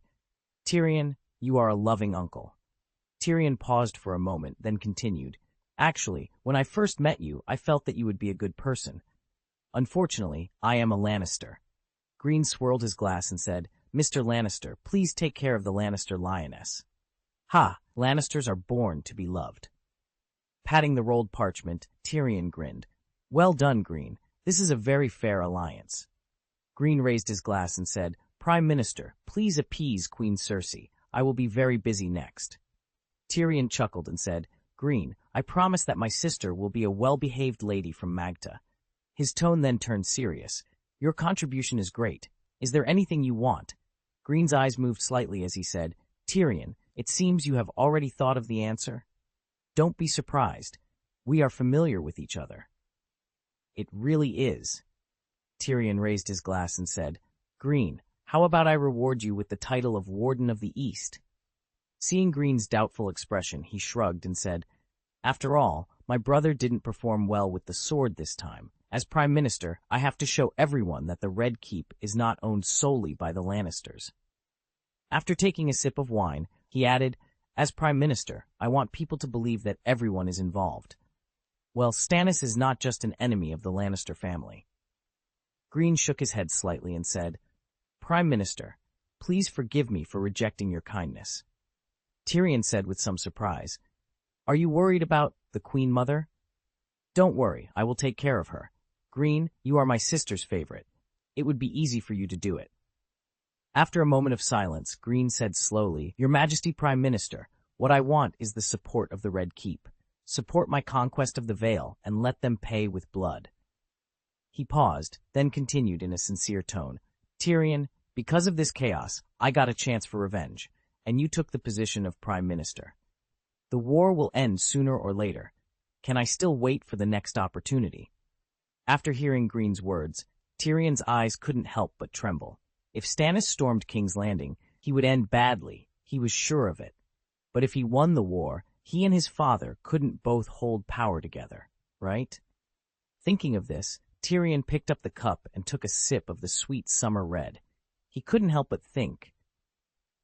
Speaker 1: Tyrion, you are a loving uncle. Tyrion paused for a moment, then continued, Actually, when I first met you, I felt that you would be a good person. Unfortunately, I am a Lannister. Greene swirled his glass and said, Mr. Lannister, please take care of the Lannister lioness. Ha! Lannisters are born to be loved. Patting the rolled parchment, Tyrion grinned. Well done, Greene. This is a very fair alliance. Greene raised his glass and said, Prime Minister, please appease Queen Cersei. I will be very busy next. Tyrion chuckled and said, Greene, I promise that my sister will be a well-behaved lady from Magta. His tone then turned serious. Your contribution is great. Is there anything you want? Greene's eyes moved slightly as he said, Tyrion, it seems you have already thought of the answer. Don't be surprised. We are familiar with each other. It really is. Tyrion raised his glass and said, Greene, how about I reward you with the title of Warden of the East? Seeing Greene's doubtful expression, he shrugged and said, After all, my brother didn't perform well with the sword this time. As Prime Minister, I have to show everyone that the Red Keep is not owned solely by the Lannisters. After taking a sip of wine, he added, As Prime Minister, I want people to believe that everyone is involved. Well, Stannis is not just an enemy of the Lannister family. Greene shook his head slightly and said, Prime Minister, please forgive me for rejecting your kindness. Tyrion said with some surprise, Are you worried about the Queen Mother? Don't worry, I will take care of her. Greene, you are my sister's favorite. It would be easy for you to do it. After a moment of silence, Greene said slowly, Your Majesty Prime Minister, what I want is the support of the Red Keep. Support my conquest of the Vale and let them pay with blood. He paused, then continued in a sincere tone, Tyrion, because of this chaos, I got a chance for revenge, and you took the position of Prime Minister. The war will end sooner or later. Can I still wait for the next opportunity? After hearing Greene's words, Tyrion's eyes couldn't help but tremble. If Stannis stormed King's Landing, he would end badly, he was sure of it. But if he won the war, he and his father couldn't both hold power together, right? Thinking of this, Tyrion picked up the cup and took a sip of the sweet summer red. He couldn't help but think.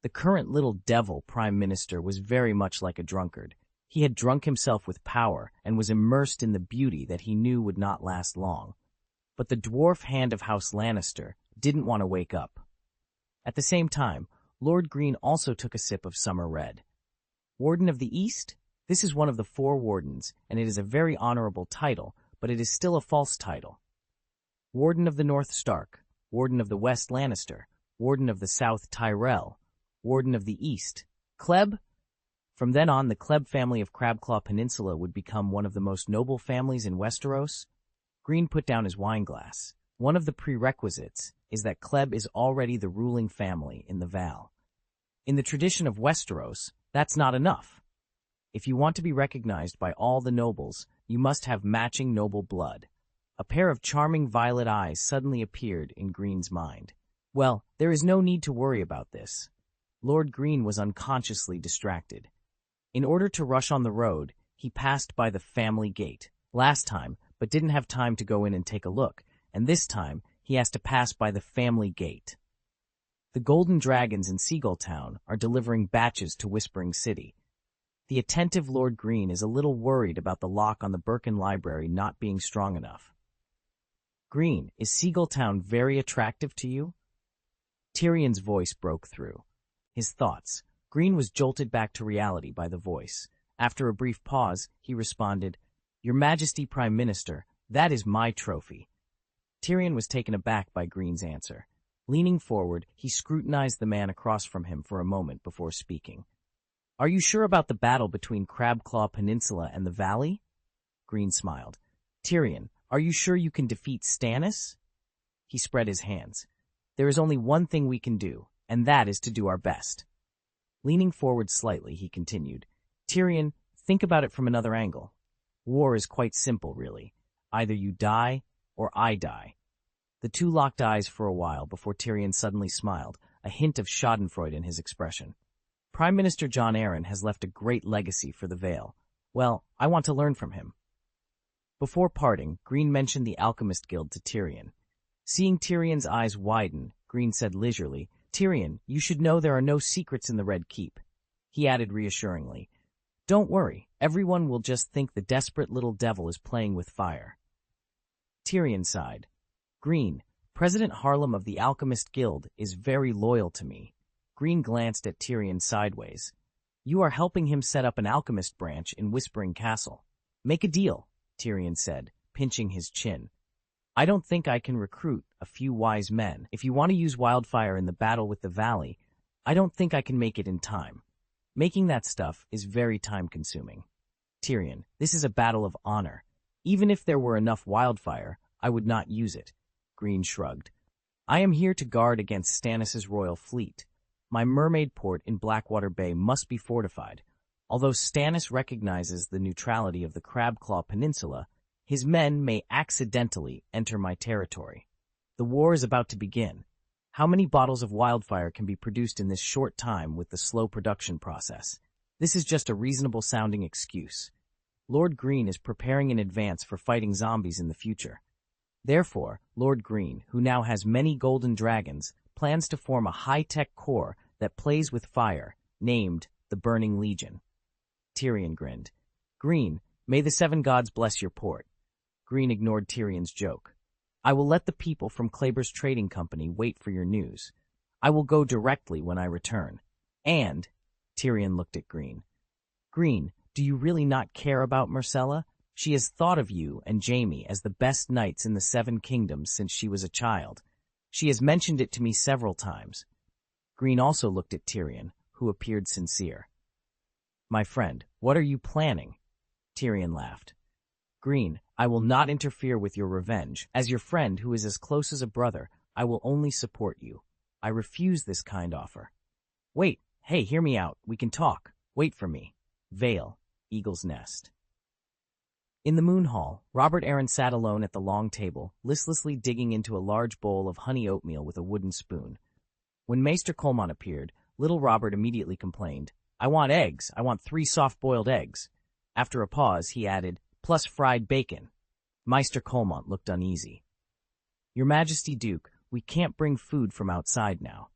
Speaker 1: The current little devil Prime Minister was very much like a drunkard. He had drunk himself with power and was immersed in the beauty that he knew would not last long. But the dwarf hand of House Lannister didn't want to wake up. At the same time, Lord Greene also took a sip of summer red. Warden of the East? This is one of the 4 wardens, and it is a very honorable title, but it is still a false title. Warden of the North Stark, Warden of the West Lannister, Warden of the South Tyrell, Warden of the East. Kleb? From then on, the Kleb family of Crabclaw Peninsula would become one of the most noble families in Westeros. Greene put down his wineglass. One of the prerequisites is that Kleb is already the ruling family in the Vale. In the tradition of Westeros, that's not enough. If you want to be recognized by all the nobles, you must have matching noble blood. A pair of charming violet eyes suddenly appeared in Greene's mind. Well, there is no need to worry about this. Lord Greene was unconsciously distracted. In order to rush on the road, he passed by the family gate. Last time, but didn't have time to go in and take a look, and this time he has to pass by the family gate. The Golden Dragons in Seagull Town are delivering batches to Whispering City. The attentive Lord Greene is a little worried about the lock on the Birkin Library not being strong enough. Greene, is Seagull Town very attractive to you? Tyrion's voice broke through. His thoughts. Greene was jolted back to reality by the voice. After a brief pause, he responded, Your Majesty Prime Minister, that is my trophy. Tyrion was taken aback by Greene's answer. Leaning forward, he scrutinized the man across from him for a moment before speaking. Are you sure about the battle between Crabclaw Peninsula and the Valley? Greene smiled. Tyrion, are you sure you can defeat Stannis? He spread his hands. There is only one thing we can do, and that is to do our best. Leaning forward slightly, he continued. Tyrion, think about it from another angle. War is quite simple, really. Either you die, or I die. The two locked eyes for a while before Tyrion suddenly smiled, a hint of schadenfreude in his expression. Prime Minister Jon Arryn has left a great legacy for the Vale. Well, I want to learn from him. Before parting, Greene mentioned the Alchemist Guild to Tyrion. Seeing Tyrion's eyes widen, Greene said leisurely, Tyrion, you should know there are no secrets in the Red Keep. He added reassuringly, Don't worry, everyone will just think the desperate little devil is playing with fire. Tyrion sighed. Greene, President Harlem of the Alchemist Guild is very loyal to me. Greene glanced at Tyrion sideways. You are helping him set up an alchemist branch in Whispering Castle. Make a deal, Tyrion said, pinching his chin. I don't think I can recruit a few wise men. If you want to use wildfire in the battle with the Valley, I don't think I can make it in time. Making that stuff is very time-consuming. Tyrion, this is a battle of honor. Even if there were enough wildfire, I would not use it. Greene shrugged. I am here to guard against Stannis' royal fleet. My mermaid port in Blackwater Bay must be fortified. Although Stannis recognizes the neutrality of the Crabclaw Peninsula, his men may accidentally enter my territory. The war is about to begin. How many bottles of wildfire can be produced in this short time with the slow production process? This is just a reasonable-sounding excuse. Lord Greene is preparing in advance for fighting zombies in the future. Therefore, Lord Greene, who now has many golden dragons, plans to form a high-tech corps that plays with fire, named the Burning Legion. Tyrion grinned. Greene, may the seven gods bless your port. Greene ignored Tyrion's joke. I will let the people from Kleber's Trading Company wait for your news. I will go directly when I return. And, Tyrion looked at Greene. Greene, do you really not care about Myrcella? She has thought of you and Jaime as the best knights in the Seven Kingdoms since she was a child. She has mentioned it to me several times. Greene also looked at Tyrion, who appeared sincere. My friend, what are you planning? Tyrion laughed. Greene, I will not interfere with your revenge. As your friend who is as close as a brother, I will only support you. I refuse this kind offer. Wait, hey, hear me out. We can talk. Wait for me. Vale, Eagle's Nest. In the Moon Hall, Robert Arryn sat alone at the long table, listlessly digging into a large bowl of honey oatmeal with a wooden spoon. When Maester Colmont appeared, little Robert immediately complained, I want eggs. I want 3 soft-boiled eggs. After a pause, he added, plus fried bacon. Maester Colmont looked uneasy. Your Majesty Duke, we can't bring food from outside now.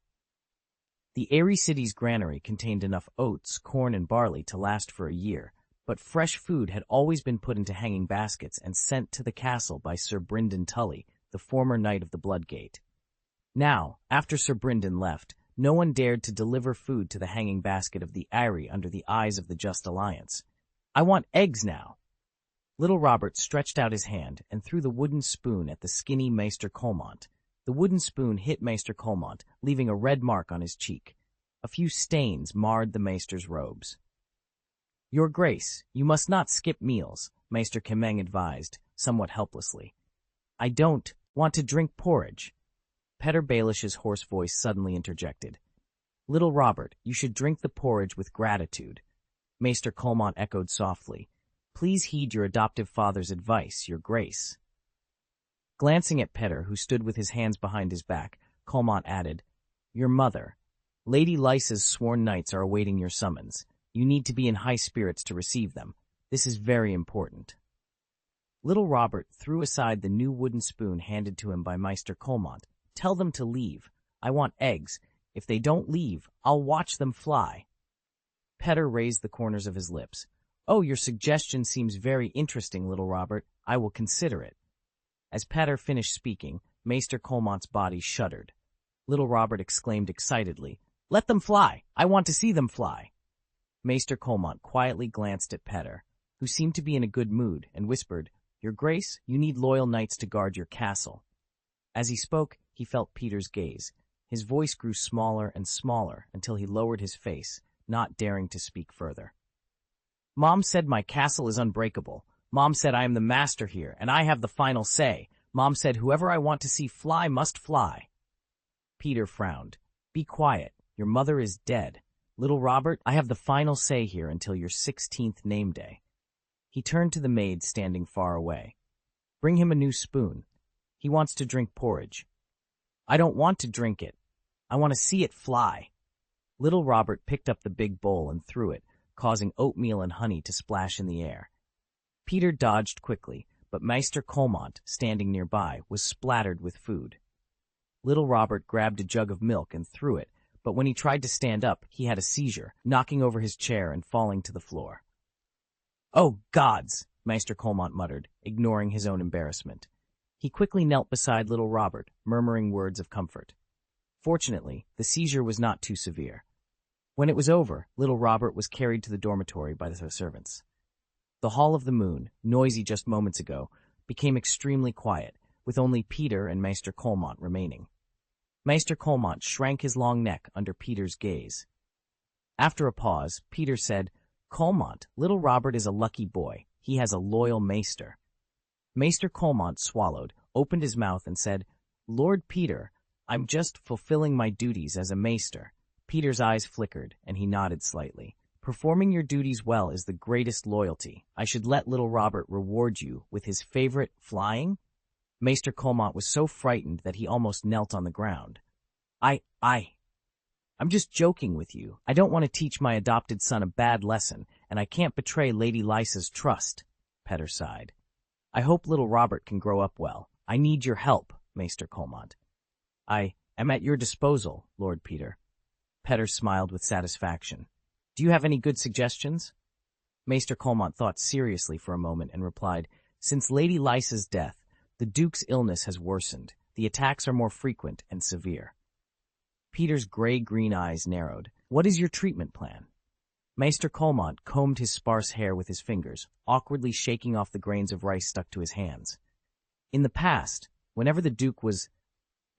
Speaker 1: The Eyrie City's granary contained enough oats, corn, and barley to last for a year, but fresh food had always been put into hanging baskets and sent to the castle by Sir Brynden Tully, the former Knight of the Bloodgate. Now, after Sir Brynden left, no one dared to deliver food to the hanging basket of the Eyrie under the eyes of the Just Alliance. I want eggs now. Little Robert stretched out his hand and threw the wooden spoon at the skinny Maester Colmont. The wooden spoon hit Maester Colmont, leaving a red mark on his cheek. A few stains marred the Maester's robes. Your Grace, you must not skip meals, Maester Cunning advised, somewhat helplessly. I don't want to drink porridge. Petter Baelish's hoarse voice suddenly interjected. Little Robert, you should drink the porridge with gratitude. Maester Colmont echoed softly. Please heed your adoptive father's advice, your grace. Glancing at Petter, who stood with his hands behind his back, Colmont added, Your mother. Lady Lysa's sworn knights are awaiting your summons. You need to be in high spirits to receive them. This is very important. Little Robert threw aside the new wooden spoon handed to him by Maester Colmont. Tell them to leave. I want eggs. If they don't leave, I'll watch them fly. Petter raised the corners of his lips. Oh, your suggestion seems very interesting, Little Robert. I will consider it. As Petter finished speaking, Maester Colmont's body shuddered. Little Robert exclaimed excitedly, Let them fly! I want to see them fly! Maester Colmont quietly glanced at Petter, who seemed to be in a good mood, and whispered, Your Grace, you need loyal knights to guard your castle. As he spoke, he felt Peter's gaze. His voice grew smaller and smaller until he lowered his face, not daring to speak further. Mom said my castle is unbreakable. Mom said I am the master here, and I have the final say. Mom said whoever I want to see fly must fly. Peter frowned. Be quiet. Your mother is dead. Little Robert, I have the final say here until your 16th name day. He turned to the maid standing far away. Bring him a new spoon. He wants to drink porridge. I don't want to drink it. I want to see it fly. Little Robert picked up the big bowl and threw it, causing oatmeal and honey to splash in the air. Peter dodged quickly, but Maester Colmont, standing nearby, was splattered with food. Little Robert grabbed a jug of milk and threw it, but when he tried to stand up, he had a seizure, knocking over his chair and falling to the floor. Oh, gods! Maester Colmont muttered, ignoring his own embarrassment. He quickly knelt beside Little Robert, murmuring words of comfort. Fortunately, the seizure was not too severe. When it was over, Little Robert was carried to the dormitory by the servants. The Hall of the Moon, noisy just moments ago, became extremely quiet, with only Peter and Maester Colmont remaining. Maester Colmont shrank his long neck under Peter's gaze. After a pause, Peter said, Colmont, Little Robert is a lucky boy. He has a loyal maester. Maester Colmont swallowed, opened his mouth, and said, Lord Peter, I'm just fulfilling my duties as a maester. Peter's eyes flickered, and he nodded slightly. Performing your duties well is the greatest loyalty. I should let Little Robert reward you with his favorite flying? Maester Colmont was so frightened that he almost knelt on the ground. I'm just joking with you. I don't want to teach my adopted son a bad lesson, and I can't betray Lady Lysa's trust, Petter sighed. I hope Little Robert can grow up well. I need your help, Maester Colmont. I am at your disposal, Lord Peter. Petter smiled with satisfaction. Do you have any good suggestions? Maester Colmont thought seriously for a moment and replied, Since Lady Lysa's death, the Duke's illness has worsened. The attacks are more frequent and severe. Peter's gray-green eyes narrowed. What is your treatment plan? Maester Colmont combed his sparse hair with his fingers, awkwardly shaking off the grains of rice stuck to his hands. In the past, whenever the Duke was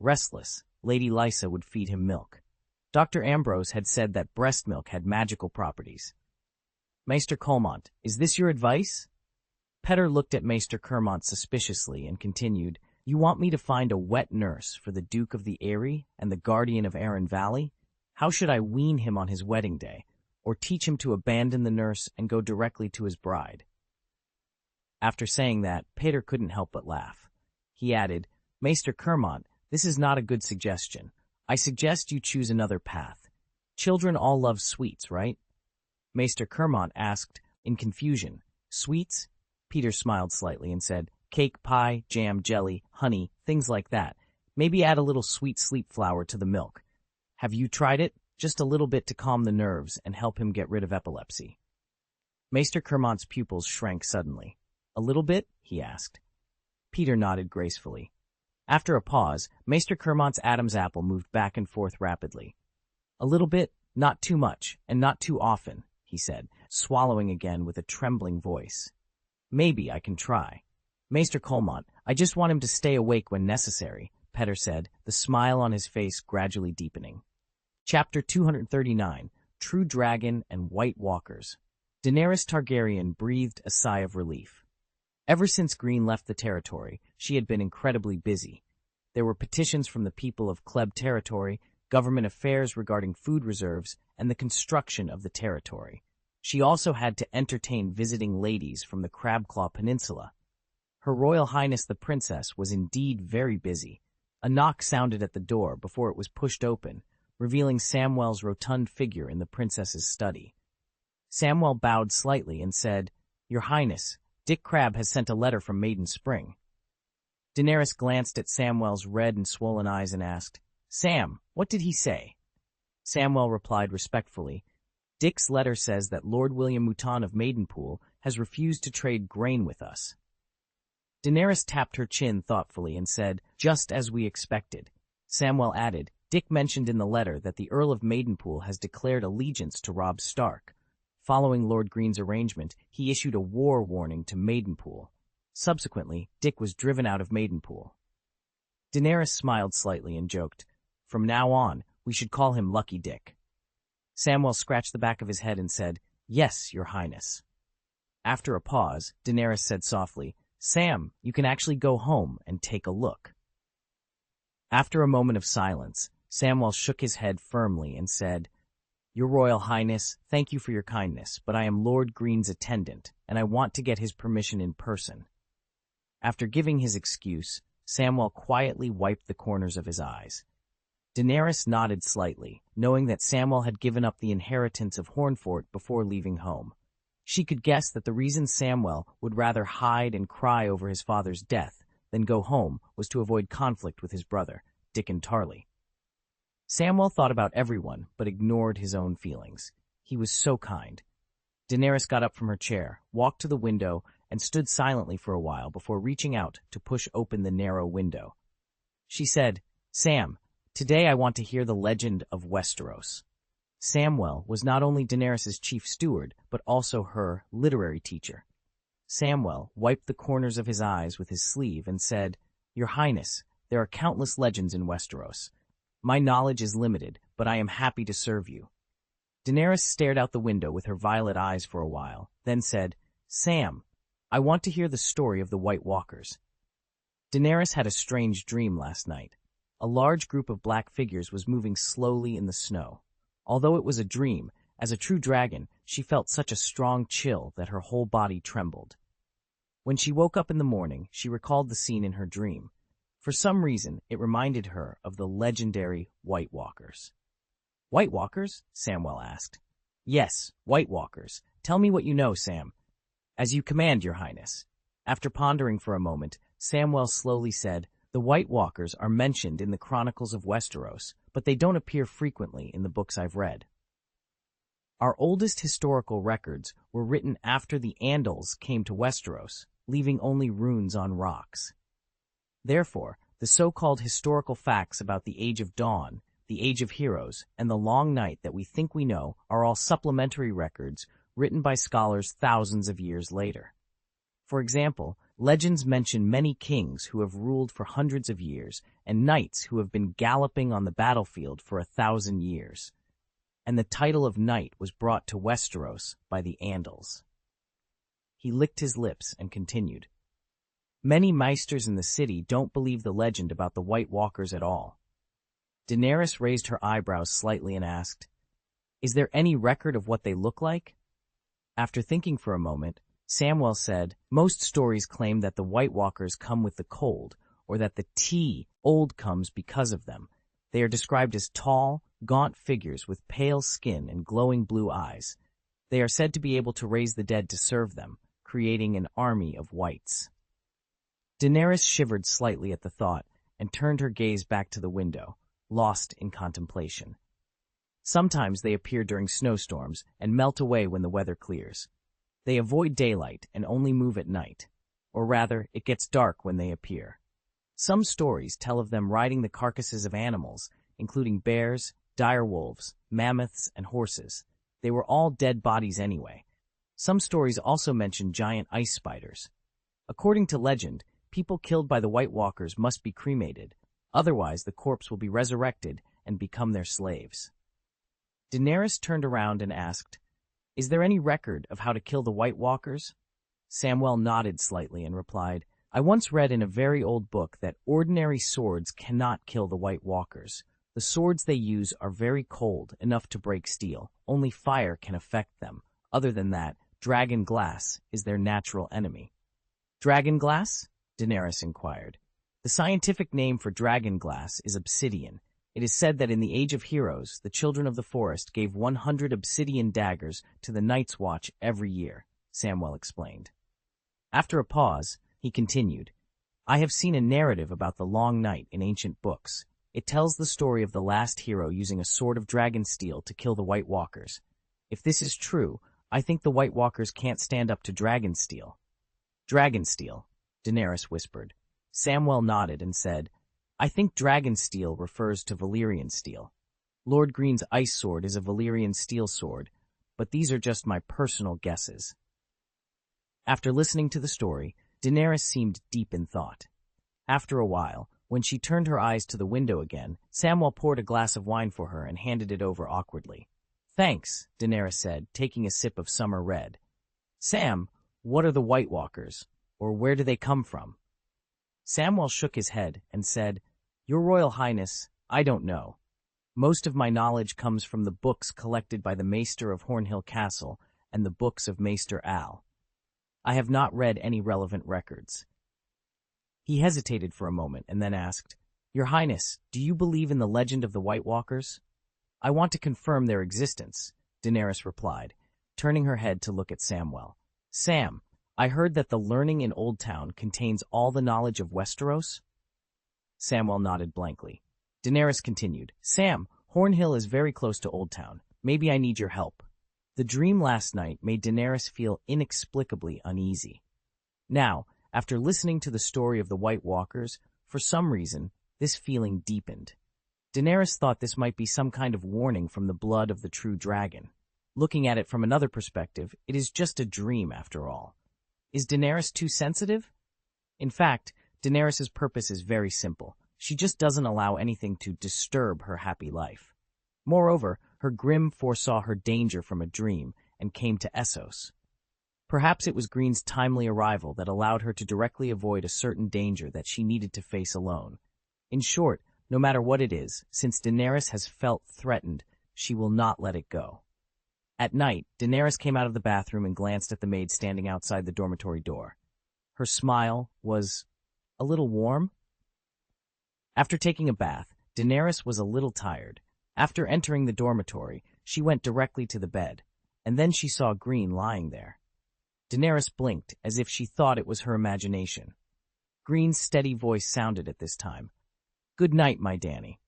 Speaker 1: restless, Lady Lysa would feed him milk. Dr. Ambrose had said that breast milk had magical properties. Maester Colmont, is this your advice? Petter looked at Maester Colmont suspiciously and continued, You want me to find a wet nurse for the Duke of the Eyrie and the Guardian of Arryn Valley? How should I wean him on his wedding day, or teach him to abandon the nurse and go directly to his bride? After saying that, Peter couldn't help but laugh. He added, Maester Colmont, this is not a good suggestion. I suggest you choose another path. Children all love sweets, right? Maester Colmont asked, in confusion, Sweets? Peter smiled slightly and said, Cake, pie, jam, jelly, honey, things like that. Maybe add a little sweet sleep flour to the milk. Have you tried it? Just a little bit to calm the nerves and help him get rid of epilepsy. Maester Colmont's pupils shrank suddenly. A little bit? He asked. Peter nodded gracefully. After a pause, Maester Colmont's Adam's apple moved back and forth rapidly. A little bit, not too much, and not too often, he said, swallowing again with a trembling voice. Maybe I can try. Maester Colmont, I just want him to stay awake when necessary, Petter said, the smile on his face gradually deepening. Chapter 239, True Dragon and White Walkers. Daenerys Targaryen breathed a sigh of relief. Ever since Greene left the territory, she had been incredibly busy. There were petitions from the people of Kleb territory, government affairs regarding food reserves, and the construction of the territory. She also had to entertain visiting ladies from the Crabclaw Peninsula. Her Royal Highness the Princess was indeed very busy. A knock sounded at the door before it was pushed open, revealing Samwell's rotund figure in the princess's study. Samwell bowed slightly and said, "Your Highness, Dick Crab has sent a letter from Maiden Spring." Daenerys glanced at Samwell's red and swollen eyes and asked, "Sam, what did he say?" Samwell replied respectfully, "Dick's letter says that Lord William Mouton of Maidenpool has refused to trade grain with us." Daenerys tapped her chin thoughtfully and said, "Just as we expected." Samwell added, "Dick mentioned in the letter that the Earl of Maidenpool has declared allegiance to Robb Stark. Following Lord Greene's arrangement, he issued a war warning to Maidenpool. Subsequently, Dick was driven out of Maidenpool." Daenerys smiled slightly and joked, "From now on, we should call him Lucky Dick." Samwell scratched the back of his head and said, "Yes, Your Highness." After a pause, Daenerys said softly, "Sam, you can actually go home and take a look." After a moment of silence, Samwell shook his head firmly and said, "Your Royal Highness, thank you for your kindness, but I am Lord Greene's attendant, and I want to get his permission in person." After giving his excuse, Samwell quietly wiped the corners of his eyes. Daenerys nodded slightly, knowing that Samwell had given up the inheritance of Hornfort before leaving home. She could guess that the reason Samwell would rather hide and cry over his father's death than go home was to avoid conflict with his brother, Dickon Tarly. Samwell thought about everyone, but ignored his own feelings. He was so kind. Daenerys got up from her chair, walked to the window, and stood silently for a while before reaching out to push open the narrow window. She said, "Sam, today I want to hear the legend of Westeros." Samwell was not only Daenerys' chief steward, but also her literary teacher. Samwell wiped the corners of his eyes with his sleeve and said, "Your Highness, there are countless legends in Westeros. My knowledge is limited, but I am happy to serve you." Daenerys stared out the window with her violet eyes for a while, then said, "Sam, I want to hear the story of the White Walkers." Daenerys had a strange dream last night. A large group of black figures was moving slowly in the snow. Although it was a dream, as a true dragon, she felt such a strong chill that her whole body trembled. When she woke up in the morning, she recalled the scene in her dream. For some reason, it reminded her of the legendary White Walkers. "White Walkers?" Samwell asked. "Yes, White Walkers. Tell me what you know, Sam." "As you command, Your Highness." After pondering for a moment, Samwell slowly said, "The White Walkers are mentioned in the Chronicles of Westeros, but they don't appear frequently in the books I've read. Our oldest historical records were written after the Andals came to Westeros, leaving only runes on rocks. Therefore, the so-called historical facts about the Age of Dawn, the Age of Heroes, and the Long Night that we think we know are all supplementary records written by scholars thousands of years later. For example, legends mention many kings who have ruled for hundreds of years and knights who have been galloping on the battlefield for 1,000 years. And the title of knight was brought to Westeros by the Andals." He licked his lips and continued, "Many maesters in the city don't believe the legend about the White Walkers at all." Daenerys raised her eyebrows slightly and asked, "Is there any record of what they look like?" After thinking for a moment, Samwell said, "Most stories claim that the White Walkers come with the cold, or that the tea old comes because of them. They are described as tall, gaunt figures with pale skin and glowing blue eyes. They are said to be able to raise the dead to serve them, creating an army of whites." Daenerys shivered slightly at the thought and turned her gaze back to the window, lost in contemplation. Sometimes they appear during snowstorms and melt away when the weather clears. They avoid daylight and only move at night, or rather, it gets dark when they appear. Some stories tell of them riding the carcasses of animals, including bears, dire wolves, mammoths, and horses. They were all dead bodies anyway. Some stories also mention giant ice spiders. According to legend, people killed by the White Walkers must be cremated, otherwise the corpse will be resurrected and become their slaves. Daenerys turned around and asked, "Is there any record of how to kill the White Walkers?" Samwell nodded slightly and replied, "I once read in a very old book that ordinary swords cannot kill the White Walkers. The swords they use are very cold, enough to break steel. Only fire can affect them. Other than that, dragon glass is their natural enemy. Dragon glass? Daenerys inquired. The scientific name for dragon glass is obsidian. It is said that in the Age of Heroes, the children of the forest gave 100 obsidian daggers to the Night's Watch every year, Samwell explained. After a pause, he continued, I have seen a narrative about the Long Night in ancient books. It tells the story of the last hero using a sword of dragon steel to kill the White Walkers. If this is true, I think the White Walkers can't stand up to dragon steel. Dragon steel, Daenerys whispered. Samwell nodded and said, I think dragon steel refers to Valyrian steel. Lord Greene's ice sword is a Valyrian steel sword, but these are just my personal guesses. After listening to the story, Daenerys seemed deep in thought. After a while, when she turned her eyes to the window again, Samwell poured a glass of wine for her and handed it over awkwardly. Thanks, Daenerys said, taking a sip of summer red. Sam, what are the White Walkers, or where do they come from? Samwell shook his head and said, Your Royal Highness, I don't know. Most of my knowledge comes from the books collected by the Maester of Hornhill Castle and the books of Maester Al. I have not read any relevant records. He hesitated for a moment and then asked, Your Highness, do you believe in the legend of the White Walkers? I want to confirm their existence, Daenerys replied, turning her head to look at Samwell. Sam, I heard that the learning in Old Town contains all the knowledge of Westeros? Samwell nodded blankly. Daenerys continued, Sam, Hornhill is very close to Old Town. Maybe I need your help. The dream last night made Daenerys feel inexplicably uneasy. Now, after listening to the story of the White Walkers, for some reason, this feeling deepened. Daenerys thought this might be some kind of warning from the blood of the true dragon. Looking at it from another perspective, it is just a dream after all. Is Daenerys too sensitive? In fact, Daenerys' purpose is very simple. She just doesn't allow anything to disturb her happy life. Moreover, her Grimm foresaw her danger from a dream and came to Essos. Perhaps it was Greene's timely arrival that allowed her to directly avoid a certain danger that she needed to face alone. In short, no matter what it is, since Daenerys has felt threatened, she will not let it go. At night, Daenerys came out of the bathroom and glanced at the maid standing outside the dormitory door. Her smile was a little warm. After taking a bath, Daenerys was a little tired. After entering the dormitory, she went directly to the bed, and then she saw Greene lying there. Daenerys blinked as if she thought it was her imagination. Greene's steady voice sounded at this time. Good night, my Dany.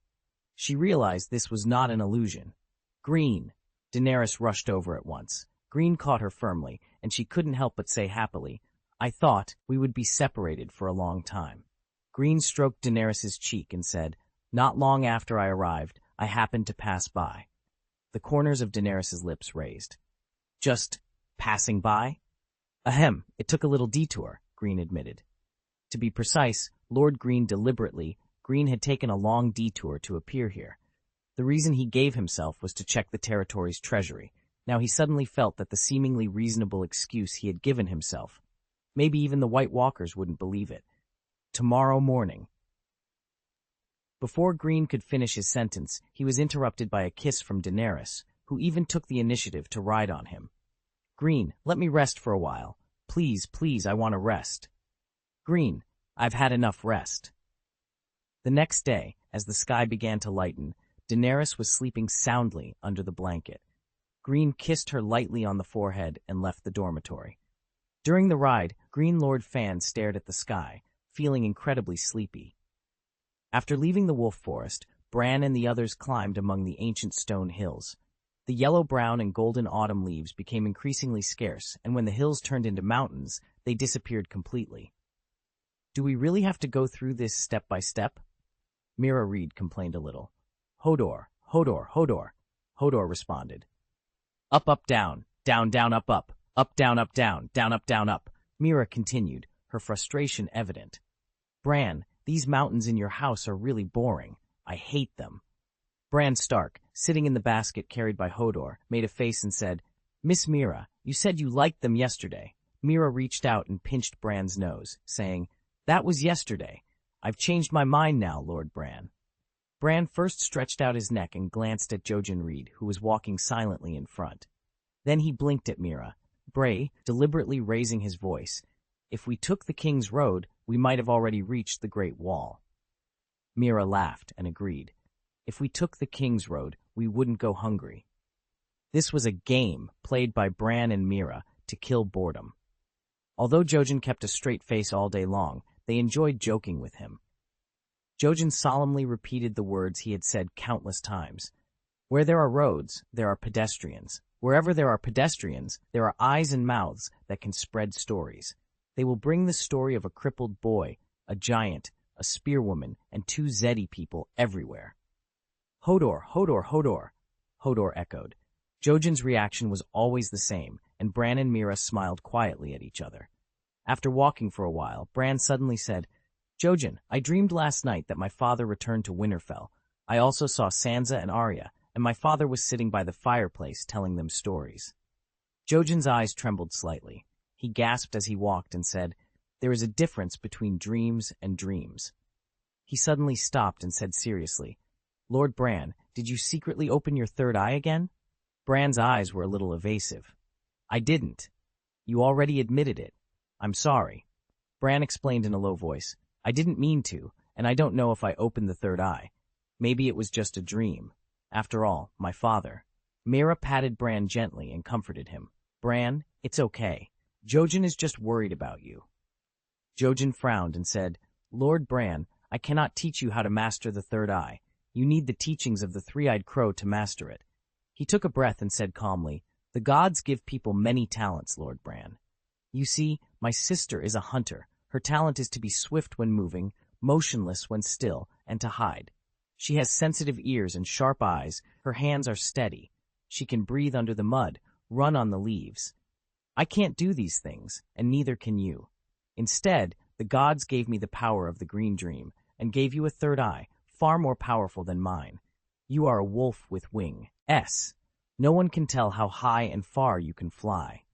Speaker 1: She realized this was not an illusion. Greene. Daenerys rushed over at once. Greene caught her firmly, and she couldn't help but say happily, I thought we would be separated for a long time. Greene stroked Daenerys' cheek and said, Not long after I arrived, I happened to pass by. The corners of Daenerys' lips raised. Just passing by? Ahem, it took a little detour, Greene admitted. To be precise, Lord Greene Greene had taken a long detour to appear here. The reason he gave himself was to check the territory's treasury. Now he suddenly felt that the seemingly reasonable excuse he had given himself. Maybe even the White Walkers wouldn't believe it. Tomorrow morning. Before Greene could finish his sentence, he was interrupted by a kiss from Daenerys, who even took the initiative to ride on him. Greene, let me rest for a while. Please, please, I want to rest. Greene, I've had enough rest. The next day, as the sky began to lighten, Daenerys was sleeping soundly under the blanket. Greene kissed her lightly on the forehead and left the dormitory. During the ride, Green Lord Fan stared at the sky, feeling incredibly sleepy. After leaving the wolf forest, Bran and the others climbed among the ancient stone hills. The yellow, brown, and golden autumn leaves became increasingly scarce, and when the hills turned into mountains, they disappeared completely. Do we really have to go through this step by step? Mira Reed complained a little. Hodor, Hodor, Hodor, Hodor responded. Up, up, down, down, down, up, up, down, down, up, down, up. Mira continued, her frustration evident. Bran, these mountains in your house are really boring. I hate them. Bran Stark, sitting in the basket carried by Hodor, made a face and said, Miss Mira, you said you liked them yesterday. Mira reached out and pinched Bran's nose, saying, That was yesterday. I've changed my mind now, Lord Bran. Bran first stretched out his neck and glanced at Jojen Reed, who was walking silently in front. Then he blinked at Mira. Bray, deliberately raising his voice, "If we took the King's Road, we might have already reached the Great Wall." Mira laughed and agreed. "If we took the King's Road, we wouldn't go hungry." This was a game played by Bran and Mira to kill boredom. Although Jojen kept a straight face all day long, they enjoyed joking with him. Jojen solemnly repeated the words he had said countless times. "Where there are roads, there are pedestrians. Wherever there are pedestrians, there are eyes and mouths that can spread stories. They will bring the story of a crippled boy, a giant, a spearwoman, and two Zeddy people everywhere." "Hodor, Hodor, Hodor," Hodor echoed. Jojen's reaction was always the same, and Bran and Mira smiled quietly at each other. After walking for a while, Bran suddenly said, "Jojen, I dreamed last night that my father returned to Winterfell. I also saw Sansa and Arya, and my father was sitting by the fireplace telling them stories." Jojen's eyes trembled slightly. He gasped as he walked and said, "There is a difference between dreams and dreams." He suddenly stopped and said seriously, "Lord Bran, did you secretly open your third eye again?" Bran's eyes were a little evasive. "I didn't. You already admitted it. I'm sorry." Bran explained in a low voice, "I didn't mean to, and I don't know if I opened the third eye. Maybe it was just a dream. After all, my father." Mira patted Bran gently and comforted him. "Bran, it's okay. Jojen is just worried about you." Jojen frowned and said, "Lord Bran, I cannot teach you how to master the third eye. You need the teachings of the three-eyed crow to master it." He took a breath and said calmly, "The gods give people many talents, Lord Bran. You see, my sister is a hunter. Her talent is to be swift when moving, motionless when still, and to hide. She has sensitive ears and sharp eyes. Her hands are steady. She can breathe under the mud, run on the leaves. I can't do these things, and neither can you. Instead, the gods gave me the power of the Green Dream, and gave you a third eye, far more powerful than mine. You are a wolf with wings. No one can tell how high and far you can fly.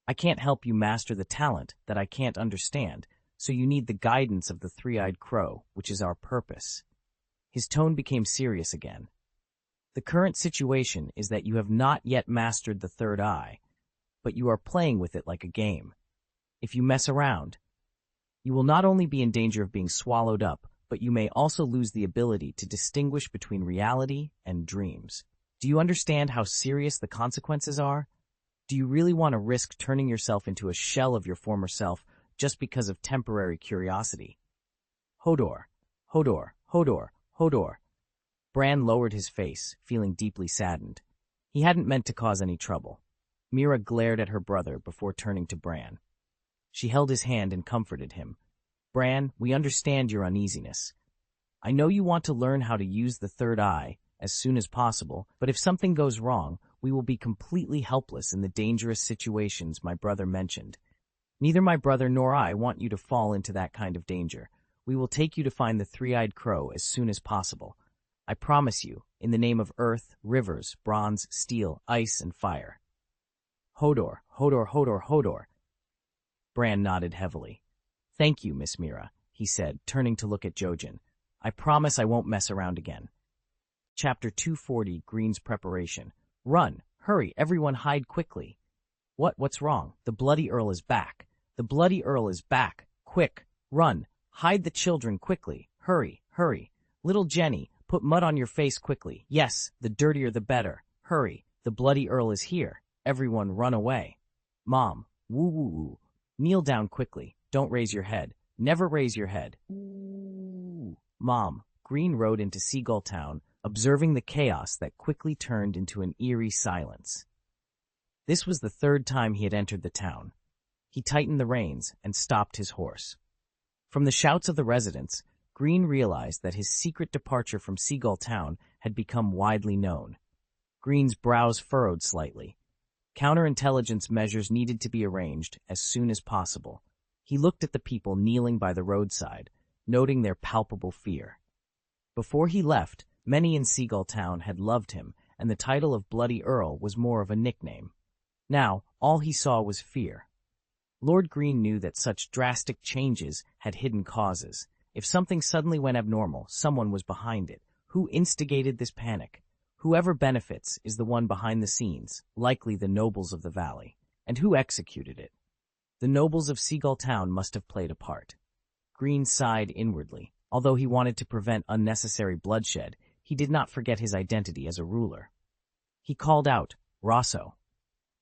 Speaker 1: I can't help you master the talent that I can't understand, so you need the guidance of the three-eyed crow, which is our purpose." His tone became serious again. "The current situation is that you have not yet mastered the third eye, but you are playing with it like a game. If you mess around, you will not only be in danger of being swallowed up, but you may also lose the ability to distinguish between reality and dreams. Do you understand how serious the consequences are? Do you really want to risk turning yourself into a shell of your former self just because of temporary curiosity?" "Hodor, Hodor, Hodor, Hodor." Bran lowered his face, feeling deeply saddened. He hadn't meant to cause any trouble. Mira glared at her brother before turning to Bran. She held his hand and comforted him. "Bran, we understand your uneasiness. I know you want to learn how to use the third eye as soon as possible, but if something goes wrong, we will be completely helpless in the dangerous situations my brother mentioned. Neither my brother nor I want you to fall into that kind of danger. We will take you to find the three-eyed crow as soon as possible. I promise you, in the name of earth, rivers, bronze, steel, ice, and fire." "Hodor, Hodor, Hodor, Hodor." Bran nodded heavily. "Thank you, Miss Mira," he said, turning to look at Jojen. "I promise I won't mess around again." Chapter 240, Greene's Preparation. "Run! Hurry! Everyone hide quickly!" What's wrong? The bloody Earl is back. The bloody Earl is back. Quick! Run! Hide the children quickly! Hurry! Hurry! Little Jenny, put mud on your face quickly. Yes, the dirtier the better. Hurry! The bloody Earl is here. Everyone run away. Mom, woo woo woo. Kneel down quickly. Don't raise your head. Never raise your head. Ooh. Mom, Greene rode into Seagull Town, observing the chaos that quickly turned into an eerie silence. This was the third time he had entered the town. He tightened the reins and stopped his horse. From the shouts of the residents, Greene realized that his secret departure from Seagull Town had become widely known. Greene's brows furrowed slightly. Counterintelligence measures needed to be arranged as soon as possible. He looked at the people kneeling by the roadside, noting their palpable fear. Before he left, many in Seagull Town had loved him, and the title of Bloody Earl was more of a nickname. Now, all he saw was fear. Lord Greene knew that such drastic changes had hidden causes. If something suddenly went abnormal, someone was behind it. Who instigated this panic? Whoever benefits is the one behind the scenes, likely the nobles of the valley. And who executed it? The nobles of Seagull Town must have played a part. Greene sighed inwardly. Although he wanted to prevent unnecessary bloodshed, he did not forget his identity as a ruler. He called out, "Rosso."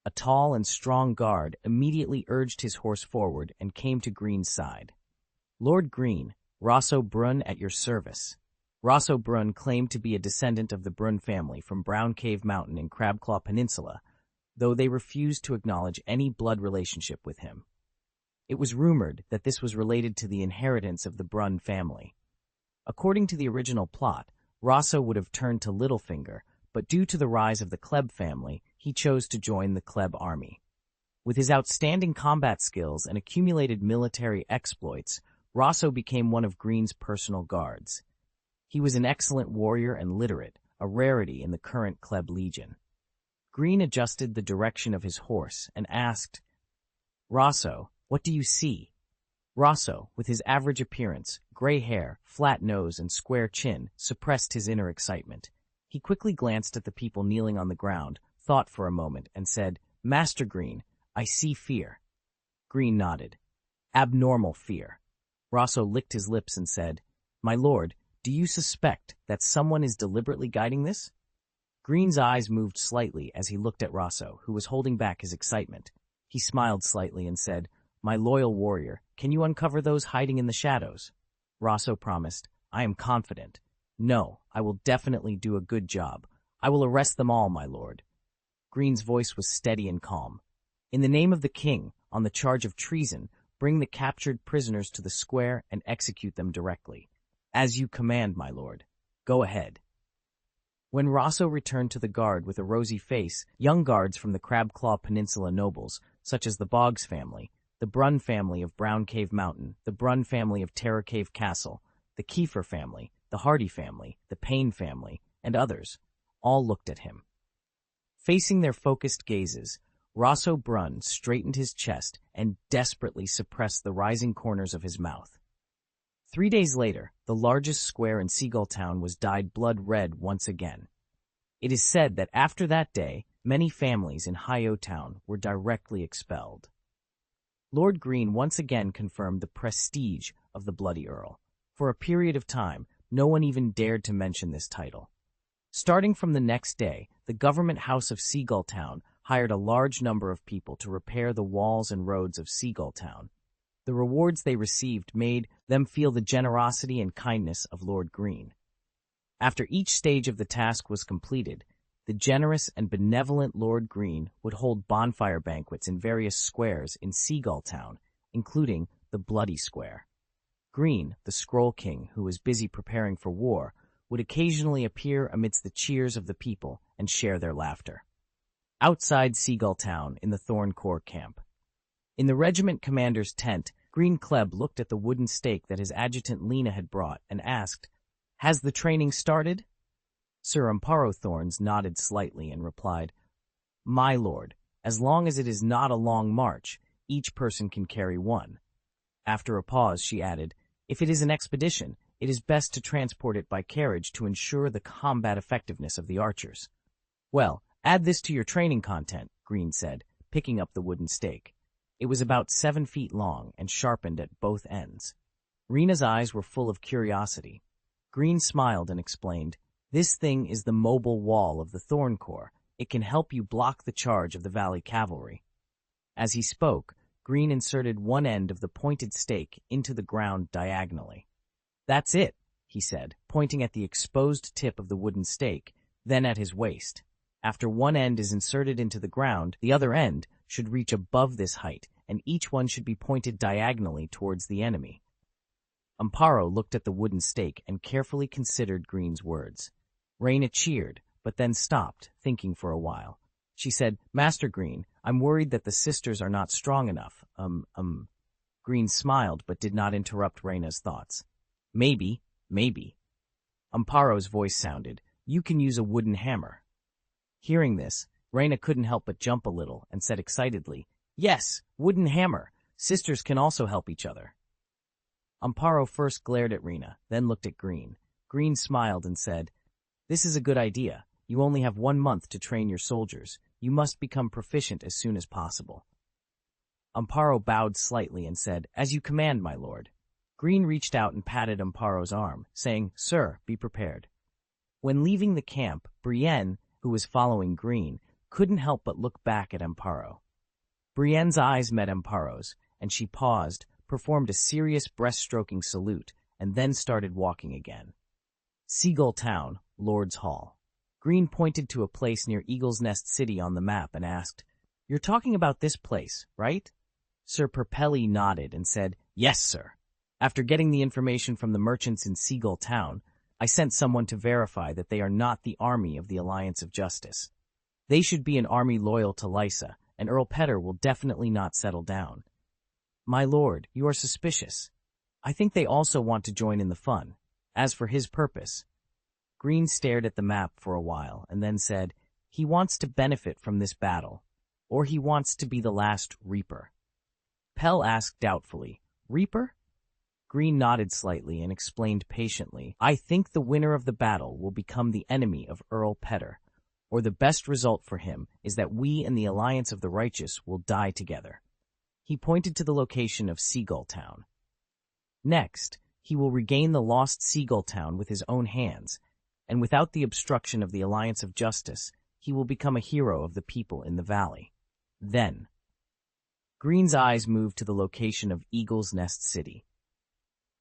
Speaker 1: A tall and strong guard immediately urged his horse forward and came to Greene's side. "Lord Greene, Rosso Brun at your service." Rosso Brun claimed to be a descendant of the Brun family from Brown Cave Mountain in Crabclaw Peninsula, though they refused to acknowledge any blood relationship with him. It was rumored that this was related to the inheritance of the Brun family. According to the original plot, Rosso would have turned to Littlefinger, but due to the rise of the Kleb family, he chose to join the Kleb army. With his outstanding combat skills and accumulated military exploits, Rosso became one of Greene's personal guards. He was an excellent warrior and literate, a rarity in the current Kleb Legion. Greene adjusted the direction of his horse and asked, "Rosso, what do you see?" Rosso, with his average appearance, gray hair, flat nose, and square chin, suppressed his inner excitement. He quickly glanced at the people kneeling on the ground, thought for a moment, and said, "Master Greene, I see fear." Greene nodded. "Abnormal fear." Rosso licked his lips and said, "My lord, do you suspect that someone is deliberately guiding this?" Greene's eyes moved slightly as he looked at Rosso, who was holding back his excitement. He smiled slightly and said, "My loyal warrior, can you uncover those hiding in the shadows?" Rosso promised, "I am confident. No, I will definitely do a good job. I will arrest them all, my lord." Greene's voice was steady and calm. "In the name of the king, on the charge of treason, bring the captured prisoners to the square and execute them directly. As you command, my lord. Go ahead." When Rosso returned to the guard with a rosy face, young guards from the Crabclaw Peninsula nobles, such as the Boggs family, the Brun family of Brown Cave Mountain, the Brun family of Terror Cave Castle, the Kiefer family, the Hardy family, the Payne family, and others, all looked at him. Facing their focused gazes, Rosso Brun straightened his chest and desperately suppressed the rising corners of his mouth. 3 days later, the largest square in Seagull Town was dyed blood red once again. It is said that after that day, many families in High Town were directly expelled. Lord Greene once again confirmed the prestige of the Bloody Earl. For a period of time, no one even dared to mention this title. Starting from the next day, the government house of Seagull Town hired a large number of people to repair the walls and roads of Seagull Town. The rewards they received made them feel the generosity and kindness of Lord Greene. After each stage of the task was completed, the generous and benevolent Lord Greene would hold bonfire banquets in various squares in Seagull Town, including the Bloody Square. Greene, the Scroll King who was busy preparing for war, would occasionally appear amidst the cheers of the people and share their laughter. Outside Seagull Town in the Thorn Corps camp. In the regiment commander's tent, Greene Kleb looked at the wooden stake that his adjutant Lena had brought and asked, "Has the training started?" Sir Amparo Thorns nodded slightly and replied, "My lord, as long as it is not a long march, each person can carry one." After a pause, she added, "If it is an expedition, it is best to transport it by carriage to ensure the combat effectiveness of the archers." "Well, add this to your training content," Greene said, picking up the wooden stake. It was about 7 feet long and sharpened at both ends. Rena's eyes were full of curiosity. Greene smiled and explained, "This thing is the mobile wall of the Thorn Corps. It can help you block the charge of the Valley Cavalry." As he spoke, Greene inserted one end of the pointed stake into the ground diagonally. "That's it," he said, pointing at the exposed tip of the wooden stake, then at his waist. After one end is inserted into the ground, the other end should reach above this height, and each one should be pointed diagonally towards the enemy. Amparo looked at the wooden stake and carefully considered Greene's words. Reyna cheered, but then stopped, thinking for a while. She said, "Master Greene, I'm worried that the sisters are not strong enough. Greene smiled but did not interrupt Reyna's thoughts. Maybe. Amparo's voice sounded, "You can use a wooden hammer." Hearing this, Reyna couldn't help but jump a little and said excitedly, "Yes, wooden hammer. Sisters can also help each other." Amparo first glared at Reyna, then looked at Greene. Greene smiled and said, This is a good idea. You only have 1 month to train your soldiers. You must become proficient as soon as possible. Amparo bowed slightly and said, "As you command, my lord." Greene reached out and patted Amparo's arm, saying, "Sir, be prepared." When leaving the camp, Brienne, who was following Greene, couldn't help but look back at Amparo. Brienne's eyes met Amparo's, and she paused, performed a serious breast-stroking salute, and then started walking again. Seagull Town, Lord's Hall. Greene pointed to a place near Eagle's Nest City on the map and asked, "You're talking about this place, right?" Sir Perpelli nodded and said, "Yes, sir. After getting the information from the merchants in Seagull Town, I sent someone to verify that they are not the army of the Alliance of Justice. They should be an army loyal to Lysa, and Earl Petter will definitely not settle down." "My lord, you are suspicious. I think they also want to join in the fun. As for his purpose..." Greene stared at the map for a while and then said, "He wants to benefit from this battle, or he wants to be the last Reaper." Pell asked doubtfully, "Reaper?" Greene nodded slightly and explained patiently, "I think the winner of the battle will become the enemy of Earl Petter, or the best result for him is that we and the Alliance of the Righteous will die together." He pointed to the location of Seagull Town. "Next, he will regain the lost Seagull Town with his own hands, and without the obstruction of the Alliance of Justice, he will become a hero of the people in the valley. Then..." Greene's eyes moved to the location of Eagle's Nest City.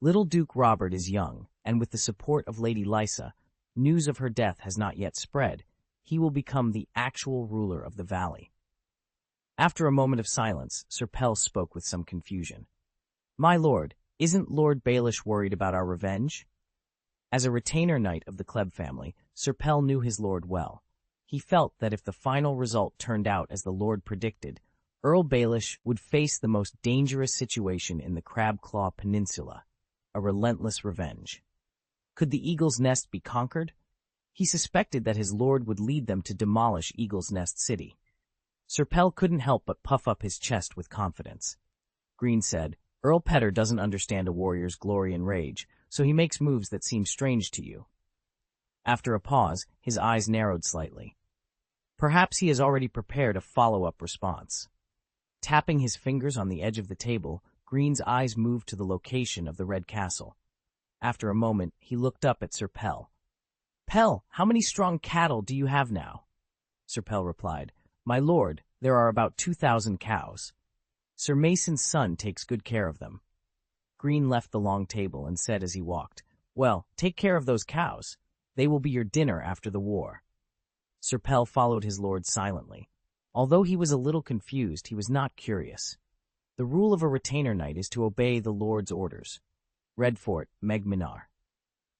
Speaker 1: Little Duke Robert is young, and with the support of Lady Lysa, news of her death has not yet spread. He will become the actual ruler of the valley. After a moment of silence, Sir Pell spoke with some confusion. "My lord, isn't Lord Baelish worried about our revenge?" As a retainer knight of the Kleb family, Sir Pell knew his lord well. He felt that if the final result turned out as the lord predicted, Earl Baelish would face the most dangerous situation in the Crabclaw Peninsula, a relentless revenge. Could the Eagle's Nest be conquered? He suspected that his lord would lead them to demolish Eagle's Nest City. Sir Pell couldn't help but puff up his chest with confidence. Greene said, "Earl Petter doesn't understand a warrior's glory and rage, so he makes moves that seem strange to you." After a pause, his eyes narrowed slightly. Perhaps he has already prepared a follow-up response. Tapping his fingers on the edge of the table, Greene's eyes moved to the location of the Red Castle. After a moment, he looked up at Sir Pell. "Pell, how many strong cattle do you have now?" Sir Pell replied, "My lord, there are about 2,000 cows. Sir Mason's son takes good care of them." Greene left the long table and said as he walked, "Well, take care of those cows. They will be your dinner after the war." Sir Pell followed his lord silently. Although he was a little confused, he was not curious. The rule of a retainer knight is to obey the lord's orders. Redfort, Megminar.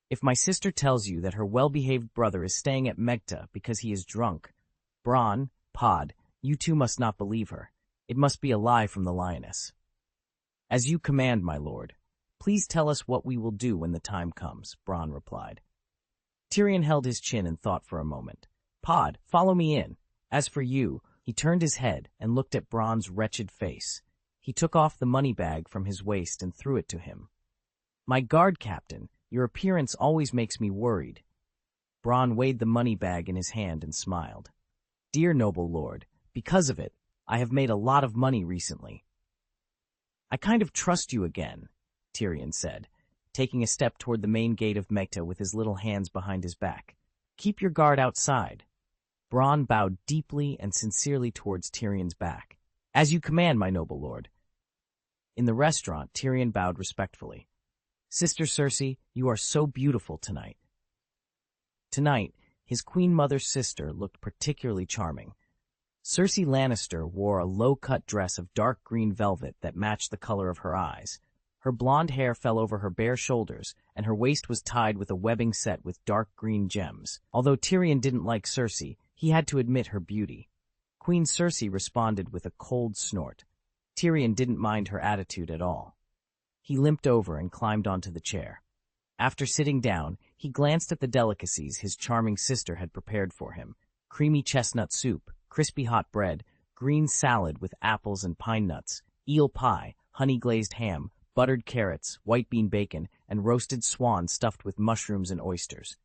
Speaker 1: If my sister tells you that her well-behaved brother is staying at Megta because he is drunk, Bronn, Pod, you too must not believe her. It must be a lie from the lioness. "As you command, my lord. Please tell us what we will do when the time comes," Bronn replied. Tyrion held his chin and thought for a moment. "Pod, follow me in. As for you..." He turned his head and looked at Bronn's wretched face. He took off the money bag from his waist and threw it to him. "My guard captain, your appearance always makes me worried." Bronn weighed the money bag in his hand and smiled. "Dear noble lord, because of it, I have made a lot of money recently." "I kind of trust you again," Tyrion said, taking a step toward the main gate of Megta with his little hands behind his back. "Keep your guard outside." Bronn bowed deeply and sincerely towards Tyrion's back. "As you command, my noble lord." In the restaurant, Tyrion bowed respectfully. "Sister Cersei, you are so beautiful tonight." Tonight, his queen mother's sister looked particularly charming. Cersei Lannister wore a low-cut dress of dark green velvet that matched the color of her eyes. Her blonde hair fell over her bare shoulders, and her waist was tied with a webbing set with dark green gems. Although Tyrion didn't like Cersei, he had to admit her beauty. Queen Cersei responded with a cold snort. Tyrion didn't mind her attitude at all. He limped over and climbed onto the chair. After sitting down, he glanced at the delicacies his charming sister had prepared for him: creamy chestnut soup, crispy hot bread, green salad with apples and pine nuts, eel pie, honey-glazed ham, buttered carrots, white bean bacon, and roasted swan stuffed with mushrooms and oysters.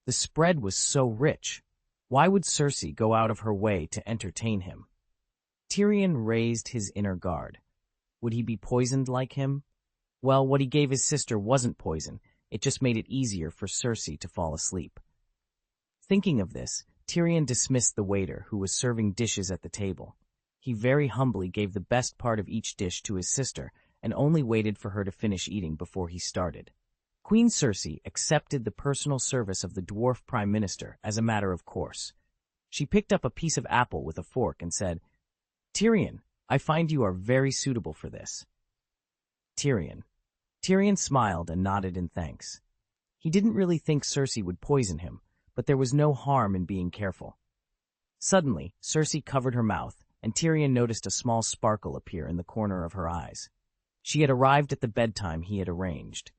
Speaker 1: The spread was so rich. Why would Cersei go out of her way to entertain him? Tyrion raised his inner guard. Would he be poisoned like him? Well, what he gave his sister wasn't poison. It just made it easier for Cersei to fall asleep. Thinking of this, Tyrion dismissed the waiter who was serving dishes at the table. He very humbly gave the best part of each dish to his sister and only waited for her to finish eating before he started. Queen Cersei accepted the personal service of the dwarf prime minister as a matter of course. She picked up a piece of apple with a fork and said, "Tyrion, I find you are very suitable for this." Tyrion smiled and nodded in thanks. He didn't really think Cersei would poison him, but there was no harm in being careful. Suddenly, Cersei covered her mouth, and Tyrion noticed a small sparkle appear in the corner of her eyes. She had arrived at the bedtime he had arranged.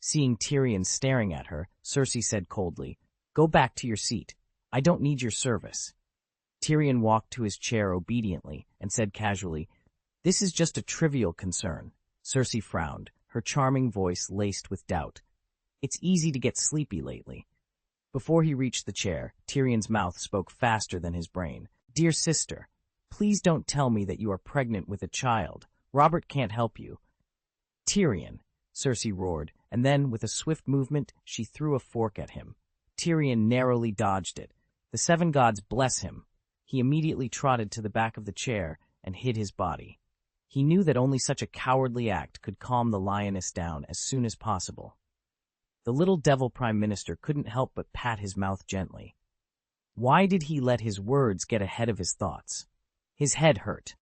Speaker 1: Seeing Tyrion staring at her, Cersei said coldly, "Go back to your seat. I don't need your service." Tyrion walked to his chair obediently and said casually, "This is just a trivial concern." Cersei frowned, her charming voice laced with doubt. "It's easy to get sleepy lately." Before he reached the chair, Tyrion's mouth spoke faster than his brain. "Dear sister, please don't tell me that you are pregnant with a child. Robert can't help you." "Tyrion," Cersei roared, and then, with a swift movement, she threw a fork at him. Tyrion narrowly dodged it. The seven gods bless him. He immediately trotted to the back of the chair and hid his body. He knew that only such a cowardly act could calm the lioness down as soon as possible. The little devil prime minister couldn't help but pat his mouth gently. Why did he let his words get ahead of his thoughts? His head hurt.